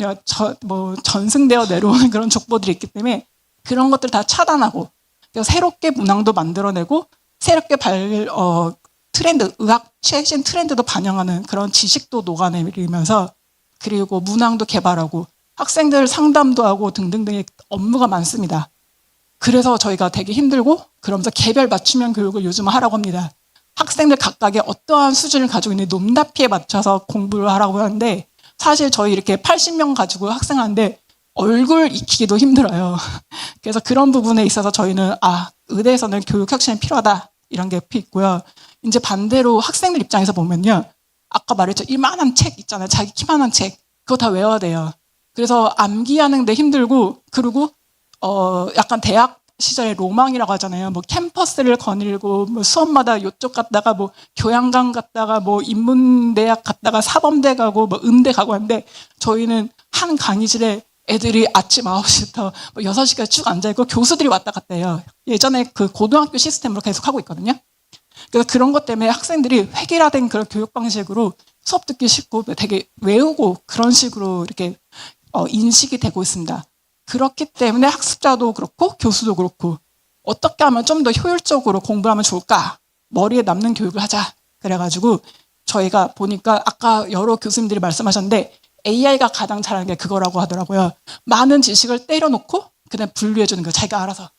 전승되어 내려오는 그런 족보들이 있기 때문에 그런 것들 다 차단하고 그래서 새롭게 문항도 만들어내고 새롭게 트렌드, 의학 최신 트렌드도 반영하는 그런 지식도 녹아내리면서 그리고 문항도 개발하고 학생들 상담도 하고 등등등의 업무가 많습니다. 그래서 저희가 되게 힘들고 그러면서 개별 맞춤형 교육을 요즘 하라고 합니다. 학생들 각각의 어떠한 수준을 가지고 있는 높낮이에 맞춰서 공부를 하라고 하는데 사실 저희 이렇게 80명 가지고 학생하는데 얼굴 익히기도 힘들어요. 그래서 그런 부분에 있어서 저희는 의대에서는 교육 혁신이 필요하다 이런 게 있고요. 이제 반대로 학생들 입장에서 보면요. 아까 말했죠. 이만한 책 있잖아요. 자기 키만한 책. 그거 다 외워야 돼요. 그래서 암기하는데 힘들고 그리고 약간 대학 시절에 로망이라고 하잖아요. 뭐 캠퍼스를 거닐고 뭐 수업마다 요쪽 갔다가 뭐 교양강 갔다가 뭐 인문대학 갔다가 사범대 가고 뭐 음대 가고 하는데 저희는 한 강의실에 애들이 아침 9시부터 6시까지 쭉 앉아있고 교수들이 왔다 갔다 해요. 예전에 그 고등학교 시스템으로 계속 하고 있거든요. 그래서 그런 것 때문에 학생들이 획일화된 그런 교육 방식으로 수업 듣기 쉽고 되게 외우고 그런 식으로 이렇게 인식이 되고 있습니다. 그렇기 때문에 학습자도 그렇고 교수도 그렇고 어떻게 하면 좀 더 효율적으로 공부하면 좋을까? 머리에 남는 교육을 하자. 그래가지고 저희가 보니까 아까 여러 교수님들이 말씀하셨는데 AI가 가장 잘하는 게 그거라고 하더라고요. 많은 지식을 때려놓고 그냥 분류해주는 거예요. 자기가 알아서.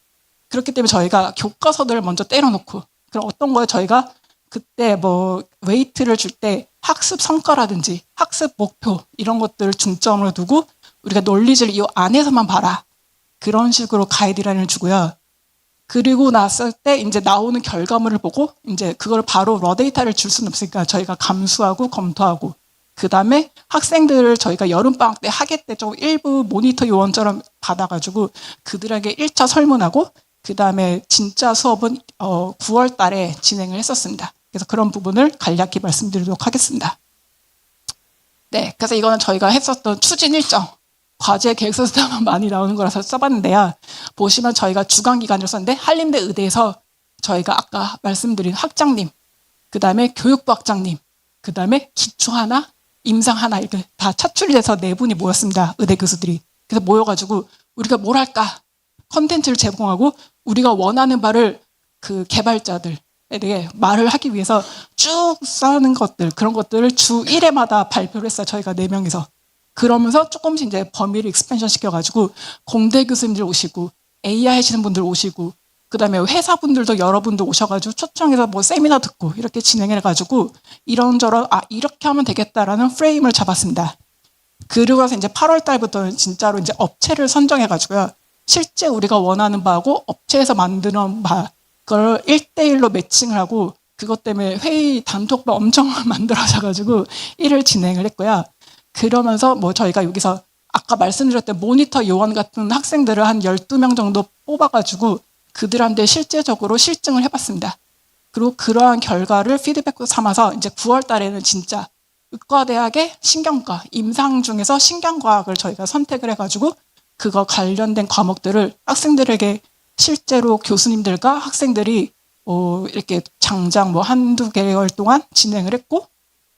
그렇기 때문에 저희가 교과서들을 먼저 때려놓고 그럼 어떤 거에 저희가 그때 뭐 웨이트를 줄 때 학습 성과라든지 학습 목표 이런 것들을 중점으로 두고 우리가 논리지를 이 안에서만 봐라. 그런 식으로 가이드라인을 주고요. 그리고 났을 때 이제 나오는 결과물을 보고 이제 그걸 바로 러 데이터를 줄 수는 없으니까 저희가 감수하고 검토하고 그 다음에 학생들을 저희가 여름방학 때 학예 때 좀 일부 모니터 요원처럼 받아가지고 그들에게 1차 설문하고 그 다음에 진짜 수업은 9월 달에 진행을 했었습니다. 그래서 그런 부분을 간략히 말씀드리도록 하겠습니다. 네, 그래서 이거는 저희가 했었던 추진 일정, 과제 계획서에서 많이 나오는 거라서 써봤는데요. 보시면 저희가 주간기간을 썼는데 한림대 의대에서 저희가 아까 말씀드린 학장님, 그 다음에 교육부 학장님, 그 다음에 기초 하나, 임상 하나 이렇게 다 차출이 돼서 4분이 모였습니다. 의대 교수들이. 그래서 모여가지고 우리가 뭘 할까? 컨텐츠를 제공하고 우리가 원하는 바를 그 개발자들에게 말을 하기 위해서 쭉 쌓는 것들, 그런 것들을 주 1회마다 발표를 했어요. 저희가 4명이서. 그러면서 조금씩 이제 범위를 익스펜션 시켜가지고 공대 교수님들 오시고 AI 하시는 분들 오시고 그 다음에 회사분들도 여러분들 오셔가지고 초청해서 뭐 세미나 듣고 이렇게 진행해가지고 이런저런 이렇게 하면 되겠다라는 프레임을 잡았습니다. 그리고 나서 이제 8월 달부터는 진짜로 이제 업체를 선정해가지고요. 실제 우리가 원하는 바하고 업체에서 만드는 바 그걸 1대1로 매칭을 하고 그것 때문에 회의 단톡방 엄청 만들어져가지고 일을 진행을 했고요. 그러면서 뭐 저희가 여기서 아까 말씀드렸던 모니터 요원 같은 학생들을 한 12명 정도 뽑아가지고 그들한테 실제적으로 실증을 해봤습니다. 그리고 그러한 결과를 피드백으로 삼아서 이제 9월 달에는 진짜 의과대학의 신경과, 임상 중에서 신경과학을 저희가 선택을 해가지고 그거 관련된 과목들을 학생들에게 실제로 교수님들과 학생들이 이렇게 장장 뭐 한두 개월 동안 진행을 했고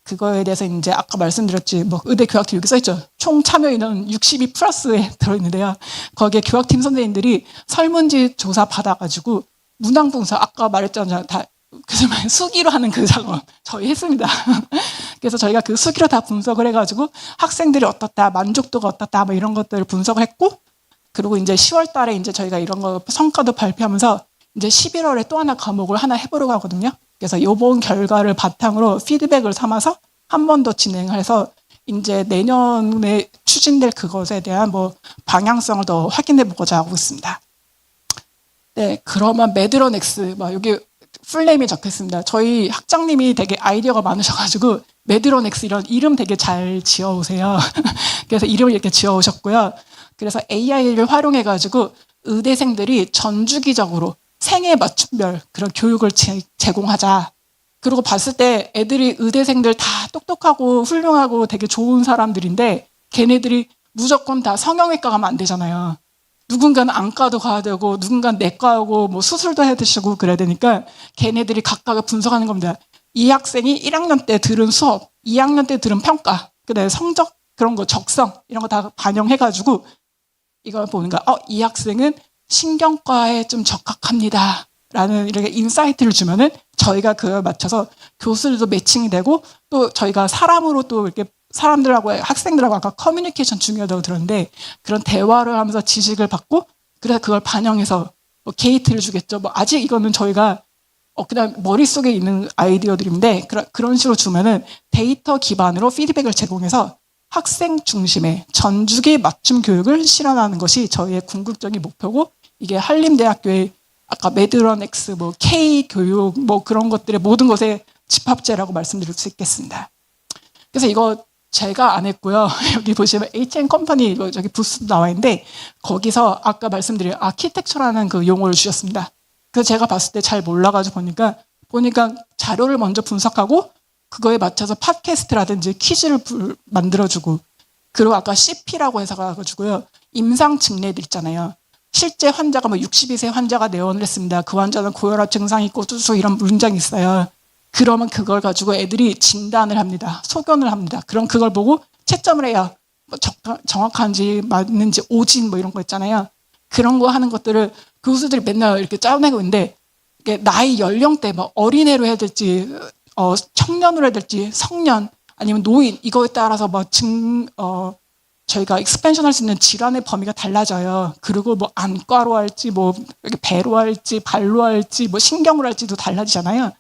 그거에 대해서 이제 아까 말씀드렸지 뭐 의대 교학팀 여기 써있죠. 총 참여 인원 62 플러스에 들어있는데요. 거기에 교학팀 선생님들이 설문지 조사 받아가지고 문항분석 아까 말했잖아요. 다 수기로 하는 그 작업 저희 했습니다. 그래서 저희가 그 수기로 다 분석을 해가지고 학생들이 어떻다, 만족도가 어떻다, 뭐 이런 것들을 분석을 했고, 그리고 이제 10월 달에 이제 저희가 이런 거 성과도 발표하면서 이제 11월에 또 하나 과목을 하나 해보려고 하거든요. 그래서 이번 결과를 바탕으로 피드백을 삼아서 한 번 더 진행해서 이제 내년에 추진될 그것에 대한 뭐 방향성을 더 확인해 보고자 하고 있습니다. 네, 그러면 매드런엑스, 여기 풀네임이 적혔습니다. 저희 학장님이 되게 아이디어가 많으셔가지고 매드런엑스 이런 이름 되게 잘 지어오세요. 그래서 이름을 이렇게 지어오셨고요. 그래서 AI를 활용해가지고 의대생들이 전주기적으로 생애 맞춤별 그런 교육을 제공하자. 그리고 봤을 때 애들이 의대생들 다 똑똑하고 훌륭하고 되게 좋은 사람들인데 걔네들이 무조건 다 성형외과 가면 안 되잖아요. 누군가는 안과도 가야 되고 누군가는 내과하고 뭐 수술도 해야 되시고 그래야 되니까 걔네들이 각각을 분석하는 겁니다. 이 학생이 1학년 때 들은 수업, 2학년 때 들은 평가, 그다음에 성적 그런 거 적성 이런 거 다 반영해가지고 이걸 보니까 이 학생은 신경과에 좀 적합합니다. 라는 이렇게 인사이트를 주면은 저희가 그에 맞춰서 교수들도 매칭이 되고 또 저희가 사람으로 또 이렇게 사람들하고 학생들하고 아까 커뮤니케이션 중요하다고 들었는데 그런 대화를 하면서 지식을 받고 그래서 그걸 반영해서 뭐 게이트를 주겠죠. 뭐 아직 이거는 저희가 그냥 머릿속에 있는 아이디어들인데 그런 식으로 주면은 데이터 기반으로 피드백을 제공해서 학생 중심의 전주기 맞춤 교육을 실현하는 것이 저희의 궁극적인 목표고 이게 한림대학교의 아까 매드런엑스, 뭐 K 교육, 뭐 그런 것들의 모든 것의 집합체라고 말씀드릴 수 있겠습니다. 그래서 이거 제가 안 했고요. 여기 보시면 HN 컴퍼니 저기 부스 나와 있는데 거기서 아까 말씀드린 아키텍처라는 그 용어를 주셨습니다. 그래서 제가 봤을 때 잘 몰라가지고 보니까 자료를 먼저 분석하고 그거에 맞춰서 팟캐스트라든지 퀴즈를 만들어주고 그리고 아까 CP라고 해서 가지고요. 임상 증례들 있잖아요. 실제 환자가 62세 환자가 내원을 했습니다. 그 환자는 고혈압 증상이 있고 뚜수 이런 문장이 있어요. 그러면 그걸 가지고 애들이 진단을 합니다. 소견을 합니다. 그럼 그걸 보고 채점을 해요. 정확한지 맞는지 오진 뭐 이런 거 있잖아요. 그런 거 하는 것들을 교수들이 맨날 이렇게 짜내고 있는데 이게 나이 연령대 어린애로 해야 될지 청년으로 해야 될지 성년 아니면 노인 이거에 따라서 저희가 익스펜션 할 수 있는 질환의 범위가 달라져요. 그리고 뭐 안과로 할지 뭐 이렇게 배로 할지 발로 할지 뭐 신경으로 할지도 달라지잖아요.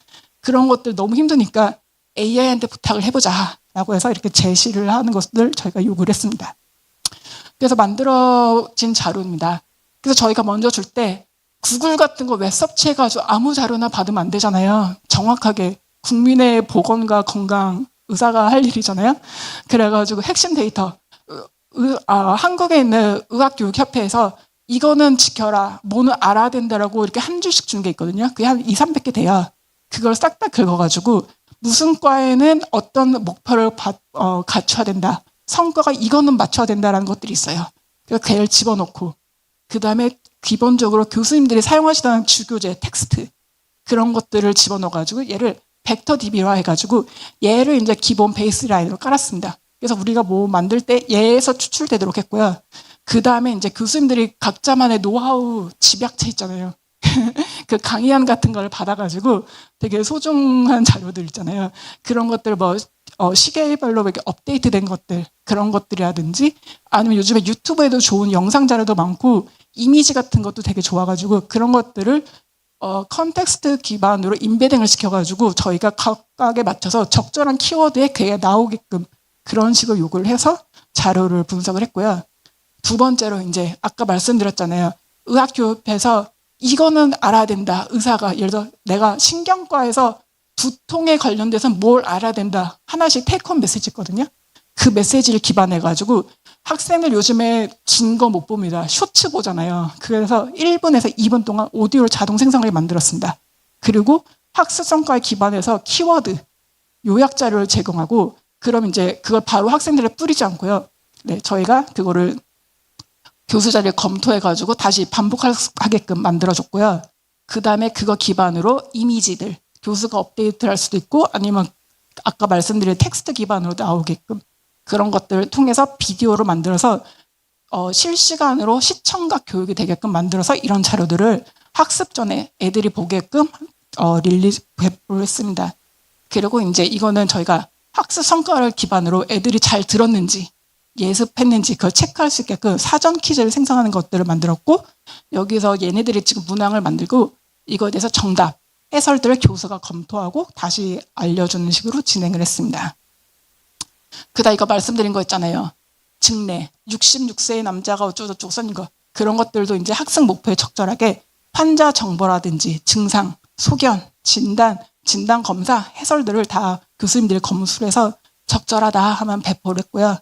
그런 것들 너무 힘드니까 AI한테 부탁을 해보자라고 해서 이렇게 제시를 하는 것들 저희가 요구를 했습니다. 그래서 만들어진 자료입니다. 그래서 저희가 먼저 줄 때 구글 같은 거 웹 서치해가지고 아무 자료나 받으면 안 되잖아요. 정확하게 국민의 보건과 건강 의사가 할 일이잖아요. 그래가지고 핵심 데이터 한국에 있는 의학교육협회에서 이거는 지켜라, 뭐는 알아야 된다라고 이렇게 한 줄씩 준 게 있거든요. 그게 한 200~300개 돼요. 그걸 싹 다 긁어가지고 무슨 과에는 어떤 목표를 갖춰야 된다. 성과가 이거는 맞춰야 된다라는 것들이 있어요. 그래서 걔를 집어넣고 그 다음에 기본적으로 교수님들이 사용하시던 주교재, 텍스트 그런 것들을 집어넣어가지고 얘를 벡터 DB화 해가지고 얘를 이제 기본 베이스라인으로 깔았습니다. 그래서 우리가 뭐 만들 때 얘에서 추출되도록 했고요. 그 다음에 이제 교수님들이 각자만의 노하우 집약체 있잖아요. 그 강의안 같은 걸 받아가지고 되게 소중한 자료들 있잖아요. 그런 것들 시계별로 이렇게 업데이트된 것들 그런 것들이라든지 아니면 요즘에 유튜브에도 좋은 영상 자료도 많고 이미지 같은 것도 되게 좋아가지고 그런 것들을 컨텍스트 기반으로 인베딩을 시켜가지고 저희가 각각에 맞춰서 적절한 키워드에 그게 나오게끔 그런 식으로 요구를 해서 자료를 분석을 했고요. 두 번째로 이제 아까 말씀드렸잖아요. 의학교육에서 이거는 알아야 된다. 의사가 예를 들어 내가 신경과에서 두통에 관련돼서 뭘 알아야 된다. 하나씩 테이크홈 메시지 있거든요. 그 메시지를 기반해가지고 학생들 요즘에 긴 거 못 봅니다. 쇼츠 보잖아요. 그래서 1분에서 2분 동안 오디오를 자동 생성하게 만들었습니다. 그리고 학습 성과에 기반해서 키워드, 요약 자료를 제공하고 그럼 이제 그걸 바로 학생들에 뿌리지 않고요. 네, 저희가 그거를 교수 자리에 검토해가지고 다시 반복하게끔 만들어줬고요. 그 다음에 그거 기반으로 이미지들, 교수가 업데이트를 할 수도 있고 아니면 아까 말씀드린 텍스트 기반으로 나오게끔 그런 것들을 통해서 비디오로 만들어서 실시간으로 시청각 교육이 되게끔 만들어서 이런 자료들을 학습 전에 애들이 보게끔 릴리즈 배포를 했습니다. 그리고 이제 이거는 저희가 학습 성과를 기반으로 애들이 잘 들었는지 예습했는지 그걸 체크할 수 있게끔 사전 퀴즈를 생성하는 것들을 만들었고 여기서 얘네들이 지금 문항을 만들고 이거에 대해서 정답, 해설들을 교수가 검토하고 다시 알려주는 식으로 진행을 했습니다. 그다음 이거 말씀드린 거 있잖아요. 증례, 66세의 남자가 어쩌고저쩌고 써진 거 그런 것들도 이제 학습 목표에 적절하게 환자 정보라든지 증상, 소견, 진단 검사, 해설들을 다 교수님들이 검수해서 적절하다 하면 배포를 했고요.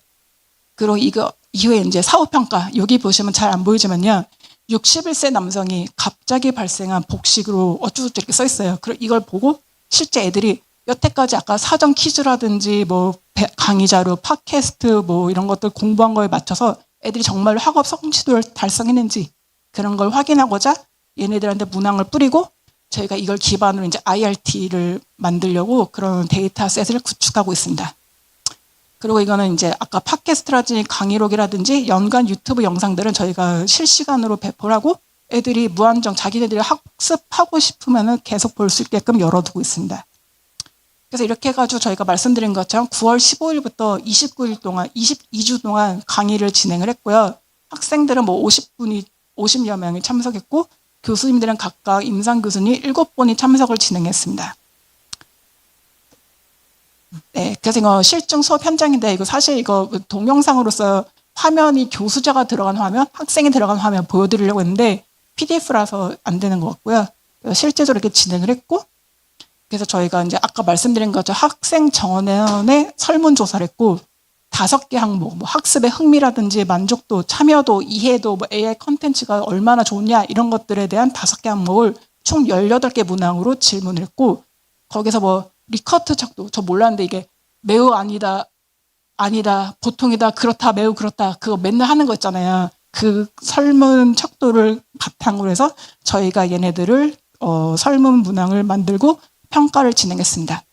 그리고 이거 이후에 이제 사후평가 여기 보시면 잘 안 보이지만요. 61세 남성이 갑자기 발생한 복식으로 어쩌고저쩌고 이렇게 써 있어요. 그리고 이걸 보고 실제 애들이 여태까지 아까 사전 퀴즈라든지 뭐 강의 자료, 팟캐스트 뭐 이런 것들 공부한 거에 맞춰서 애들이 정말로 학업 성취도를 달성했는지 그런 걸 확인하고자 얘네들한테 문항을 뿌리고 저희가 이걸 기반으로 이제 IRT를 만들려고 그런 데이터셋을 구축하고 있습니다. 그리고 이거는 이제 아까 팟캐스트라든지 강의록이라든지 연간 유튜브 영상들은 저희가 실시간으로 배포를 하고 애들이 무한정 자기네들이 학습하고 싶으면은 계속 볼 수 있게끔 열어두고 있습니다. 그래서 이렇게 해가지고 저희가 말씀드린 것처럼 9월 15일부터 29일 동안 22주 동안 강의를 진행을 했고요. 학생들은 뭐 50여 명이 참석했고 교수님들은 각각 임상 교수님 7분이 참석을 진행했습니다. 네, 그래서 이거 실증 수업 현장인데 이거 사실 이거 동영상으로서 화면이 교수자가 들어간 화면, 학생이 들어간 화면 보여드리려고 했는데 PDF라서 안 되는 것 같고요. 실제적으로 이렇게 진행을 했고 그래서 저희가 이제 아까 말씀드린 것처럼 학생 정원에 설문조사를 했고 5개 항목, 뭐 학습의 흥미라든지 만족도, 참여도, 이해도, 뭐 AI 컨텐츠가 얼마나 좋냐 이런 것들에 대한 5개 항목을 총 18개 문항으로 질문을 했고 거기서 뭐 리커트 척도 저 몰랐는데 이게 매우 아니다, 보통이다, 그렇다, 매우 그렇다 그거 맨날 하는 거 있잖아요. 그 설문 척도를 바탕으로 해서 저희가 얘네들을 설문 문항을 만들고 평가를 진행했습니다.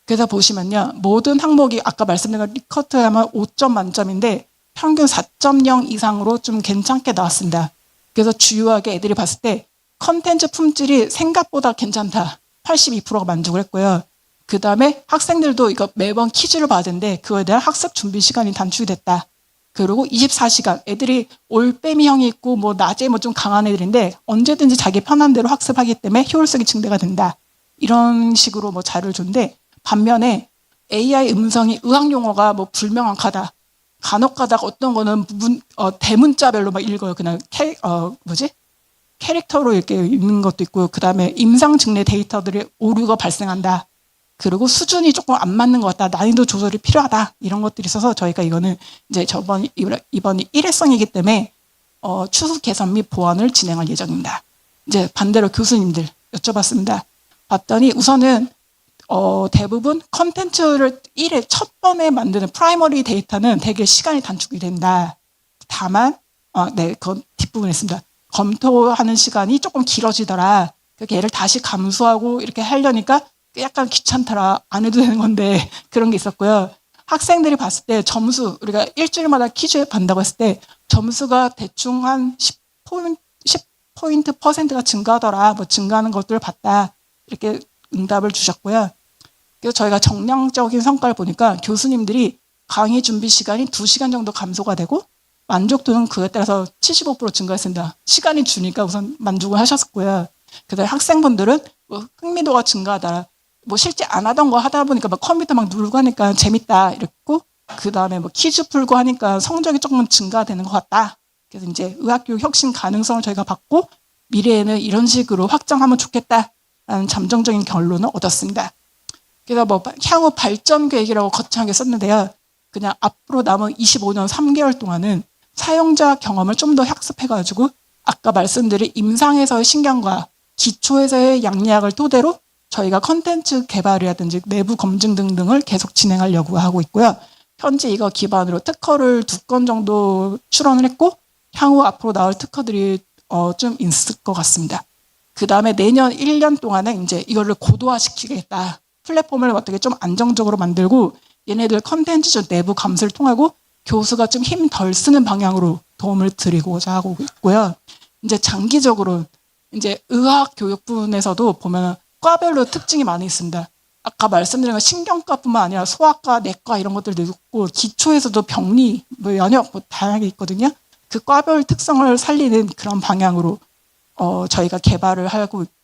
그래서 보시면요. 모든 항목이 아까 말씀드린 리커트 하면 5점 만점인데 평균 4.0 이상으로 좀 괜찮게 나왔습니다. 그래서 주요하게 애들이 봤을 때 컨텐츠 품질이 생각보다 괜찮다. 82%가 만족을 했고요. 그 다음에 학생들도 이거 매번 퀴즈를 받은데 그거에 대한 학습 준비 시간이 단축이 됐다. 그리고 24시간 애들이 올빼미형이 있고 뭐 낮에 뭐 좀 강한 애들인데 언제든지 자기 편한 대로 학습하기 때문에 효율성이 증대가 된다. 이런 식으로 뭐 자료를 줬는데 반면에 AI 음성이 의학 용어가 뭐 불명확하다. 간혹 가다가 어떤 거는 대문자별로 막 읽어요. 그냥 캐릭터로 이렇게 읽는 것도 있고, 그 다음에 임상 증례 데이터들이 오류가 발생한다. 그리고 수준이 조금 안 맞는 것 같다. 난이도 조절이 필요하다. 이런 것들이 있어서 저희가 이거는 이제 이번이 일회성이기 때문에 추후 개선 및 보완을 진행할 예정입니다. 이제 반대로 교수님들 여쭤봤습니다. 봤더니 우선은 대부분 컨텐츠를 첫 번에 만드는 프라이머리 데이터는 되게 시간이 단축이 된다. 다만 그건 뒷부분에 있습니다. 검토하는 시간이 조금 길어지더라. 걔를 다시 감수하고 이렇게 하려니까 약간 귀찮더라. 안 해도 되는 건데 그런 게 있었고요. 학생들이 봤을 때 점수, 우리가 일주일마다 퀴즈 받는다고 했을 때 점수가 대충 한 10포인트 퍼센트가 증가하더라. 뭐 증가하는 것들을 봤다. 이렇게 응답을 주셨고요. 그래서 저희가 정량적인 성과를 보니까 교수님들이 강의 준비 시간이 2시간 정도 감소가 되고 만족도는 그에 따라서 75% 증가했습니다. 시간이 주니까 우선 만족을 하셨고요. 그다음에 학생분들은 뭐 흥미도가 증가하더라. 뭐 실제 안 하던 거 하다 보니까 막 컴퓨터 막 누르고 하니까 재밌다 이랬고, 그 다음에 뭐 퀴즈 풀고 하니까 성적이 조금 증가되는 것 같다. 그래서 이제 의학교육 혁신 가능성을 저희가 받고 미래에는 이런 식으로 확장하면 좋겠다라는 잠정적인 결론을 얻었습니다. 그래서 뭐 향후 발전 계획이라고 거창하게 썼는데요. 그냥 앞으로 남은 25년 3개월 동안은 사용자 경험을 좀 더 학습해가지고 아까 말씀드린 임상에서의 신경과 기초에서의 양리학을 토대로 저희가 컨텐츠 개발이라든지 내부 검증 등등을 계속 진행하려고 하고 있고요. 현재 이거 기반으로 특허를 2건 정도 출원을 했고 향후 앞으로 나올 특허들이 좀 있을 것 같습니다. 그 다음에 내년 1년 동안은 이제 이거를 고도화시키겠다. 플랫폼을 어떻게 좀 안정적으로 만들고 얘네들 컨텐츠 내부 감수를 통하고 교수가 좀 힘 덜 쓰는 방향으로 도움을 드리고자 하고 있고요. 이제 장기적으로 이제 의학 교육 부분에서도 보면 과별로 특징이 많이 있습니다. 아까 말씀드린 건 신경과뿐만 아니라 소아과, 내과 이런 것들도 있고 기초에서도 병리, 뭐 연역 뭐 다양하게 있거든요. 그 과별 특성을 살리는 그런 방향으로 저희가 개발을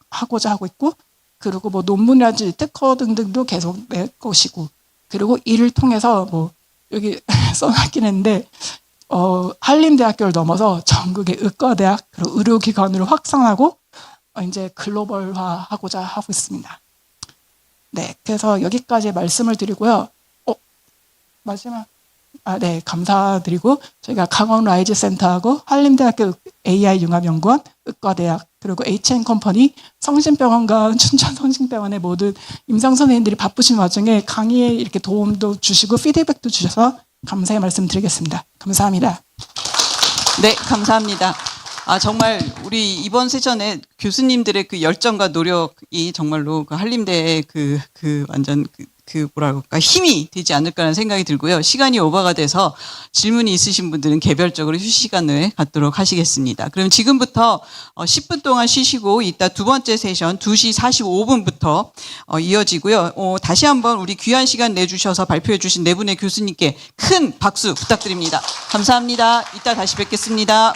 하고자 하고 있고, 그리고 뭐 논문이라든지 특허 등등도 계속 낼 것이고, 그리고 이를 통해서 뭐 여기 써놨긴 했는데 한림대학교를 넘어서 전국의 의과대학 그리고 의료기관으로 확산하고 이제 글로벌화하고자 하고 있습니다. 네, 그래서 여기까지 말씀을 드리고요. 마지막 네, 감사드리고 저희가 강원 라이즈 센터하고 한림대학교 AI 융합연구원, 의과대학 그리고 HN컴퍼니, 성심병원과 춘천 성심병원의 모든 임상 선생님들이 바쁘신 와중에 강의에 이렇게 도움도 주시고 피드백도 주셔서 감사의 말씀 드리겠습니다. 감사합니다.
네, 감사합니다. 정말 우리 이번 세션에 교수님들의 그 열정과 노력이 정말로 그 한림대의 완전 뭐랄까 힘이 되지 않을까라는 생각이 들고요. 시간이 오버가 돼서 질문이 있으신 분들은 개별적으로 휴식 시간을 갖도록 하시겠습니다. 그럼 지금부터 10분 동안 쉬시고 이따 두 번째 세션 2시 45분부터 이어지고요. 다시 한번 우리 귀한 시간 내주셔서 발표해 주신 네 분의 교수님께 큰 박수 부탁드립니다. 감사합니다. 이따 다시 뵙겠습니다.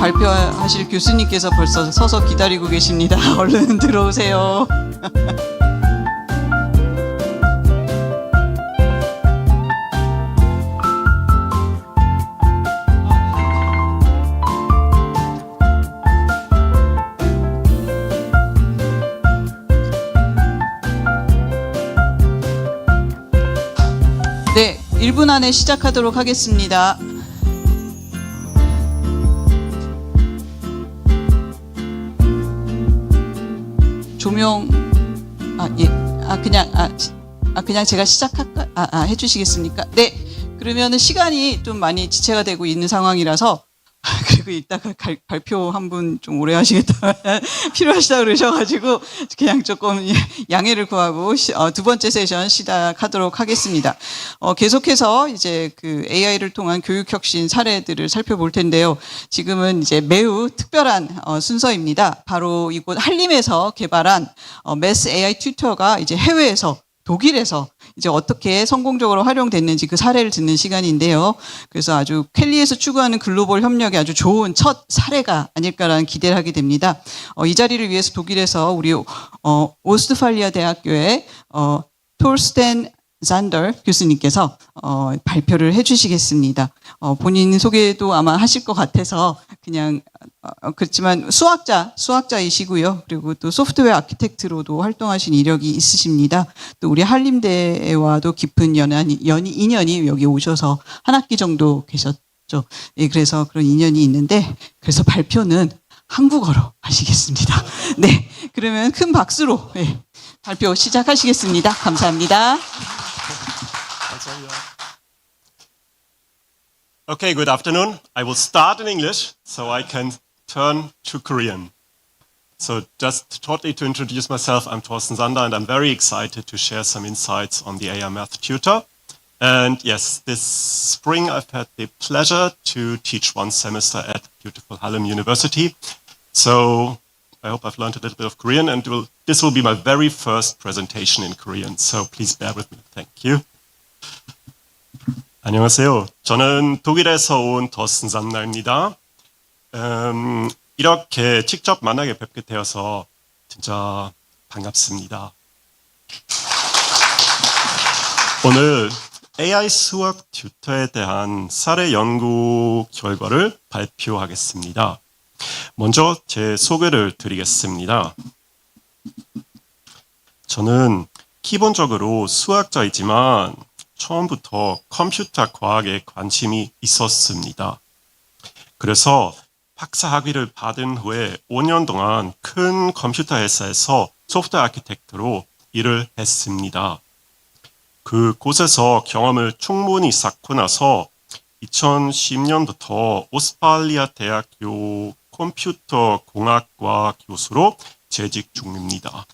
발표하실 교수님께서 벌써 서서 기다리고 계십니다. 얼른 들어오세요. 네, 1분 안에 시작하도록 하겠습니다. 조명, 그냥 제가 시작할까? 해주시겠습니까? 네, 그러면은 시간이 좀 많이 지체가 되고 있는 상황이라서, 그리고 이따가 발표 한 분 좀 오래 하시겠다, 필요하시다 그러셔가지고, 그냥 조금 양해를 구하고, 두 번째 세션 시작하도록 하겠습니다. 계속해서 이제 그 AI를 통한 교육혁신 사례들을 살펴볼 텐데요. 지금은 이제 매우 특별한 순서입니다. 바로 이곳 한림에서 개발한 매스 AI 튜터가 이제 해외에서 독일에서 이제 어떻게 성공적으로 활용됐는지 그 사례를 듣는 시간인데요. 그래서 아주 켈리에서 추구하는 글로벌 협력의 아주 좋은 첫 사례가 아닐까라는 기대를 하게 됩니다. 이 자리를 위해서 독일에서 우리 오스트팔리아 대학교의 톨스텐 잔더 교수님께서 발표를 해주시겠습니다. 본인 소개도 아마 하실 것 같아서 그냥 그렇지만 수학자이시고요. 그리고 또 소프트웨어 아키텍트로도 활동하신 이력이 있으십니다. 또 우리 한림대와도 깊은 인연이 여기 오셔서 한 학기 정도 계셨죠. 예, 그래서 그런 인연이 있는데 그래서 발표는 한국어로 하시겠습니다. 네, 그러면 큰 박수로 발표 시작하시겠습니다. 감사합니다.
Okay, good afternoon. I will start in English so I can turn to Korean. So just shortly to introduce myself, I'm Thorsten Sander and I'm very excited to share some insights on the AI Math Tutor. And yes, this spring I've had the pleasure to teach one semester at beautiful Hallam University. So I hope I've learned a little bit of Korean and this will be my very first presentation in Korean. So please bear with me. Thank you. 안녕하세요. 저는 독일에서 온 더스틴 산나입니다. 이렇게 직접 만나게 뵙게 되어서 진짜 반갑습니다. 오늘 AI 수학 튜터에 대한 사례 연구 결과를 발표하겠습니다. 먼저 제 소개를 드리겠습니다. 저는 기본적으로 수학자이지만 처음부터 컴퓨터 과학에 관심이 있었습니다. 그래서 박사 학위를 받은 후에 5년 동안 큰 컴퓨터 회사에서 소프트웨어 아키텍트로 일을 했습니다. 그곳에서 경험을 충분히 쌓고 나서 2010년부터 오스트팔리아 대학교 컴퓨터 공학과 교수로 재직 중입니다.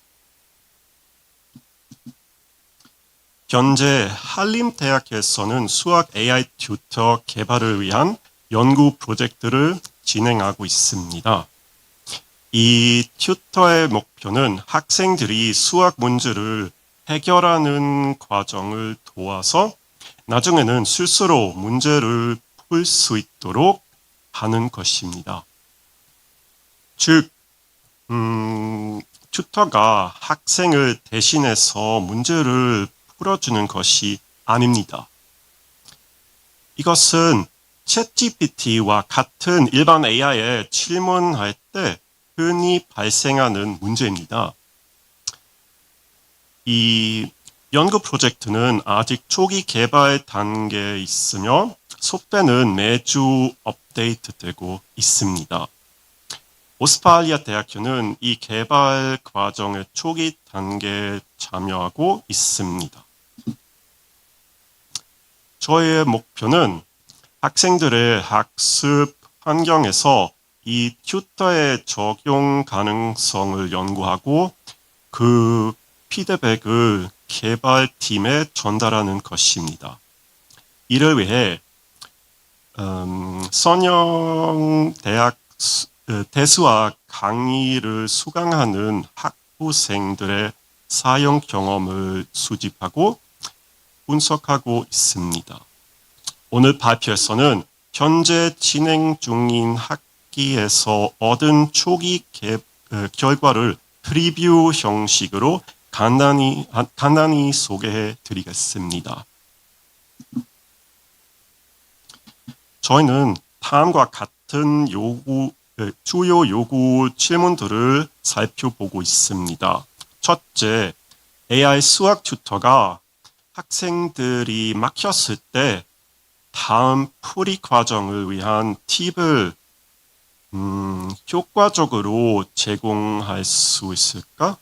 현재 한림대학에서는 수학 AI 튜터 개발을 위한 연구 프로젝트를 진행하고 있습니다. 이 튜터의 목표는 학생들이 수학 문제를 해결하는 과정을 도와서 나중에는 스스로 문제를 풀 수 있도록 하는 것입니다. 즉, 튜터가 학생을 대신해서 문제를 풀어주는 것이 아닙니다. 이것은 챗GPT와 같은 일반 AI에 질문할 때 흔히 발생하는 문제입니다. 이 연구 프로젝트는 아직 초기 개발 단계에 있으며 소프트웨어는 매주 업데이트되고 있습니다. 오스트팔리아 대학교는 이 개발 과정의 초기 단계에 참여하고 있습니다. 저의 목표는 학생들의 학습 환경에서 이 튜터의 적용 가능성을 연구하고 그 피드백을 개발팀에 전달하는 것입니다. 이를 위해 선형 대학 대수학 강의를 수강하는 학부생들의 사용 경험을 수집하고 분석하고 있습니다. 오늘 발표에서는 현재 진행 중인 학기에서 얻은 초기 결과를 프리뷰 형식으로 간단히 소개해 드리겠습니다. 저희는 다음과 같은 주요 요구 질문들을 살펴보고 있습니다. 첫째, AI 수학 튜터가 학생들이 막혔을 때 다음 풀이 과정을 위한 팁을 효과적으로 제공할 수 있을까?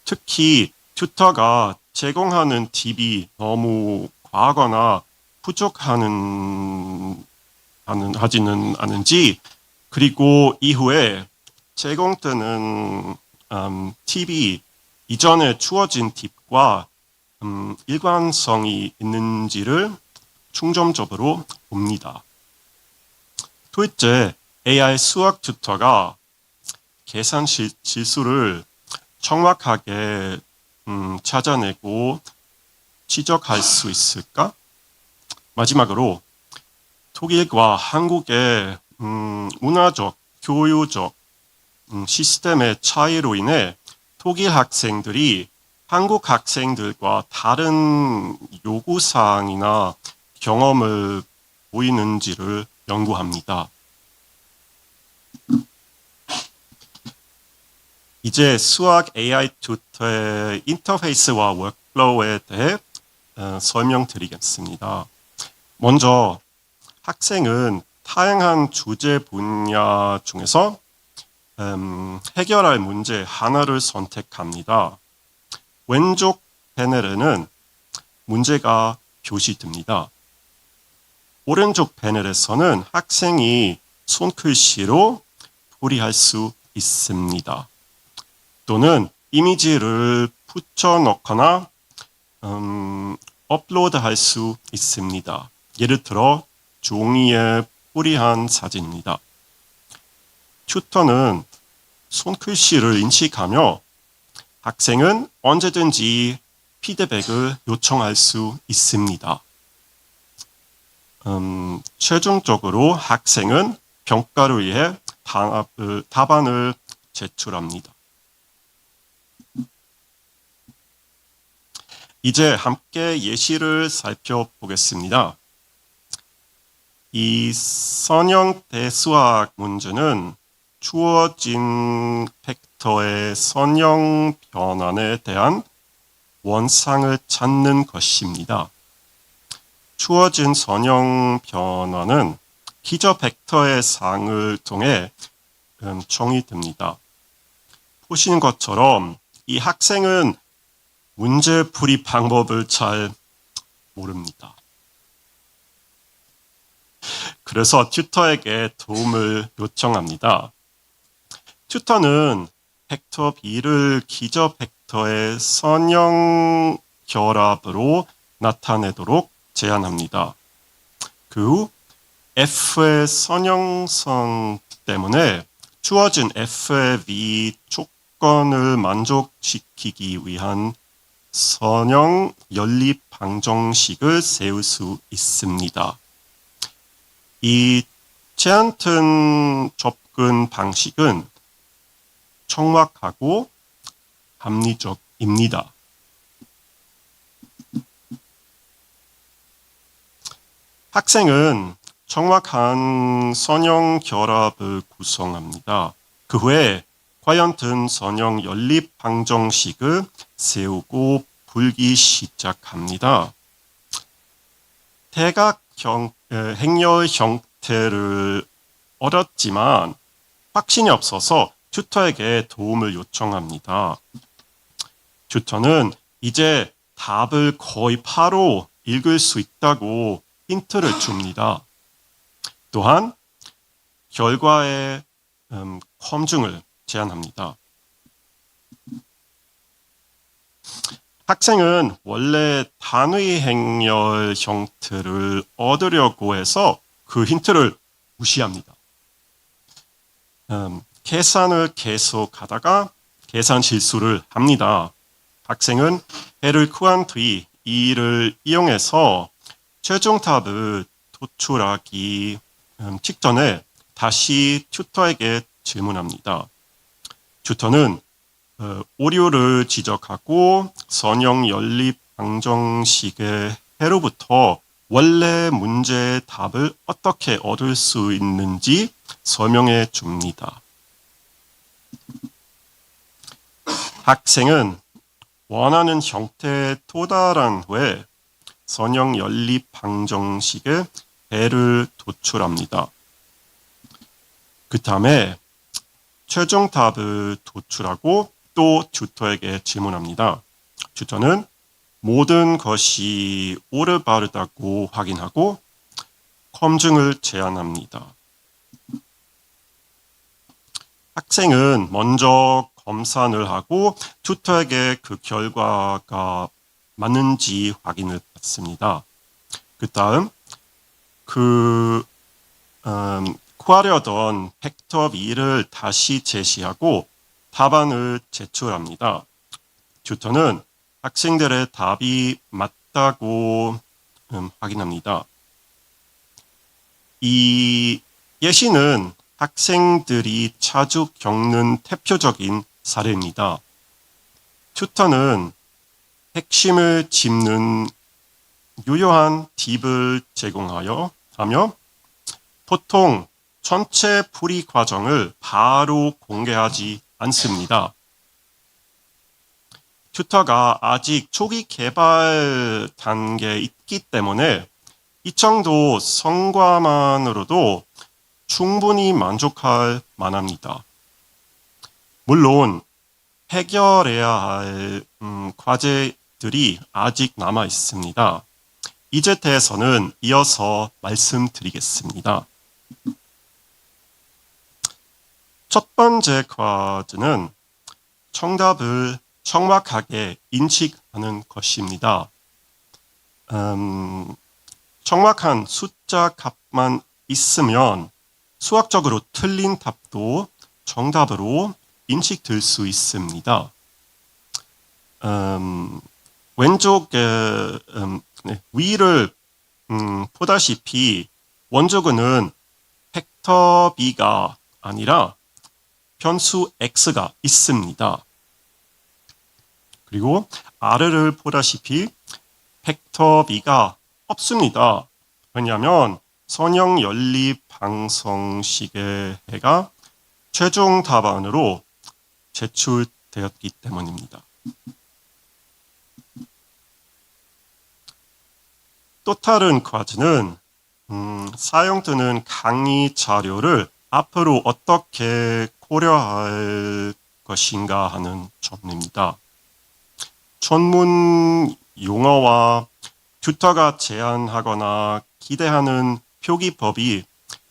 특히 튜터가 제공하는 팁이 너무 과하거나 부족하지는 않은지, 그리고 이후에 제공되는 팁이 이전에 주어진 팁과 일관성이 있는지를 중점적으로 봅니다. 둘째, AI 수학 튜터가 계산 실수를 정확하게 찾아내고 지적할 수 있을까? 마지막으로 독일과 한국의 문화적, 교육적 시스템의 차이로 인해 독일 학생들이 한국 학생들과 다른 요구사항이나 경험을 보이는지를 연구합니다. 이제 수학 AI 튜터의 인터페이스와 워크플로우에 대해 설명드리겠습니다. 먼저 학생은 다양한 주제 분야 중에서 해결할 문제 하나를 선택합니다. 왼쪽 패널에는 문제가 표시됩니다. 오른쪽 패널에서는 학생이 손글씨로 풀이할 수 있습니다. 또는 이미지를 붙여넣거나 업로드할 수 있습니다. 예를 들어 종이에 풀이한 사진입니다. 튜터는 손글씨를 인식하며 학생은 언제든지 피드백을 요청할 수 있습니다. 최종적으로 학생은 평가를 위해 답안을 제출합니다. 이제 함께 예시를 살펴보겠습니다. 이 선형 대수학 문제는 주어진 벡터의 선형 변환에 대한 원상을 찾는 것입니다. 주어진 선형 변환은 기저 벡터의 상을 통해 정의됩니다. 보시는 것처럼 이 학생은 문제풀이 방법을 잘 모릅니다. 그래서 튜터에게 도움을 요청합니다. 튜터는 벡터 B를 기저 벡터의 선형 결합으로 나타내도록 제안합니다. 그 후 F의 선형성 때문에 주어진 F의 V 조건을 만족시키기 위한 선형 연립 방정식을 세울 수 있습니다. 이 제한튼 접근 방식은 정확하고 합리적입니다. 학생은 정확한 선형 결합을 구성합니다. 그 후에 과연튼 선형 연립 방정식을 세우고 풀기 시작합니다. 대각형 행렬 형태를 얻었지만 확신이 없어서 튜터에게 도움을 요청합니다. 튜터는 이제 답을 거의 바로 읽을 수 있다고 힌트를 줍니다. 또한 결과의 검증을 제안합니다. 학생은 원래 단위 행렬 형태를 얻으려고 해서 그 힌트를 무시합니다. 계산을 계속하다가 계산 실수를 합니다. 학생은 해를 구한 뒤 이를 이용해서 최종 답을 도출하기 직전에 다시 튜터에게 질문합니다. 튜터는 오류를 지적하고 선형 연립 방정식의 해로부터 원래 문제의 답을 어떻게 얻을 수 있는지 설명해 줍니다. 학생은 원하는 형태에 도달한 후에 선형 연립 방정식의 해를 도출합니다. 그 다음에 최종 답을 도출하고 또 튜터에게 질문합니다. 튜터는 모든 것이 올바르다고 확인하고 검증을 제안합니다. 학생은 먼저 검사를 하고 튜터에게 그 결과가 맞는지 확인을 받습니다. 그 다음 구하려던 벡터 V를 다시 제시하고 답안을 제출합니다. 튜터는 학생들의 답이 맞다고 확인합니다. 이 예시는 학생들이 자주 겪는 대표적인 사례입니다. 튜터는 핵심을 짚는 유효한 팁을 제공하며 보통 전체 풀이 과정을 바로 공개하지 않습니다. 튜터가 아직 초기 개발 단계에 있기 때문에 이 정도 성과만으로도 충분히 만족할 만합니다. 물론 해결해야 할 과제들이 아직 남아 있습니다. 이제 대해서는 이어서 말씀드리겠습니다. 첫 번째 과제는 정답을 정확하게 인식하는 것입니다. 정확한 숫자 값만 있으면 수학적으로 틀린 답도 정답으로 인식될 수 있습니다. 왼쪽에 위를 보다시피 원조근은 벡터 B가 아니라 변수 X가 있습니다. 그리고 아래를 보다시피 벡터 B가 없습니다. 왜냐하면 선형 연립 방정식의 해가 최종 답안으로 제출되었기 때문입니다. 또 다른 과제는 사용되는 강의 자료를 앞으로 어떻게 고려할 것인가 하는 점입니다. 전문 용어와 튜터가 제안하거나 기대하는 표기법이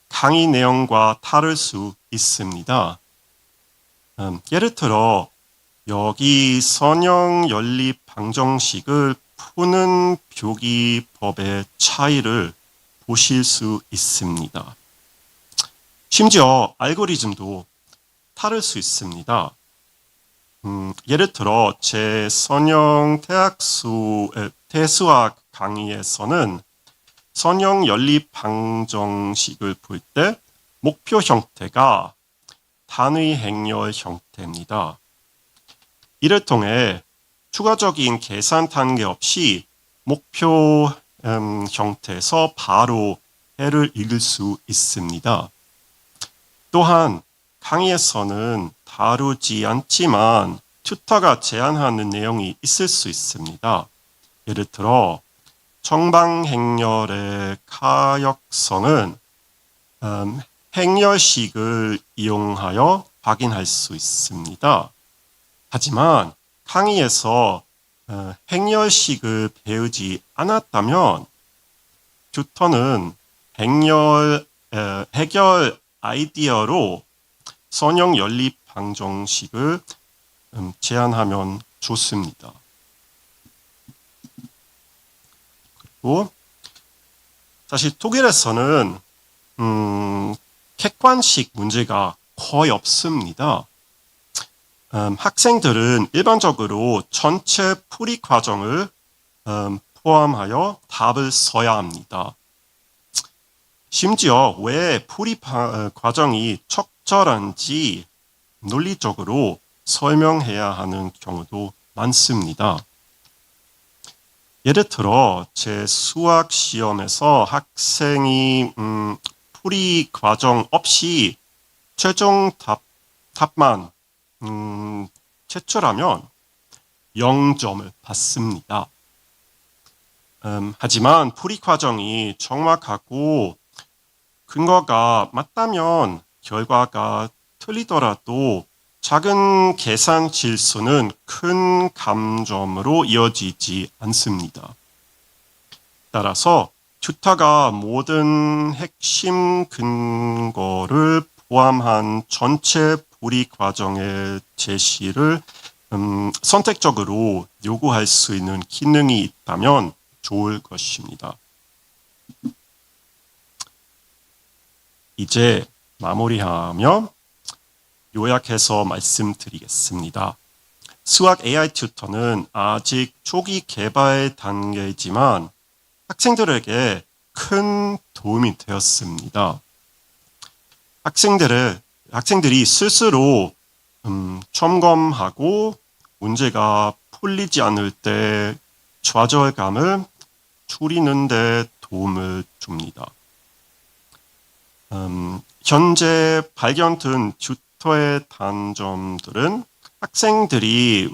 강의 내용과 다를 수 있습니다. 예를 들어 여기 선형 연립 방정식을 푸는 표기법의 차이를 보실 수 있습니다. 심지어 알고리즘도 다를 수 있습니다. 예를 들어 제 선형 대수학 강의에서는 선형 연립 방정식을 풀 때 목표 형태가 단위 행렬 형태입니다. 이를 통해 추가적인 계산 단계 없이 목표 형태에서 바로 해를 읽을 수 있습니다. 또한 강의에서는 다루지 않지만 튜터가 제안하는 내용이 있을 수 있습니다. 예를 들어 정방행렬의 가역성은 행렬식을 이용하여 확인할 수 있습니다. 하지만 강의에서 행렬식을 배우지 않았다면 튜터는 해결 아이디어로 선형 연립 방정식을 제안하면 좋습니다. 그리고 사실 독일에서는 객관식 문제가 거의 없습니다. 학생들은 일반적으로 전체 풀이 과정을 포함하여 답을 써야 합니다. 심지어 왜 풀이 과정이 적절한지 논리적으로 설명해야 하는 경우도 많습니다. 예를 들어 제 수학 시험에서 학생이 풀이 과정 없이 최종 답만 제출하면 0점을 받습니다. 하지만 풀이 과정이 정확하고 근거가 맞다면 결과가 틀리더라도 작은 계산 실수는 큰 감점으로 이어지지 않습니다. 따라서 튜터가 모든 핵심 근거를 포함한 전체 풀이 과정의 제시를 선택적으로 요구할 수 있는 기능이 있다면 좋을 것입니다. 이제 마무리하며 요약해서 말씀드리겠습니다. 수학 AI 튜터는 아직 초기 개발 단계이지만 학생들에게 큰 도움이 되었습니다. 학생들이 스스로 점검하고 문제가 풀리지 않을 때 좌절감을 줄이는 데 도움을 줍니다. 현재 발견된 튜터의 단점들은 학생들이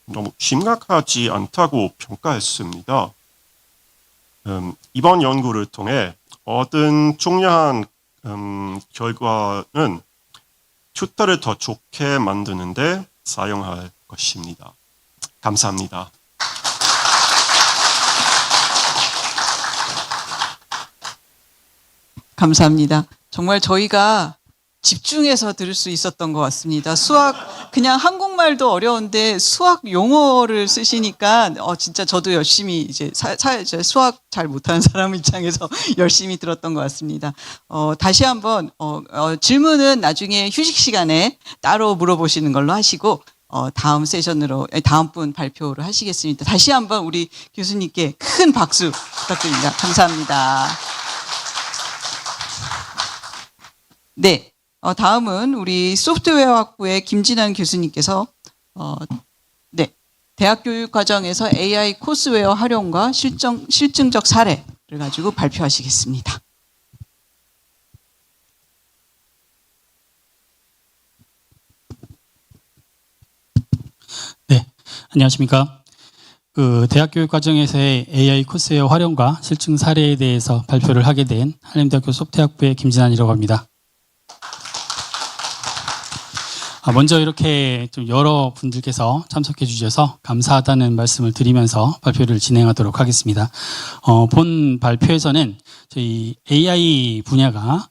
너무 심각하지 않다고 평가했습니다. 이번 연구를 통해 얻은 중요한 결과는 튜터를 더 좋게 만드는 데 사용할 것입니다. 감사합니다.
감사합니다. 정말 저희가 집중해서 들을 수 있었던 것 같습니다. 수학, 그냥 한국말도 어려운데 수학 용어를 쓰시니까 진짜 저도 열심히 이제 수학 잘 못하는 사람 입장에서 열심히 들었던 것 같습니다. 다시 한번 질문은 나중에 휴식 시간에 따로 물어보시는 걸로 하시고 다음 세션으로 다음 분 발표를 하시겠습니다. 다시 한번 우리 교수님께 큰 박수 부탁드립니다. 감사합니다. 네. 다음은 우리 소프트웨어학부의 김진환 교수님께서 네, 대학 교육 과정에서 AI 코스웨어 활용과 실증적 사례를 가지고 발표하시겠습니다.
네, 안녕하십니까. 대학 교육 과정에서의 AI 코스웨어 활용과 실증 사례에 대해서 발표를 하게 된 한림대학교 소프트웨어학부의 김진환이라고 합니다. 먼저 이렇게 좀 여러 분들께서 참석해 주셔서 감사하다는 말씀을 드리면서 발표를 진행하도록 하겠습니다. 본 발표에서는 저희 AI 분야가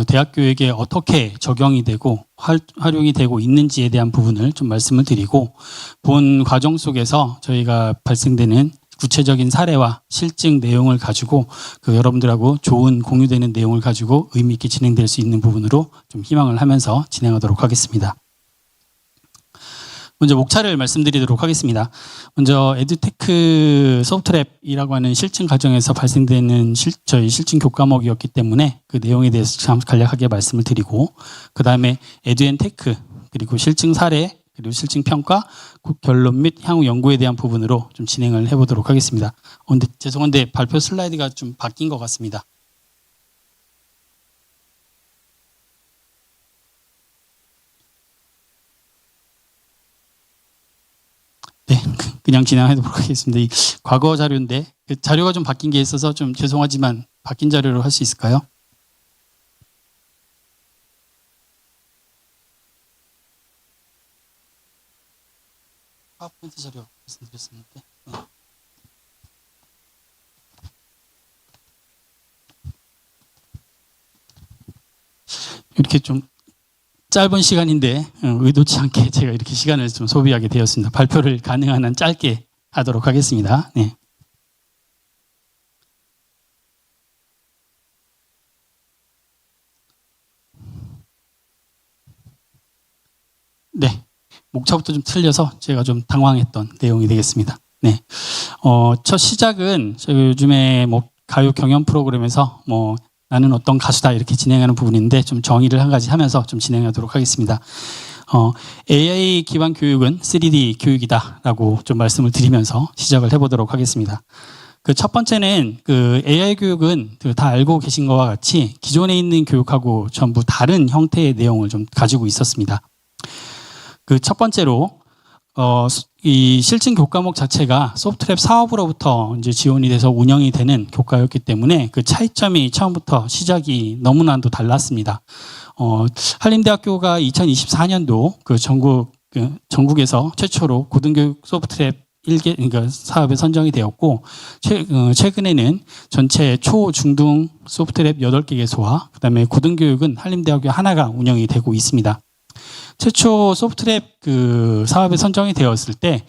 대학 교육에 어떻게 적용이 되고 활용이 되고 있는지에 대한 부분을 좀 말씀을 드리고, 본 과정 속에서 저희가 발생되는 구체적인 사례와 실증 내용을 가지고 여러분들하고 좋은 공유되는 내용을 가지고 의미 있게 진행될 수 있는 부분으로 좀 희망을 하면서 진행하도록 하겠습니다. 먼저 목차를 말씀드리도록 하겠습니다. 먼저 에듀테크 소프트랩이라고 하는 실증 과정에서 발생되는 저희 실증 교과목이었기 때문에 그 내용에 대해서 참 간략하게 말씀을 드리고, 그 다음에 에듀앤테크, 그리고 실증 사례, 그리고 실증 평가, 결론 및 향후 연구에 대한 부분으로 좀 진행을 해보도록 하겠습니다. 근데 죄송한데 발표 슬라이드가 좀 바뀐 것 같습니다. 네, 그냥 진행해보도록 하겠습니다. 이 과거 자료인데 자료가 좀 바뀐 게 있어서 좀 죄송하지만 바뀐 자료로 할 수 있을까요? 파워포인트 자료 말씀드렸었는데. 네. 이렇게 좀 짧은 시간인데 의도치 않게 제가 이렇게 시간을 좀 소비하게 되었습니다. 발표를 가능한 한 짧게 하도록 하겠습니다. 네. 네. 목차부터 좀 틀려서 제가 좀 당황했던 내용이 되겠습니다. 네. 첫 시작은 저희 요즘에 가요 경연 프로그램에서 나는 어떤 가수다 이렇게 진행하는 부분인데 좀 정의를 한 가지 하면서 좀 진행하도록 하겠습니다. AI 기반 교육은 3D 교육이다라고 좀 말씀을 드리면서 시작을 해보도록 하겠습니다. 그 첫 번째는 그 AI 교육은 다 알고 계신 것과 같이 기존에 있는 교육하고 전부 다른 형태의 내용을 좀 가지고 있었습니다. 그 첫 번째로 이 실증 교과목 자체가 소프트랩 사업으로부터 이제 지원이 돼서 운영이 되는 교과였기 때문에 그 차이점이 처음부터 시작이 너무나도 달랐습니다. 한림대학교가 2024년도 그 전국에서 최초로 고등교육 소프트랩 1개, 그러니까 사업에 선정이 되었고, 최근에는 전체 초, 중등 소프트랩 8개 개소와 그다음에 고등교육은 한림대학교 하나가 운영이 되고 있습니다. 최초 소프트랩 그 사업에 선정이 되었을 때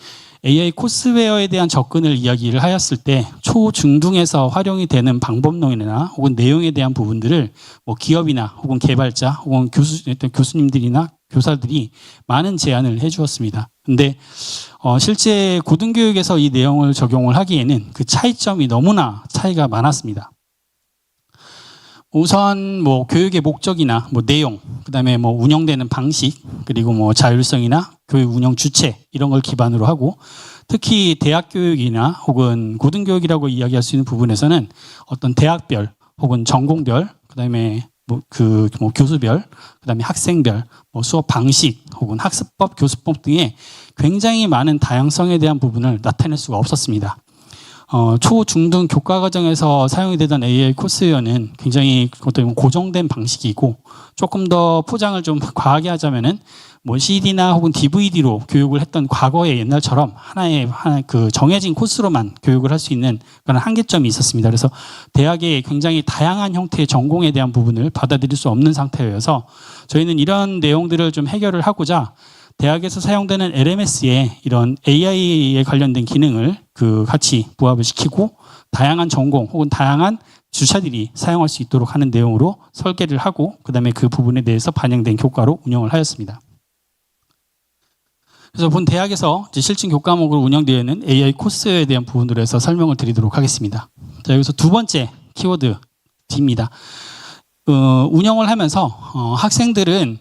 AI 코스웨어에 대한 접근을 이야기를 하였을 때 초, 중등에서 활용이 되는 방법론이나 혹은 내용에 대한 부분들을 뭐 기업이나 혹은 개발자 혹은 교수님들이나 교사들이 많은 제안을 해주었습니다. 근데 실제 고등교육에서 이 내용을 적용을 하기에는 그 차이점이 너무나 차이가 많았습니다. 우선 뭐 교육의 목적이나 뭐 내용, 그다음에 뭐 운영되는 방식, 그리고 뭐 자율성이나 교육 운영 주체 이런 걸 기반으로 하고, 특히 대학 교육이나 혹은 고등교육이라고 이야기할 수 있는 부분에서는 어떤 대학별 혹은 전공별, 그다음에 뭐 교수별, 그다음에 학생별, 뭐 수업 방식 혹은 학습법, 교수법 등의 굉장히 많은 다양성에 대한 부분을 나타낼 수가 없었습니다. 초, 중등 교과 과정에서 사용이 되던 AI 코스웨어는 굉장히 어떤 고정된 방식이고, 조금 더 포장을 좀 과하게 하자면은 뭐 CD나 혹은 DVD로 교육을 했던 과거의 옛날처럼 하나의 그 정해진 코스로만 교육을 할 수 있는 그런 한계점이 있었습니다. 그래서 대학의 굉장히 다양한 형태의 전공에 대한 부분을 받아들일 수 없는 상태여서 저희는 이런 내용들을 좀 해결을 하고자 대학에서 사용되는 LMS에 이런 AI에 관련된 기능을 그 같이 부합을 시키고 다양한 전공 혹은 다양한 주체들이 사용할 수 있도록 하는 내용으로 설계를 하고 그다음에 그 부분에 대해서 반영된 교과로 운영을 하였습니다. 그래서 본 대학에서 이제 실증 교과목으로 운영되어 있는 AI 코스에 대한 부분들에 서 설명을 드리도록 하겠습니다. 자, 여기서 두 번째 키워드 D입니다. 운영을 하면서 학생들은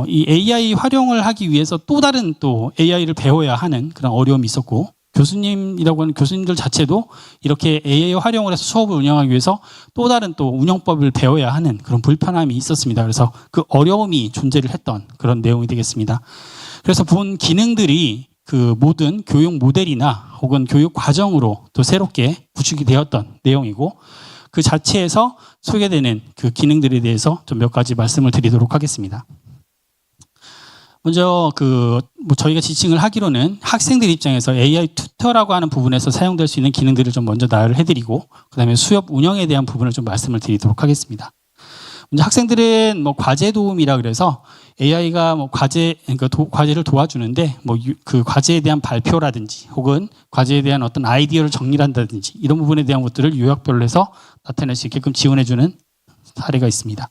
이 AI 활용을 하기 위해서 또 다른 또 AI를 배워야 하는 그런 어려움이 있었고, 교수님이라고 하는 교수님들 자체도 이렇게 AI 활용을 해서 수업을 운영하기 위해서 또 다른 또 운영법을 배워야 하는 그런 불편함이 있었습니다. 그래서 그 어려움이 존재를 했던 그런 내용이 되겠습니다. 그래서 본 기능들이 그 모든 교육 모델이나 혹은 교육 과정으로 또 새롭게 구축이 되었던 내용이고, 그 자체에서 소개되는 그 기능들에 대해서 좀 몇 가지 말씀을 드리도록 하겠습니다. 먼저 뭐 저희가 지칭을 하기로는 학생들 입장에서 AI 튜터라고 하는 부분에서 사용될 수 있는 기능들을 좀 먼저 나열을 해드리고, 그다음에 수업 운영에 대한 부분을 좀 말씀을 드리도록 하겠습니다. 먼저 학생들은 뭐 과제 도움이라 그래서 AI가 뭐 과제를 도와주는데 뭐 그 과제에 대한 발표라든지 혹은 과제에 대한 어떤 아이디어를 정리한다든지 이런 부분에 대한 것들을 요약별로 해서 나타낼 수 있게끔 지원해주는 사례가 있습니다.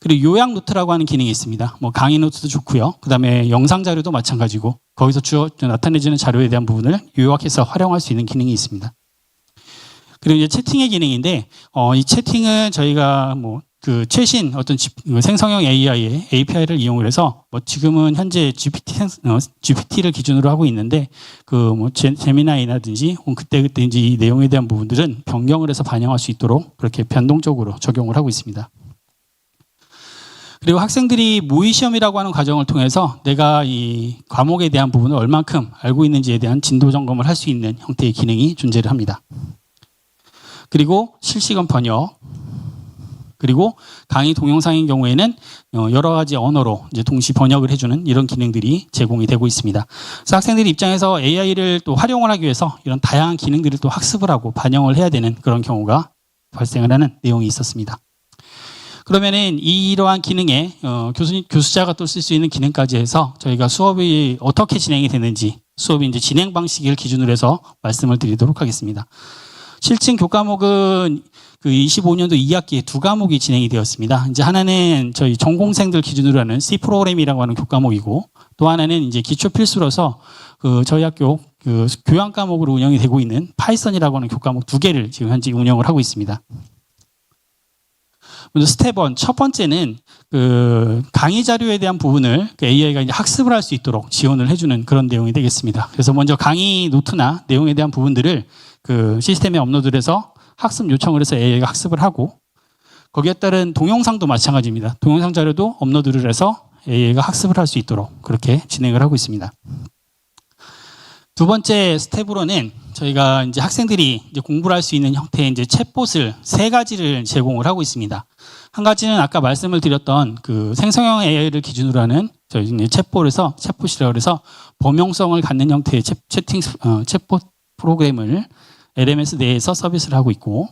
그리고 요약 노트라고 하는 기능이 있습니다. 뭐 강의 노트도 좋고요. 그다음에 영상 자료도 마찬가지고 거기서 나타내지는 자료에 대한 부분을 요약해서 활용할 수 있는 기능이 있습니다. 그리고 이제 채팅의 기능인데 이 채팅은 저희가 뭐 그 최신 어떤 생성형 AI의 API를 이용을 해서 뭐 지금은 현재 GPT를 기준으로 하고 있는데 그 뭐 제미나이라든지 혹은 그때 이제 이 내용에 대한 부분들은 변경을 해서 반영할 수 있도록 그렇게 변동적으로 적용을 하고 있습니다. 그리고 학생들이 모의시험이라고 하는 과정을 통해서 내가 이 과목에 대한 부분을 얼만큼 알고 있는지에 대한 진도 점검을 할 수 있는 형태의 기능이 존재를 합니다. 그리고 실시간 번역, 그리고 강의 동영상인 경우에는 여러 가지 언어로 이제 동시 번역을 해주는 이런 기능들이 제공이 되고 있습니다. 그래서 학생들 입장에서 AI를 또 활용을 하기 위해서 이런 다양한 기능들을 또 학습을 하고 반영을 해야 되는 그런 경우가 발생을 하는 내용이 있었습니다. 그러면은 이러한 기능에 교수자가 또 쓸 수 있는 기능까지 해서 저희가 수업이 어떻게 진행이 되는지 수업이 이제 진행 방식을 기준으로 해서 말씀을 드리도록 하겠습니다. 실증 교과목은 그 25년도 2학기에 두 과목이 진행이 되었습니다. 이제 하나는 저희 전공생들 기준으로 하는 C 프로그램이라고 하는 교과목이고, 또 하나는 이제 기초 필수로서 그 저희 학교 그 교양 과목으로 운영이 되고 있는 파이썬이라고 하는 교과목 두 개를 지금 현재 운영을 하고 있습니다. 먼저 스텝 1, 첫 번째는 그 강의 자료에 대한 부분을 그 AI가 이제 학습을 할 수 있도록 지원을 해주는 그런 내용이 되겠습니다. 그래서 먼저 강의 노트나 내용에 대한 부분들을 그 시스템에 업로드를 해서 학습 요청을 해서 AI가 학습을 하고, 거기에 따른 동영상도 마찬가지입니다. 동영상 자료도 업로드를 해서 AI가 학습을 할 수 있도록 그렇게 진행을 하고 있습니다. 두 번째 스텝으로는 저희가 이제 학생들이 이제 공부를 할 수 있는 형태의 이제 챗봇을 3가지를 제공을 하고 있습니다. 한 가지는 아까 말씀을 드렸던 그 생성형 AI를 기준으로 하는 저희 이제 챗봇이라고 해서 범용성을 갖는 형태의 챗봇 프로그램을 LMS 내에서 서비스를 하고 있고,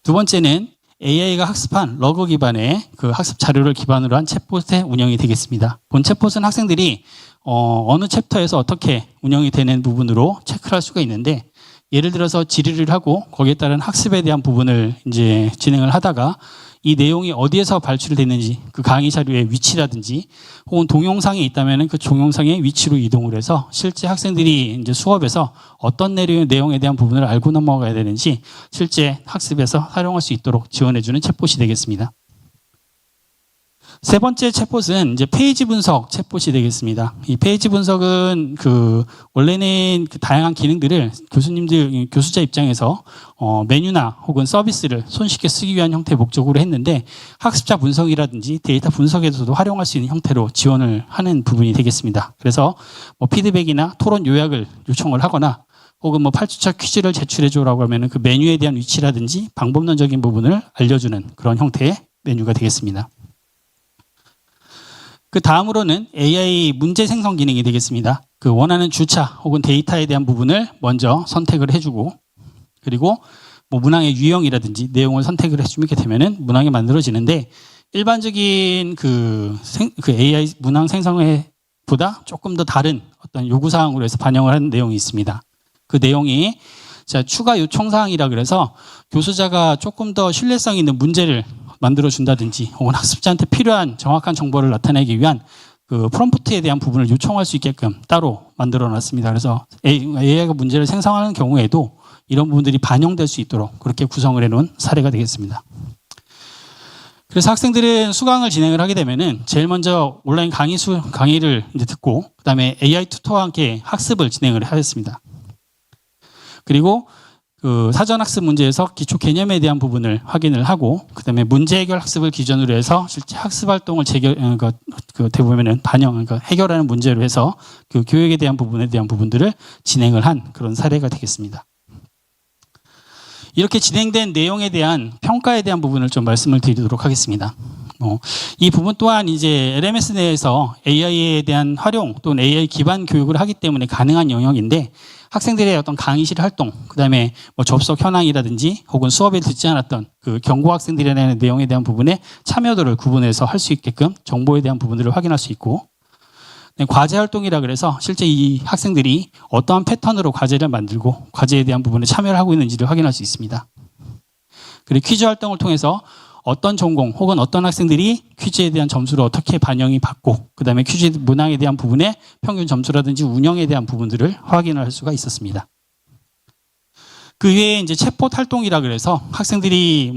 두 번째는 AI가 학습한 러그 기반의 그 학습 자료를 기반으로 한 챗봇의 운영이 되겠습니다. 본 챗봇은 학생들이 어느 챕터에서 어떻게 운영이 되는 부분으로 체크를 할 수가 있는데, 예를 들어서 질의를 하고 거기에 따른 학습에 대한 부분을 이제 진행을 하다가 이 내용이 어디에서 발출됐는지 그 강의 자료의 위치라든지 혹은 동영상이 있다면 그 동영상의 위치로 이동을 해서 실제 학생들이 이제 수업에서 어떤 내용에 대한 부분을 알고 넘어가야 되는지 실제 학습에서 활용할 수 있도록 지원해주는 챗봇이 되겠습니다. 세 번째 챗봇은 이제 페이지 분석 챗봇이 되겠습니다. 이 페이지 분석은 그 원래는 그 다양한 기능들을 교수자 입장에서 메뉴나 혹은 서비스를 손쉽게 쓰기 위한 형태의 목적으로 했는데, 학습자 분석이라든지 데이터 분석에서도 활용할 수 있는 형태로 지원을 하는 부분이 되겠습니다. 그래서 뭐 피드백이나 토론 요약을 요청을 하거나 혹은 뭐 8주차 퀴즈를 제출해줘라고 하면 그 메뉴에 대한 위치라든지 방법론적인 부분을 알려주는 그런 형태의 메뉴가 되겠습니다. 그 다음으로는 AI 문제 생성 기능이 되겠습니다. 그 원하는 주차 혹은 데이터에 대한 부분을 먼저 선택을 해주고, 그리고 뭐 문항의 유형이라든지 내용을 선택을 해주게 되면은 문항이 만들어지는데, 일반적인 그 AI 문항 생성에 보다 조금 더 다른 어떤 요구사항으로 해서 반영을 하는 내용이 있습니다. 그 내용이 추가 요청사항이라 그래서 교수자가 조금 더 신뢰성 있는 문제를 만들어준다든지 혹은 학습자한테 필요한 정확한 정보를 나타내기 위한 그 프롬프트에 대한 부분을 요청할 수 있게끔 따로 만들어 놨습니다. 그래서 AI가 문제를 생성하는 경우에도 이런 부분들이 반영될 수 있도록 그렇게 구성을 해놓은 사례가 되겠습니다. 그래서 학생들은 수강을 진행을 하게 되면은 제일 먼저 온라인 강의를 이제 듣고, 그 다음에 AI 튜터와 함께 학습을 진행을 하였습니다. 그리고 그 사전학습 문제에서 기초 개념에 대한 부분을 확인을 하고, 그 다음에 문제 해결 학습을 기준으로 해서 실제 학습 활동을 대보면은 해결하는 문제로 해서 그 교육에 대한 부분들을 진행을 한 그런 사례가 되겠습니다. 이렇게 진행된 내용에 대한 평가에 대한 부분을 좀 말씀을 드리도록 하겠습니다. 이 부분 또한 이제 LMS 내에서 AI에 대한 활용 또는 AI 기반 교육을 하기 때문에 가능한 영역인데, 학생들의 어떤 강의실 활동, 그 다음에 뭐 접속 현황이라든지 혹은 수업에 듣지 않았던 그 경고 학생들에 대한 내용에 대한 부분에 참여도를 구분해서 할 수 있게끔 정보에 대한 부분들을 확인할 수 있고, 과제 활동이라 그래서 실제 이 학생들이 어떠한 패턴으로 과제를 만들고 과제에 대한 부분에 참여를 하고 있는지를 확인할 수 있습니다. 그리고 퀴즈 활동을 통해서 어떤 전공 혹은 어떤 학생들이 퀴즈에 대한 점수를 어떻게 반영이 받고, 그 다음에 퀴즈 문항에 대한 부분에 평균 점수라든지 운영에 대한 부분들을 확인을 할 수가 있었습니다. 그 외에 이제 챗봇 활동이라 그래서 학생들이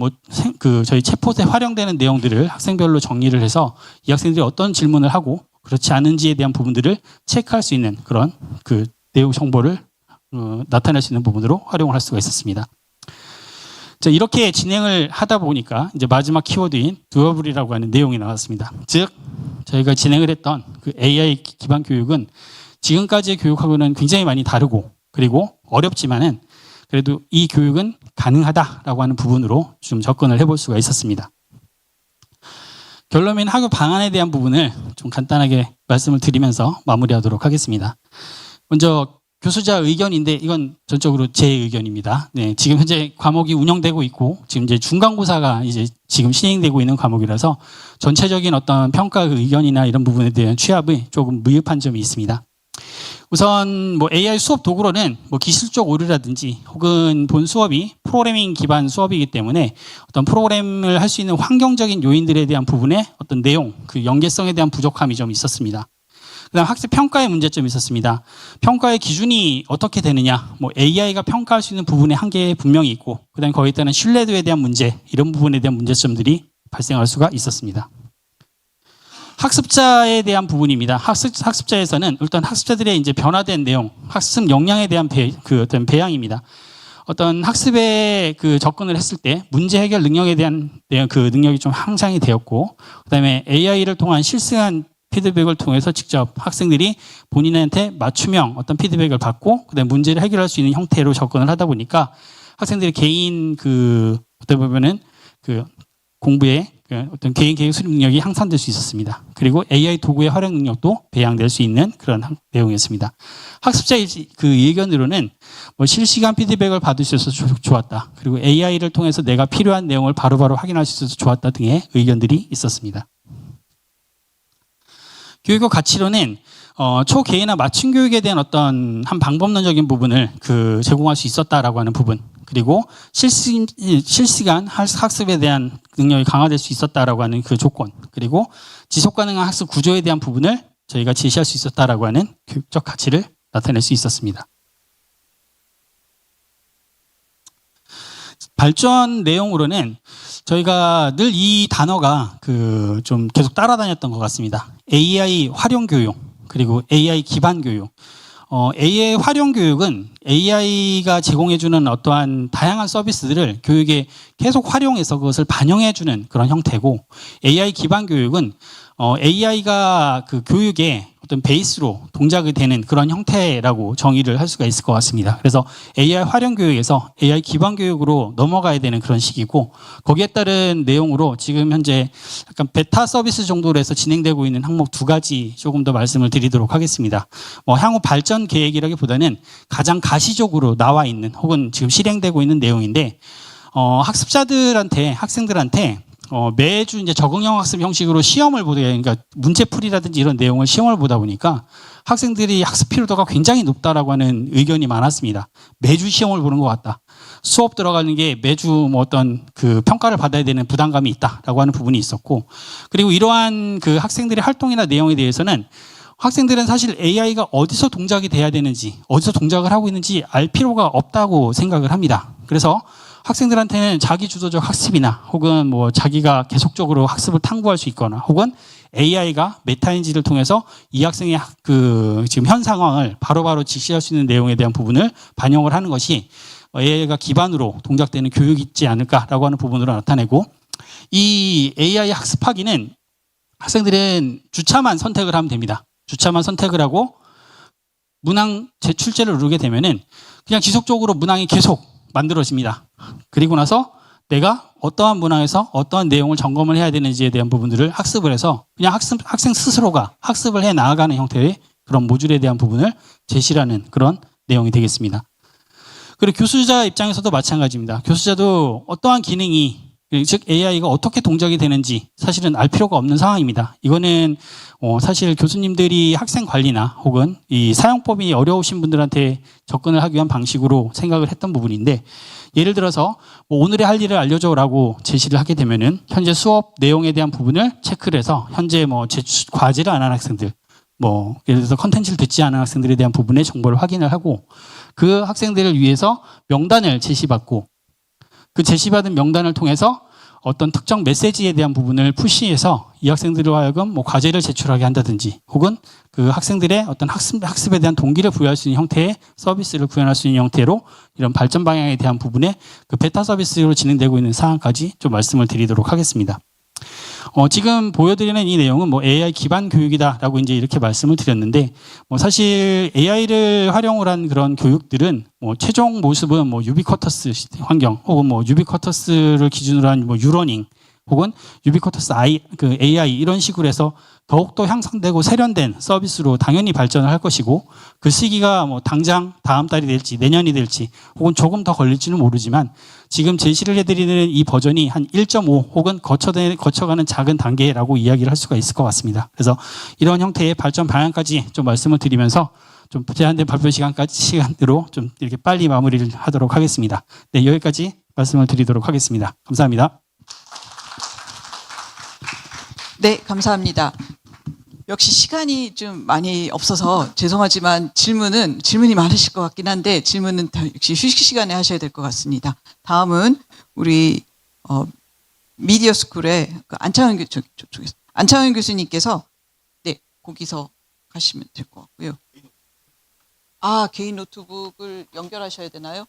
저희 챗봇에 활용되는 내용들을 학생별로 정리를 해서 이 학생들이 어떤 질문을 하고 그렇지 않은지에 대한 부분들을 체크할 수 있는 그런 그 내용 정보를 나타낼 수 있는 부분으로 활용을 할 수가 있었습니다. 자, 이렇게 진행을 하다 보니까 이제 마지막 키워드인 doable이라고 하는 내용이 나왔습니다. 즉, 저희가 진행을 했던 그 AI 기반 교육은 지금까지의 교육하고는 굉장히 많이 다르고, 그리고 어렵지만은 그래도 이 교육은 가능하다라고 하는 부분으로 좀 접근을 해볼 수가 있었습니다. 결론인 학교 방안에 대한 부분을 좀 간단하게 말씀을 드리면서 마무리하도록 하겠습니다. 먼저 교수자 의견인데 이건 전적으로 제 의견입니다. 네, 지금 현재 과목이 운영되고 있고 지금 이제 중간고사가 이제 지금 진행되고 있는 과목이라서 전체적인 어떤 평가 의견이나 이런 부분에 대한 취합이 조금 미흡한 점이 있습니다. 우선 뭐 AI 수업 도구로는 뭐 기술적 오류라든지 혹은 본 수업이 프로그래밍 기반 수업이기 때문에 어떤 프로그램을 할 수 있는 환경적인 요인들에 대한 부분에 어떤 내용, 그 연계성에 대한 부족함이 좀 있었습니다. 그다음 학습 평가의 문제점이 있었습니다. 평가의 기준이 어떻게 되느냐, 뭐 AI가 평가할 수 있는 부분의 한계 분명히 있고, 그다음에 거기에 따른 신뢰도에 대한 문제, 이런 부분에 대한 문제점들이 발생할 수가 있었습니다. 학습자에 대한 부분입니다. 학습자에서는 일단 학습자들의 이제 변화된 내용, 학습 역량에 대한 어떤 배양입니다. 어떤 학습에 접근을 했을 때 문제 해결 능력에 대한 그 능력이 좀 향상이 되었고, 그다음에 AI를 통한 실시간 피드백을 통해서 직접 학생들이 본인한테 맞춤형 어떤 피드백을 받고, 그다음에 문제를 해결할 수 있는 형태로 접근을 하다 보니까 학생들의 개인 어떻게 보면은 공부에 어떤 개인 계획 수립 능력이 향상될 수 있었습니다. 그리고 AI 도구의 활용 능력도 배양될 수 있는 그런 내용이었습니다. 학습자의 의견으로는 뭐 실시간 피드백을 받을 수 있어서 좋았다. 그리고 AI를 통해서 내가 필요한 내용을 바로바로 확인할 수 있어서 좋았다 등의 의견들이 있었습니다. 교육의 가치로는 초개인화 맞춤 교육에 대한 어떤 한 방법론적인 부분을 제공할 수 있었다라고 하는 부분, 그리고 실시간 학습에 대한 능력이 강화될 수 있었다라고 하는 그 조건, 그리고 지속 가능한 학습 구조에 대한 부분을 저희가 제시할 수 있었다라고 하는 교육적 가치를 나타낼 수 있었습니다. 발전 내용으로는 저희가 늘 이 단어가 좀 계속 따라다녔던 것 같습니다. AI 활용 교육, 그리고 AI 기반 교육. AI 활용 교육은 AI가 제공해주는 어떠한 다양한 서비스들을 교육에 계속 활용해서 그것을 반영해주는 그런 형태고, AI 기반 교육은 AI가 교육의 어떤 베이스로 동작이 되는 그런 형태라고 정의를 할 수가 있을 것 같습니다. 그래서 AI 활용 교육에서 AI 기반 교육으로 넘어가야 되는 그런 시기고, 거기에 따른 내용으로 지금 현재 약간 베타 서비스 정도로 해서 진행되고 있는 항목 2가지 조금 더 말씀을 드리도록 하겠습니다. 향후 발전 계획이라기보다는 가장 가시적으로 나와 있는 혹은 지금 실행되고 있는 내용인데, 학생들한테 매주 이제 적응형 학습 형식으로 시험을 보게, 그러니까 문제풀이라든지 이런 내용을 시험을 보다 보니까 학생들이 학습 피로도가 굉장히 높다라고 하는 의견이 많았습니다. 매주 시험을 보는 것 같다. 수업 들어가는 게 매주 뭐 어떤 평가를 받아야 되는 부담감이 있다라고 하는 부분이 있었고, 그리고 이러한 학생들의 활동이나 내용에 대해서는 학생들은 사실 AI가 어디서 동작이 돼야 되는지, 어디서 동작을 하고 있는지 알 필요가 없다고 생각을 합니다. 그래서 학생들한테는 자기 주도적 학습이나 혹은 뭐 자기가 계속적으로 학습을 탐구할 수 있거나, 혹은 AI가 메타인지를 통해서 이 학생의 지금 현 상황을 바로바로 직시할 수 있는 내용에 대한 부분을 반영을 하는 것이 AI가 기반으로 동작되는 교육이 있지 않을까라고 하는 부분으로 나타내고, 이 AI 학습하기는 학생들은 주차만 선택을 하면 됩니다. 주차만 선택을 하고 문항 제출제를 누르게 되면은 그냥 지속적으로 문항이 계속 만들어집니다. 그리고 나서 내가 어떠한 문항에서 어떠한 내용을 점검을 해야 되는지에 대한 부분들을 학습을 해서 그냥 학생 스스로가 학습을 해 나아가는 형태의 그런 모듈에 대한 부분을 제시하는 그런 내용이 되겠습니다. 그리고 교수자 입장에서도 마찬가지입니다. 교수자도 어떠한 기능이, 즉 AI가 어떻게 동작이 되는지 사실은 알 필요가 없는 상황입니다. 이거는 사실 교수님들이 학생 관리나 혹은 이 사용법이 어려우신 분들한테 접근을 하기 위한 방식으로 생각을 했던 부분인데, 예를 들어서 뭐 오늘의 할 일을 알려줘라고 제시를 하게 되면은 현재 수업 내용에 대한 부분을 체크를 해서 현재 뭐 과제를 안 한 학생들, 뭐 예를 들어서 컨텐츠를 듣지 않은 학생들에 대한 부분의 정보를 확인을 하고, 그 학생들을 위해서 명단을 제시받고, 그 제시받은 명단을 통해서 어떤 특정 메시지에 대한 부분을 푸시해서 이 학생들로 하여금 뭐 과제를 제출하게 한다든지, 혹은 그 학생들의 어떤 학습에 대한 동기를 부여할 수 있는 형태의 서비스를 구현할 수 있는 형태로 이런 발전 방향에 대한 부분에 베타 서비스로 진행되고 있는 사항까지 좀 말씀을 드리도록 하겠습니다. 지금 보여드리는 이 내용은 뭐 AI 기반 교육이다라고 이제 이렇게 말씀을 드렸는데, 뭐 사실 AI를 활용을 한 그런 교육들은 뭐 최종 모습은 뭐 유비쿼터스 환경, 혹은 뭐 유비쿼터스를 기준으로 한 뭐 유러닝, 혹은 유비쿼터스 AI 이런 식으로 해서 더욱더 향상되고 세련된 서비스로 당연히 발전을 할 것이고, 그 시기가 뭐 당장 다음 달이 될지 내년이 될지 혹은 조금 더 걸릴지는 모르지만, 지금 제시를 해드리는 이 버전이 한 1.5 혹은 거쳐가는 작은 단계라고 이야기를 할 수가 있을 것 같습니다. 그래서 이런 형태의 발전 방향까지 좀 말씀을 드리면서 좀 제한된 발표 시간으로 좀 이렇게 빨리 마무리를 하도록 하겠습니다. 네, 여기까지 말씀을 드리도록 하겠습니다. 감사합니다.
네, 감사합니다. 역시 시간이 좀 많이 없어서 죄송하지만 질문이 많으실 것 같긴 한데 질문은 역시 휴식 시간에 하셔야 될 것 같습니다. 다음은 우리 미디어 스쿨의 그 안창현 교수님께서 네 거기서 가시면 될 것 같고요. 아 개인 노트북을 연결하셔야 되나요?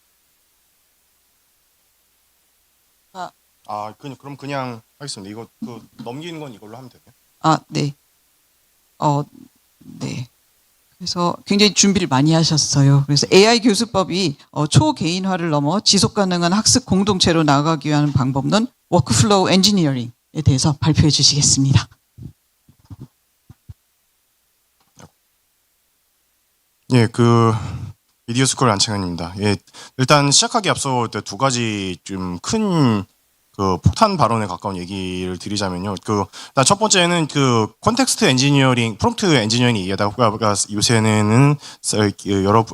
그럼 그냥 하겠습니다. 이거 넘기는 건 이걸로 하면 되나요?
아 네. 네. 그래서 굉장히 준비를 많이 하셨어요. 그래서 AI 교수법이 초개인화를 넘어 지속 가능한 학습 공동체로 나아가기 위한 방법론 워크플로우 엔지니어링에 대해서 발표해 주시겠습니다.
예, 미디어 스쿨 안창현입니다. 예, 일단 시작하기 앞서 두 가지 좀 큰 폭탄 발언에 가까운 얘기를 드리자면요. 일단 첫 번째는 콘텍스트 엔지니어링, 프롬프트 엔지니어링 얘기하다가 요새는 여러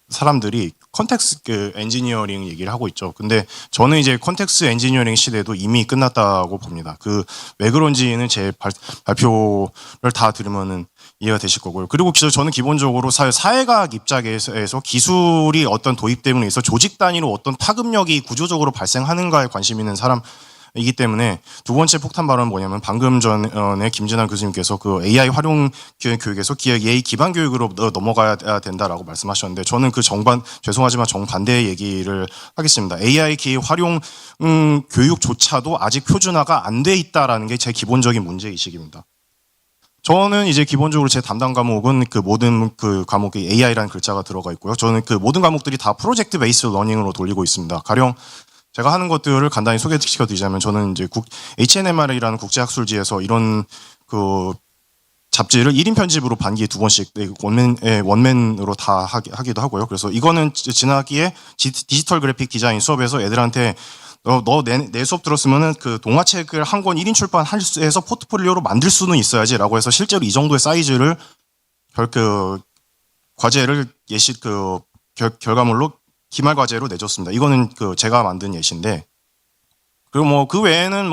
사람들이 컨텍스트 엔지니어링 얘기를 하고 있죠. 근데 저는 이제 컨텍스트 엔지니어링 시대도 이미 끝났다고 봅니다. 왜 그런지는 제 발표를 다 들으면은 이해가 되실 거고요. 그리고 저는 기본적으로 사회과학 입장에서 기술이 어떤 도입됨으로 인해서 조직 단위로 어떤 파급력이 구조적으로 발생하는가에 관심 있는 사람이기 때문에 두 번째 폭탄 발언은 뭐냐면 방금 전에 김진환 교수님께서 AI 활용 교육에서 AI 기반 교육으로 넘어가야 된다라고 말씀하셨는데 저는 죄송하지만 정반대의 얘기를 하겠습니다. AI 활용 교육조차도 아직 표준화가 안 돼 있다라는 게 제 기본적인 문제의식입니다. 저는 이제 기본적으로 제 담당 과목은 모든 과목에 AI라는 글자가 들어가 있고요. 저는 모든 과목들이 다 프로젝트 베이스 러닝으로 돌리고 있습니다. 가령 제가 하는 것들을 간단히 소개시켜 드리자면 저는 이제 HNMR이라는 국제학술지에서 이런 잡지를 1인 편집으로 반기에 2번씩 원맨으로 다 하기도 하고요. 그래서 이거는 지나기에 디지털 그래픽 디자인 수업에서 애들한테 내 수업 들었으면은 동화책을 한 권 1인 출판해서 포트폴리오로 만들 수는 있어야지라고 해서 실제로 이 정도의 사이즈를 과제를 결과물로 기말 과제로 내줬습니다. 이거는 제가 만든 예시인데 그리고 그 외에는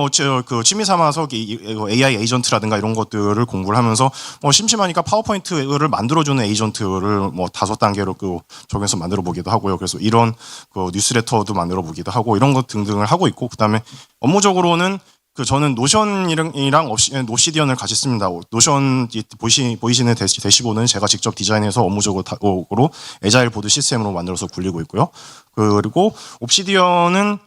취미 삼아서 AI 에이전트라든가 이런 것들을 공부를 하면서 심심하니까 파워포인트를 만들어주는 에이전트를 5단계로 적용해서 만들어 보기도 하고요. 그래서 이런 뉴스레터도 만들어 보기도 하고 이런 것 등등을 하고 있고 그다음에 업무적으로는 저는 노션이랑 노시디언을 같이 씁니다. 노션 보이시는 대시보드는 제가 직접 디자인해서 업무적으로 에자일 보드 시스템으로 만들어서 굴리고 있고요. 그리고 옵시디언은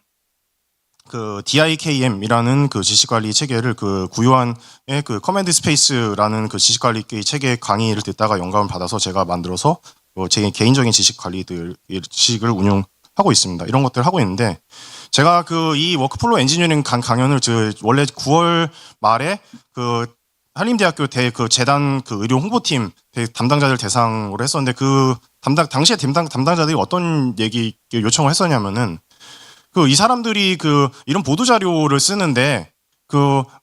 DIKM이라는 지식관리 체계를 구요한의 커맨드 스페이스라는 지식관리 체계 강의를 듣다가 영감을 받아서 제가 만들어서 제 개인적인 지식을 운용하고 있습니다. 이런 것들을 하고 있는데 제가 이 워크플로우 엔지니어링 강연을 원래 9월 말에 한림대학교 재단 의료 홍보팀 담당자들 대상으로 했었는데 당시에 담당자들이 어떤 요청을 했었냐면은 이 사람들이 이런 보도자료를 쓰는데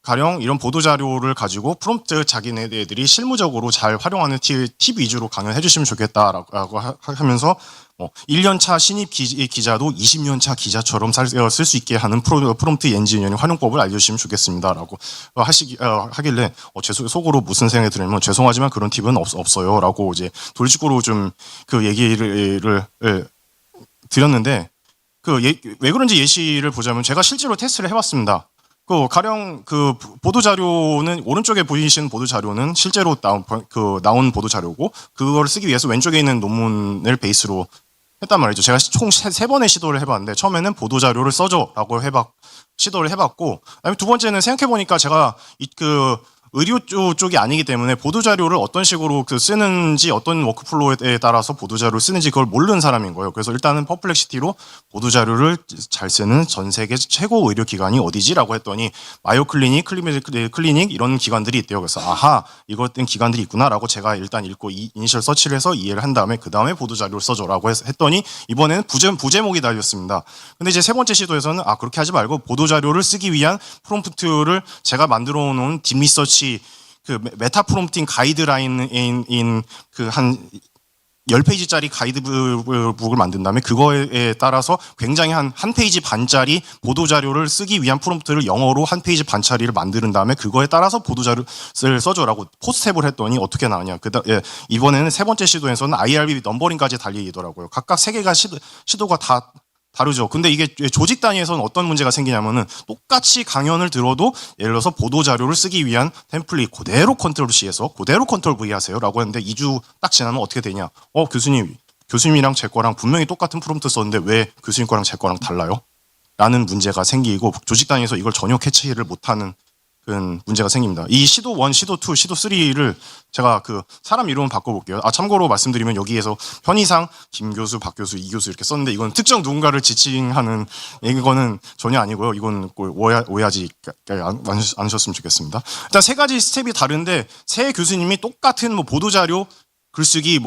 가령 이런 보도자료를 가지고 프롬프트 자기네들이 실무적으로 잘 활용하는 팁 위주로 강연해 주시면 좋겠다라고 하면서 1년차 신입 기자도 20년차 기자처럼 쓸 수 있게 하는 프롬프트 엔지니어링 활용법을 알려주시면 좋겠습니다라고 하길래 속으로 무슨 생각이 들냐면 죄송하지만 그런 팁은 없어요라고 이제 돌직구로 좀 얘기를 드렸는데 왜 그런지 예시를 보자면 제가 실제로 테스트를 해봤습니다. 가령 보도자료는 오른쪽에 보이시는 보도자료는 실제로 나온 보도자료고 그걸 쓰기 위해서 왼쪽에 있는 논문을 베이스로 했단 말이죠. 제가 총 3번의 시도를 해봤는데 처음에는 보도자료를 써줘라고 시도를 해봤고 그다음에 두 번째는 생각해보니까 제가 의료 쪽이 아니기 때문에 보도자료를 어떤 식으로 쓰는지 어떤 워크플로우에 따라서 보도자료를 쓰는지 그걸 모르는 사람인 거예요. 그래서 일단은 퍼플렉시티로 보도자료를 잘 쓰는 전 세계 최고 의료기관이 어디지라고 했더니 마요 클리닉, 클리닉 이런 기관들이 있대요. 그래서 아하 이것된 기관들이 있구나라고 제가 일단 읽고 이니셜 서치를 해서 이해를 한 다음에 그 다음에 보도자료를 써줘라고 했더니 이번에는 부제목이 달렸습니다. 근데 이제 세 번째 시도에서는 그렇게 하지 말고 보도자료를 쓰기 위한 프롬프트를 제가 만들어 놓은 딥리서치 메타 프롬프팅 가이드라인인 한 10페이지짜리 가이드북을 만든 다음에 그거에 따라서 굉장히 한 페이지 반짜리 보도자료를 쓰기 위한 프롬프트를 영어로 한 페이지 반짜리를 만드는 다음에 그거에 따라서 보도자료를 써줘라고 포스트탭을 했더니 어떻게 나오냐. 이번에는 세 번째 시도에서는 IRB 넘버링까지 달리더라고요. 각각 세 개가 시도가 다 다르죠. 근데 이게 조직 단위에서는 어떤 문제가 생기냐면은 똑같이 강연을 들어도 예를 들어서 보도자료를 쓰기 위한 템플릿 그대로 컨트롤 C에서 그대로 컨트롤 V 하세요 라고 했는데 2주 딱 지나면 어떻게 되냐. 교수님이랑 제 거랑 분명히 똑같은 프롬프트 썼는데 왜 교수님 거랑 제 거랑 달라요? 라는 문제가 생기고 조직 단위에서 이걸 전혀 캐치를 못하는 그런 문제가 생깁니다. 이 시도 1, 시도 2, 시도 3를 제가 사람 이름은 바꿔볼게요. 참고로 말씀드리면 여기에서 편의상 김 교수, 박 교수, 이 교수 이렇게 썼는데 이건 특정 누군가를 지칭하는 이거는 전혀 아니고요. 이건 오해하지 않으셨으면 좋겠습니다. 일단 세 가지 스텝이 다른데 세 교수님이 똑같은 보도자료 글쓰기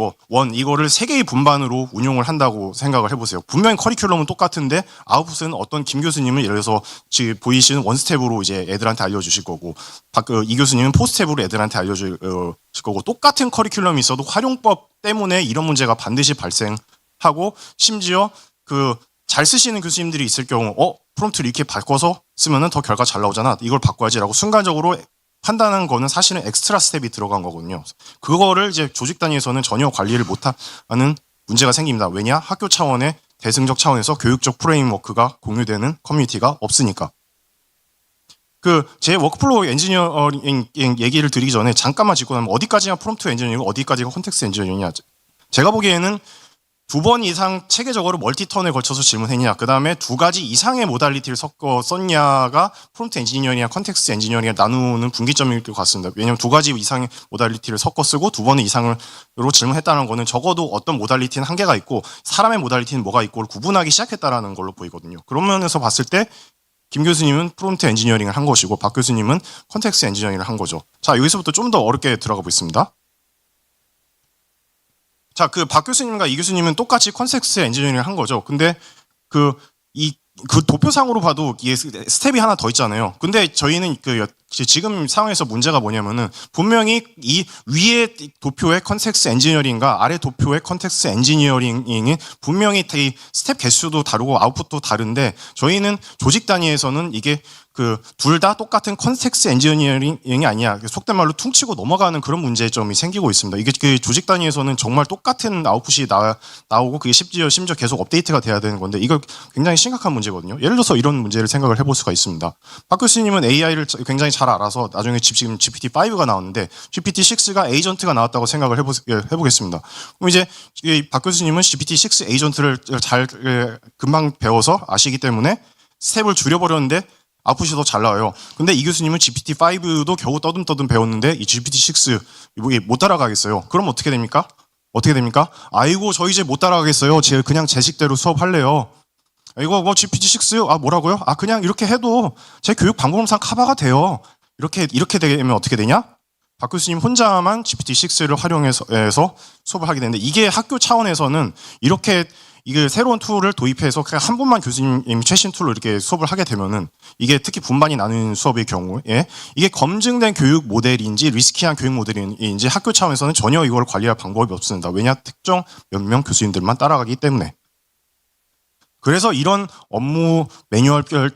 이거를 세 개의 분반으로 운용을 한다고 생각을 해보세요. 분명히 커리큘럼은 똑같은데 아웃풋은 어떤 김 교수님은 예를 들어서 지금 보이시는 원 스텝으로 이제 애들한테 알려주실 거고 이 교수님은 포 스텝으로 애들한테 알려주실 거고 똑같은 커리큘럼이 있어도 활용법 때문에 이런 문제가 반드시 발생하고 심지어 잘 쓰시는 교수님들이 있을 경우 프롬프트를 이렇게 바꿔서 쓰면은 더 결과 잘 나오잖아. 이걸 바꿔야지라고 순간적으로 판단한 거는 사실은 엑스트라 스텝이 들어간 거거든요. 그거를 이제 조직 단위에서는 전혀 관리를 못하는 문제가 생깁니다. 왜냐? 학교 차원의 대승적 차원에서 교육적 프레임워크가 공유되는 커뮤니티가 없으니까. 제 워크플로우 엔지니어링 얘기를 드리기 전에 잠깐만 짚고 나면 어디까지가 프롬프트 엔지니어링이고 어디까지가 컨텍스트 엔지니어링이냐. 제가 보기에는 2번 이상 체계적으로 멀티턴에 걸쳐서 질문했냐, 그 다음에 2가지 이상의 모달리티를 섞어 썼냐가 프롬프트 엔지니어링이나 컨텍스트 엔지니어링을 나누는 분기점일 것 같습니다. 왜냐하면 2가지 이상의 모달리티를 섞어 쓰고 2번 이상으로 질문했다는 거는 적어도 어떤 모달리티는 한계가 있고 사람의 모달리티는 뭐가 있고 구분하기 시작했다는 걸로 보이거든요. 그런 면에서 봤을 때 김 교수님은 프롬프트 엔지니어링을 한 것이고 박 교수님은 컨텍스트 엔지니어링을 한 거죠. 자, 여기서부터 좀 더 어렵게 들어가 보겠습니다. 자, 박 교수님과 이 교수님은 똑같이 컨텍스트 엔지니어링을 한 거죠. 근데 도표상으로 봐도 이게 스텝이 하나 더 있잖아요. 근데 저희는 지금 상황에서 문제가 뭐냐면은 분명히 이 위에 도표의 컨텍스트 엔지니어링과 아래 도표의 컨텍스트 엔지니어링이 분명히 이 스텝 개수도 다르고 아웃풋도 다른데 저희는 조직 단위에서는 이게 둘 다 똑같은 컨텍스트 엔지니어링이 아니야. 속된 말로 퉁치고 넘어가는 그런 문제점이 생기고 있습니다. 이게 조직 단위에서는 정말 똑같은 아웃풋이 나오고 그게 심지어 계속 업데이트가 돼야 되는 건데 이거 굉장히 심각한 문제거든요. 예를 들어서 이런 문제를 생각을 해볼 수가 있습니다. 박 교수님은 AI를 굉장히 잘 알아서 나중에 지금 GPT-5가 나왔는데 GPT-6가 에이전트가 나왔다고 생각을 해보겠습니다. 그럼 이제 박 교수님은 GPT-6 에이전트를 잘 금방 배워서 아시기 때문에 스텝을 줄여버렸는데 아웃풋이 더 잘 나와요. 근데 이 교수님은 GPT-5도 겨우 떠듬떠듬 배웠는데 이 GPT-6 못 따라가겠어요. 그럼 어떻게 됩니까? 아이고 저 이제 못 따라가겠어요. 그냥 제 식대로 수업할래요. 이거 GPT-6 뭐라고요? 그냥 이렇게 해도 제 교육 방법상 커버가 돼요. 이렇게 되면 어떻게 되냐? 박 교수님 혼자만 GPT-6를 활용해서 수업을 하게 되는데 이게 학교 차원에서는 이렇게 이게 새로운 툴을 도입해서 그냥 한 분만 교수님이 최신 툴로 이렇게 수업을 하게 되면은 이게 특히 분반이 나눈 수업의 경우에 이게 검증된 교육 모델인지 리스키한 교육 모델인지 학교 차원에서는 전혀 이걸 관리할 방법이 없습니다. 왜냐? 특정 몇 명 교수님들만 따라가기 때문에. 그래서 이런 업무 매뉴얼별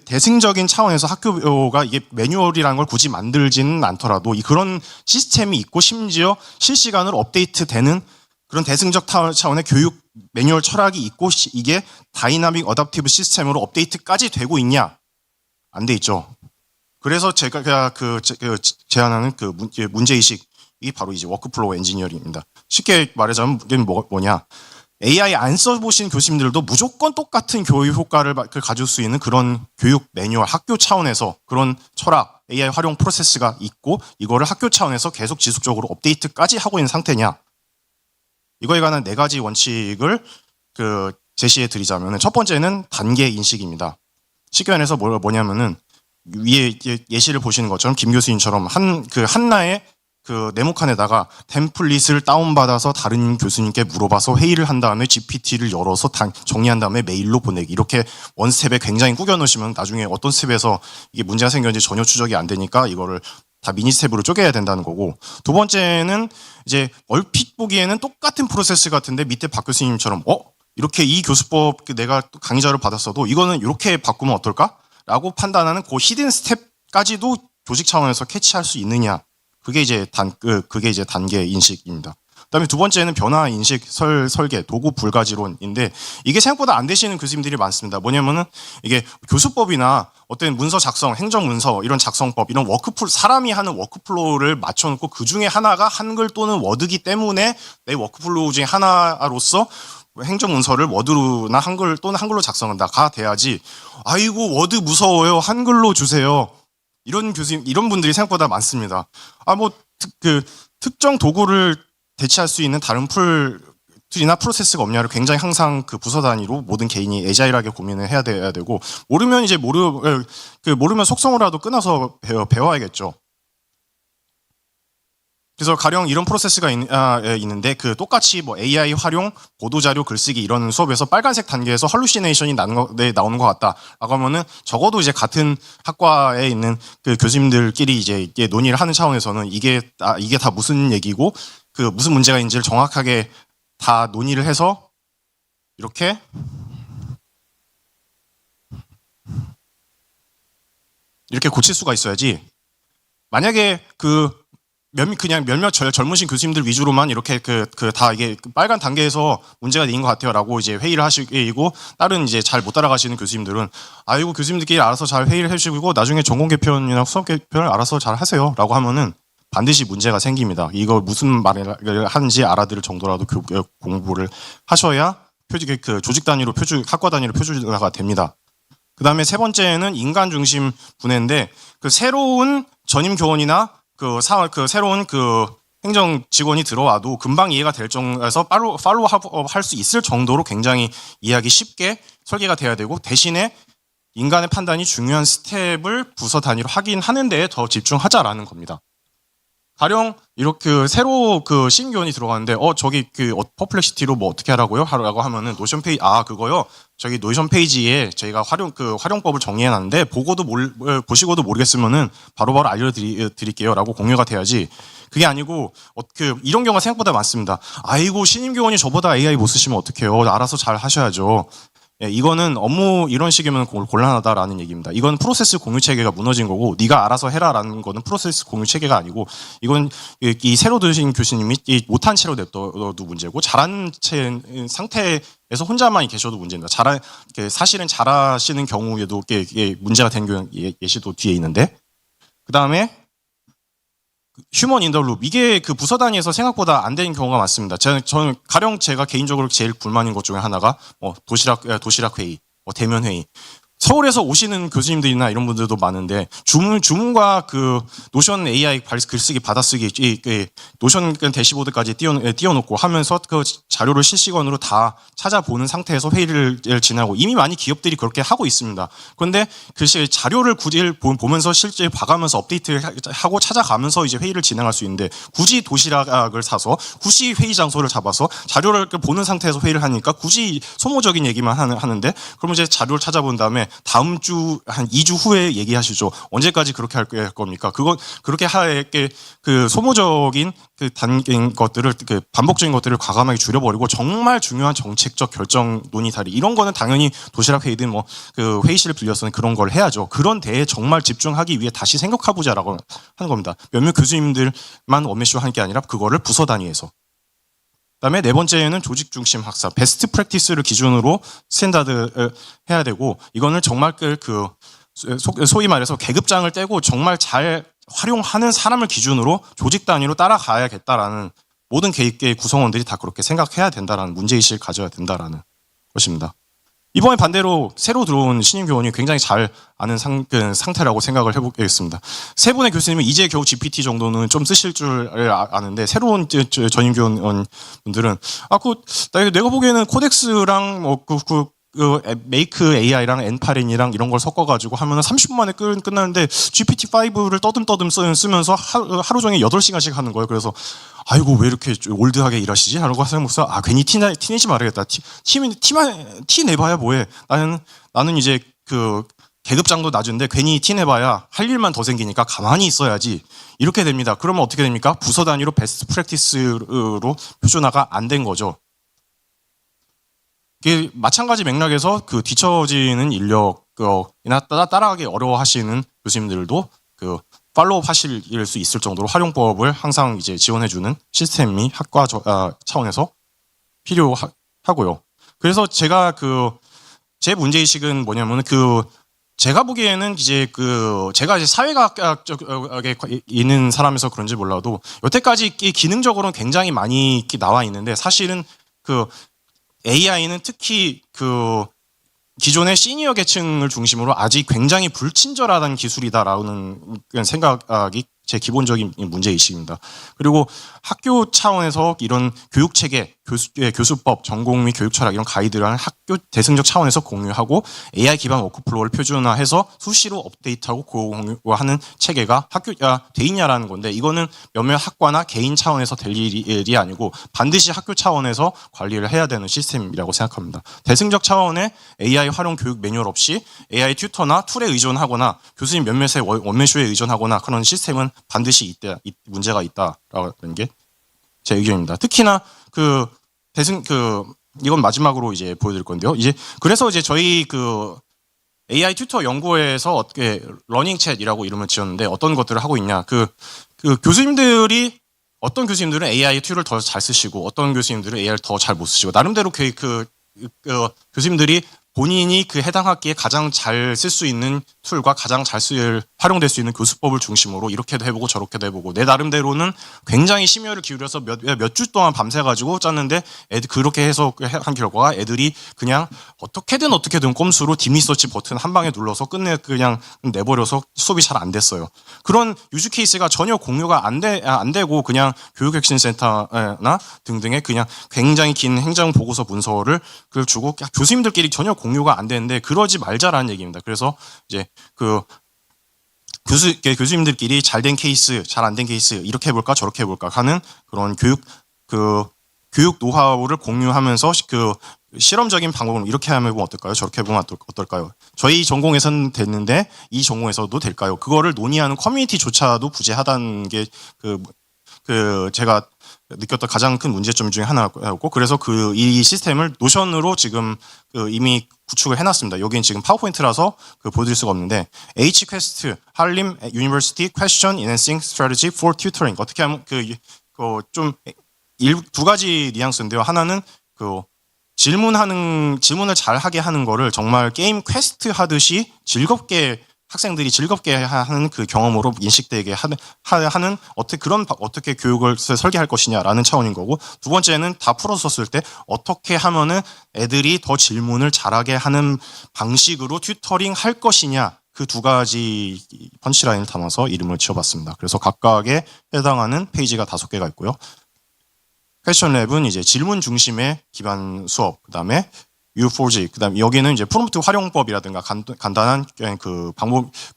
대승적인 차원에서 학교가 이게 매뉴얼이라는 걸 굳이 만들지는 않더라도 그런 시스템이 있고 심지어 실시간으로 업데이트되는 그런 대승적 차원의 교육 매뉴얼 철학이 있고 이게 다이나믹 어댑티브 시스템으로 업데이트까지 되고 있냐? 안 돼 있죠. 그래서 제가 제안하는 문제의식이 바로 이제 워크플로우 엔지니어링입니다. 쉽게 말하자면 이게 뭐냐? AI 안 써보신 교수님들도 무조건 똑같은 교육 효과를 가질 수 있는 그런 교육 매뉴얼, 학교 차원에서 그런 철학, AI 활용 프로세스가 있고 이거를 학교 차원에서 계속 지속적으로 업데이트까지 하고 있는 상태냐? 이거에 관한 4가지 원칙을 제시해 드리자면 첫 번째는 단계 인식입니다. 쉽게 말해서 뭐냐면은 위에 예시를 보시는 것처럼 김 교수님처럼 한나의 네모칸에다가 템플릿을 다운받아서 다른 교수님께 물어봐서 회의를 한 다음에 GPT를 열어서 정리한 다음에 메일로 보내기. 이렇게 원 스텝에 굉장히 꾸겨 놓으시면 나중에 어떤 스텝에서 이게 문제가 생겼는지 전혀 추적이 안 되니까 이거를 다 미니 스텝으로 쪼개야 된다는 거고, 두 번째는 이제 얼핏 보기에는 똑같은 프로세스 같은데 밑에 박 교수님처럼 이렇게 이 교수법 내가 강의 자료 받았어도 이거는 이렇게 바꾸면 어떨까라고 판단하는 그 히든 스텝까지도 조직 차원에서 캐치할 수 있느냐, 그게 이제 단계 인식입니다. 그다음에 두 번째는 변화 인식 설계 도구 불가지론인데, 이게 생각보다 안 되시는 교수님들이 많습니다. 뭐냐면은 이게 교수법이나 어떤 문서 작성, 행정 문서 이런 작성법, 이런 사람이 하는 워크플로우를 맞춰놓고 그 중에 하나가 한글 또는 워드기 때문에 내 워크플로우 중에 하나로서 행정 문서를 워드나 한글 또는 한글로 작성한다가 돼야지, 아이고 워드 무서워요, 한글로 주세요, 이런 분들이 생각보다 많습니다. 특정 도구를 대체할 수 있는 다른 툴이나 프로세스가 없냐를 굉장히 항상 그 부서 단위로 모든 개인이 애자일하게 고민을 해야 되고, 모르면 이제 모르면 속성으로라도 끊어서 배워야겠죠. 그래서 가령 이런 프로세스가 있는데, 그 똑같이 뭐 AI 활용, 보도자료 글쓰기 이런 수업에서 빨간색 단계에서 할루시네이션이 나오는 것 같다라고 하면은, 적어도 이제 같은 학과에 있는 그 교수님들끼리 이제 논의를 하는 차원에서는 이게 다 무슨 얘기고 그 무슨 문제가 있는지를 정확하게 다 논의를 해서 이렇게 고칠 수가 있어야지, 만약에 그냥 몇몇 젊으신 교수님들 위주로만 이렇게 다 이게 빨간 단계에서 문제가 있는 것 같아요라고 이제 회의를 하시고, 다른 이제 잘 못 따라가시는 교수님들은 아이고 교수님들끼리 알아서 잘 회의를 해주시고 나중에 전공 개편이나 수업 개편을 알아서 잘 하세요라고 하면은 반드시 문제가 생깁니다. 이거 무슨 말을 하는지 알아들을 정도라도 공부를 하셔야 조직 단위로 학과 단위로 표준화가 됩니다. 그 다음에 세 번째는 인간 중심 분해인데, 그 새로운 전임 교원이나 새로운 행정 직원이 들어와도 금방 이해가 될 정도에서 팔로우업 할 수 있을 정도로 굉장히 이해하기 쉽게 설계가 돼야 되고, 대신에 인간의 판단이 중요한 스텝을 부서 단위로 확인하는 데에 더 집중하자라는 겁니다. 가령 이렇게 새로 신규원이 들어가는데 저기 퍼플렉시티로 뭐 어떻게 하라고요? 라고 하면은 노션 페이지 그거요. 저기 노션 페이지에 저희가 활용법을 정리해 놨는데 보시고도 모르겠으면은 바로바로 알려드릴게요라고 공유가 돼야지. 그게 아니고 이런 경우가 생각보다 많습니다. 아이고 신임 교원이 저보다 AI 못 쓰시면 어떡해요? 알아서 잘 하셔야죠. 예, 이거는 업무 이런 식이면 곤란하다라는 얘기입니다. 이건 프로세스 공유 체계가 무너진 거고, 네가 알아서 해라라는 거는 프로세스 공유 체계가 아니고, 이건 이 새로 들으신 교수님이 못한 채로 냅둬도 문제고, 잘한 상태에서 혼자만 계셔도 문제입니다. 사실은 잘하시는 경우에도 문제가 된 예시도 뒤에 있는데, 그 다음에 휴먼 인더 룹, 이게 부서 단위에서 생각보다 안 되는 경우가 많습니다. 저는 가령 제가 개인적으로 제일 불만인 것 중에 하나가 도시락 회의, 대면 회의. 서울에서 오시는 교수님들이나 이런 분들도 많은데, 주문과 노션 AI 글쓰기 받아쓰기 노션 대시보드까지 띄워놓고 하면서 자료를 실시간으로 다 찾아보는 상태에서 회의를 진행하고, 이미 많이 기업들이 그렇게 하고 있습니다. 그런데 자료를 굳이 보면서 실제 봐가면서 업데이트하고 찾아가면서 이제 회의를 진행할 수 있는데, 굳이 도시락을 사서 굳이 회의 장소를 잡아서 자료를 보는 상태에서 회의를 하니까 굳이 소모적인 얘기만 하는데, 그러면 이제 자료를 찾아본 다음에 다음 주 한 2주 후에 얘기하시죠. 언제까지 그렇게 할 겁니까? 그렇게 할게 소모적인 것들을 반복적인 것들을 과감하게 줄여버리고, 정말 중요한 정책적 결정 논의 자리, 이런 거는 당연히 도시락 회의든 회의실을 빌려서는 그런 걸 해야죠. 그런 데에 정말 집중하기 위해 다시 생각해보자라고 하는 겁니다. 몇몇 교수님들만 원맨쇼 하는 게 아니라 그거를 부서 단위에서. 그다음에 네 번째는 조직 중심 학습, 베스트 프랙티스를 기준으로 스탠다드 해야 되고, 이거는 정말 소위 말해서 계급장을 떼고 정말 잘 활용하는 사람을 기준으로 조직 단위로 따라가야겠다라는, 모든 계획의 구성원들이 다 그렇게 생각해야 된다라는 문제의식을 가져야 된다라는 것입니다. 이번에 반대로 새로 들어온 신임 교원이 굉장히 잘 아는 상태라고 생각을 해보겠습니다. 세 분의 교수님은 이제 겨우 GPT 정도는 좀 쓰실 줄 아는데, 새로운 전임 교원 분들은 내가 보기에는 코덱스랑 메이크 AI랑 엔파렌이랑 이런 걸 섞어가지고 하면은 30분 만에 끝나는데, GPT-5를 떠듬떠듬 쓰면서 하루 종일 8시간씩 하는 거예요. 그래서 아이고 왜 이렇게 올드하게 일하시지? 라고 생각해서 괜히 티내지 말아야겠다. 티 내봐야 뭐해. 나는 이제 계급장도 낮은데 괜히 티 내봐야 할 일만 더 생기니까 가만히 있어야지. 이렇게 됩니다. 그러면 어떻게 됩니까? 부서 단위로 베스트 프랙티스로 표준화가 안 된 거죠. 이게 마찬가지 맥락에서 그 뒤처지는 인력이나 따라가기 어려워하시는 교수님들도 그 팔로우 하실 수 있을 정도로 활용법을 항상 이제 지원해주는 시스템이 학과 차원에서 필요하고요. 그래서 제가 제 문제의식은 뭐냐면 제가 보기에는 이제 제가 이제 사회과학에 있는 사람에서 그런지 몰라도 여태까지 기능적으로는 굉장히 많이 나와 있는데 사실은 AI는 특히 기존의 시니어 계층을 중심으로 아직 굉장히 불친절하다는 기술이다라는 생각이 제 기본적인 문제의식입니다. 그리고 학교 차원에서 이런 교육체계, 교수법, 전공 및 교육철학 이런 가이드라는 학교 대승적 차원에서 공유하고 AI 기반 워크플로우를 표준화해서 수시로 업데이트하고 공유하는 체계가 돼 있냐라는 건데 이거는 몇몇 학과나 개인 차원에서 될 일이 아니고 반드시 학교 차원에서 관리를 해야 되는 시스템이라고 생각합니다. 대승적 차원의 AI 활용 교육 매뉴얼 없이 AI 튜터나 툴에 의존하거나 교수님 몇몇의 원맨쇼에 의존하거나 그런 시스템은 반드시 문제가 있다라는 게 제 의견입니다. 특히나 이건 마지막으로 이제 보여드릴 건데요. 그래서 저희 AI 튜터 연구에서 어떻게 러닝 챗이라고 이름을 지었는데 어떤 것들을 하고 있냐. 어떤 교수님들은 AI 툴을 더 잘 쓰시고 어떤 교수님들은 AI를 더 잘 못 쓰시고 나름대로 교수님들이 본인이 해당 학기에 가장 잘 쓸 수 있는 툴과 가장 잘 활용될 수 있는 교수법을 중심으로 이렇게도 해보고 저렇게도 해보고 내 나름대로는 굉장히 심혈을 기울여서 몇 주 동안 밤새가지고 짰는데 그렇게 해서 한 결과가 애들이 그냥 어떻게든 꼼수로 딥리서치 버튼 한 방에 눌러서 그냥 내버려서 수업이 잘 안 됐어요. 그런 유즈 케이스가 전혀 공유가 안 되고 그냥 교육혁신센터나 등등의 그냥 굉장히 긴 행정 보고서 문서를 주고 교수님들끼리 전혀 공유가 안 되는데 그러지 말자라는 얘기입니다. 그래서 이제 교수님들끼리 잘 된 케이스, 잘 안 된 케이스 이렇게 해볼까 저렇게 해볼까 하는 그런 교육 노하우를 공유하면서 실험적인 방법을 이렇게 하면 어떨까요? 저렇게 해보면 어떨까요? 저희 전공에서는 됐는데 이 전공에서도 될까요? 그거를 논의하는 커뮤니티조차도 부재하다는 게 제가 느꼈던 가장 큰 문제점 중에 하나였고 그래서 이 시스템을 노션으로 지금 이미 구축을 해놨습니다. 여기는 지금 파워포인트라서 보여드릴 수가 없는데 H-Quest 한림 University Question Enhancing Strategy for Tutoring 어떻게 하면 두 가지 뉘앙스인데요. 하나는 질문을 잘 하게 하는 거를 정말 게임 퀘스트 하듯이 학생들이 즐겁게 하는 경험으로 인식되게 하는 어떻게 교육을 설계할 것이냐라는 차원인 거고 두 번째는 다 풀어서 썼을 때 어떻게 하면은 애들이 더 질문을 잘하게 하는 방식으로 튜터링 할 것이냐 그 두 가지 펀치라인을 담아서 이름을 지어봤습니다. 그래서 각각에 해당하는 페이지가 5개가 있고요. 퀘스천 랩은 이제 질문 중심의 기반 수업, 그다음에 U4G, 그다음 여기는 이제 프롬프트 활용법이라든가 간단한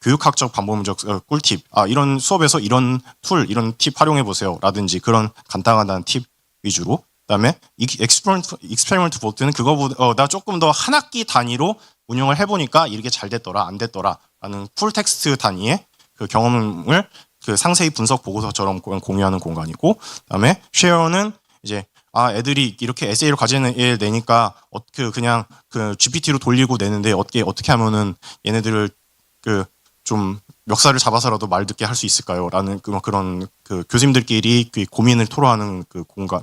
교육학적 방법적 꿀팁, 이런 수업에서 이런 이런 팁 활용해 보세요라든지 그런 간단한 팁 위주로. 그다음에 익스페리먼트 보트는 그거보다 조금 더 한 학기 단위로 운영을 해보니까 이렇게 잘 됐더라, 안 됐더라라는 풀 텍스트 단위의 경험을 상세히 분석 보고서처럼 공유하는 공간이고, 그다음에 쉐어는 이제 애들이 이렇게 에세이로 과제를 내니까 그냥 GPT로 돌리고 내는데 어떻게 하면은 얘네들을 좀 멱살을 잡아서라도 말 듣게 할 수 있을까요? 라는 그런 교수님들끼리 고민을 토로하는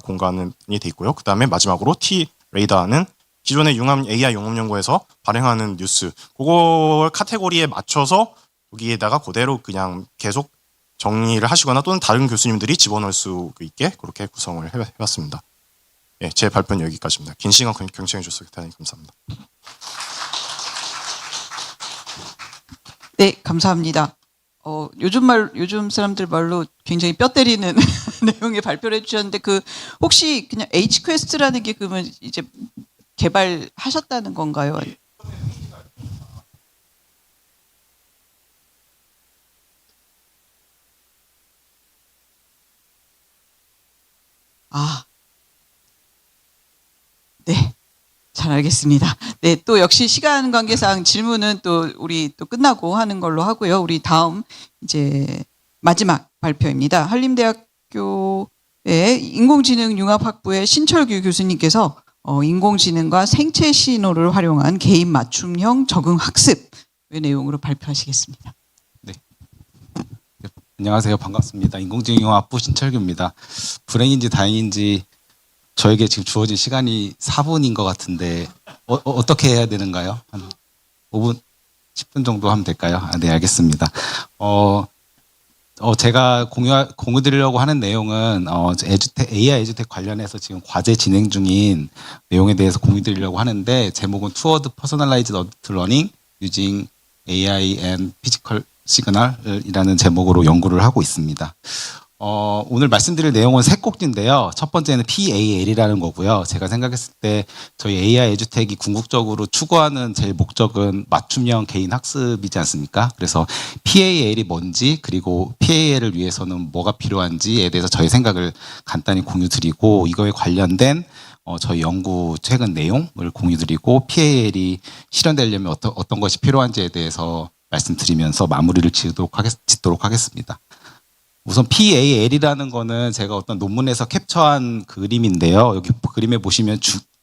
공간이 돼 있고요. 그 다음에 마지막으로 T-레이더는 기존의 AI 융합 연구에서 발행하는 뉴스, 그걸 카테고리에 맞춰서 여기에다가 그대로 그냥 계속 정리를 하시거나 또는 다른 교수님들이 집어넣을 수 있게 그렇게 구성을 해봤습니다. 예, 제 발표는 여기까지입니다. 긴 시간 경청해 주셔서 대단히 감사합니다.
네, 감사합니다. 요즘 사람들 말로 굉장히 뼈 때리는 내용의 발표를 해주셨는데 혹시 그냥 H-Quest라는 게 그러면 이제 개발하셨다는 건가요? 네, 잘 알겠습니다. 네, 또 역시 시간 관계상 질문은 또 우리 또 끝나고 하는 걸로 하고요. 우리 다음 이제 마지막 발표입니다. 한림대학교의 인공지능융합학부의 신철규 교수님께서 인공지능과 생체 신호를 활용한 개인 맞춤형 적응 학습의 내용으로 발표하시겠습니다.
안녕하세요. 반갑습니다. 인공지능융합부 신철규입니다. 불행인지 다행인지 저에게 지금 주어진 시간이 4분인 것 같은데 어떻게 해야 되는가요? 한 5분, 10분 정도 하면 될까요? 네, 알겠습니다. 제가 공유드리려고 하는 내용은 AI 에듀텍 관련해서 지금 과제 진행 중인 내용에 대해서 공유드리려고 하는데 제목은 Toward Personalized Learning Using AI and Physical Signal이라는 제목으로 연구를 하고 있습니다. 오늘 말씀드릴 내용은 세 꼭지인데요. 첫 번째는 PAL이라는 거고요. 제가 생각했을 때 저희 AI 에듀텍이 궁극적으로 추구하는 제일 목적은 맞춤형 개인 학습이지 않습니까? 그래서 PAL이 뭔지 그리고 PAL을 위해서는 뭐가 필요한지에 대해서 저희 생각을 간단히 공유드리고 이거에 관련된 저희 연구 최근 내용을 공유드리고 PAL이 실현되려면 어떤 것이 필요한지에 대해서 말씀드리면서 마무리를 짓도록 하겠습니다. 우선 PAL이라는 거는 제가 어떤 논문에서 캡처한 그림인데요. 여기 그림에 보시면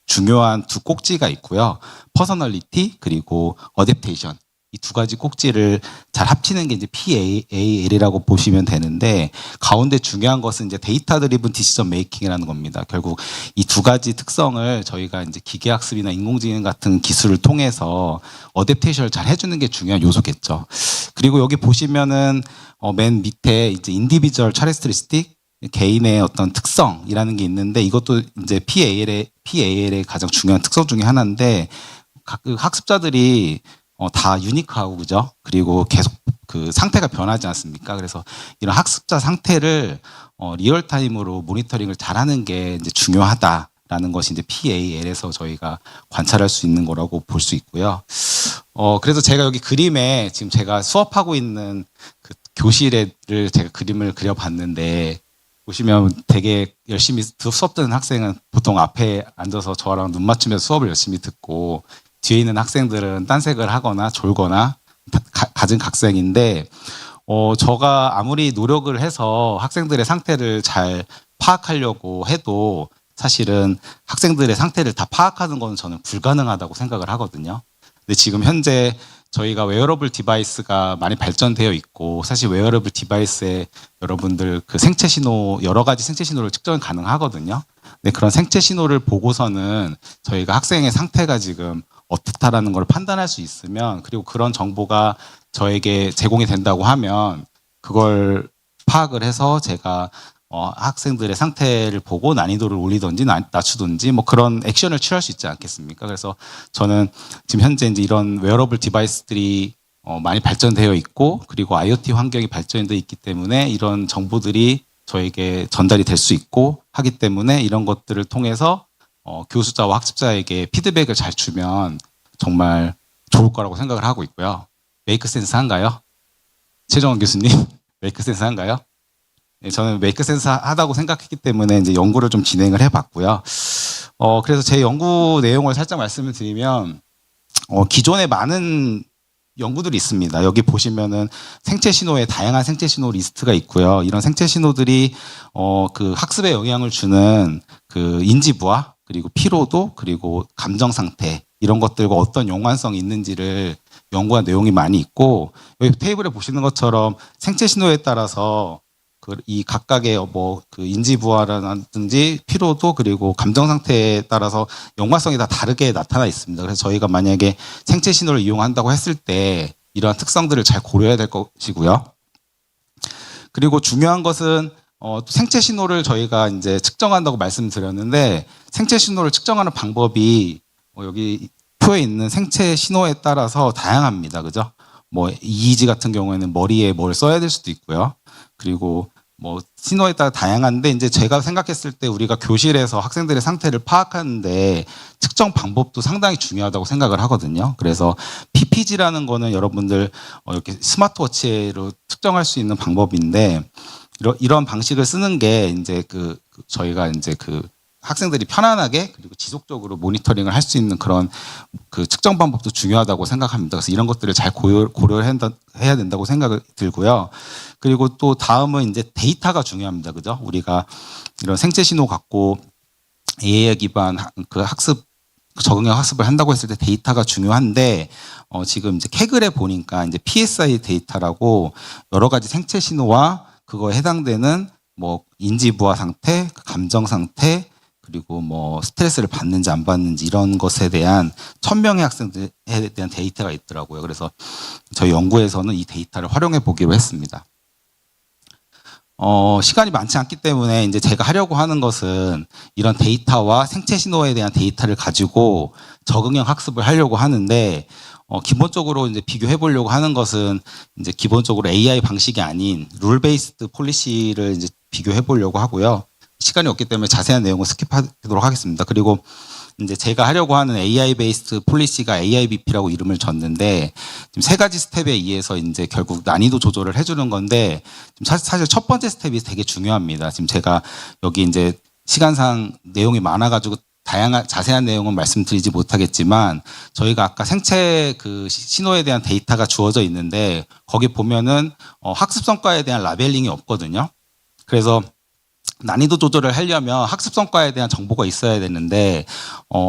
중요한 두 꼭지가 있고요. 퍼서널리티 그리고 어댑테이션. 이 두 가지 꼭지를 잘 합치는 게 이제 PAL이라고 보시면 되는데 가운데 중요한 것은 이제 데이터 드리븐 디시전 메이킹이라는 겁니다. 결국 이 두 가지 특성을 저희가 이제 기계학습이나 인공지능 같은 기술을 통해서 어댑테이션을 잘 해주는 게 중요한 요소겠죠. 그리고 여기 보시면은 맨 밑에 이제 인디비주얼 차레스트리스틱 개인의 어떤 특성이라는 게 있는데 이것도 이제 PAL의 가장 중요한 특성 중에 하나인데 각 학습자들이 다 유니크하고 그죠? 그리고 계속 그 상태가 변하지 않습니까? 그래서 이런 학습자 상태를 리얼타임으로 모니터링을 잘하는 게 이제 중요하다라는 것이 이제 PAL에서 저희가 관찰할 수 있는 거라고 볼 수 있고요. 그래서 제가 여기 그림에 지금 제가 수업하고 있는 그 교실을 제가 그림을 그려봤는데 보시면 되게 열심히 수업 듣는 학생은 보통 앞에 앉아서 저랑 눈 맞추면서 수업을 열심히 듣고 뒤에 있는 학생들은 딴색을 하거나 졸거나 갖은 각색인데 저가 아무리 노력을 해서 학생들의 상태를 잘 파악하려고 해도 사실은 학생들의 상태를 다 파악하는 건 저는 불가능하다고 생각을 하거든요. 근데 지금 현재 저희가 웨어러블 디바이스가 많이 발전되어 있고 사실 웨어러블 디바이스에 여러분들 그 생체 신호 여러 가지 생체 신호를 측정 가능하거든요. 근데 그런 생체 신호를 보고서는 저희가 학생의 상태가 지금 어떻다라는 걸 판단할 수 있으면 그리고 그런 정보가 저에게 제공이 된다고 하면 그걸 파악을 해서 제가 학생들의 상태를 보고 난이도를 올리든지 낮추든지 뭐 그런 액션을 취할 수 있지 않겠습니까? 그래서 저는 지금 현재 이제 이런 웨어러블 디바이스들이 많이 발전되어 있고 그리고 IoT 환경이 발전되어 있기 때문에 이런 정보들이 저에게 전달이 될 수 있고 하기 때문에 이런 것들을 통해서 교수자와 학습자에게 피드백을 잘 주면 정말 좋을 거라고 생각을 하고 있고요. 메이크 센스 한가요? 최정원 교수님, 메이크 센스 한가요? 네, 저는 메이크 센스 하다고 생각했기 때문에 이제 연구를 좀 진행을 해봤고요. 그래서 제 연구 내용을 살짝 말씀을 드리면 기존에 많은 연구들이 있습니다. 여기 보시면은 생체 신호에 다양한 생체 신호 리스트가 있고요. 이런 생체 신호들이 그 학습에 영향을 주는 그 인지 부하 그리고 피로도 그리고 감정 상태 이런 것들과 어떤 연관성이 있는지를 연구한 내용이 많이 있고 여기 테이블에 보시는 것처럼 생체 신호에 따라서 이 각각의 뭐 그 인지 부하라든지 피로도 그리고 감정 상태에 따라서 연관성이 다 다르게 나타나 있습니다. 그래서 저희가 만약에 생체 신호를 이용한다고 했을 때 이러한 특성들을 잘 고려해야 될 것이고요. 그리고 중요한 것은 생체 신호를 저희가 이제 측정한다고 말씀드렸는데 생체 신호를 측정하는 방법이 여기 표에 있는 생체 신호에 따라서 다양합니다. 그죠? 뭐 EEG 같은 경우에는 머리에 뭘 써야 될 수도 있고요. 그리고 뭐 신호에 따라 다양한데 이제 제가 생각했을 때 우리가 교실에서 학생들의 상태를 파악하는데 측정 방법도 상당히 중요하다고 생각을 하거든요. 그래서 PPG라는 거는 여러분들 이렇게 스마트워치로 측정할 수 있는 방법인데 이런 방식을 쓰는 게 이제 저희가 이제 그 학생들이 편안하게 그리고 지속적으로 모니터링을 할 수 있는 그런 그 측정 방법도 중요하다고 생각합니다. 그래서 이런 것들을 잘 고려해야 된다고 생각이 들고요. 그리고 또 다음은 이제 데이터가 중요합니다. 그죠? 우리가 이런 생체 신호 갖고 AI 기반 그 학습 적응형 학습을 한다고 했을 때 데이터가 중요한데 지금 이제 케글에 보니까 이제 PSI 데이터라고 여러 가지 생체 신호와 그거에 해당되는 뭐 인지 부하 상태, 감정 상태, 그리고 뭐 스트레스를 받는지 안 받는지 이런 것에 대한 1000명의 학생들에 대한 데이터가 있더라고요. 그래서 저희 연구에서는 이 데이터를 활용해 보기로 했습니다. 시간이 많지 않기 때문에 이제 제가 하려고 하는 것은 이런 데이터와 생체 신호에 대한 데이터를 가지고 적응형 학습을 하려고 하는데 기본적으로 이제 비교해 보려고 하는 것은 이제 기본적으로 AI 방식이 아닌 룰 베이스드 폴리시를 이제 비교해 보려고 하고요. 시간이 없기 때문에 자세한 내용은 스킵하도록 하겠습니다. 그리고 이제 제가 하려고 하는 AI 베이스드 폴리시가 AIBP라고 이름을 줬는데 지금 3가지 스텝에 의해서 이제 결국 난이도 조절을 해주는 건데 지금 사실 첫 번째 스텝이 되게 중요합니다. 지금 제가 여기 이제 시간상 내용이 많아가지고 다양한 자세한 내용은 말씀드리지 못하겠지만 저희가 아까 생체 그 신호에 대한 데이터가 주어져 있는데 거기 보면은 학습 성과에 대한 라벨링이 없거든요. 그래서 난이도 조절을 하려면 학습 성과에 대한 정보가 있어야 되는데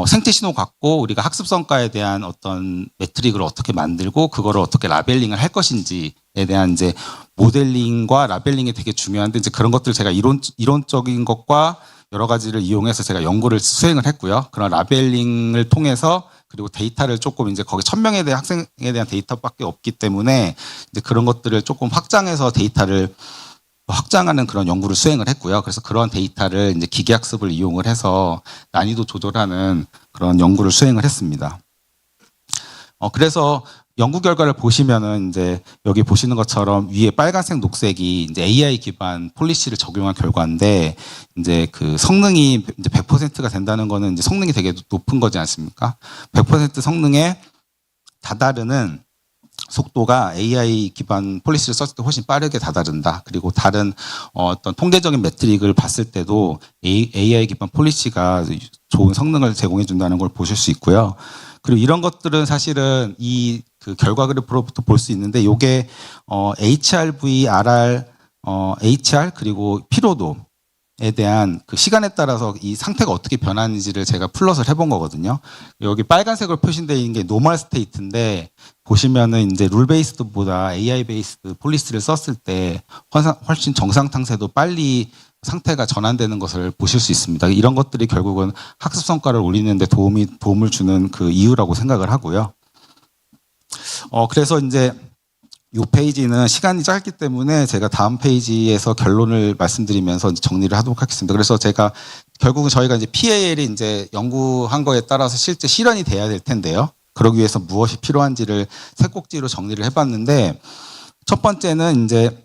생체 신호 갖고 우리가 학습 성과에 대한 어떤 매트릭을 어떻게 만들고 그거를 어떻게 라벨링을 할 것인지에 대한 이제 모델링과 라벨링이 되게 중요한데 이제 그런 것들 제가 이론적인 것과 여러 가지를 이용해서 제가 연구를 수행을 했고요. 그런 라벨링을 통해서 그리고 데이터를 조금 이제 거기 1000명에 대한 학생에 대한 데이터밖에 없기 때문에 이제 그런 것들을 조금 확장해서 데이터를 확장하는 그런 연구를 수행을 했고요. 그래서 그런 데이터를 이제 기계학습을 이용을 해서 난이도 조절하는 그런 연구를 수행을 했습니다. 그래서 연구 결과를 보시면은 이제 여기 보시는 것처럼 위에 빨간색, 녹색이 이제 AI 기반 폴리시를 적용한 결과인데 이제 그 성능이 이제 100%가 된다는 거는 이제 성능이 되게 높은 거지 않습니까? 100% 성능에 다다르는 속도가 AI 기반 폴리시를 썼을 때 훨씬 빠르게 다다른다. 그리고 다른 어떤 통계적인 매트릭을 봤을 때도 AI 기반 폴리시가 좋은 성능을 제공해 준다는 걸 보실 수 있고요. 그리고 이런 것들은 사실은 이 그 결과 그래프로부터 볼 수 있는데 요게 HRV, RR, HR 그리고 피로도에 대한 그 시간에 따라서 이 상태가 어떻게 변하는지를 제가 플롯을 해본 거거든요. 여기 빨간색으로 표시되어 있는 게 노멀 스테이트인데 보시면은 이제 룰 베이스드보다 AI 베이스드 폴리시를 썼을 때 훨씬 정상 상태도 빨리 상태가 전환되는 것을 보실 수 있습니다. 이런 것들이 결국은 학습 성과를 올리는 데 도움을 주는 그 이유라고 생각을 하고요. 그래서 이제 이 페이지는 시간이 짧기 때문에 제가 다음 페이지에서 결론을 말씀드리면서 정리를 하도록 하겠습니다. 그래서 제가 결국은 저희가 이제 PAL이 이제 연구한 거에 따라서 실제 실현이 돼야 될 텐데요. 그러기 위해서 무엇이 필요한지를 세 꼭지로 정리를 해봤는데 첫 번째는 이제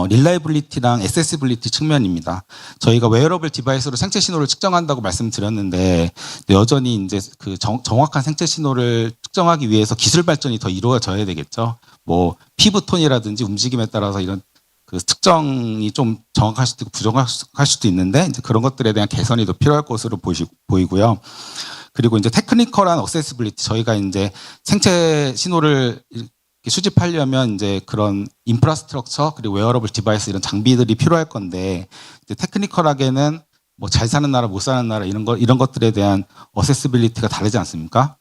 릴라이블리티랑 액세시빌리티 측면입니다. 저희가 웨어러블 디바이스로 생체 신호를 측정한다고 말씀드렸는데 여전히 이제 그 정확한 생체 신호를 측정하기 위해서 기술 발전이 더 이루어져야 되겠죠. 뭐 피부톤이라든지 움직임에 따라서 이런 그 특정이 좀 정확할 수도 있고 부정확할 수도 있는데 이제 그런 것들에 대한 개선이 더 필요할 것으로 보이고요. 그리고 이제 테크니컬한 액세시빌리티 저희가 이제 생체 신호를 수집하려면 이제 그런 인프라스트럭처 그리고 웨어러블 디바이스 이런 장비들이 필요할 건데 이제 테크니컬하게는 뭐 잘 사는 나라 못 사는 나라 이런 것들에 대한 어세시빌리티가 다르지 않습니까?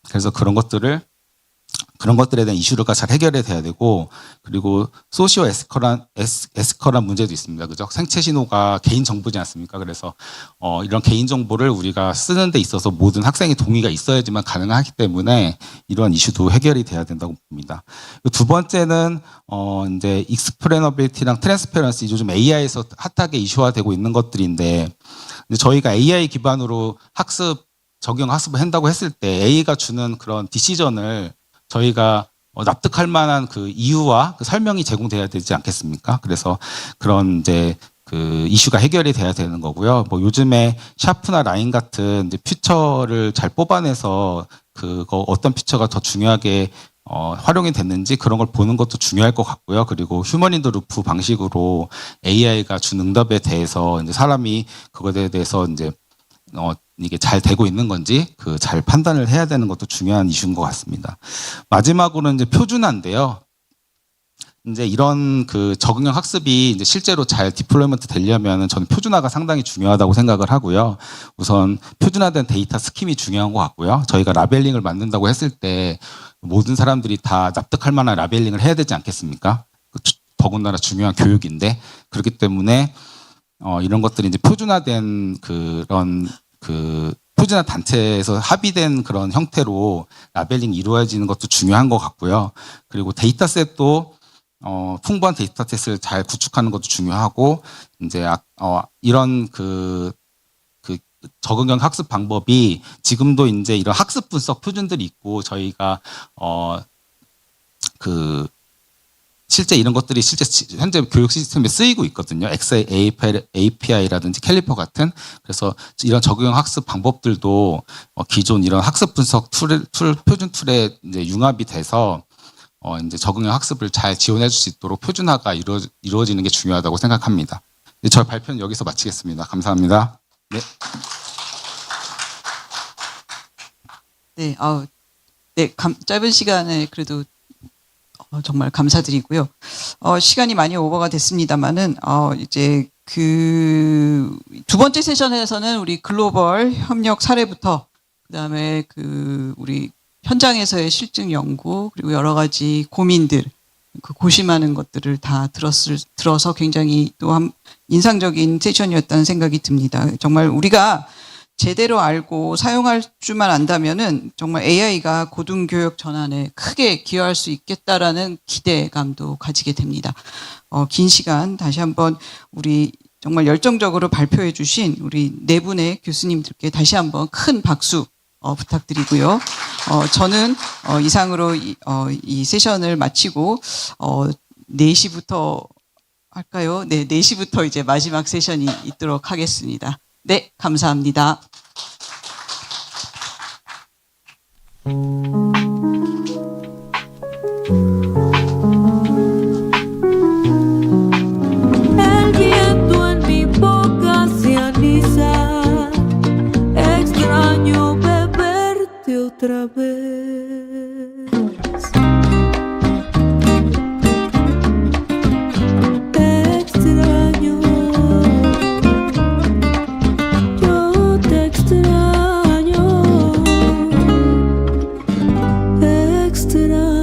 그래서 그런 것들에 대한 이슈가 잘 해결이 돼야 되고 그리고 소시오 에스컬한 문제도 있습니다. 그죠? 생체 신호가 개인 정보지 않습니까? 그래서 이런 개인 정보를 우리가 쓰는 데 있어서 모든 학생의 동의가 있어야지만 가능하기 때문에 이런 이슈도 해결이 돼야 된다고 봅니다. 두 번째는 이제 익스플레너빌리티랑 트랜스페런시 요즘 AI에서 핫하게 이슈화되고 있는 것들인데 이제 저희가 AI 기반으로 적용 학습을 한다고 했을 때 AI가 주는 그런 디시전을 저희가 납득할 만한 그 이유와 그 설명이 제공돼야 되지 않겠습니까? 그래서 그런 이제 그 이슈가 해결이 돼야 되는 거고요. 뭐 요즘에 샤프나 라인 같은 이제 퓨처를 잘 뽑아내서 그거 어떤 퓨처가 더 중요하게 활용이 됐는지 그런 걸 보는 것도 중요할 것 같고요. 그리고 휴머니드 루프 방식으로 AI가 준 응답에 대해서 이제 사람이 그것에 대해서 이제 이게 잘 되고 있는 건지 잘 판단을 해야 되는 것도 중요한 이슈인 것 같습니다. 마지막으로는 이제 표준화인데요. 이제 이런 적응형 학습이 이제 실제로 잘 디플로이먼트 되려면 저는 표준화가 상당히 중요하다고 생각을 하고요. 우선 표준화된 데이터 스킴이 중요한 것 같고요. 저희가 라벨링을 만든다고 했을 때 모든 사람들이 다 납득할 만한 라벨링을 해야 되지 않겠습니까? 더군다나 중요한 교육인데 그렇기 때문에 이런 것들이 이제 표준화된 그런 표준화 단체에서 합의된 그런 형태로 라벨링이 이루어지는 것도 중요한 것 같고요. 그리고 데이터셋도 풍부한 데이터셋을 잘 구축하는 것도 중요하고 이제 이런 적응형 학습 방법이 지금도 이제 이런 학습 분석 표준들이 있고 저희가 실제 이런 것들이 실제 현재 교육 시스템에 쓰이고 있거든요. API라든지 캘리퍼 같은. 그래서 이런 적응형 학습 방법들도 기존 이런 학습 분석 표준 툴에 이제 융합이 돼서 이제 적응형 학습을 잘 지원해 줄 수 있도록 표준화가 이루어지는 게 중요하다고 생각합니다. 저희 발표는 여기서 마치겠습니다. 감사합니다. 네.
네, 짧은 시간에 그래도 정말 감사드리고요. 시간이 많이 오버가 됐습니다만은 이제 두 번째 세션에서는 우리 글로벌 협력 사례부터 그다음에 우리 현장에서의 실증 연구 그리고 여러 가지 고민들 고심하는 것들을 다 들어서 굉장히 또 인상적인 세션이었다는 생각이 듭니다. 정말 우리가 제대로 알고 사용할 줄만 안다면은 정말 AI가 고등교육 전환에 크게 기여할 수 있겠다라는 기대감도 가지게 됩니다. 긴 시간 다시 한번 우리 정말 열정적으로 발표해 주신 우리 네 분의 교수님들께 다시 한번 큰 박수 부탁드리고요. 저는 이상으로 이 세션을 마치고 4시부터 할까요? 네, 4시부터 이제 마지막 세션이 있도록 하겠습니다. 네, 감사합니다.
El viento en mi boca se alisa. Extraño beberte otra vez. Extraño. Yo te extraño. Extraño.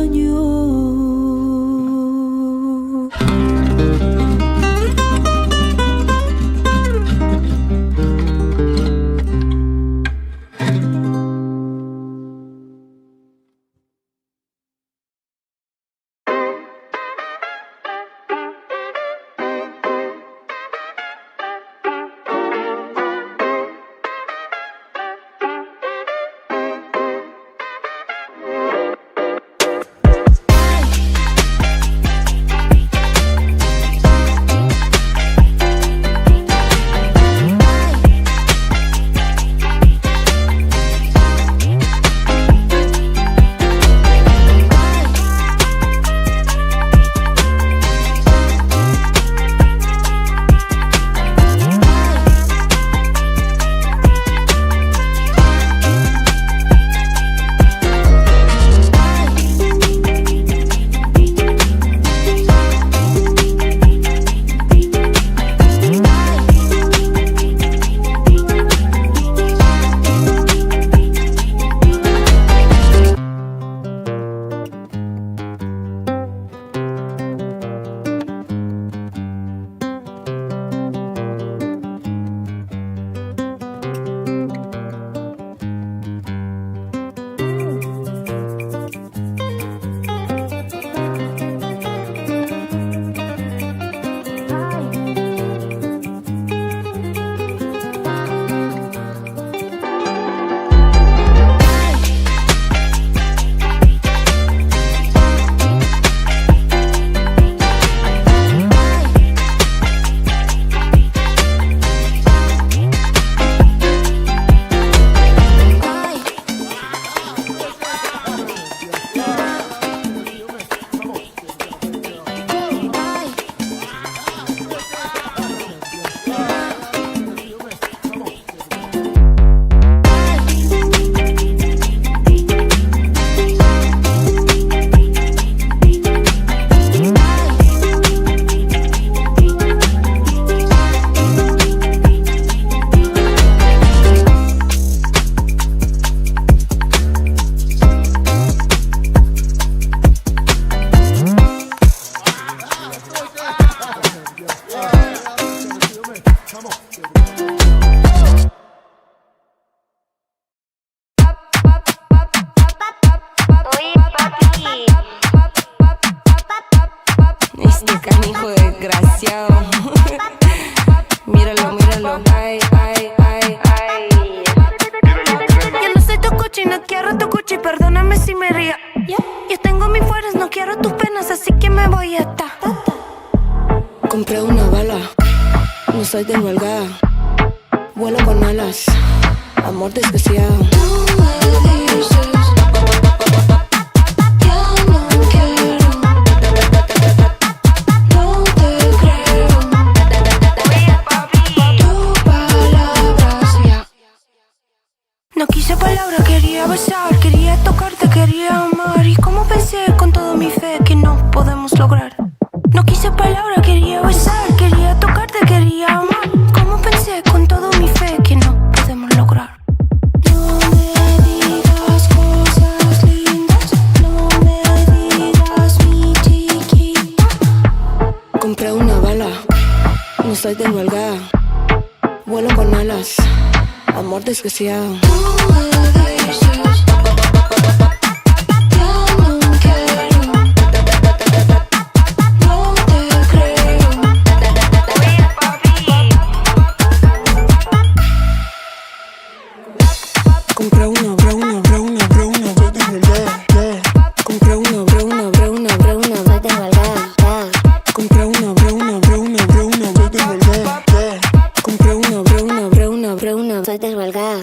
desgraciado. Míralo, míralo. Ay, ay, ay, ay. Yo no soy tu cuchi, no quiero tu cuchi, perdóname si me río. Yo tengo mis fuerzas, no quiero tus penas, así que me voy a estar. Compré una bala, no soy de huelga. Vuelo con alas, amor desgraciado. Tú me dices, ya no quiero, no te creo. Tu palabras ya. No quise palabras, quería besar, quería tocarte, quería amar. Y como pensé con toda mi fe que no podemos lograr. No quise palabras, quería besar, quería tocarte, quería amar. Como pensé con toda mi fe que no podemos lograr. No me digas cosas lindas, no me digas mi chiquita. Compré una bala, no soy de huelga. Vuelo con alas, amor desgraciado. Tú me dices, ya no quiero, no te creo. Compré una, compré una, compré una, compré una, compré una, compré una, compré una, compré una, compré una, compré una, compré una, compré una, compré una, compré una, compré una, compré una, soy deshuelgada.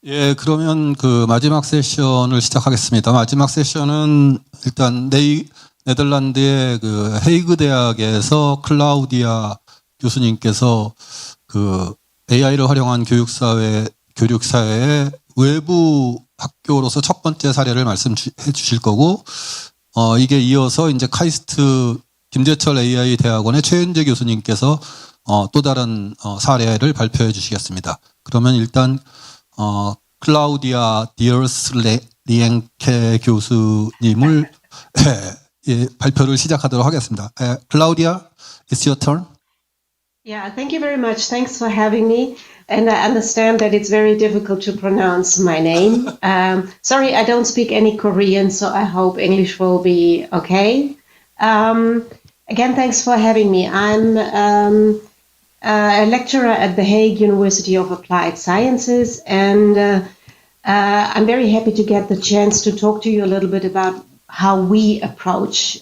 예, 그러면 그 마지막 세션을 시작하겠습니다. 마지막 세션은 일단 네덜란드의 그 헤이그 대학에서 클라우디아 교수님께서 그 AI를 활용한 교육사회의 외부 학교로서 첫 번째 사례를 말씀해 주실 거고, 이게 이어서 이제 카이스트 김재철 AI 대학원의 최윤재 교수님께서 또 다른 사례를 발표해 주시겠습니다. 그러면 일단 클라우디아 디어스 리엔케 교수님을 발표를 시작하도록 하겠습니다. 클라우디아, it's your turn.
Yeah, thank you very much. Thanks for having me. And I understand that it's very difficult to pronounce my name. Sorry, I don't speak any Korean, so I hope English will be okay. Again, thanks for having me. I'm a lecturer at the Hague University of Applied Sciences, and I'm very happy to get the chance to talk to you a little bit about how we approach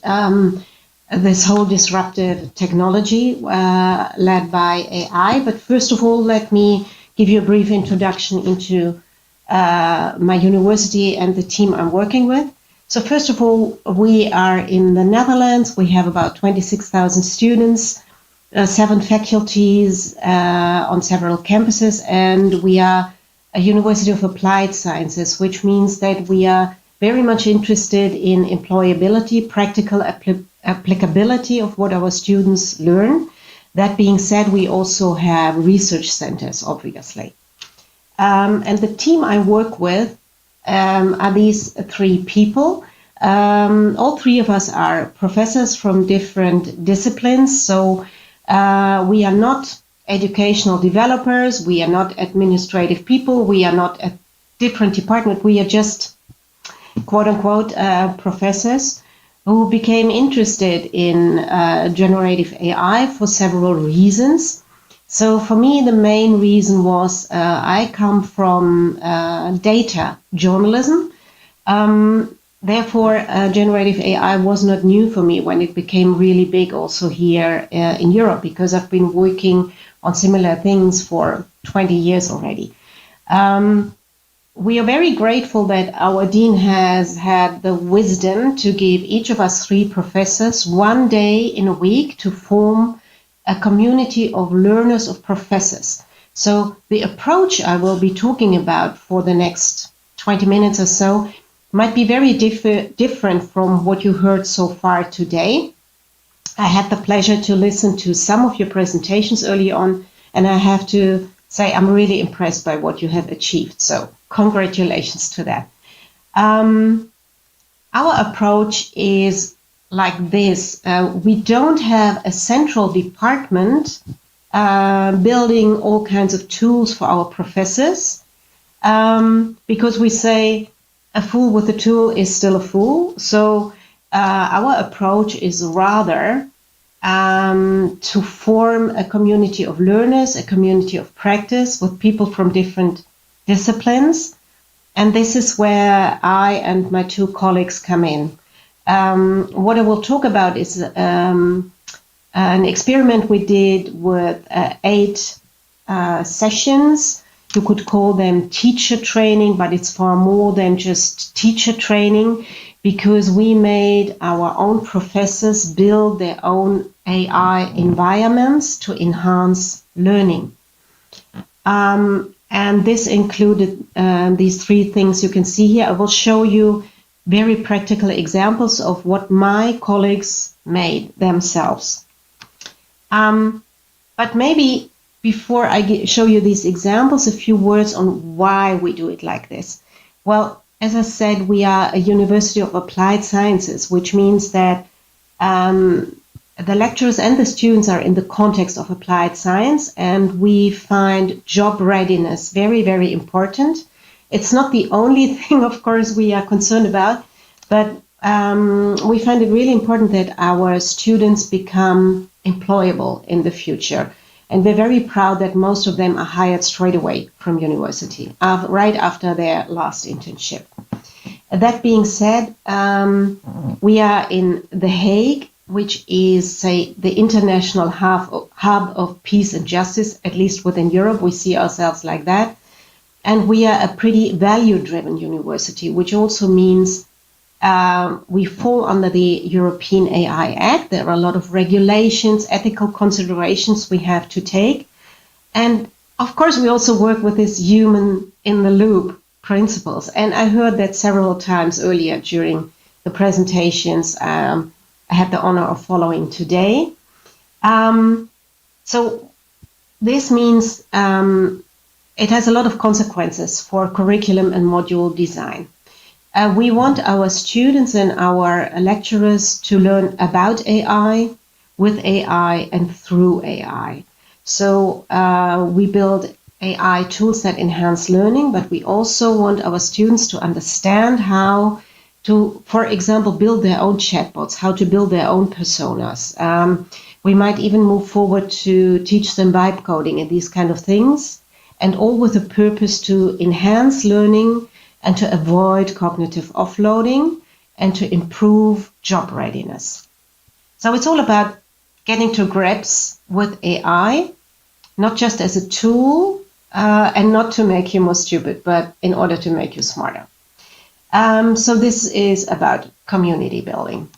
this whole disruptive technology led by AI. But first of all, let me give you a brief introduction into my university and the team I'm working with. So first of all, we are in the Netherlands. We have about 26,000 students, 7 faculties on several campuses, and we are a University of Applied Sciences, which means that we are very much interested in employability, practical applicability of what our students learn. That being said, we also have research centers, obviously. And the team I work with are these 3 people. All 3 of us are professors from different disciplines, so we are not educational developers, we are not administrative people, we are not a different department, we are just quote-unquote professors who became interested in generative AI for several reasons. So for me, the main reason was I come from data journalism. Therefore, generative AI was not new for me when it became really big also here in Europe, because I've been working on similar things for 20 years already. We are very grateful that our dean has had the wisdom to give each of us 3 professors 1 day in a week to form a community of learners of professors. So the approach I will be talking about for the next 20 minutes or so might be very different from what you heard so far today. I had the pleasure to listen to some of your presentations early on, and I have to say I'm really impressed by what you have achieved. So congratulations to that. Our approach is like this. We don't have a central department building all kinds of tools for our professors, because we say a fool with a tool is still a fool. So our approach is rather to form a community of learners, a community of practice with people from different disciplines. And this is where I and my 2 colleagues come in. What I will talk about is an experiment we did with 8 sessions. You could call them teacher training, but it's far more than just teacher training, because we made our own professors build their own AI environments to enhance learning. And this included these 3 things you can see here. I will show you very practical examples of what my colleagues made themselves. But maybe before I show you these examples, a few words on why we do it like this. Well, as I said, we are a University of Applied Sciences, which means that the lecturers and the students are in the context of applied science, and we find job readiness very, very important. It's not the only thing, of course, we are concerned about, but we find it really important that our students become employable in the future. And we're very proud that most of them are hired straight away from university, right after their last internship. That being said, we are in The Hague, which is, say, the international hub of peace and justice, at least within Europe. We see ourselves like that. And we are a pretty value-driven university, which also means we fall under the European AI Act. There are a lot of regulations, ethical considerations we have to take. And of course, we also work with this human in the loop principles. And I heard that several times earlier during the presentations I had the honor of following today. So this means it has a lot of consequences for curriculum and module design. We want our students and our lecturers to learn about AI, with AI, and through AI. So we build AI tools that enhance learning, but we also want our students to understand how to, for example, build their own chatbots, how to build their own personas. We might even move forward to teach them vibe coding and these kind of things, and all with the purpose to enhance learning and to avoid cognitive offloading and to improve job readiness. So it's all about getting to grips with AI, not just as a tool and not to make you more stupid, but in order to make you smarter. So this is about community building.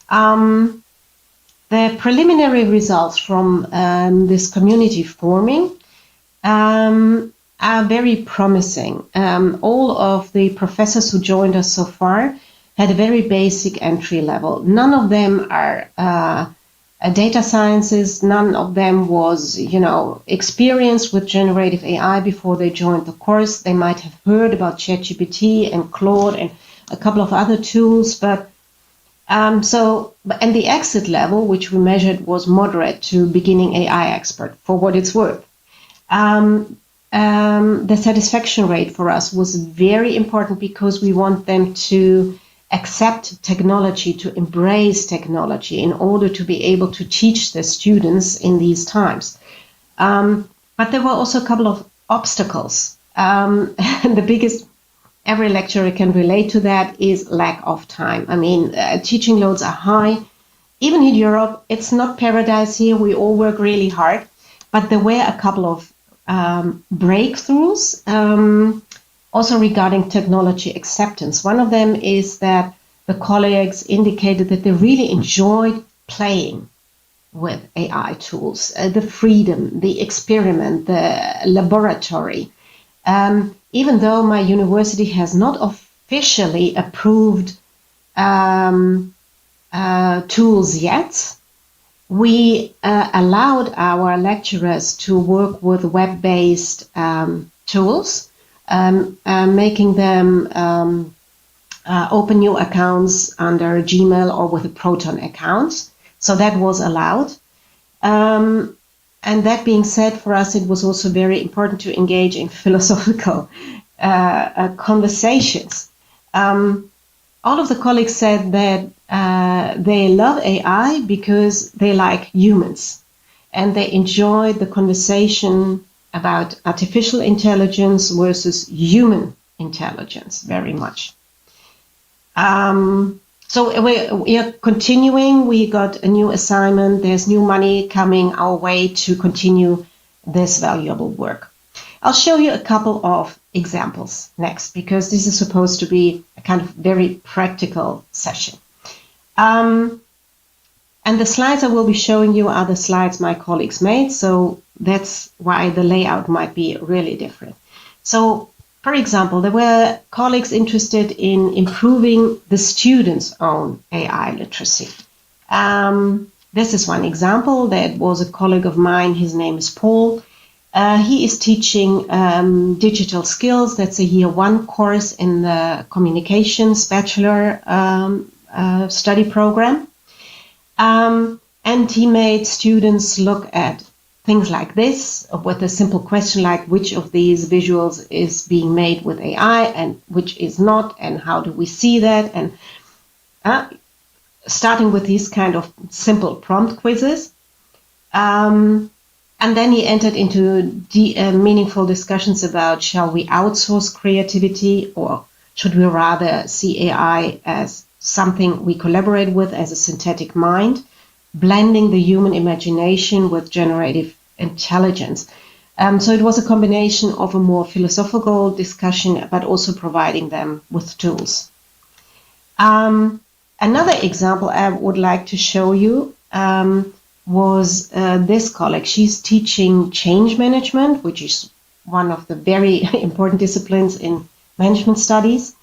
The preliminary results from this community forming are very promising. All of the professors who joined us so far had a very basic entry level. None of them are data sciences. None of them was, experienced with generative AI before they joined the course. They might have heard about ChatGPT and Claude and a couple of other tools, but and the exit level, which we measured, was moderate to beginning AI expert, for what it's worth. The satisfaction rate for us was very important because we want them to accept technology, to embrace technology in order to be able to teach the students in these times. But there were also a couple of obstacles. And the biggest, every lecturer can relate to that, is lack of time. I mean, teaching loads are high. Even in Europe, it's not paradise here. We all work really hard. But there were a couple of breakthroughs also regarding technology acceptance. One of them is that the colleagues indicated that they really enjoyed playing with AI tools, the freedom, the experiment, the laboratory. Even though my university has not officially approved tools yet, we allowed our lecturers to work with web-based tools, making them open new accounts under Gmail or with a Proton account. So that was allowed. And that being said, for us, it was also very important to engage in philosophical conversations. All of the colleagues said that they love AI because they like humans, and they enjoyed the conversation about artificial intelligence versus human intelligence very much. So we are continuing. We got a new assignment. There's new money coming our way to continue this valuable work. I'll show you a couple of examples next, because this is supposed to be a kind of very practical session. And the slides I will be showing you are the slides my colleagues made, so that's why the layout might be really different. So, for example, there were colleagues interested in improving the students' own AI literacy. This is one example. That was a colleague of mine. His name is Paul. He is teaching digital skills. That's a year one course in the communications bachelor study program. And he made students look at things like this, with a simple question like which of these visuals is being made with AI and which is not, and how do we see that? And starting with these kind of simple prompt quizzes. And then he entered into meaningful discussions about, shall we outsource creativity, or should we rather see AI as something we collaborate with, as a synthetic mind, blending the human imagination with generative intelligence. So it was a combination of a more philosophical discussion, but also providing them with tools. Another example I would like to show you was this colleague. She's teaching change management, which is one of the very important disciplines in management studies.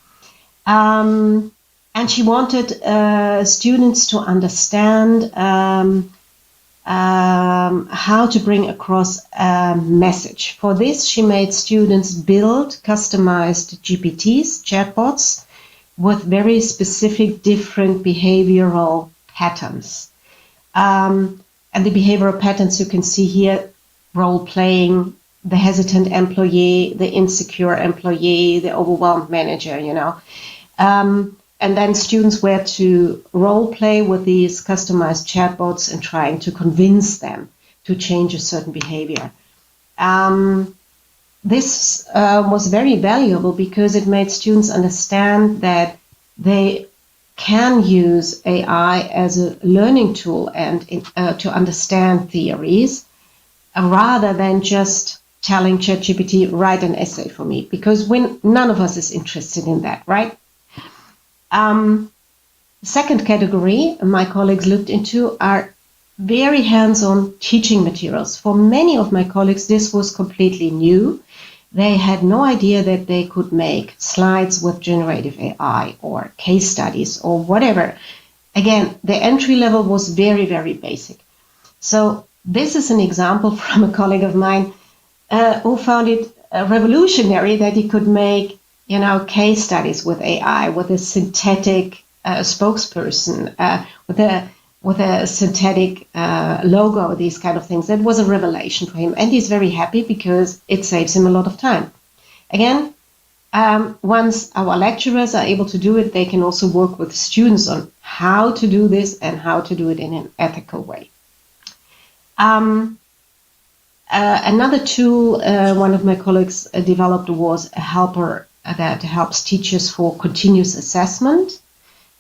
And she wanted students to understand how to bring across a message. For this, she made students build customized GPTs, chatbots, with very specific different behavioral patterns. And the behavioral patterns you can see here: role-playing, the hesitant employee, the insecure employee, the overwhelmed manager, you know. And then students were to role-play with these customized chatbots and trying to convince them to change a certain behavior. This was very valuable because it made students understand that they can use AI as a learning tool and to understand theories, rather than just telling ChatGPT, write an essay for me, because none of us is interested in that, right? Second category my colleagues looked into are very hands-on teaching materials. For many of my colleagues, this was completely new. They had no idea that they could make slides with generative AI or case studies or whatever. Again, the entry level was very, very basic. So this is an example from a colleague of mine who found it revolutionary that he could make, you know, case studies with AI, with a synthetic spokesperson, with a synthetic logo, these kind of things. That was a revelation for him, and he's very happy because it saves him a lot of time. Again, once our lecturers are able to do it, they can also work with students on how to do this and how to do it in an ethical way. Another tool one of my colleagues developed was a helper that helps teachers for continuous assessment.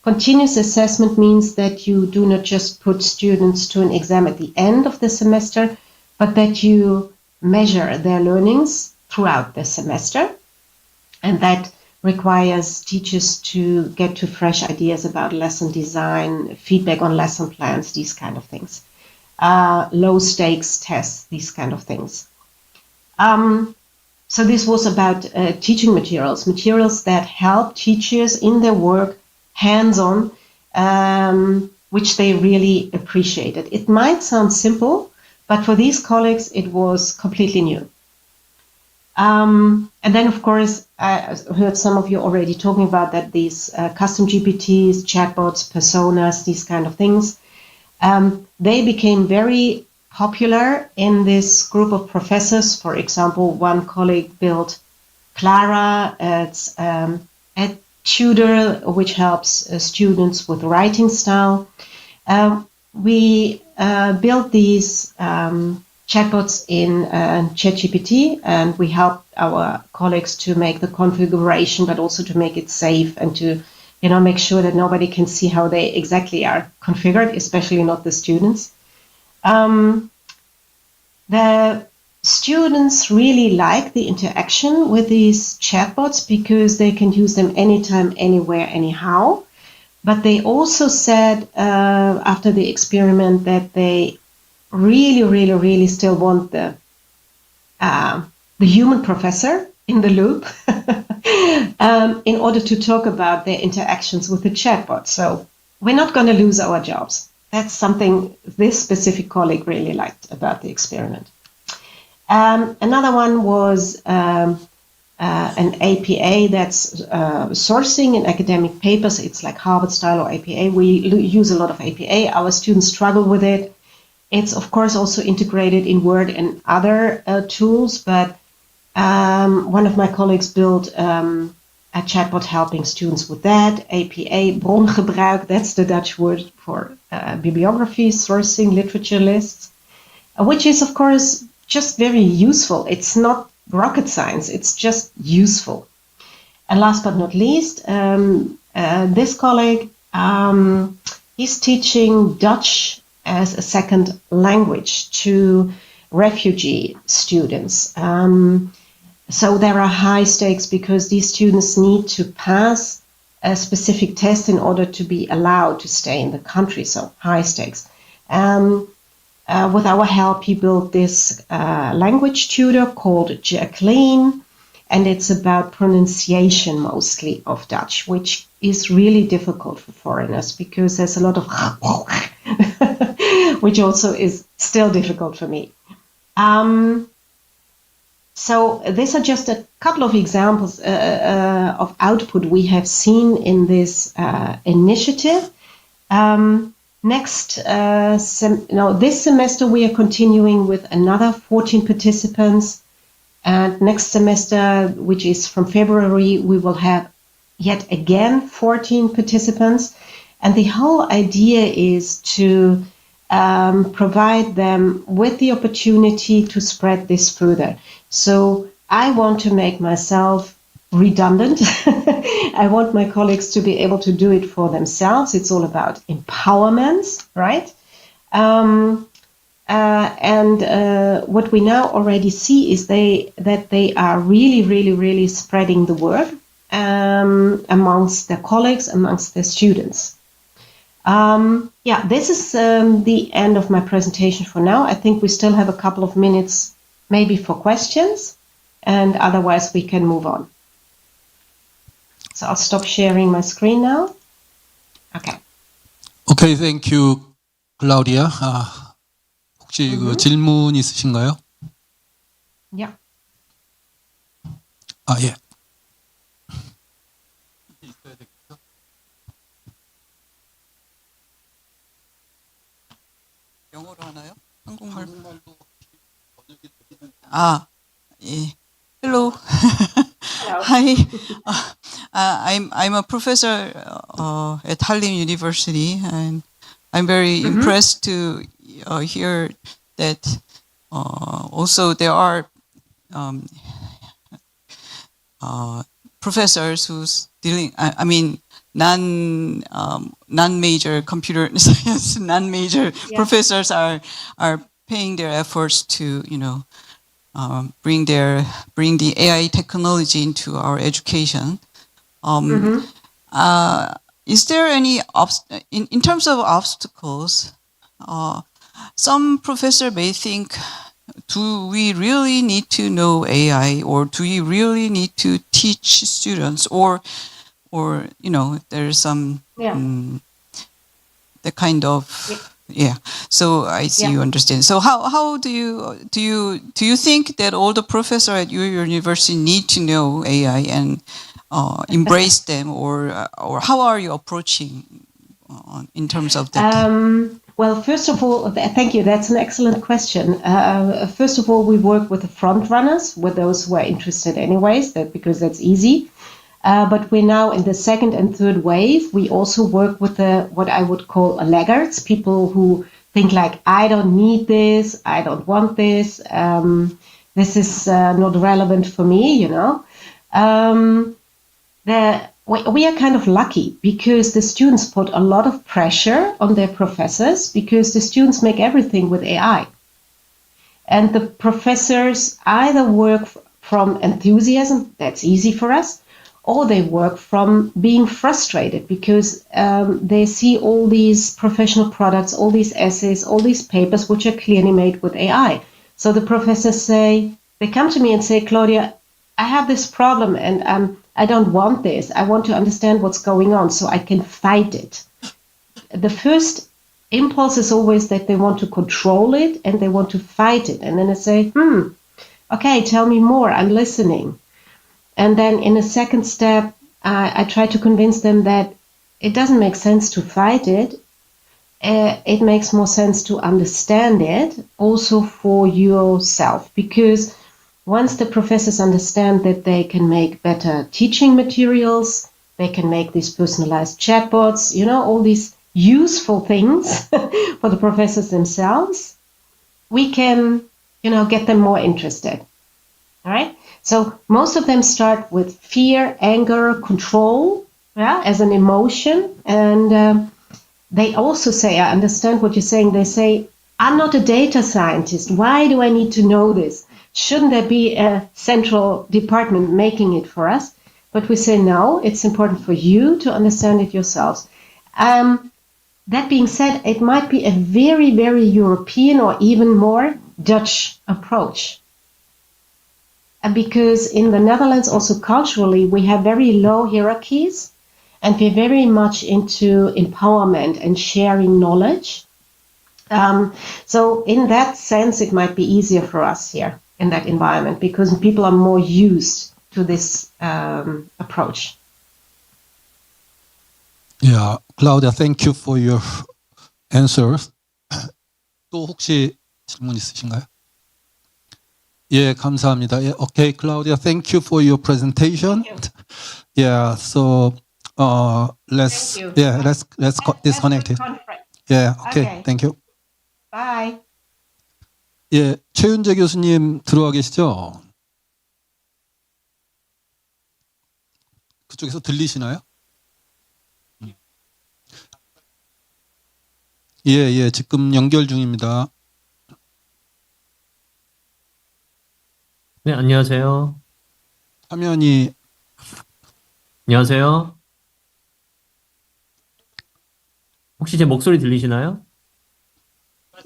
Continuous assessment means that you do not just put students to an exam at the end of the semester, but that you measure their learnings throughout the semester. And that requires teachers to get to fresh ideas about lesson design, feedback on lesson plans, these kind of things. Low stakes tests, these kind of things. So this was about teaching materials that help teachers in their work hands-on, which they really appreciated. It might sound simple, but for these colleagues, it was completely new. And then, of course, I heard some of you already talking about that these custom GPTs, chatbots, personas, these kind of things, they became very popular in this group of professors. For example, one colleague built Clara. It's a tutor which helps students with writing style. We built these chatbots in ChatGPT, and we helped our colleagues to make the configuration, but also to make it safe and to, you know, make sure that nobody can see how they exactly are configured, especially not the students. The students really like the interaction with these chatbots because they can use them anytime, anywhere, anyhow. But they also said after the experiment that they really still want the human professor in the loop in order to talk about their interactions with the chatbot. So we're not going to lose our jobs. That's something this specific colleague really liked about the experiment. Another one was an APA that's sourcing in academic papers. It's like Harvard style or APA. We use a lot of APA. Our students struggle with it. It's, of course, also integrated in Word and other tools, but one of my colleagues built a chatbot helping students with that. APA, brongebruik, that's the Dutch word for bibliography, sourcing, literature lists, which is, of course, just very useful. It's not rocket science, it's just useful. And last but not least, this colleague, he's teaching Dutch as a second language to refugee students. So there are high stakes because these students need to pass a specific test in order to be allowed to stay in the country, so high stakes. With our help, he built this language tutor called Jacqueline, and it's about pronunciation mostly of Dutch, which is really difficult for foreigners because there's a lot of which also is still difficult for me. So these are just a couple of examples of output we have seen in this initiative. This semester we are continuing with another 14 participants. And next semester, which is from February, we will have yet again 14 participants. And the whole idea is to provide them with the opportunity to spread this further. So I want to make myself redundant. I want my colleagues to be able to do it for themselves. It's all about empowerment, right? What we now already see is that they are really spreading the word amongst their colleagues, amongst their students. This is the end of my presentation for now. I think we still have a couple of minutes maybe for questions, and otherwise we can move on. So I'll stop sharing my screen now. Okay.
Okay, thank you, Claudia. 혹시 그 질문 있으신가요?
Yeah.
예.
영어로 하나요? 한국말로? 예. Hello. Hi. I'm a professor at Tallinn University, and I'm very impressed to hear that also there are professors who's dealing. I mean, non-major computer science, non-major professors are paying their efforts to bring the AI technology into our education. Is there any in terms of obstacles? Some professor may think, do we really need to know AI, or do we really need to teach students, or there's some the kind of So I see you understand. So how do you think that all the professors at your university need to know AI and embrace them, or how are you approaching in terms of that?
Well, first of all, thank you. That's an excellent question. First of all, we work with the front runners, with those who are interested anyways, because that's easy. But we're now in the second and third wave. We also work with what I would call laggards, people who think like, I don't need this, I don't want this, this is not relevant for me, We are kind of lucky because the students put a lot of pressure on their professors because the students make everything with AI. And the professors either work from enthusiasm, that's easy for us, or they work from being frustrated because they see all these professional products, all these essays, all these papers which are clearly made with AI. So the professors they come to me and say, Claudia, I have this problem and I don't want this. I want to understand what's going on so I can fight it. The first impulse is always that they want to control it and they want to fight it. And then I say, okay, tell me more, I'm listening. And then in a second step, I try to convince them that it doesn't make sense to fight it. It makes more sense to understand it also for yourself. Because once the professors understand that they can make better teaching materials, they can make these personalized chatbots, all these useful things for the professors themselves, we can, get them more interested. All right? So most of them start with fear, anger, control, as an emotion. And they also say, I understand what you're saying, they say, I'm not a data scientist. Why do I need to know this? Shouldn't there be a central department making it for us? But we say, no, it's important for you to understand it yourselves. That being said, it might be a very, very European or even more Dutch approach. Because in the Netherlands, also culturally, we have very low hierarchies and we're very much into empowerment and sharing knowledge. So in that sense, it might be easier for us here in that environment because people are more used to this approach.
Yeah, Claudia, thank you for your answers. 또 혹시 질문 있으신가요? 예, 감사합니다. 예, okay, Claudia, thank you for your presentation. Yeah, so let's disconnect it. Yeah, okay, thank you.
Bye.
예, 최윤재 교수님 들어와 계시죠? 그쪽에서 들리시나요? 예, 지금 연결 중입니다.
네, 안녕하세요.
화면이
안녕하세요. 혹시 제 목소리 들리시나요?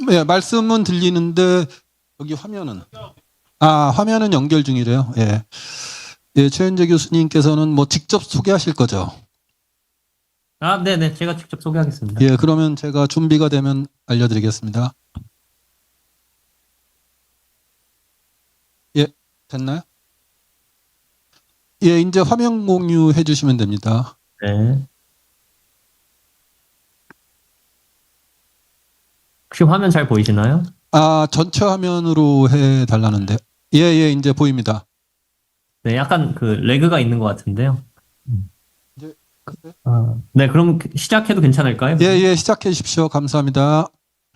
네, 말씀은 들리는데 여기 화면은 화면은 연결 중이래요. 예. 예, 최현재 교수님께서는 뭐 직접 소개하실 거죠?
네네, 제가 직접 소개하겠습니다.
예, 그러면 제가 준비가 되면 알려드리겠습니다. 예, 됐나요? 예, 이제 화면 공유해 주시면 됩니다.
네. 혹시 화면 잘 보이시나요?
전체 화면으로 해 달라는데. 예, 이제 보입니다.
네, 약간 그 레그가 있는 것 같은데요. 네, 그럼 시작해도 괜찮을까요?
예, 시작해 주십시오. 감사합니다.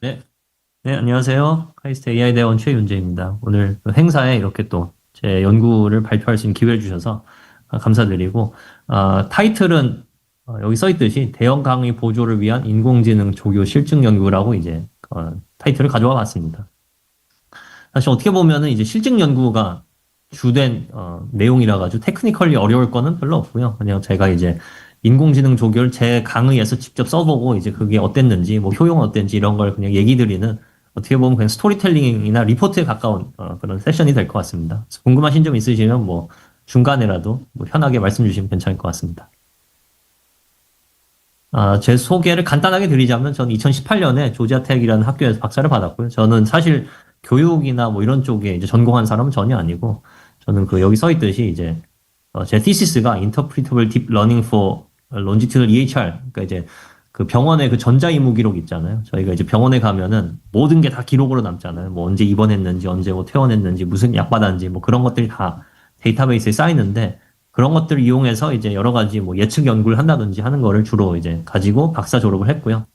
네, 안녕하세요. 카이스트 AI 대원 최윤재입니다. 오늘 행사에 이렇게 또 제 연구를 발표할 수 있는 기회를 주셔서 감사드리고, 타이틀은 여기 써 있듯이 대형 강의 보조를 위한 인공지능 조교 실증 연구라고 이제 타이틀을 가져와 봤습니다. 사실 어떻게 보면은 이제 실증 연구가 주된 내용이라 가지고 테크니컬리 어려울 거는 별로 없고요. 그냥 제가 이제 인공지능 조교를 제 강의에서 직접 써보고 이제 그게 어땠는지, 뭐 효용은 어땠는지 이런 걸 그냥 얘기 드리는, 어떻게 보면 그냥 스토리텔링이나 리포트에 가까운 그런 세션이 될 것 같습니다. 궁금하신 점 있으시면 뭐 중간에라도 뭐 편하게 말씀 주시면 괜찮을 것 같습니다. 제 소개를 간단하게 드리자면, 저는 2018년에 조지아텍이라는 학교에서 박사를 받았고요. 저는 사실 교육이나 뭐 이런 쪽에 이제 전공한 사람은 전혀 아니고, 저는 여기 써 있듯이 이제 제 thesis,가 Interpretable Deep Learning for Longitudinal EHR. 그러니까 이제 그 병원의 그 전자의무 기록 있잖아요. 저희가 이제 병원에 가면은 모든 게 다 기록으로 남잖아요. 뭐 언제 입원했는지, 언제 뭐 퇴원했는지, 무슨 약 받았는지, 뭐 그런 것들이 다 데이터베이스에 쌓이는데, 그런 것들을 이용해서 이제 여러 가지 뭐 예측 연구를 한다든지 하는 거를 주로 이제 가지고 박사 졸업을 했고요.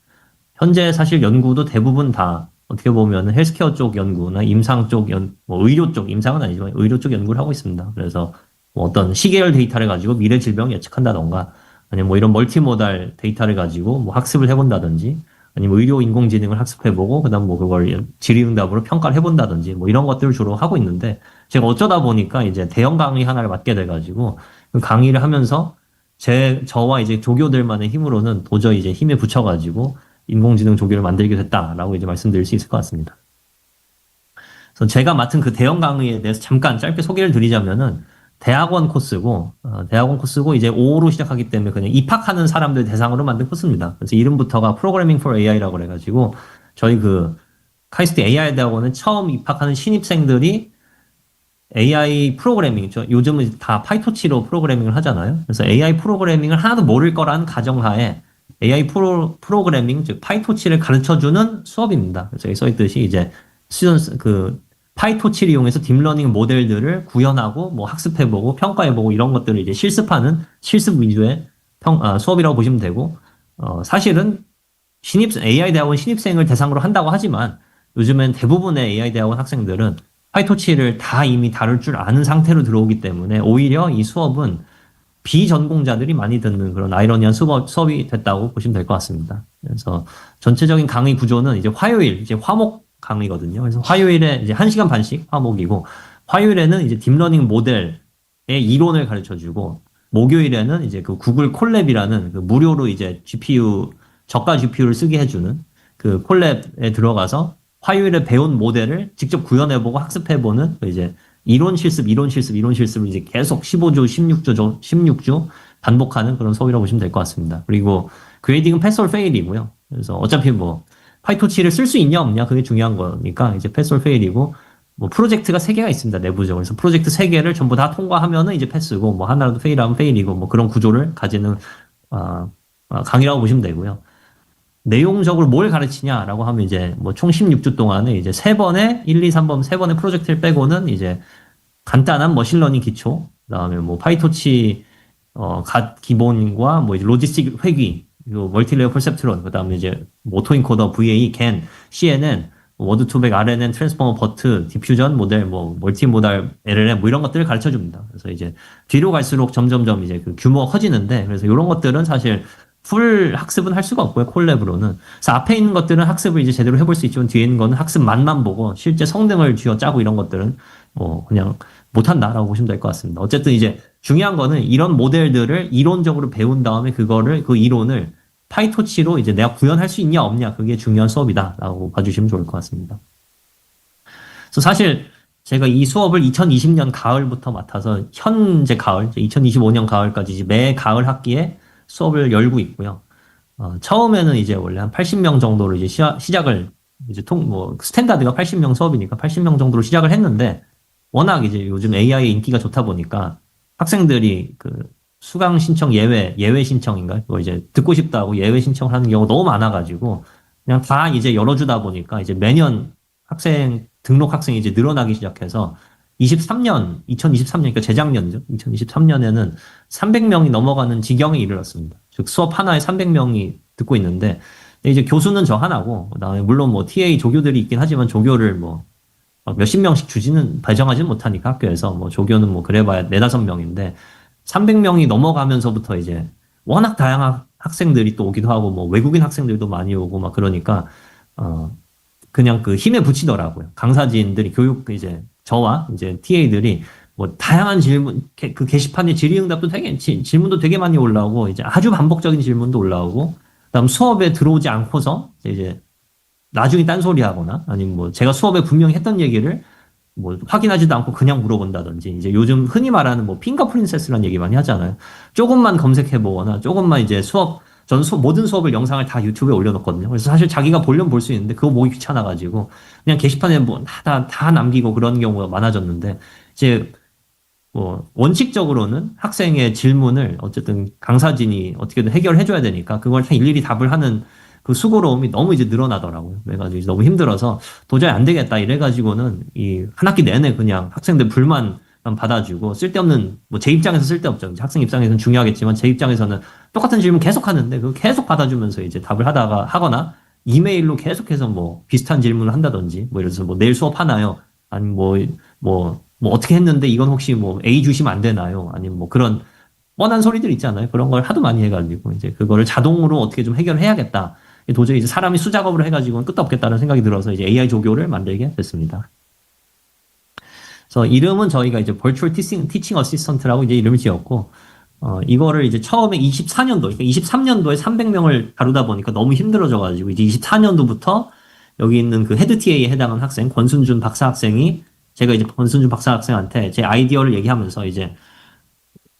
현재 사실 연구도 대부분 다 어떻게 보면 헬스케어 쪽 연구나 임상 쪽 뭐 의료 쪽, 임상은 아니지만 의료 쪽 연구를 하고 있습니다. 그래서 뭐 어떤 시계열 데이터를 가지고 미래 질병 예측한다던가, 아니면 뭐 이런 멀티모달 데이터를 가지고 뭐 학습을 해본다든지, 아니면 의료 인공지능을 학습해보고 그다음 뭐 그걸 질의응답으로 평가를 해본다든지, 뭐 이런 것들을 주로 하고 있는데, 제가 어쩌다 보니까 이제 대형 강의 하나를 맡게 돼가지고 그 강의를 하면서 저와 이제 조교들만의 힘으로는 도저히 이제 힘에 붙여가지고 인공지능 조교를 만들게 됐다라고 이제 말씀드릴 수 있을 것 같습니다. 그래서 제가 맡은 그 대형 강의에 대해서 잠깐 짧게 소개를 드리자면은, 대학원 코스고 이제 5로 시작하기 때문에 그냥 입학하는 사람들 대상으로 만든 코스입니다. 그래서 이름부터가 Programming for AI라고 그래가지고, 저희 그 카이스트 AI 대학원은 처음 입학하는 신입생들이 AI 프로그래밍, 요즘은 다 파이토치로 프로그래밍을 하잖아요. 그래서 AI 프로그래밍을 하나도 모를 거라는 가정하에 AI 프로그래밍, 즉 파이토치를 가르쳐주는 수업입니다. 그래서 여기 써있듯이 이제 파이토치를 이용해서 딥러닝 모델들을 구현하고 뭐 학습해보고 평가해보고 이런 것들을 이제 실습하는 실습 위주의 수업이라고 보시면 되고 사실은 AI 대학원 신입생을 대상으로 한다고 하지만 요즘엔 대부분의 AI 대학원 학생들은 파이토치를 다 이미 다룰 줄 아는 상태로 들어오기 때문에 오히려 이 수업은 비전공자들이 많이 듣는 그런 아이러니한 수업이 됐다고 보시면 될 것 같습니다. 그래서 전체적인 강의 구조는 이제 화요일, 이제 화목 강의거든요. 그래서 화요일에 이제 1시간 반씩 화목이고, 화요일에는 이제 딥러닝 모델의 이론을 가르쳐 주고, 목요일에는 이제 그 구글 콜랩이라는 그 무료로 이제 저가 GPU를 쓰게 해주는 그 콜랩에 들어가서 화요일에 배운 모델을 직접 구현해보고 학습해보는 이제 이론 실습을 이제 계속 15주, 16주 반복하는 그런 수업이라고 보시면 될 것 같습니다. 그리고 그레이딩은 패스 올 페일이고요. 그래서 어차피 뭐 파이토치를 쓸 수 있냐 없냐 그게 중요한 거니까 이제 패스 올 페일이고, 뭐 프로젝트가 3개가 있습니다. 내부적으로. 그래서 프로젝트 3개를 전부 다 통과하면은 이제 패스고, 뭐 하나라도 페일하면 페일이고, 뭐 그런 구조를 가지는 강의라고 보시면 되고요. 내용적으로 뭘 가르치냐라고 하면 이제 뭐 총 16주 동안에 이제 3번에 1, 2, 3번 3번의 프로젝트를 빼고는 이제 간단한 머신러닝 기초, 그다음에 뭐 파이토치 기본과 뭐 이제 로지스틱 회귀, 그리고 멀티레이어 퍼셉트론, 그다음에 이제 오토인코더, VA, CAN, CNN, 워드 투백, RNN, 트랜스포머, 버트, 디퓨전 모델, 뭐 멀티모달 LLM 뭐 이런 것들을 가르쳐 줍니다. 그래서 이제 뒤로 갈수록 점점점 이제 그 규모가 커지는데, 그래서 이런 것들은 사실 풀 학습은 할 수가 없고요, 콜랩으로는. 그래서 앞에 있는 것들은 학습을 이제 제대로 해볼 수 있지만 뒤에 있는 거는 학습만만 보고 실제 성능을 쥐어짜고 이런 것들은 뭐 그냥 못한다라고 보시면 될 것 같습니다. 어쨌든 이제 중요한 거는 이런 모델들을 이론적으로 배운 다음에 그 이론을 파이토치로 이제 내가 구현할 수 있냐 없냐, 그게 중요한 수업이다라고 봐주시면 좋을 것 같습니다. 그래서 사실 제가 이 수업을 2020년 가을부터 맡아서 현재 가을, 2025년 가을까지 이제 매 가을 학기에 수업을 열고 있고요. 처음에는 이제 원래 한 80명 정도로 이제 시작을 이제 스탠다드가 80명 수업이니까 80명 정도로 시작을 했는데, 워낙 이제 요즘 AI 인기가 좋다 보니까 학생들이 그 수강 신청 예외 신청인가? 그거 이제 듣고 싶다고 예외 신청을 하는 경우가 너무 많아가지고 그냥 다 이제 열어주다 보니까 이제 매년 등록 학생이 이제 늘어나기 시작해서 2023년, 그러니까 재작년이죠. 2023년에는 300명이 넘어가는 지경에 이르렀습니다. 즉 수업 하나에 300명이 듣고 있는데, 이제 교수는 저 하나고, 그다음에 물론 뭐 TA 조교들이 있긴 하지만 조교를 뭐 몇십 명씩 배정하지는 못하니까 학교에서 뭐 조교는 뭐 그래봐야 4-5명인데 300명이 넘어가면서부터 이제 워낙 다양한 학생들이 또 오기도 하고, 뭐 외국인 학생들도 많이 오고 막 그러니까 그냥 그 힘에 부치더라고요. 강사진들이 이제 저와 이제 TA들이 뭐 다양한 질문, 그 게시판에 질의응답도 질문도 되게 많이 올라오고, 이제 아주 반복적인 질문도 올라오고, 그다음 수업에 들어오지 않고서 이제 나중에 딴소리 하거나, 아니면 뭐 제가 수업에 분명히 했던 얘기를 뭐 확인하지도 않고 그냥 물어본다든지, 이제 요즘 흔히 말하는 뭐 핑거 프린세스라는 얘기 많이 하잖아요. 조금만 검색해 보거나 조금만 이제 저는 모든 수업을 영상을 다 유튜브에 올려놓거든요. 그래서 사실 자기가 보려면 볼 수 있는데 그거 보기 귀찮아가지고 그냥 게시판에 뭐 다 남기고 그런 경우가 많아졌는데, 이제 뭐 원칙적으로는 학생의 질문을 어쨌든 강사진이 어떻게든 해결해줘야 되니까 그걸 다 일일이 답을 하는 그 수고로움이 너무 이제 늘어나더라고요. 그래가지고 너무 힘들어서 도저히 안 되겠다 이래가지고는 이 한 학기 내내 그냥 학생들 불만만 받아주고, 쓸데없는, 뭐 제 입장에서 쓸데없죠. 학생 입장에서는 중요하겠지만 제 입장에서는 똑같은 질문 계속 하는데 그거 계속 받아주면서 이제 답을 하거나 이메일로 계속해서 뭐 비슷한 질문을 한다든지, 뭐 예를 들어서 뭐 내일 수업 하나요? 아니면 뭐 어떻게 했는데 이건 혹시 뭐 A 주시면 안 되나요? 아니면 뭐 그런 뻔한 소리들 있잖아요. 그런 걸 하도 많이 해가지고 이제 그거를 자동으로 어떻게 좀 해결해야겠다. 도저히 이제 사람이 수작업으로 해가지고는 끝도 없겠다는 생각이 들어서 이제 AI 조교를 만들게 됐습니다. 그래서 이름은 저희가 이제 Virtual Teaching Assistant라고 이제 이름을 지었고, 이거를 이제 처음에 24년도, 그러니까 23년도에 300명을 다루다 보니까 너무 힘들어져가지고 이제 24년도부터 여기 있는 그 헤드 TA에 해당하는 학생, 권순준 박사 학생이, 제가 이제 권순준 박사 학생한테 제 아이디어를 얘기하면서 이제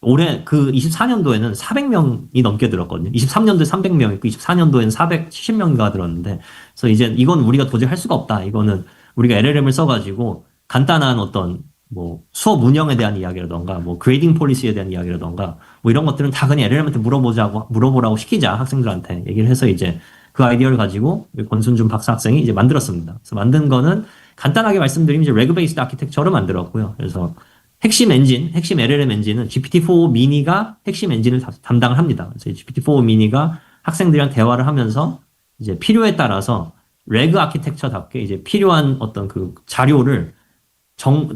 올해 그 24년도에는 400명이 넘게 들었거든요. 23년도에 300명 있고 24년도에는 470명인가 들었는데, 그래서 이제 이건 우리가 도저히 할 수가 없다. 이거는 우리가 LLM을 써가지고 간단한 어떤 뭐 수업 운영에 대한 이야기라던가 뭐 그레이딩 폴리시에 대한 이야기라던가 뭐 이런 것들은 다 그냥 LLM한테 물어보라고 시키자, 학생들한테 얘기를 해서 이제 그 아이디어를 가지고 권순준 박사 학생이 이제 만들었습니다. 그래서 만든 거는 간단하게 말씀드리면 이제 레그 베이스드 아키텍처를 만들었고요. 그래서 핵심 LLM 엔진은 GPT-4 미니가 핵심 엔진을 담당을 합니다. 그래서 GPT-4 미니가 학생들이랑 대화를 하면서 이제 필요에 따라서 레그 아키텍처답게 이제 필요한 어떤 그 자료를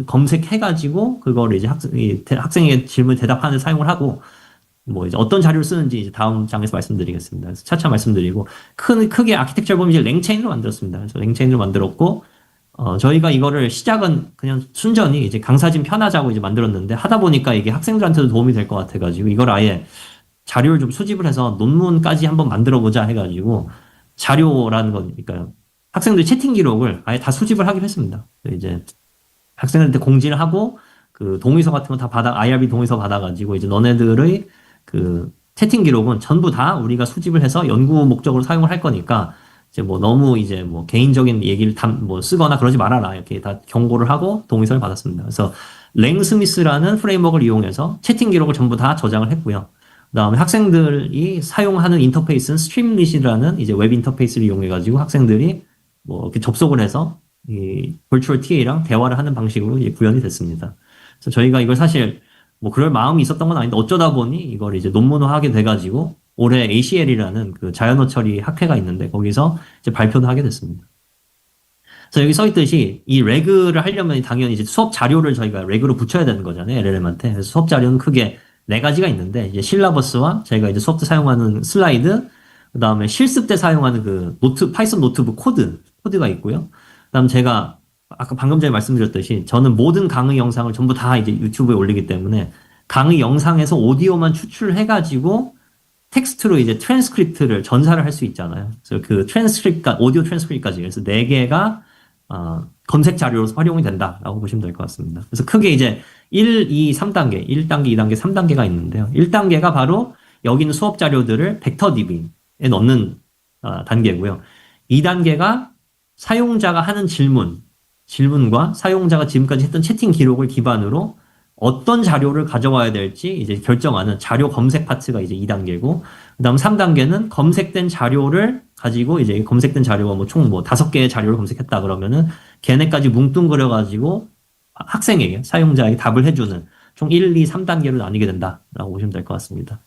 검색해가지고 그거를 이제 학생의 질문 대답하는 데 사용을 하고 뭐 이제 어떤 자료를 쓰는지 이제 다음 장에서 말씀드리겠습니다. 그래서 차차 말씀드리고 크게 아키텍처를 보면 이제 랭체인으로 만들었습니다. 그래서 랭체인으로 만들었고 저희가 이거를 시작은 그냥 순전히 이제 강사진 편하자고 이제 만들었는데 하다 보니까 이게 학생들한테도 도움이 될 것 같아가지고 이걸 아예 자료를 좀 수집을 해서 논문까지 한번 만들어 보자 해가지고 자료라는 거니까 학생들 채팅 기록을 아예 다 수집을 하기로 했습니다. 이제 학생들한테 공지를 하고 그 동의서 같은 거 다 IRB 동의서 받아가지고 이제 너네들의 그 채팅 기록은 전부 다 우리가 수집을 해서 연구 목적으로 사용을 할 거니까 이제 뭐 너무 이제 뭐 개인적인 얘기를 뭐 쓰거나 그러지 말아라 이렇게 다 경고를 하고 동의서를 받았습니다. 그래서 랭스미스라는 프레임워크를 이용해서 채팅 기록을 전부 다 저장을 했고요. 그다음에 학생들이 사용하는 인터페이스는 스트림릿이라는 이제 웹 인터페이스를 이용해가지고 학생들이 뭐 이렇게 접속을 해서 이 virtual TA랑 대화를 하는 방식으로 이제 구현이 됐습니다. 그래서 저희가 이걸 사실 뭐 그럴 마음이 있었던 건 아닌데 어쩌다 보니 이걸 이제 논문화하게 돼가지고 올해 ACL이라는 그 자연어 처리 학회가 있는데 거기서 이제 발표도 하게 됐습니다. 그래서 여기 써 있듯이 이 레그를 하려면 당연히 이제 수업 자료를 저희가 레그로 붙여야 되는 거잖아요. LLM한테. 그래서 수업 자료는 크게 4가지가 있는데 이제 실라버스와 저희가 이제 수업 때 사용하는 슬라이드, 그다음에 실습 때 사용하는 그 파이썬 노트북 코드가 있고요. 그다음 제가 아까 방금 전에 말씀드렸듯이 저는 모든 강의 영상을 전부 다 이제 유튜브에 올리기 때문에 강의 영상에서 오디오만 추출해가지고 텍스트로 이제 트랜스크립트를 전사를 할 수 있잖아요. 그래서 그 오디오 트랜스크립트까지 그래서 4개가 검색 자료로서 활용이 된다라고 보시면 될 것 같습니다. 그래서 크게 이제 1, 2, 3단계, 1단계, 2단계, 3단계가 있는데요. 1단계가 바로 여기 있는 수업 자료들을 벡터DB에 넣는 단계고요. 2단계가 사용자가 하는 질문과 사용자가 지금까지 했던 채팅 기록을 기반으로 어떤 자료를 가져와야 될지 이제 결정하는 자료 검색 파트가 이제 2단계고, 그 다음 3단계는 검색된 자료를 가지고 이제 검색된 자료가 뭐 총 5개의 자료를 검색했다 그러면은 걔네까지 뭉뚱그려가지고 학생에게, 사용자에게 답을 해주는 총 1, 2, 3단계로 나뉘게 된다라고 보시면 될 것 같습니다.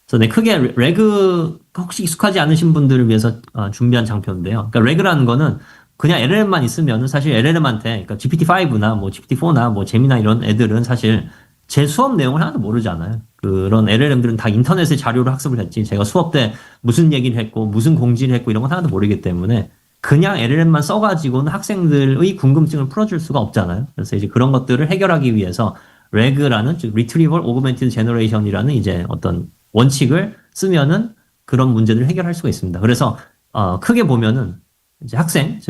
그래서 네, 크게 레그 혹시 익숙하지 않으신 분들을 위해서 준비한 장표인데요. 그러니까 레그라는 거는 그냥 LLM만 있으면은 사실 LLM한테, 그러니까 GPT-5나 뭐 GPT-4나 뭐 제미나 이런 애들은 사실 제 수업 내용을 하나도 모르잖아요. 그런 LLM들은 다 인터넷의 자료로 학습을 했지 제가 수업 때 무슨 얘기를 했고 무슨 공지를 했고 이런 건 하나도 모르기 때문에 그냥 LLM만 써가지고는 학생들의 궁금증을 풀어줄 수가 없잖아요. 그래서 이제 그런 것들을 해결하기 위해서 레그라는 즉 Retrieval Augmented Generation이라는 이제 어떤 원칙을 쓰면은 그런 문제들을 해결할 수가 있습니다. 그래서 크게 보면은 이제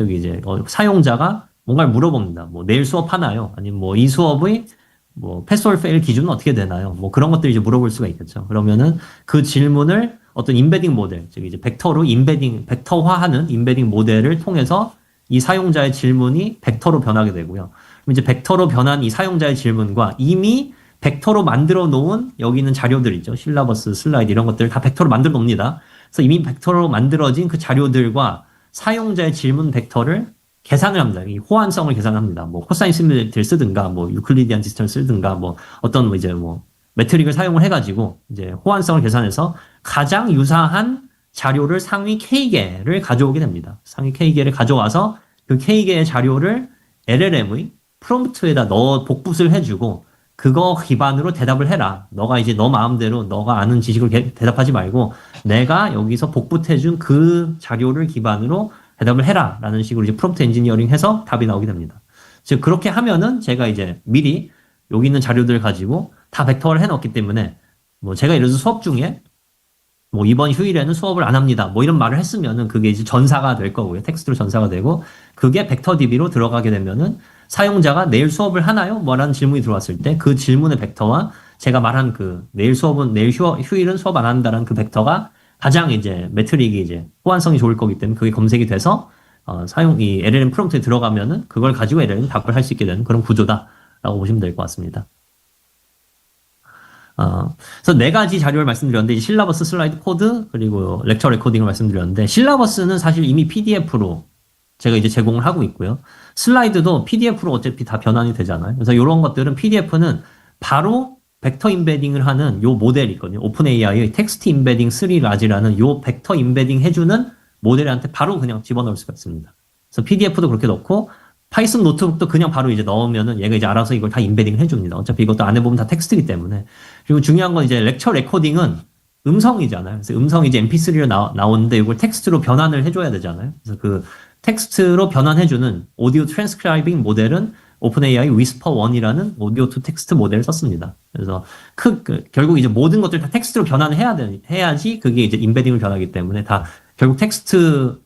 이제 사용자가 뭔가를 물어봅니다. 뭐 내일 수업하나요? 아니면 뭐 이 수업의 뭐 패스올 페일 기준은 어떻게 되나요? 뭐 그런 것들 이제 물어볼 수가 있겠죠. 그러면은 그 질문을 어떤 임베딩 모델, 즉 이제 벡터화하는 임베딩 모델을 통해서 이 사용자의 질문이 벡터로 변하게 되고요. 그럼 이제 벡터로 변한 이 사용자의 질문과 이미 벡터로 만들어 놓은 여기 있는 자료들 있죠. 실라버스, 슬라이드 이런 것들을 다 벡터로 만들어 놓습니다. 그래서 이미 벡터로 만들어진 그 자료들과 사용자의 질문 벡터를 계산을 합니다. 이 호환성을 계산합니다. 뭐 코사인 시뮬레이터를 쓰든가, 뭐 유클리디안 디스턴스를 쓰든가, 뭐 어떤 이제 뭐 매트릭을 사용을 해가지고 이제 호환성을 계산해서 가장 유사한 자료를 상위 K개를 가져오게 됩니다. 상위 K개를 가져와서 그 K개의 자료를 LLM의 프롬프트에다 복붙을 해주고 그거 기반으로 대답을 해라. 너가 이제 너 마음대로 너가 아는 지식을 대답하지 말고 내가 여기서 복붙해준 그 자료를 기반으로 대답을 해라. 라는 식으로 이제 프롬프트 엔지니어링 해서 답이 나오게 됩니다. 즉, 그렇게 하면은 제가 이제 미리 여기 있는 자료들을 가지고 다 벡터를 해놓기 때문에 뭐 제가 예를 들어서 수업 중에 뭐 이번 휴일에는 수업을 안 합니다. 뭐 이런 말을 했으면은 그게 이제 전사가 될 거고요. 텍스트로 전사가 되고 그게 벡터DB로 들어가게 되면은 사용자가 내일 수업을 하나요? 뭐라는 질문이 들어왔을 때 그 질문의 벡터와 제가 말한 그 내일 휴일은 수업 안 한다라는 그 벡터가 가장 이제 매트릭이 이제 호환성이 좋을 거기 때문에 그게 검색이 돼서 이 LLM 프롬프트에 들어가면은 그걸 가지고 LLM 답을 할 수 있게 되는 그런 구조다라고 보시면 될 것 같습니다. 그래서 4가지 자료를 말씀드렸는데 이제 실라버스, 슬라이드 코드 그리고 렉처 레코딩을 말씀드렸는데 실라버스는 사실 이미 PDF로 제가 이제 제공을 하고 있고요. 슬라이드도 PDF로 어차피 다 변환이 되잖아요. 그래서 이런 것들은 PDF는 바로 벡터 임베딩을 하는 요 모델이 있거든요. 오픈 AI의 텍스트 임베딩 3 라지라는 요 벡터 임베딩 해주는 모델한테 바로 그냥 집어넣을 수가 있습니다. 그래서 PDF도 그렇게 넣고 파이썬 노트북도 그냥 바로 이제 넣으면은 얘가 이제 알아서 이걸 다 임베딩을 해줍니다. 어차피 이것도 안에 보면 다 텍스트이기 때문에. 그리고 중요한 건 이제 렉처 레코딩은 음성이잖아요. 그래서 음성이 이제 MP3로 나오는데 이걸 텍스트로 변환을 해줘야 되잖아요. 그래서 그 텍스트로 변환해주는 오디오 트랜스크라이빙 모델은 오픈AI 위스퍼 1이라는 오디오 투 텍스트 모델을 썼습니다. 그래서 결국 이제 모든 것들 다 텍스트로 변환을 해야지 그게 이제 임베딩을 변하기 때문에 다 결국 텍스트로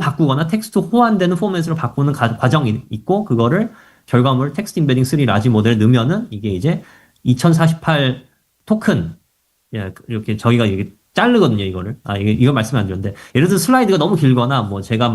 바꾸거나 텍스트 호환되는 포맷으로 바꾸는 과정이 있고 그거를 결과물 텍스트 임베딩 3 라지 모델에 넣으면은 이게 이제 2048 토큰 이렇게 저희가 이게 자르거든요, 이거를. 이거 말씀이 안 좋은데. 예를 들어서 슬라이드가 너무 길거나, 뭐, 제가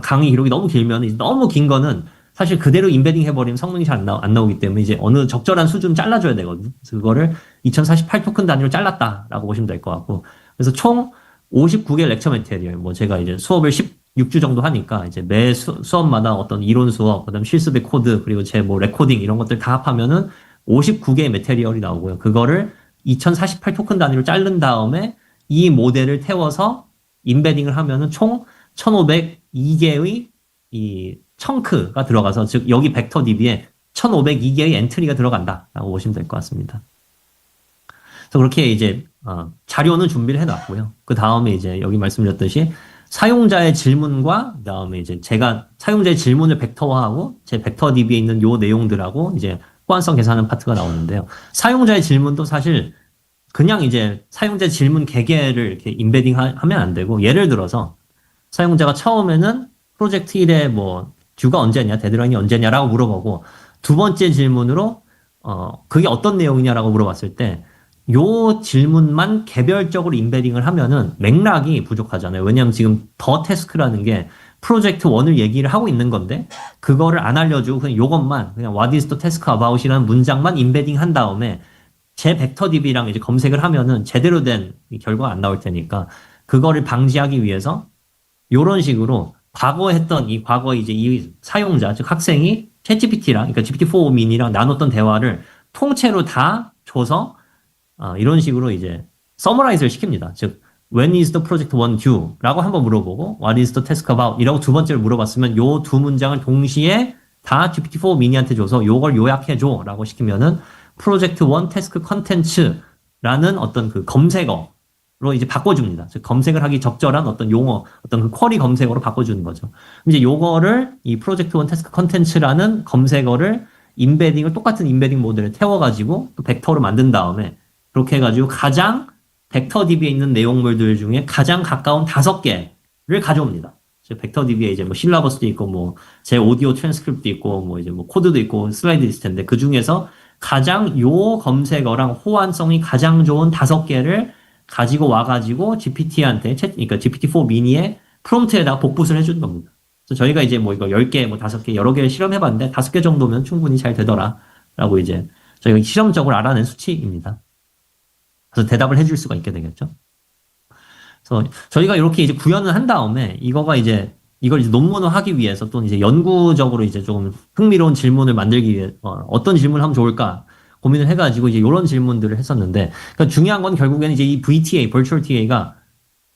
강의 기록이 너무 길면, 너무 긴 거는 사실 그대로 임베딩 해버리면 성능이 잘 안 나오기 때문에 이제 어느 적절한 수준 잘라줘야 되거든요. 그래서 그거를 2048 토큰 단위로 잘랐다라고 보시면 될 것 같고. 그래서 총 59개 렉처 매테리얼, 뭐, 제가 이제 수업을 16주 정도 하니까 이제 매 수업마다 어떤 이론 수업, 그 다음 실습의 코드, 그리고 제 뭐 레코딩 이런 것들 다 합하면은 59개의 매테리얼이 나오고요. 그거를 2048 토큰 단위로 자른 다음에 이 모델을 태워서 임베딩을 하면은 총 1502개의 이 청크가 들어가서 즉 여기 벡터 DB에 1502개의 엔트리가 들어간다라고 보시면 될 것 같습니다. 그래서 그렇게 이제 자료는 준비를 해놨고요. 그 다음에 이제 여기 말씀드렸듯이 사용자의 질문과 그다음에 이제 제가 사용자의 질문을 벡터화하고 제 벡터 DB에 있는 요 내용들하고 이제 호환성 계산하는 파트가 나오는데요. 사용자의 질문도 사실 그냥 이제 사용자 질문 개개를 이렇게 임베딩 하면 안 되고 예를 들어서 사용자가 처음에는 프로젝트 1에 뭐 듀가 언제냐, 데드라인이 언제냐라고 물어보고 두 번째 질문으로 그게 어떤 내용이냐라고 물어봤을 때 요 질문만 개별적으로 임베딩을 하면은 맥락이 부족하잖아요. 왜냐하면 지금 더 태스크라는 게 프로젝트 1을 얘기를 하고 있는 건데 그거를 안 알려주고 그냥 요것만 그냥 what is the task about이라는 문장만 임베딩 한 다음에 제 벡터 DB랑 이제 검색을 하면은 제대로 된 결과가 안 나올 테니까 그거를 방지하기 위해서 요런 식으로 과거 이제 이 사용자 즉 학생이 챗GPT랑 그러니까 GPT-4 미니랑 나눴던 대화를 통째로 다 줘서 이런 식으로 이제 서머라이즈를 시킵니다. 즉 When is the project 1 due? 라고 한번 물어보고 What is the task about? 이라고 두 번째로 물어봤으면 요 두 문장을 동시에 다 GPT-4 미니한테 줘서 요걸 요약해줘 라고 시키면은 프로젝트 1 태스크 컨텐츠라는 어떤 그 검색어로 이제 바꿔줍니다. 즉 검색을 하기 적절한 어떤 용어, 어떤 그 쿼리 검색어로 바꿔주는 거죠. 이제 요거를 이 프로젝트 1 태스크 컨텐츠라는 검색어를 똑같은 임베딩 모델에 태워가지고 또 벡터로 만든 다음에 그렇게 해가지고 가장 벡터 DB에 있는 내용물들 중에 가장 가까운 5개를 가져옵니다. 벡터 DB에 이제 뭐 실라버스도 있고 뭐 제 오디오 트랜스크립트도 있고 뭐 이제 뭐 코드도 있고 슬라이드 있을 텐데 그 중에서 가장 요 검색어랑 호환성이 가장 좋은 5개를 가지고 와가지고 GPT한테 그러니까 GPT-4 미니의 프롬프트에다가 복붙을 해주는 겁니다. 그래서 저희가 이제 뭐 이거 10개, 뭐 5개 여러 개를 실험해봤는데 5개 정도면 충분히 잘 되더라라고 이제 저희가 실험적으로 알아낸 수치입니다. 그래서 대답을 해줄 수가 있게 되겠죠. 그래서 저희가 이렇게 이제 구현을 한 다음에 이걸 이제 논문화하기 위해서 또 이제 연구적으로 이제 조금 흥미로운 질문을 만들기 위해 어떤 질문을 하면 좋을까 고민을 해가지고 이제 이런 질문들을 했었는데 그러니까 중요한 건 결국에는 이제 이 VTA, Virtual TA가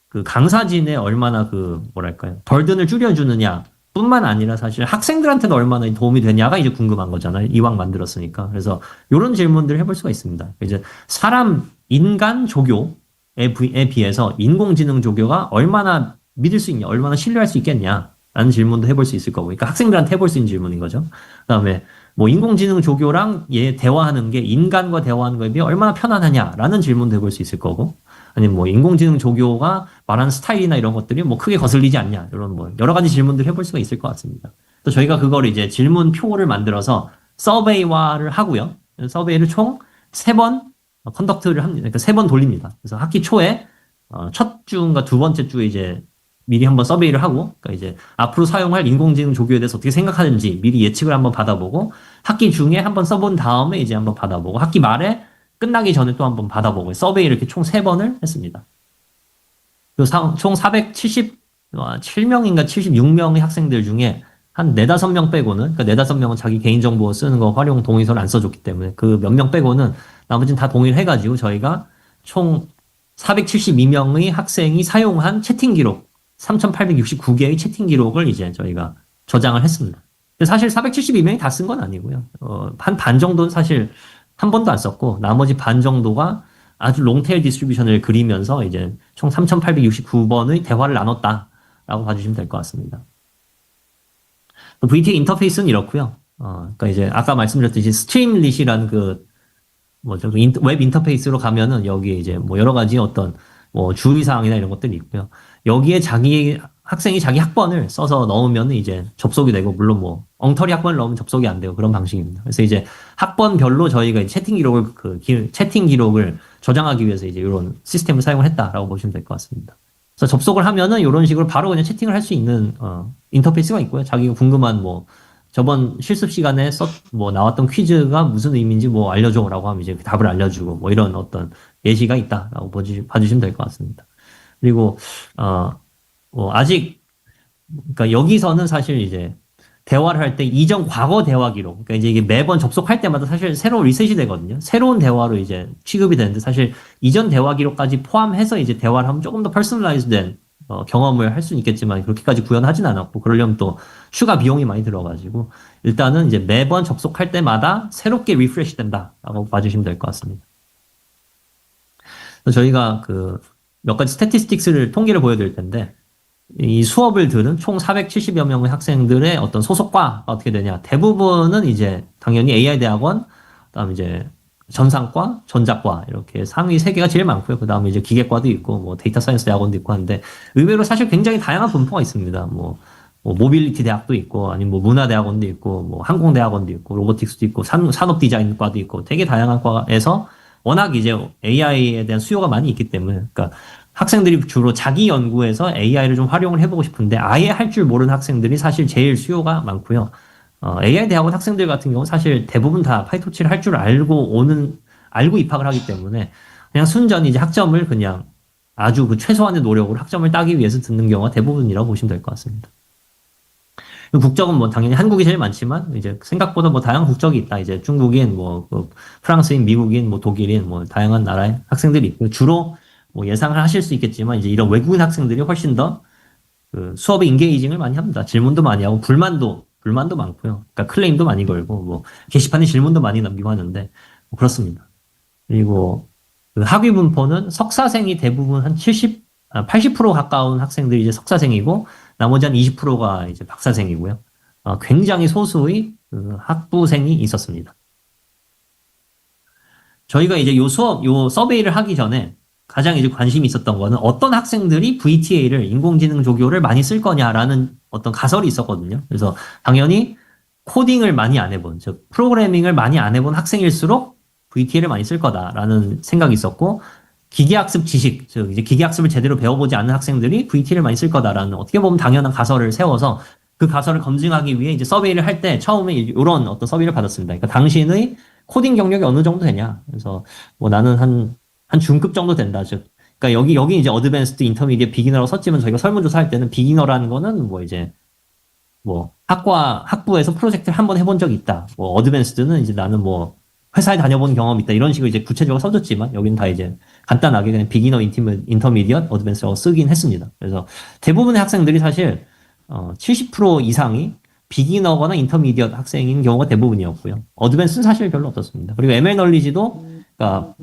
그 강사진에 얼마나 그 뭐랄까요 벌든을 줄여주느냐. 뿐만 아니라 사실 학생들한테도 얼마나 도움이 되냐가 이제 궁금한 거잖아요. 이왕 만들었으니까. 그래서 이런 질문들을 해볼 수가 있습니다. 이제 인간 조교에 비해서 인공지능 조교가 얼마나 믿을 수 있냐, 얼마나 신뢰할 수 있겠냐라는 질문도 해볼 수 있을 거고. 그러니까 학생들한테 해볼 수 있는 질문인 거죠. 그다음에 뭐 인공지능 조교랑 대화하는 게 인간과 대화하는 거에 비해 얼마나 편안하냐라는 질문도 해볼 수 있을 거고. 아니면 뭐 인공지능 조교가 말하는 스타일이나 이런 것들이 뭐 크게 거슬리지 않냐 이런 뭐 여러 가지 질문들 해볼 수가 있을 것 같습니다. 또 저희가 그걸 이제 질문표를 만들어서 서베이화를 하고요. 서베이를 총 3번 컨덕트를 합니다. 그러니까 3번 돌립니다. 그래서 학기 초에 첫 주인가 두 번째 주에 이제 미리 한번 서베이를 하고, 그러니까 이제 앞으로 사용할 인공지능 조교에 대해서 어떻게 생각하는지 미리 예측을 한번 받아보고, 학기 중에 한번 써본 다음에 이제 한번 받아보고, 학기 말에 끝나기 전에 또 한번 받아보고, 서베이 이렇게 총 3번을 했습니다. 총 7명인가 76명의 학생들 중에 한 4, 5명 빼고는, 그러니까 4, 5명은 자기 개인정보 쓰는 거 활용 동의서를 안 써줬기 때문에 그 몇 명 빼고는 나머지는 다 동의를 해가지고 저희가 총 472명의 학생이 사용한 채팅 기록, 3,869개의 채팅 기록을 이제 저희가 저장을 했습니다. 사실 472명이 다 쓴 건 아니고요. 한 반 정도는 사실 한 번도 안 썼고, 나머지 반 정도가 아주 롱테일 디스트리뷰션을 그리면서 이제 총 3,869번의 대화를 나눴다라고 봐주시면 될 것 같습니다. VTA 인터페이스는 이렇고요. 그러니까 이제 아까 말씀드렸듯이 스트림릿이라는 웹 인터페이스로 가면은 여기에 이제 뭐 여러 가지 어떤 뭐 주의사항이나 이런 것들이 있고요. 여기에 학생이 자기 학번을 써서 넣으면 이제 접속이 되고, 물론 뭐 엉터리 학번을 넣으면 접속이 안 되고 그런 방식입니다. 그래서 이제 학번별로 저희가 채팅 기록을 저장하기 위해서 이제 이런 시스템을 사용을 했다라고 보시면 될 것 같습니다. 그래서 접속을 하면은 이런 식으로 바로 그냥 채팅을 할 수 있는 인터페이스가 있고요. 자기가 궁금한 뭐 저번 실습 시간에 나왔던 퀴즈가 무슨 의미인지 뭐 알려줘라고 하면 이제 답을 알려주고 뭐 이런 어떤 예시가 있다라고 봐주시면 될 것 같습니다. 그리고 아직 그러니까 여기서는 사실 이제 대화를 할 때 이전 과거 대화 기록, 그러니까 이제 이게 매번 접속할 때마다 사실 새로 리셋이 되거든요. 새로운 대화로 이제 취급이 되는데, 사실 이전 대화 기록까지 포함해서 이제 대화를 하면 조금 더 퍼스널라이즈된 경험을 할 수는 있겠지만 그렇게까지 구현하진 않았고, 그러려면 또 추가 비용이 많이 들어가지고 일단은 이제 매번 접속할 때마다 새롭게 리프레시 된다라고 봐주시면 될 것 같습니다. 그래서 저희가 몇 가지 스태티스틱스를 통계를 보여드릴 텐데, 이 수업을 들은 총 470여 명의 학생들의 어떤 소속과가 어떻게 되냐. 대부분은 이제 당연히 AI 대학원, 그다음에 이제 전산과, 전자과 이렇게 상위 3개가 제일 많고요. 그다음에 이제 기계과도 있고 뭐 데이터 사이언스 대학원도 있고 하는데, 의외로 사실 굉장히 다양한 분포가 있습니다. 뭐 모빌리티 대학도 있고, 아니면 뭐 문화 대학원도 있고, 뭐 항공 대학원도 있고, 로보틱스도 있고, 산업 디자인과도 있고, 되게 다양한 과에서 워낙 이제 AI에 대한 수요가 많이 있기 때문에, 그러니까 학생들이 주로 자기 연구에서 AI를 좀 활용을 해보고 싶은데 아예 할 줄 모르는 학생들이 사실 제일 수요가 많고요. AI 대학원 학생들 같은 경우는 사실 대부분 다 파이토치를 할 줄 알고 입학을 하기 때문에 그냥 순전히 이제 학점을 그냥 아주 최소한의 노력으로 학점을 따기 위해서 듣는 경우가 대부분이라고 보시면 될 것 같습니다. 국적은 뭐 당연히 한국이 제일 많지만 이제 생각보다 뭐 다양한 국적이 있다. 이제 중국인, 프랑스인, 미국인, 독일인, 다양한 나라의 학생들이 있고, 주로 뭐 예상을 하실 수 있겠지만 이제 이런 외국인 학생들이 훨씬 더 수업에 인게이징을 많이 합니다. 질문도 많이 하고 불만도 많고요. 그러니까 클레임도 많이 걸고 게시판에 질문도 많이 남기고 하는데 그렇습니다. 그리고 학위 분포는 석사생이 대부분 한 80% 가까운 학생들이 이제 석사생이고, 나머지 한 20%가 이제 박사생이고요. 굉장히 소수의 학부생이 있었습니다. 저희가 이제 요 서베이를 하기 전에 가장 이제 관심이 있었던 거는 어떤 학생들이 VTA를, 인공지능 조교를 많이 쓸 거냐라는 어떤 가설이 있었거든요. 그래서 당연히 코딩을 많이 안 해본, 즉 프로그래밍을 많이 안 해본 학생일수록 VTA를 많이 쓸 거다라는 생각이 있었고, 기계학습 지식, 즉 이제 기계학습을 제대로 배워보지 않는 학생들이 VTA를 많이 쓸 거다라는 어떻게 보면 당연한 가설을 세워서 그 가설을 검증하기 위해 이제 서베이를 할 때 처음에 이런 어떤 서베이를 받았습니다. 그러니까 당신의 코딩 경력이 어느 정도 되냐. 그래서 뭐 나는 한 중급 정도 된다. 즉, 그러니까 여기 이제 어드밴스드, 인터미디엇, 비기너라고 썼지만 저희가 설문조사 할 때는 비기너라는 거는 학부에서 프로젝트를 한번 해본 적이 있다. 어드밴스드는 이제 나는 회사에 다녀본 경험이 있다. 이런 식으로 이제 구체적으로 써줬지만 여기는 다 이제 간단하게 그냥 비기너, 인터미디엇, 어드밴스라고 쓰긴 했습니다. 그래서 대부분의 학생들이 사실 70% 이상이 비기너거나 인터미디엇 학생인 경우가 대부분이었고요. 어드밴스는 사실 별로 없었습니다. 그리고 ML 널리지도 그러니까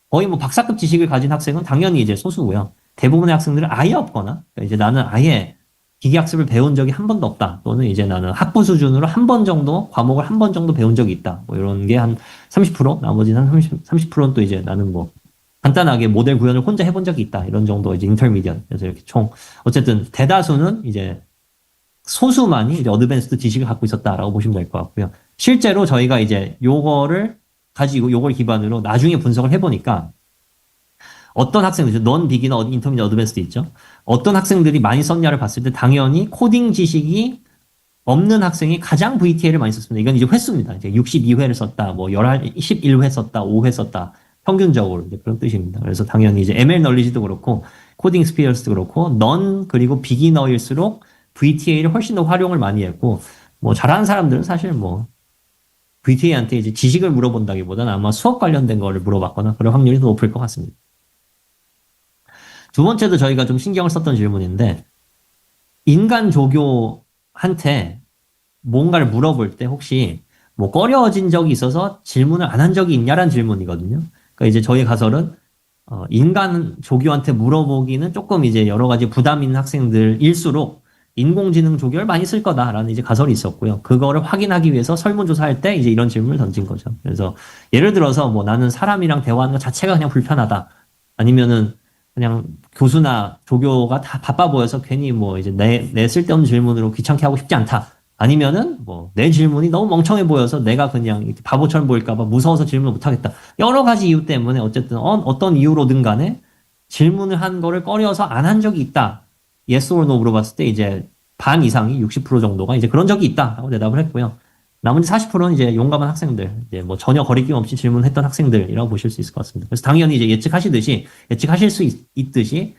거의 박사급 지식을 가진 학생은 당연히 이제 소수고요. 대부분의 학생들은 아예 없거나, 그러니까 이제 나는 아예 기계학습을 배운 적이 한 번도 없다. 또는 이제 나는 학부 수준으로 한 번 정도, 과목을 한 번 정도 배운 적이 있다. 이런 게 한 30%, 나머지는 한 30%는 또 이제 나는 간단하게 모델 구현을 혼자 해본 적이 있다. 이런 정도 이제 인터미디엇. 그래서 이렇게 어쨌든 대다수는 이제 소수만이 이제 어드밴스드 지식을 갖고 있었다라고 보시면 될 것 같고요. 실제로 저희가 이제 요걸 기반으로 나중에 분석을 해보니까 어떤 학생들, 넌 비기너, 인터미디엇, 어드밴스드 있죠? 어떤 학생들이 많이 썼냐를 봤을 때 당연히 코딩 지식이 없는 학생이 가장 VTA를 많이 썼습니다. 이건 이제 횟수입니다. 이제 62회를 썼다, 11회 썼다, 5회 썼다. 평균적으로 이제 그런 뜻입니다. 그래서 당연히 이제 ML 널리지도 그렇고 코딩 스피어스도 그렇고 넌 그리고 비기너일수록 VTA를 훨씬 더 활용을 많이 했고 뭐 잘하는 사람들은 사실 뭐 VTA한테 이제 지식을 물어본다기보다는 아마 수업 관련된 거를 물어봤거나 그럴 확률이 더 높을 것 같습니다. 두 번째도 저희가 좀 신경을 썼던 질문인데 인간 조교한테 뭔가를 물어볼 때 혹시 뭐 꺼려진 적이 있어서 질문을 안 한 적이 있냐라는 질문이거든요. 그러니까 이제 저희 가설은 인간 조교한테 물어보기는 조금 이제 여러 가지 부담 있는 학생들일수록 인공지능 조교를 많이 쓸 거다라는 이제 가설이 있었고요. 그거를 확인하기 위해서 설문조사할 때 이제 이런 질문을 던진 거죠. 그래서 예를 들어서 뭐 나는 사람이랑 대화하는 것 자체가 그냥 불편하다. 아니면은 그냥 교수나 조교가 다 바빠 보여서 괜히 뭐 이제 내 쓸데없는 질문으로 귀찮게 하고 싶지 않다. 아니면은 뭐 내 질문이 너무 멍청해 보여서 내가 그냥 이렇게 바보처럼 보일까봐 무서워서 질문을 못하겠다. 여러 가지 이유 때문에 어쨌든 어떤 이유로든 간에 질문을 한 거를 꺼려서 안 한 적이 있다. yes or no 물어봤을 때 이제 반 이상이 60% 정도가 이제 그런 적이 있다라고 대답을 했고요. 나머지 40%는 이제 용감한 학생들, 이제 뭐 전혀 거리낌 없이 질문했던 학생들이라고 보실 수 있을 것 같습니다. 그래서 당연히 이제 예측하실 수 있듯이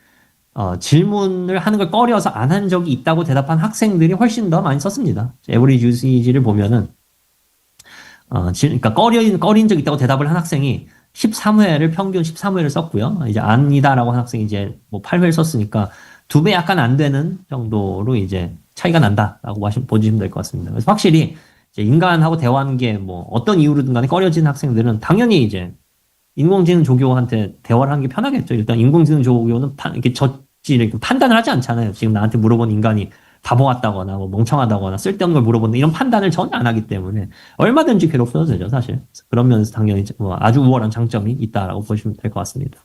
질문을 하는 걸 꺼려서 안 한 적이 있다고 대답한 학생들이 훨씬 더 많이 썼습니다. 에버리지 유시지를 보면은 그러니까 꺼린 적 있다고 대답을 한 학생이 13회를 평균 13회를 썼고요. 이제 아니다라고 한 학생이 이제 뭐 8회를 썼으니까 2배 약간 안 되는 정도로 이제 차이가 난다라고 보시면 될 것 같습니다. 그래서 확실히 이제 인간하고 대화하는 게 뭐 어떤 이유로든 간에 꺼려진 학생들은 당연히 이제 인공지능 조교한테 대화를 하는 게 편하겠죠. 일단 인공지능 조교는 이렇게 판단을 하지 않잖아요. 지금 나한테 물어본 인간이 바보 같다거나 뭐 멍청하다거나 쓸데없는 걸 물어본다 이런 판단을 전혀 안 하기 때문에 얼마든지 괴롭혀도 되죠, 사실. 그런 면에서 당연히 뭐 아주 우월한 장점이 있다라고 보시면 될 것 같습니다.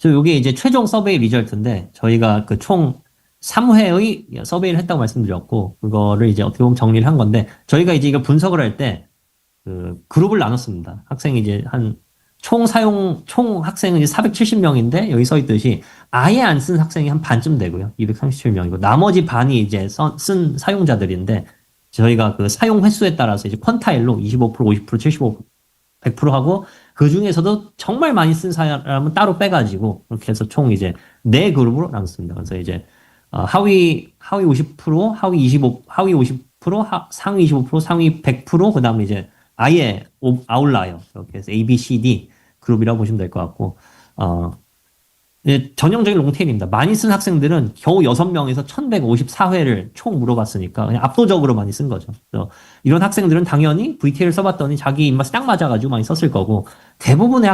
이게 이제 최종 서베이 리절트인데 저희가 그 총 3회의 서베이를 했다고 말씀드렸고 그거를 이제 어떻게 보면 정리를 한 건데 저희가 이제 이걸 분석을 할 때 그 그룹을 나눴습니다. 학생이 이제 총 학생은 이제 470명인데 여기 써 있듯이 아예 안 쓴 학생이 한 반쯤 되고요. 237명이고 나머지 반이 이제 쓴 사용자들인데 저희가 그 사용 횟수에 따라서 이제 퀀타일로 25%, 50%, 75, 100% 하고 그 중에서도 정말 많이 쓴 사람은 따로 빼가지고 그렇게 해서 총 이제 4그룹으로 나눴습니다. 그래서 이제 하위 50%, 하위 25, 하위 50%, 상위 25%, 상위 100%, 그 다음에 이제 아예 아웃라이어 이렇게 해서 A, B, C, D 그룹이라고 보시면 될 것 같고 전형적인 롱테일입니다. 많이 쓴 학생들은 겨우 6명에서 1154회를 총 물어봤으니까 그냥 압도적으로 많이 쓴 거죠. 그래서 이런 학생들은 당연히 VTA를 써봤더니 자기 입맛에 딱 맞아가지고 많이 썼을 거고 대부분의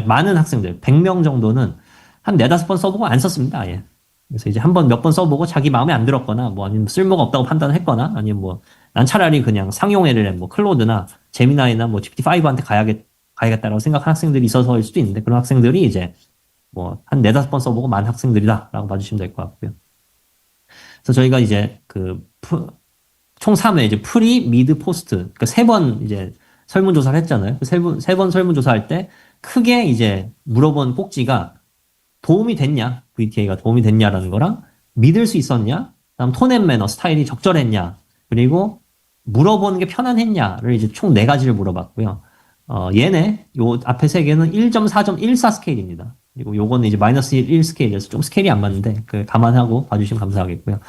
많은 학생들 100명 정도는 한 4-5번 써보고 안 썼습니다. 아예. 그래서 이제 한번 몇 번 써보고 자기 마음에 안 들었거나 뭐 아니면 쓸모가 없다고 판단을 했거나 아니면 뭐 난 차라리 그냥 상용 LLM 뭐 클로드나 제미나이나 뭐 GPT-5한테 가야겠다라고 생각한 학생들이 있어서일 수도 있는데 그런 학생들이 이제 뭐 한 4-5번 써보고 만 학생들이다라고 봐주시면 될 것 같고요. 그래서 저희가 이제 총 3회 이제 프리, 미드, 포스트 그러니까 3번 이제 설문조사를 했잖아요. 세 번 설문조사할 때 크게 이제 물어본 꼭지가 도움이 됐냐, VTA가 도움이 됐냐라는 거랑 믿을 수 있었냐, 그다음 톤 앤 매너 스타일이 적절했냐, 그리고 물어보는 게 편안했냐를 이제 총 4가지를 물어봤고요. 요 앞에 3개는 1.4.14 스케일입니다. 그리고 요거는 이제 마이너스 1 스케일이어서 좀 스케일이 안 맞는데 감안하고 봐주시면 감사하겠고요.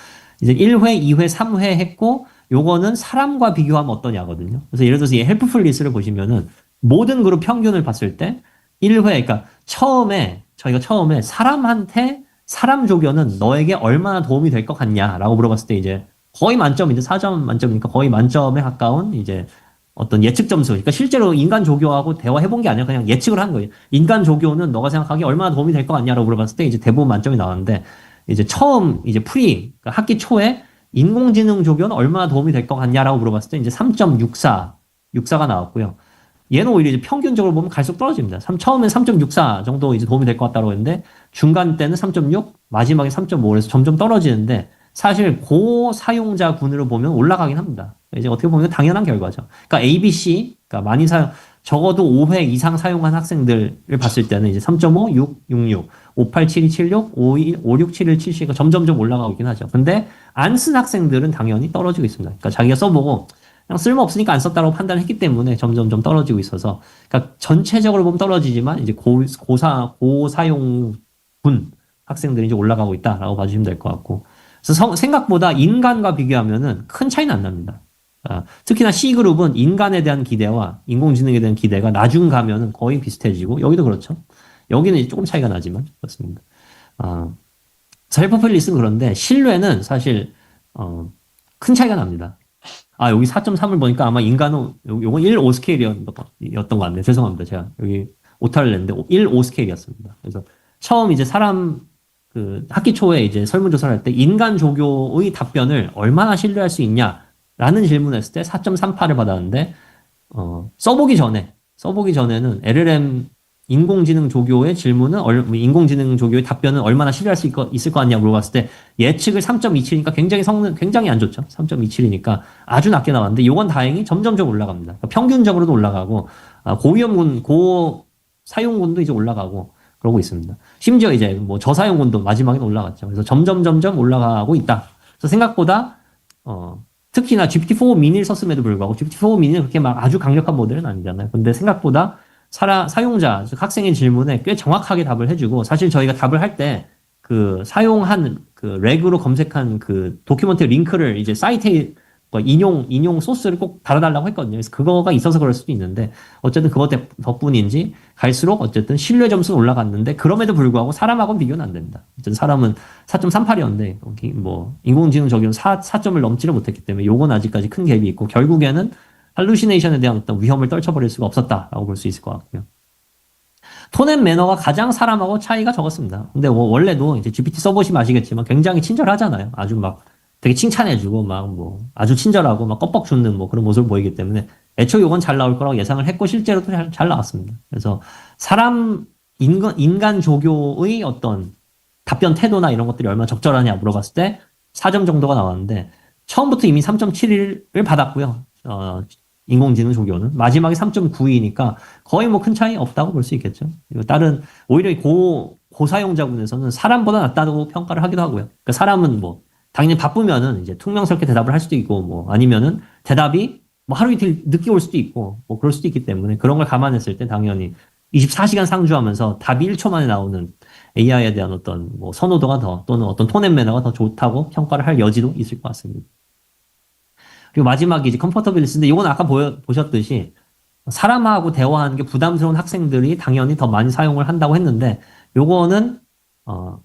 이제 1회, 2회, 3회 했고 요거는 사람과 비교하면 어떠냐거든요. 그래서 예를 들어서 이 헬프풀 리스트를 보시면은 모든 그룹 평균을 봤을 때 1회, 그러니까 저희가 처음에 사람 조교는 너에게 얼마나 도움이 될 것 같냐라고 물어봤을 때 이제 거의 만점인데 4점 만점이니까 거의 만점에 가까운 이제 어떤 예측 점수. 그러니까 실제로 인간 조교하고 대화해본 게 아니라 그냥 예측을 한 거예요. 인간 조교는 너가 생각하기에 얼마나 도움이 될 것 같냐라고 물어봤을 때 이제 대부분 만점이 나왔는데 이제 처음 이제 그러니까 학기 초에 인공지능 조교는 얼마나 도움이 될 것 같냐라고 물어봤을 때 이제 3.64가 나왔고요. 얘는 오히려 이제 평균적으로 보면 갈수록 떨어집니다. 처음엔 3.64 정도 이제 도움이 될 것 같다고 했는데 중간 때는 3.6, 마지막에 3.5에서 점점 떨어지는데 사실 고사용자군으로 보면 올라가긴 합니다. 이제 어떻게 보면 당연한 결과죠. 그러니까 ABC, 그러니까 많이 적어도 5회 이상 사용한 학생들을 봤을 때는 이제 3.5, 6, 66, 58, 72, 76, 51, 56, 71, 70가 점점점 올라가고 있긴 하죠. 근데 안 쓴 학생들은 당연히 떨어지고 있습니다. 그러니까 자기가 써보고 그냥 쓸모없으니까 안 썼다고 판단했기 때문에 점점점 떨어지고 있어서 그러니까 전체적으로 보면 떨어지지만 이제 고사용 군 학생들이 이제 올라가고 있다라고 봐주시면 될 것 같고. 그래서 생각보다 인간과 비교하면은 큰 차이는 안 납니다. 특히나 C그룹은 인간에 대한 기대와 인공지능에 대한 기대가 나중 가면은 거의 비슷해지고, 여기도 그렇죠. 여기는 이제 조금 차이가 나지만, 그렇습니다. 셀프-폴리스는 그런데, 신뢰는 사실, 큰 차이가 납니다. 여기 4.3을 보니까 아마 인간은, 요건 1.5 스케일이었던 것 같네요. 죄송합니다. 제가 여기 오타를 냈는데, 1.5 스케일이었습니다. 그래서 처음 이제 학기 초에 이제 설문조사를 할 때 인간 조교의 답변을 얼마나 신뢰할 수 있냐라는 질문을 했을 때 4.38을 받았는데, 써보기 전에는 LLM 인공지능 조교의 인공지능 조교의 답변은 얼마나 신뢰할 수 있을 것 같냐 물어봤을 때 예측을 3.27이니까 굉장히 안 좋죠. 3.27이니까 아주 낮게 나왔는데 이건 다행히 점점점 올라갑니다. 그러니까 평균적으로도 올라가고, 고사용군도 이제 올라가고 그러고 있습니다. 심지어 이제 뭐 저사용군도 마지막에는 올라갔죠. 그래서 점점 올라가고 있다. 그래서 생각보다, 특히나 GPT-4 미니를 썼음에도 불구하고 GPT-4 미니는 그렇게 막 아주 강력한 모델은 아니잖아요. 근데 생각보다 사용자, 즉 학생의 질문에 꽤 정확하게 답을 해주고, 사실 저희가 답을 할 때 사용한 렉으로 검색한 도큐먼트 링크를 이제 사이트에 인용 소스를 꼭 달아달라고 했거든요. 그래서 그거가 있어서 그럴 수도 있는데, 어쨌든 그것 덕분인지 갈수록 어쨌든 신뢰 점수는 올라갔는데, 그럼에도 불구하고 사람하고는 비교는 안 됩니다. 어쨌든 사람은 4.38이었는데, 인공지능 저기는 4점을 넘지를 못했기 때문에 요건 아직까지 큰 갭이 있고, 결국에는 할루시네이션에 대한 어떤 위험을 떨쳐버릴 수가 없었다라고 볼 수 있을 것 같고요. 톤앤 매너가 가장 사람하고 차이가 적었습니다. 근데 원래도 이제 GPT 써보시면 아시겠지만 굉장히 친절하잖아요. 아주 막 되게 칭찬해주고 아주 친절하고 막 껍벅 죽는 그런 모습을 보이기 때문에 애초에 이건 잘 나올 거라고 예상을 했고, 실제로도 잘 나왔습니다. 그래서 인간 조교의 어떤 답변 태도나 이런 것들이 얼마나 적절하냐 물어봤을 때 4점 정도가 나왔는데, 처음부터 이미 3.71을 받았고요. 인공지능 조교는 마지막에 3.92니까 거의 큰 차이 없다고 볼 수 있겠죠. 오히려 고사용자군에서는 사람보다 낫다고 평가를 하기도 하고요. 그러니까 사람은 당연히 바쁘면은 이제 퉁명스럽게 대답을 할 수도 있고, 아니면은 대답이 하루 이틀 늦게 올 수도 있고, 그럴 수도 있기 때문에 그런 걸 감안했을 때 당연히 24시간 상주하면서 답이 1초 만에 나오는 AI에 대한 어떤 선호도가 또는 어떤 톤 앤 매너가 더 좋다고 평가를 할 여지도 있을 것 같습니다. 그리고 마지막에 이제 컴포터빌리스인데, 이건 아까 보셨듯이 사람하고 대화하는 게 부담스러운 학생들이 당연히 더 많이 사용을 한다고 했는데, 요거는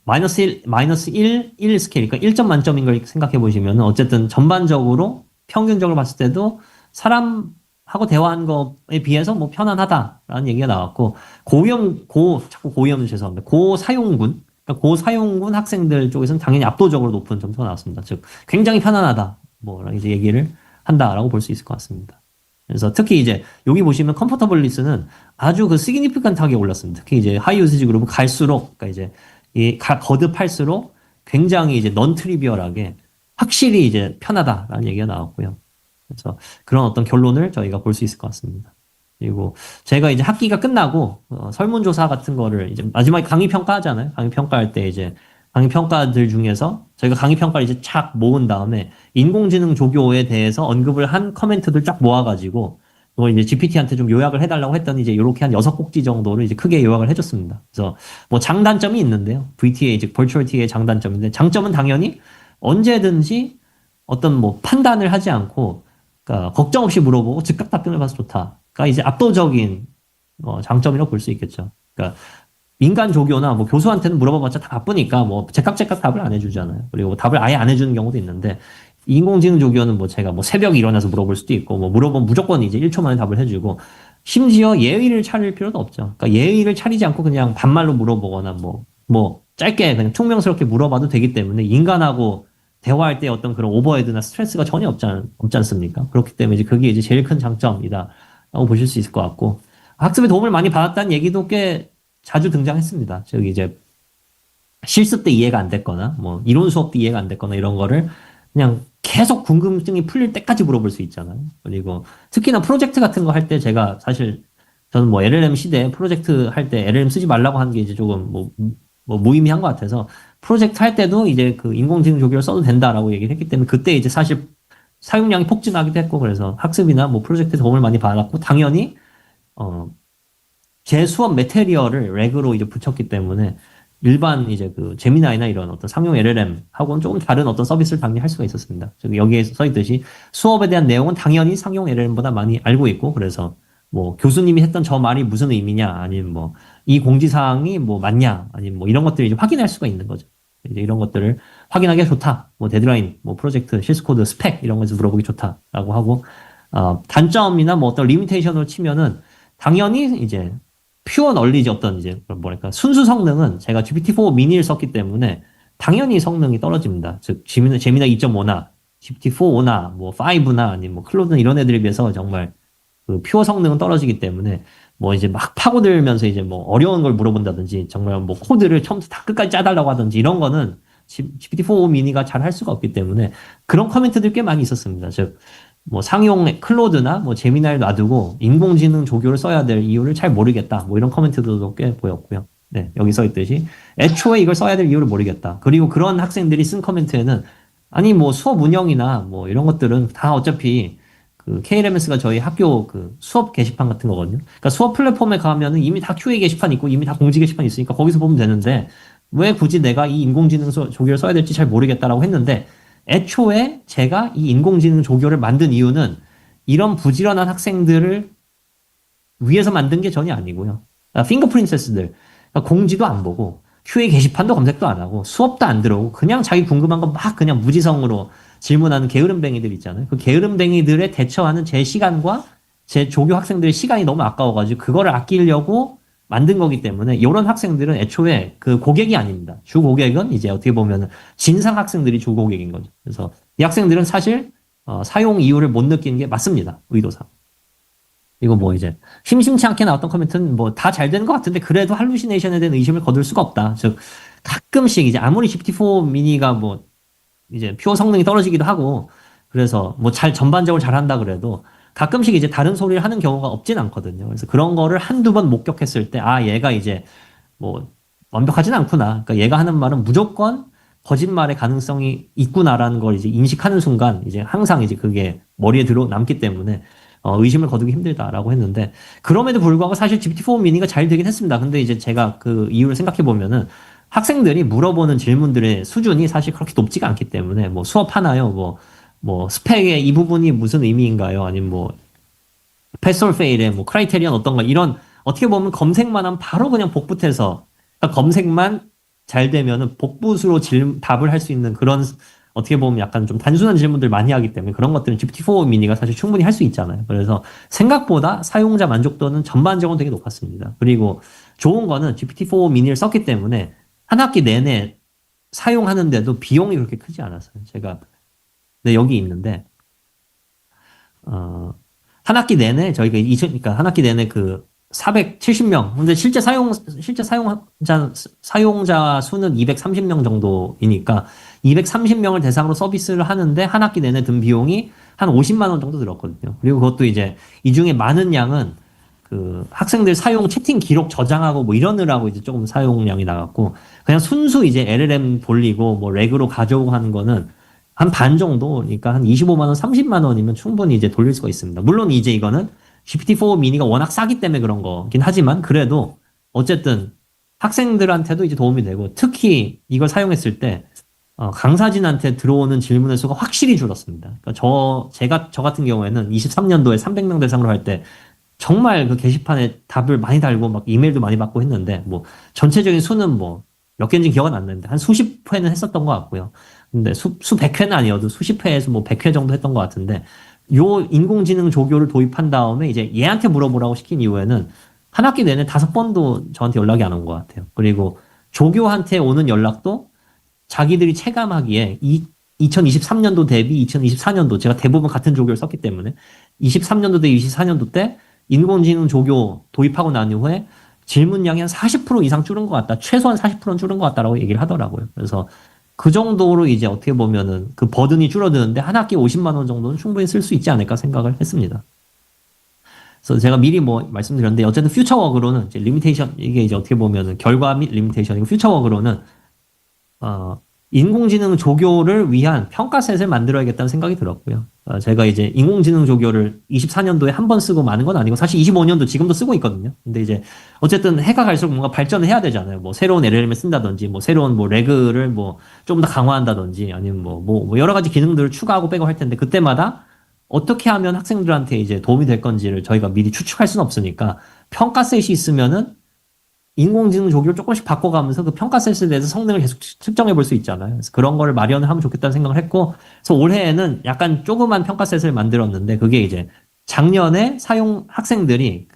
마이너스 1 스케일, 그러니까 1점 만점인 걸 생각해 보시면 어쨌든 전반적으로 평균적으로 봤을 때도 사람하고 대화하는 거에 비해서 편안하다라는 얘기가 나왔고, 자꾸 고위험 죄송합니다. 고사용군 학생들 쪽에서는 당연히 압도적으로 높은 점수가 나왔습니다. 즉 굉장히 편안하다 이제 얘기를 한다라고 볼 수 있을 것 같습니다. 그래서 특히 이제 여기 보시면 컴포터블리스는 아주 시그니피컨트하게 올랐습니다. 특히 이제 하이 유시지 그룹은 갈수록, 그러니까 이제 거듭할수록 굉장히 이제 넌 트리비얼하게 확실히 이제 편하다라는 얘기가 나왔고요. 그래서 그런 어떤 결론을 저희가 볼 수 있을 것 같습니다. 그리고 제가 이제 학기가 끝나고 설문조사 같은 거를 이제 마지막에 강의 평가하잖아요. 강의 평가할 때 이제 강의 평가들 중에서 저희가 강의 평가를 이제 쫙 모은 다음에 인공지능 조교에 대해서 언급을 한 커멘트들 쫙 모아가지고 그걸 이제 GPT한테 좀 요약을 해달라고 했더니 이제 이렇게 한 6꼭지 정도를 이제 크게 요약을 해줬습니다. 그래서 장단점이 있는데요. VTA, 즉 Virtual TA의 장단점인데, 장점은 당연히 언제든지 어떤 판단을 하지 않고, 그러니까 걱정 없이 물어보고 즉각 답변을 받아서 좋다. 그러니까 이제 압도적인 장점이라고 볼 수 있겠죠. 그러니까 인간 조교나 교수한테는 물어봐봤자 다 바쁘니까 제깍제깍 답을 안 해주잖아요. 그리고 답을 아예 안 해주는 경우도 있는데, 인공지능 조교는 제가 새벽에 일어나서 물어볼 수도 있고, 물어보면 무조건 이제 1초 만에 답을 해주고, 심지어 예의를 차릴 필요도 없죠. 그러니까 예의를 차리지 않고 그냥 반말로 물어보거나 짧게 그냥 퉁명스럽게 물어봐도 되기 때문에 인간하고 대화할 때 어떤 그런 오버헤드나 스트레스가 전혀 없지 않습니까? 그렇기 때문에 이제 그게 이제 제일 큰 장점이다라고 보실 수 있을 것 같고, 학습에 도움을 많이 받았다는 얘기도 꽤 자주 등장했습니다. 저기 이제 실습 때 이해가 안 됐거나 이론 수업 때 이해가 안 됐거나 이런 거를 그냥 계속 궁금증이 풀릴 때까지 물어볼 수 있잖아요. 그리고 특히나 프로젝트 같은 거 할 때 저는 LLM 시대에 프로젝트 할 때 LLM 쓰지 말라고 하는 게 이제 조금 무의미한 것 같아서, 프로젝트 할 때도 이제 인공지능 조교를 써도 된다라고 얘기를 했기 때문에 그때 이제 사실 사용량이 폭증하기도 했고, 그래서 학습이나 프로젝트에 도움을 많이 받았고, 당연히 제 수업 매테리얼을 렉으로 이제 붙였기 때문에 일반 이제 그 제미나이나 이런 어떤 상용 LLM 하고는 조금 다른 어떤 서비스를 당연히 할 수가 있었습니다. 즉 여기에 써 있듯이 수업에 대한 내용은 당연히 상용 LLM보다 많이 알고 있고, 그래서 뭐 교수님이 했던 저 말이 무슨 의미냐, 아니면 뭐 이 공지사항이 뭐 맞냐, 아니면 뭐 이런 것들을 이제 확인할 수가 있는 거죠. 이제 이런 것들을 확인하기가 좋다. 뭐 데드라인, 뭐 프로젝트, 실스코드, 스펙 이런 것에서 물어보기 좋다라고 하고, 단점이나 뭐 어떤 리미테이션으로 치면은 당연히 이제 퓨어 널리지 어떤 이제 뭐랄까 순수 성능은 제가 GPT-4 미니를 썼기 때문에 당연히 성능이 떨어집니다. 즉 제미나 2.5나 GPT-4나 뭐 5나 아니면 뭐 클로드나 이런 애들에 비해서 정말 그 퓨어 성능은 떨어지기 때문에 뭐 이제 막 파고들면서 이제 뭐 어려운 걸 물어본다든지 정말 뭐 코드를 처음부터 다 끝까지 짜달라고 하든지 이런 거는 GPT-4 미니가 잘 할 수가 없기 때문에 그런 커멘트들 꽤 많이 있었습니다. 즉 뭐 상용 클로드나 뭐 제미나를 놔두고 인공지능 조교를 써야 될 이유를 잘 모르겠다. 뭐 이런 커멘트들도 꽤 보였고요. 네, 여기 써 있듯이 애초에 이걸 써야 될 이유를 모르겠다. 그리고 그런 학생들이 쓴 커멘트에는 아니 뭐 수업 운영이나 뭐 이런 것들은 다 어차피 그 KLMS가 저희 학교 그 수업 게시판 같은 거거든요. 그러니까 수업 플랫폼에 가면은 이미 다 QA 게시판 있고 이미 다 공지 게시판 있으니까 거기서 보면 되는데 왜 굳이 내가 이 인공지능 조교를 써야 될지 잘 모르겠다라고 했는데, 애초에 제가 이 인공지능 조교를 만든 이유는 이런 부지런한 학생들을 위해서 만든 게 전혀 아니고요. 핑거 프린세스들, 그러니까 공지도 안 보고 QA 게시판도 검색도 안 하고 수업도 안 들어오고 그냥 자기 궁금한 거 막 그냥 무지성으로 질문하는 게으름뱅이들 있잖아요. 그 게으름뱅이들에 대처하는 제 시간과 제 조교 학생들의 시간이 너무 아까워가지고 그거를 아끼려고 만든 거기 때문에 이런 학생들은 애초에 그 고객이 아닙니다. 주 고객은 이제 어떻게 보면 진상 학생들이 주 고객인 거죠. 그래서 이 학생들은 사실 사용 이유를 못 느끼는 게 맞습니다. 의도상. 이거 뭐 이제 심심치 않게 나왔던 코멘트는 뭐 다 잘 되는 것 같은데 그래도 할루시네이션에 대한 의심을 거둘 수가 없다. 즉 가끔씩 이제 아무리 GPT-4 미니가 뭐 이제 퓨어 성능이 떨어지기도 하고 그래서 뭐 전반적으로 잘한다 그래도 가끔씩 이제 다른 소리를 하는 경우가 없진 않거든요. 그래서 그런 거를 한두 번 목격했을 때, 얘가 이제 뭐 완벽하진 않구나. 그러니까 얘가 하는 말은 무조건 거짓말의 가능성이 있구나라는 걸 이제 인식하는 순간 이제 항상 이제 그게 머리에 남기 때문에 의심을 거두기 힘들다라고 했는데, 그럼에도 불구하고 사실 GPT-4 미니가 잘 되긴 했습니다. 근데 이제 제가 그 이유를 생각해 보면은 학생들이 물어보는 질문들의 수준이 사실 그렇게 높지가 않기 때문에 뭐 수업하나요? 뭐 스펙의 이 부분이 무슨 의미인가요? 아니면 뭐 패스 올 페일의 뭐 크라이테리언 어떤가, 이런 어떻게 보면 검색만 하면 바로 그냥 복붙해서, 그러니까 검색만 잘 되면은 복붙으로 답을 할 수 있는 그런 어떻게 보면 약간 좀 단순한 질문들 많이 하기 때문에 그런 것들은 GPT-4 미니가 사실 충분히 할 수 있잖아요. 그래서 생각보다 사용자 만족도는 전반적으로 되게 높았습니다. 그리고 좋은 거는 GPT-4 미니를 썼기 때문에 한 학기 내내 사용하는데도 비용이 그렇게 크지 않았어요. 제가 여기 있는데 한 학기 내내 저희가 그러니까 한 학기 내내 그 470명. 근데 실제 사용자 수는 230명 정도이니까 230명을 대상으로 서비스를 하는데 한 학기 내내 든 비용이 한 50만 원 정도 들었거든요. 그리고 그것도 이제 이 중에 많은 양은 그 학생들 사용 채팅 기록 저장하고 뭐 이러느라고 이제 조금 사용량이 나갔고, 그냥 순수 이제 LLM 돌리고 뭐 렉으로 가져오고 하는 거는 한 반 정도, 그러니까 한 25만 원, 30만 원이면 충분히 이제 돌릴 수가 있습니다. 물론 이제 이거는 GPT-4 미니가 워낙 싸기 때문에 그런 거긴 하지만 그래도 어쨌든 학생들한테도 이제 도움이 되고, 특히 이걸 사용했을 때 강사진한테 들어오는 질문의 수가 확실히 줄었습니다. 그러니까 저 같은 경우에는 23년도에 300명 대상으로 할 때 정말 그 게시판에 답을 많이 달고 막 이메일도 많이 받고 했는데, 뭐 전체적인 수는 뭐 몇 개인지 기억은 안 나는데 한 수십 회는 했었던 것 같고요. 근데 수백 회는 아니어도 수십 회에서 뭐 100회 정도 했던 것 같은데, 요 인공지능 조교를 도입한 다음에 이제 얘한테 물어보라고 시킨 이후에는 한 학기 내내 5번도 저한테 연락이 안 온 것 같아요. 그리고 조교한테 오는 연락도 자기들이 체감하기에 2023년도 대비 2024년도, 제가 대부분 같은 조교를 썼기 때문에 23년도 대비 24년도 때 인공지능 조교 도입하고 난 이후에 질문량이 한 40% 이상 줄은 것 같다. 최소한 40%는 줄은 것 같다라고 얘기를 하더라고요. 그래서 그 정도로 이제 어떻게 보면은 그 버든이 줄어드는데 한 학기 50만 원 정도는 충분히 쓸 수 있지 않을까 생각을 했습니다. 그래서 제가 미리 뭐 말씀드렸는데, 어쨌든 퓨처워크로는 이제 리미테이션, 이게 이제 어떻게 보면은 결과 및 리미테이션이고, 퓨처워크로는 인공지능 조교를 위한 평가셋을 만들어야겠다는 생각이 들었고요. 제가 이제 인공지능 조교를 24년도에 한 번 쓰고 마는 건 아니고 사실 25년도 지금도 쓰고 있거든요. 근데 이제 어쨌든 해가 갈수록 뭔가 발전을 해야 되잖아요. 뭐 새로운 LLM을 쓴다든지, 뭐 새로운 뭐 레그를 뭐 좀 더 강화한다든지, 아니면 뭐 여러 가지 기능들을 추가하고 빼고 할 텐데 그때마다 어떻게 하면 학생들한테 이제 도움이 될 건지를 저희가 미리 추측할 수는 없으니까 평가셋이 있으면은 인공지능 조교를 조금씩 바꿔가면서 그 평가셋에 대해서 성능을 계속 측정해 볼 수 있잖아요. 그래서 그런 거를 마련을 하면 좋겠다는 생각을 했고, 그래서 올해에는 약간 조그만 평가셋을 만들었는데, 그게 이제 작년에 사용 학생들이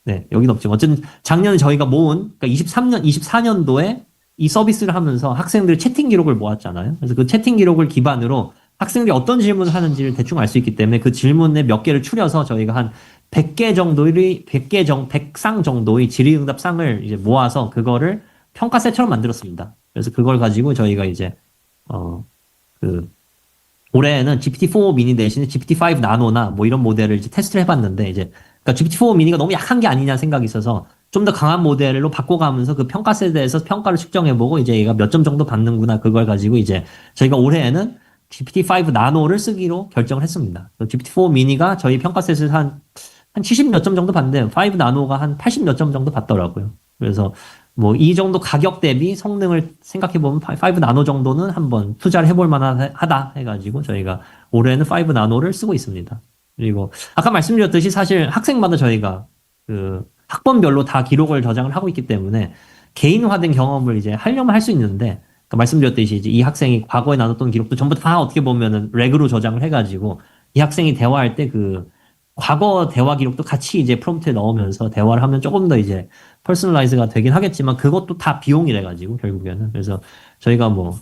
여기는 없지만, 어쨌든 작년에 저희가 모은, 그러니까 24년도에 이 서비스를 하면서 학생들 채팅 기록을 모았잖아요. 그래서 그 채팅 기록을 기반으로 학생들이 어떤 질문을 하는지를 대충 알 수 있기 때문에 그 질문에 몇 개를 추려서 저희가 한 100상 정도의 질의응답상을 이제 모아서 그거를 평가셋처럼 만들었습니다. 그래서 그걸 가지고 저희가 이제, 올해에는 GPT-4 미니 대신에 GPT-5 나노나 뭐 이런 모델을 이제 테스트를 해봤는데, 이제, 그러니까 GPT-4 미니가 너무 약한 게 아니냐 생각이 있어서 좀 더 강한 모델로 바꿔가면서 그 평가셋에 대해서 평가를 측정해보고 이제 얘가 몇 점 정도 받는구나 그걸 가지고 이제 저희가 올해에는 GPT-5 나노를 쓰기로 결정을 했습니다. GPT-4 미니가 저희 평가셋에서 한 70 몇 점 정도 받는데 5 나노가 한 80 몇 점 정도 받더라고요. 그래서 뭐 이 정도 가격 대비 성능을 생각해보면 5 나노 정도는 한번 투자를 해볼 만하다 해가지고 저희가 올해는 5 나노를 쓰고 있습니다. 그리고 아까 말씀드렸듯이 사실 학생마다 저희가 그 학번별로 다 기록을 저장을 하고 있기 때문에 개인화된 경험을 이제 하려면 할 수 있는데, 그러니까 말씀드렸듯이 이제 이 학생이 과거에 나눴던 기록도 전부 다 어떻게 보면은 렉으로 저장을 해가지고 이 학생이 대화할 때 그 과거 대화 기록도 같이 이제 프롬프트에 넣으면서 대화를 하면 조금 더 이제 퍼스널라이즈가 되긴 하겠지만 그것도 다 비용이래 가지고 결국에는. 그래서 저희가 뭐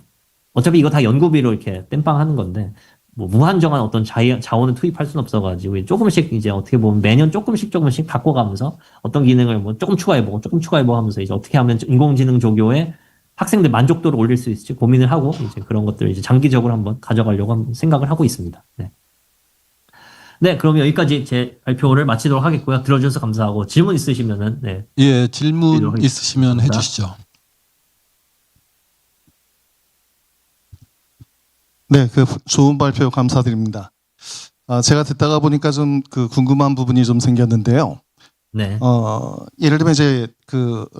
어차피 이거 다 연구비로 이렇게 땜빵 하는 건데 뭐 무한정한 어떤 자원을 투입할 수는 없어 가지고 조금씩 이제 어떻게 보면 매년 조금씩 바꿔가면서 어떤 기능을 뭐 조금 추가해보고 하면서 이제 어떻게 하면 인공지능 조교에 학생들 만족도를 올릴 수 있을지 고민을 하고 이제 그런 것들을 이제 장기적으로 한번 가져가려고 생각을 하고 있습니다. 네, 그럼 여기까지 제 발표를 마치도록 하겠고요. 들어주셔서 감사하고 질문 있으시면은
예, 질문 있으시면 해주시죠.
네, 좋은 발표 감사드립니다. 제가 듣다가 보니까 좀 궁금한 부분이 좀 생겼는데요.
네.
예를 들면 이제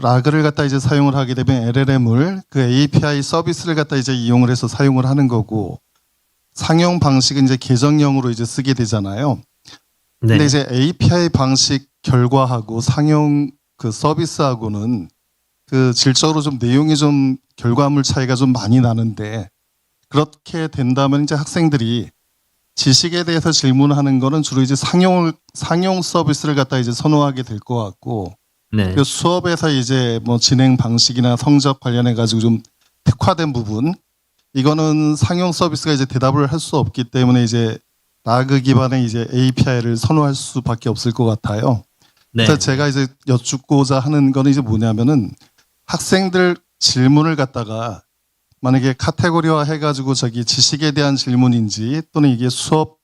라그를 갖다 이제 사용을 하게 되면 LLM을 API 서비스를 갖다 이제 이용을 해서 사용을 하는 거고, 상용 방식은 이제 계정형으로 이제 쓰게 되잖아요.
네.
근데 이제 API 방식 결과하고 상용 서비스하고는 질적으로 좀 내용이 좀 결과물 차이가 좀 많이 나는데, 그렇게 된다면 이제 학생들이 지식에 대해서 질문하는 거는 주로 이제 상용 서비스를 갖다 이제 선호하게 될 것 같고,
네.
수업에서 이제 뭐 진행 방식이나 성적 관련해 가지고 좀 특화된 부분, 이거는 상용 서비스가 이제 대답을 할 수 없기 때문에 이제 라그 기반의 이제 API를 선호할 수밖에 없을 것 같아요.
네.
그래서 제가 이제 여쭙고자 하는 거는 이제 뭐냐면은 학생들 질문을 갖다가 만약에 카테고리화 해가지고 지식에 대한 질문인지 또는 이게 수업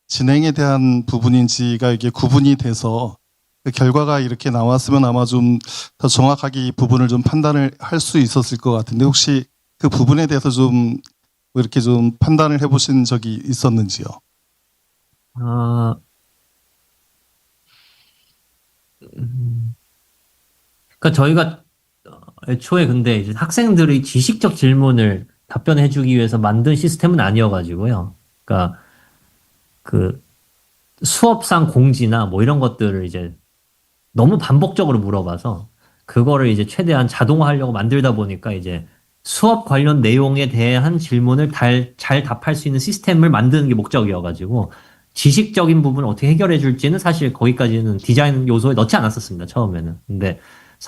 진행에 대한 부분인지가 이게 구분이 돼서 그 결과가 이렇게 나왔으면 아마 좀 더 정확하게 이 부분을 좀 판단을 할 수 있었을 것 같은데, 혹시 그 부분에 대해서 좀 이렇게 좀 판단을 해보신 적이 있었는지요?
그러니까 저희가 애초에 근데 이제 학생들의 지식적 질문을 답변해주기 위해서 만든 시스템은 아니어가지고요. 그러니까 수업상 공지나 뭐 이런 것들을 이제 너무 반복적으로 물어봐서 그거를 이제 최대한 자동화하려고 만들다 보니까 이제 수업 관련 내용에 대한 질문을 잘 답할 수 있는 시스템을 만드는 게 목적이어가지고 지식적인 부분을 어떻게 해결해 줄지는 사실 거기까지는 디자인 요소에 넣지 않았었습니다, 처음에는. 근데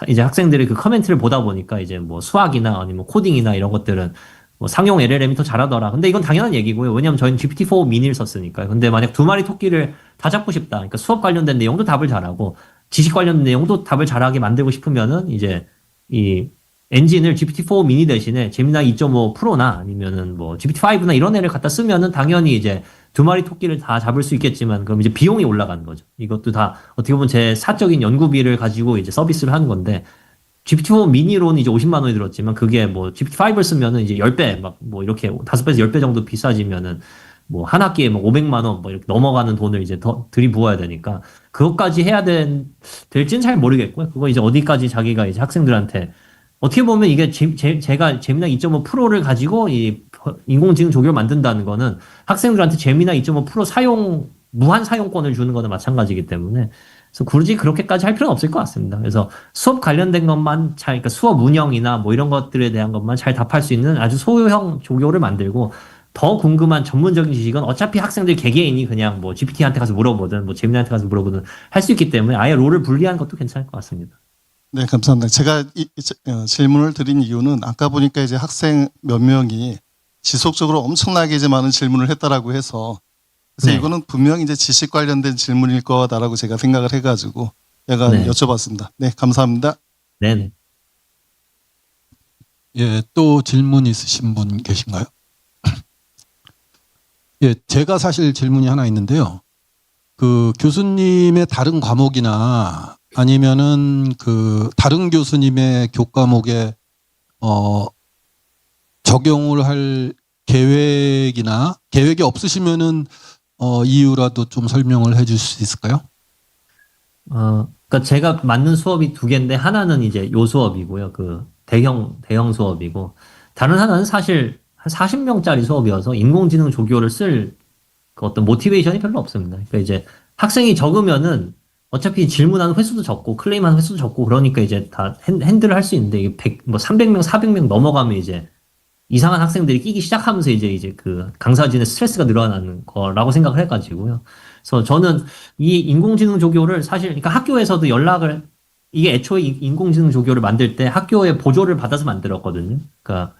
이제 학생들이 그 커멘트를 보다 보니까 이제 뭐 수학이나 아니면 코딩이나 이런 것들은 뭐 상용 LLM이 더 잘하더라. 근데 이건 당연한 얘기고요. 왜냐면 저희는 GPT-4 미니를 썼으니까요. 근데 만약 두 마리 토끼를 다 잡고 싶다. 그러니까 수업 관련된 내용도 답을 잘하고 지식 관련된 내용도 답을 잘하게 만들고 싶으면은 이제 이 엔진을 GPT-4 미니 대신에 제미나이 2.5 프로나 아니면은 뭐 GPT-5나 이런 애를 갖다 쓰면은 당연히 이제 두 마리 토끼를 다 잡을 수 있겠지만 그럼 이제 비용이 올라가는 거죠. 이것도 다 어떻게 보면 제 사적인 연구비를 가지고 이제 서비스를 하는 건데 GPT-4 미니로는 이제 50만 원이 들었지만 그게 뭐 GPT-5를 쓰면은 이제 10배 막 뭐 이렇게 5배에서 10배 정도 비싸지면은 뭐 한 학기에 뭐 500만 원 뭐 이렇게 넘어가는 돈을 이제 더 들이부어야 되니까 그것까지 해야 될지는 잘 모르겠고요. 그거 이제 어디까지 자기가 이제 학생들한테 어떻게 보면 이게 제가 재미나 2.5%를 가지고 이 인공지능 조교를 만든다는 거는 학생들한테 재미나 2.5% 무한 사용권을 주는 거나 마찬가지이기 때문에 그래서 굳이 그렇게까지 할 필요는 없을 것 같습니다. 그래서 수업 관련된 것만 그러니까 수업 운영이나 뭐 이런 것들에 대한 것만 잘 답할 수 있는 아주 소형 조교를 만들고 더 궁금한 전문적인 지식은 어차피 학생들 개개인이 그냥 뭐 GPT한테 가서 물어보든 뭐 제미나한테 가서 물어보든 할 수 있기 때문에 아예 롤을 분리하는 것도 괜찮을 것 같습니다.
네, 감사합니다. 제가 질문을 드린 이유는 아까 보니까 이제 학생 몇 명이 지속적으로 엄청나게 이제 많은 질문을 했다라고 해서 그래서
네.
이거는 분명히 이제 지식 관련된 질문일 거다라고 제가 생각을 해가지고 제가
네.
여쭤봤습니다. 네, 감사합니다.
네네.
예, 또 질문 있으신 분 계신가요? 예, 제가 사실 질문이 하나 있는데요. 그 교수님의 다른 과목이나 아니면은 그 다른 교수님의 교과목에 적용을 할 계획이 없으시면은 이유라도 좀 설명을 해줄 수 있을까요?
그러니까 제가 맡는 수업이 두 개인데 하나는 이제 요 수업이고요. 그 대형 수업이고 다른 하나는 사실 한 40명짜리 수업이어서 인공지능 조교를 쓸 그 어떤 모티베이션이 별로 없습니다. 그러니까 이제 학생이 적으면은 어차피 질문하는 횟수도 적고 클레임하는 횟수도 적고 그러니까 이제 다 핸들을 할 수 있는데 이게 300명, 400명 넘어가면 이제 이상한 학생들이 끼기 시작하면서 이제 그 강사진의 스트레스가 늘어나는 거라고 생각을 해가지고요. 그래서 저는 이 인공지능 조교를 사실 그러니까 학교에서도 이게 애초에 인공지능 조교를 만들 때 학교에 보조를 받아서 만들었거든요. 그러니까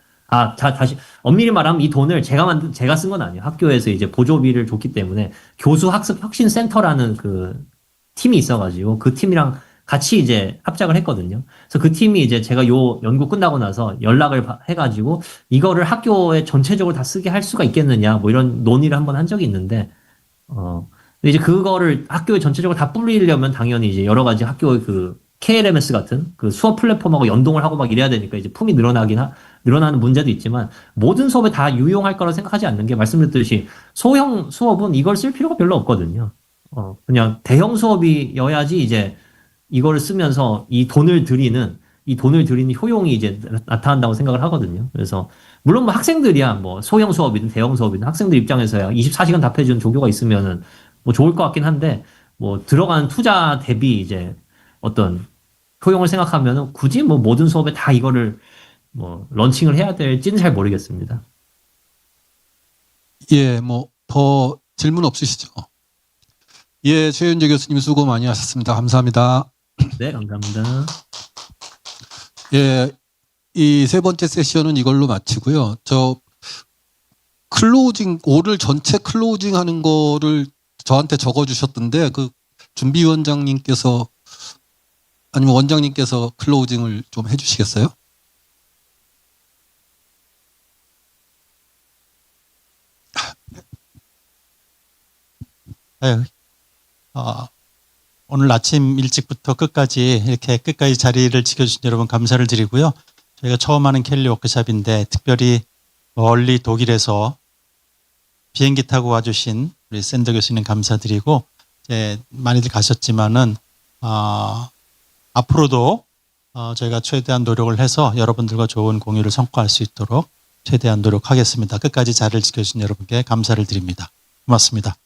다시 엄밀히 말하면 이 돈을 제가 쓴 건 아니에요. 학교에서 이제 보조비를 줬기 때문에 교수 학습 혁신 센터라는 그 팀이 있어가지고 그 팀이랑 같이 이제 합작을 했거든요. 그래서 그 팀이 이제 제가 요 연구 끝나고 나서 연락을 해가지고 이거를 학교에 전체적으로 다 쓰게 할 수가 있겠느냐 뭐 이런 논의를 한번 한 적이 있는데 근데 이제 그거를 학교에 전체적으로 다 뿌리려면 당연히 이제 여러 가지 학교의 그 KLMS 같은 그 수업 플랫폼하고 연동을 하고 막 이래야 되니까 이제 품이 늘어나는 문제도 있지만 모든 수업에 다 유용할 거라 생각하지 않는 게 말씀드렸듯이 소형 수업은 이걸 쓸 필요가 별로 없거든요. 그냥 대형 수업이어야지 이제 이거를 쓰면서 이 돈을 들이는 효용이 이제 나타난다고 생각을 하거든요. 그래서 물론 뭐 학생들이야 뭐 소형 수업이든 대형 수업이든 학생들 입장에서야 24시간 답해주는 조교가 있으면은 뭐 좋을 것 같긴 한데 뭐 들어가는 투자 대비 이제 어떤 효용을 생각하면은 굳이 뭐 모든 수업에 다 이거를 뭐 런칭을 해야 될지는 잘 모르겠습니다.
예, 뭐 더 질문 없으시죠? 예, 최윤재 교수님 수고 많이 하셨습니다. 감사합니다.
네, 감사합니다.
예, 이 세 번째 세션은 이걸로 마치고요. 오늘 전체 클로징 하는 거를 저한테 적어주셨던데 그 준비위원장님께서 아니면 원장님께서 클로징을 좀 해주시겠어요?
오늘 아침 일찍부터 끝까지 자리를 지켜주신 여러분 감사를 드리고요. 저희가 처음 하는 켈리 워크숍인데 특별히 멀리 독일에서 비행기 타고 와주신 우리 샌더 교수님 감사드리고 이제 많이들 가셨지만은 앞으로도 저희가 최대한 노력을 해서 여러분들과 좋은 공유를 성과할 수 있도록 최대한 노력하겠습니다. 끝까지 자리를 지켜주신 여러분께 감사를 드립니다. 고맙습니다.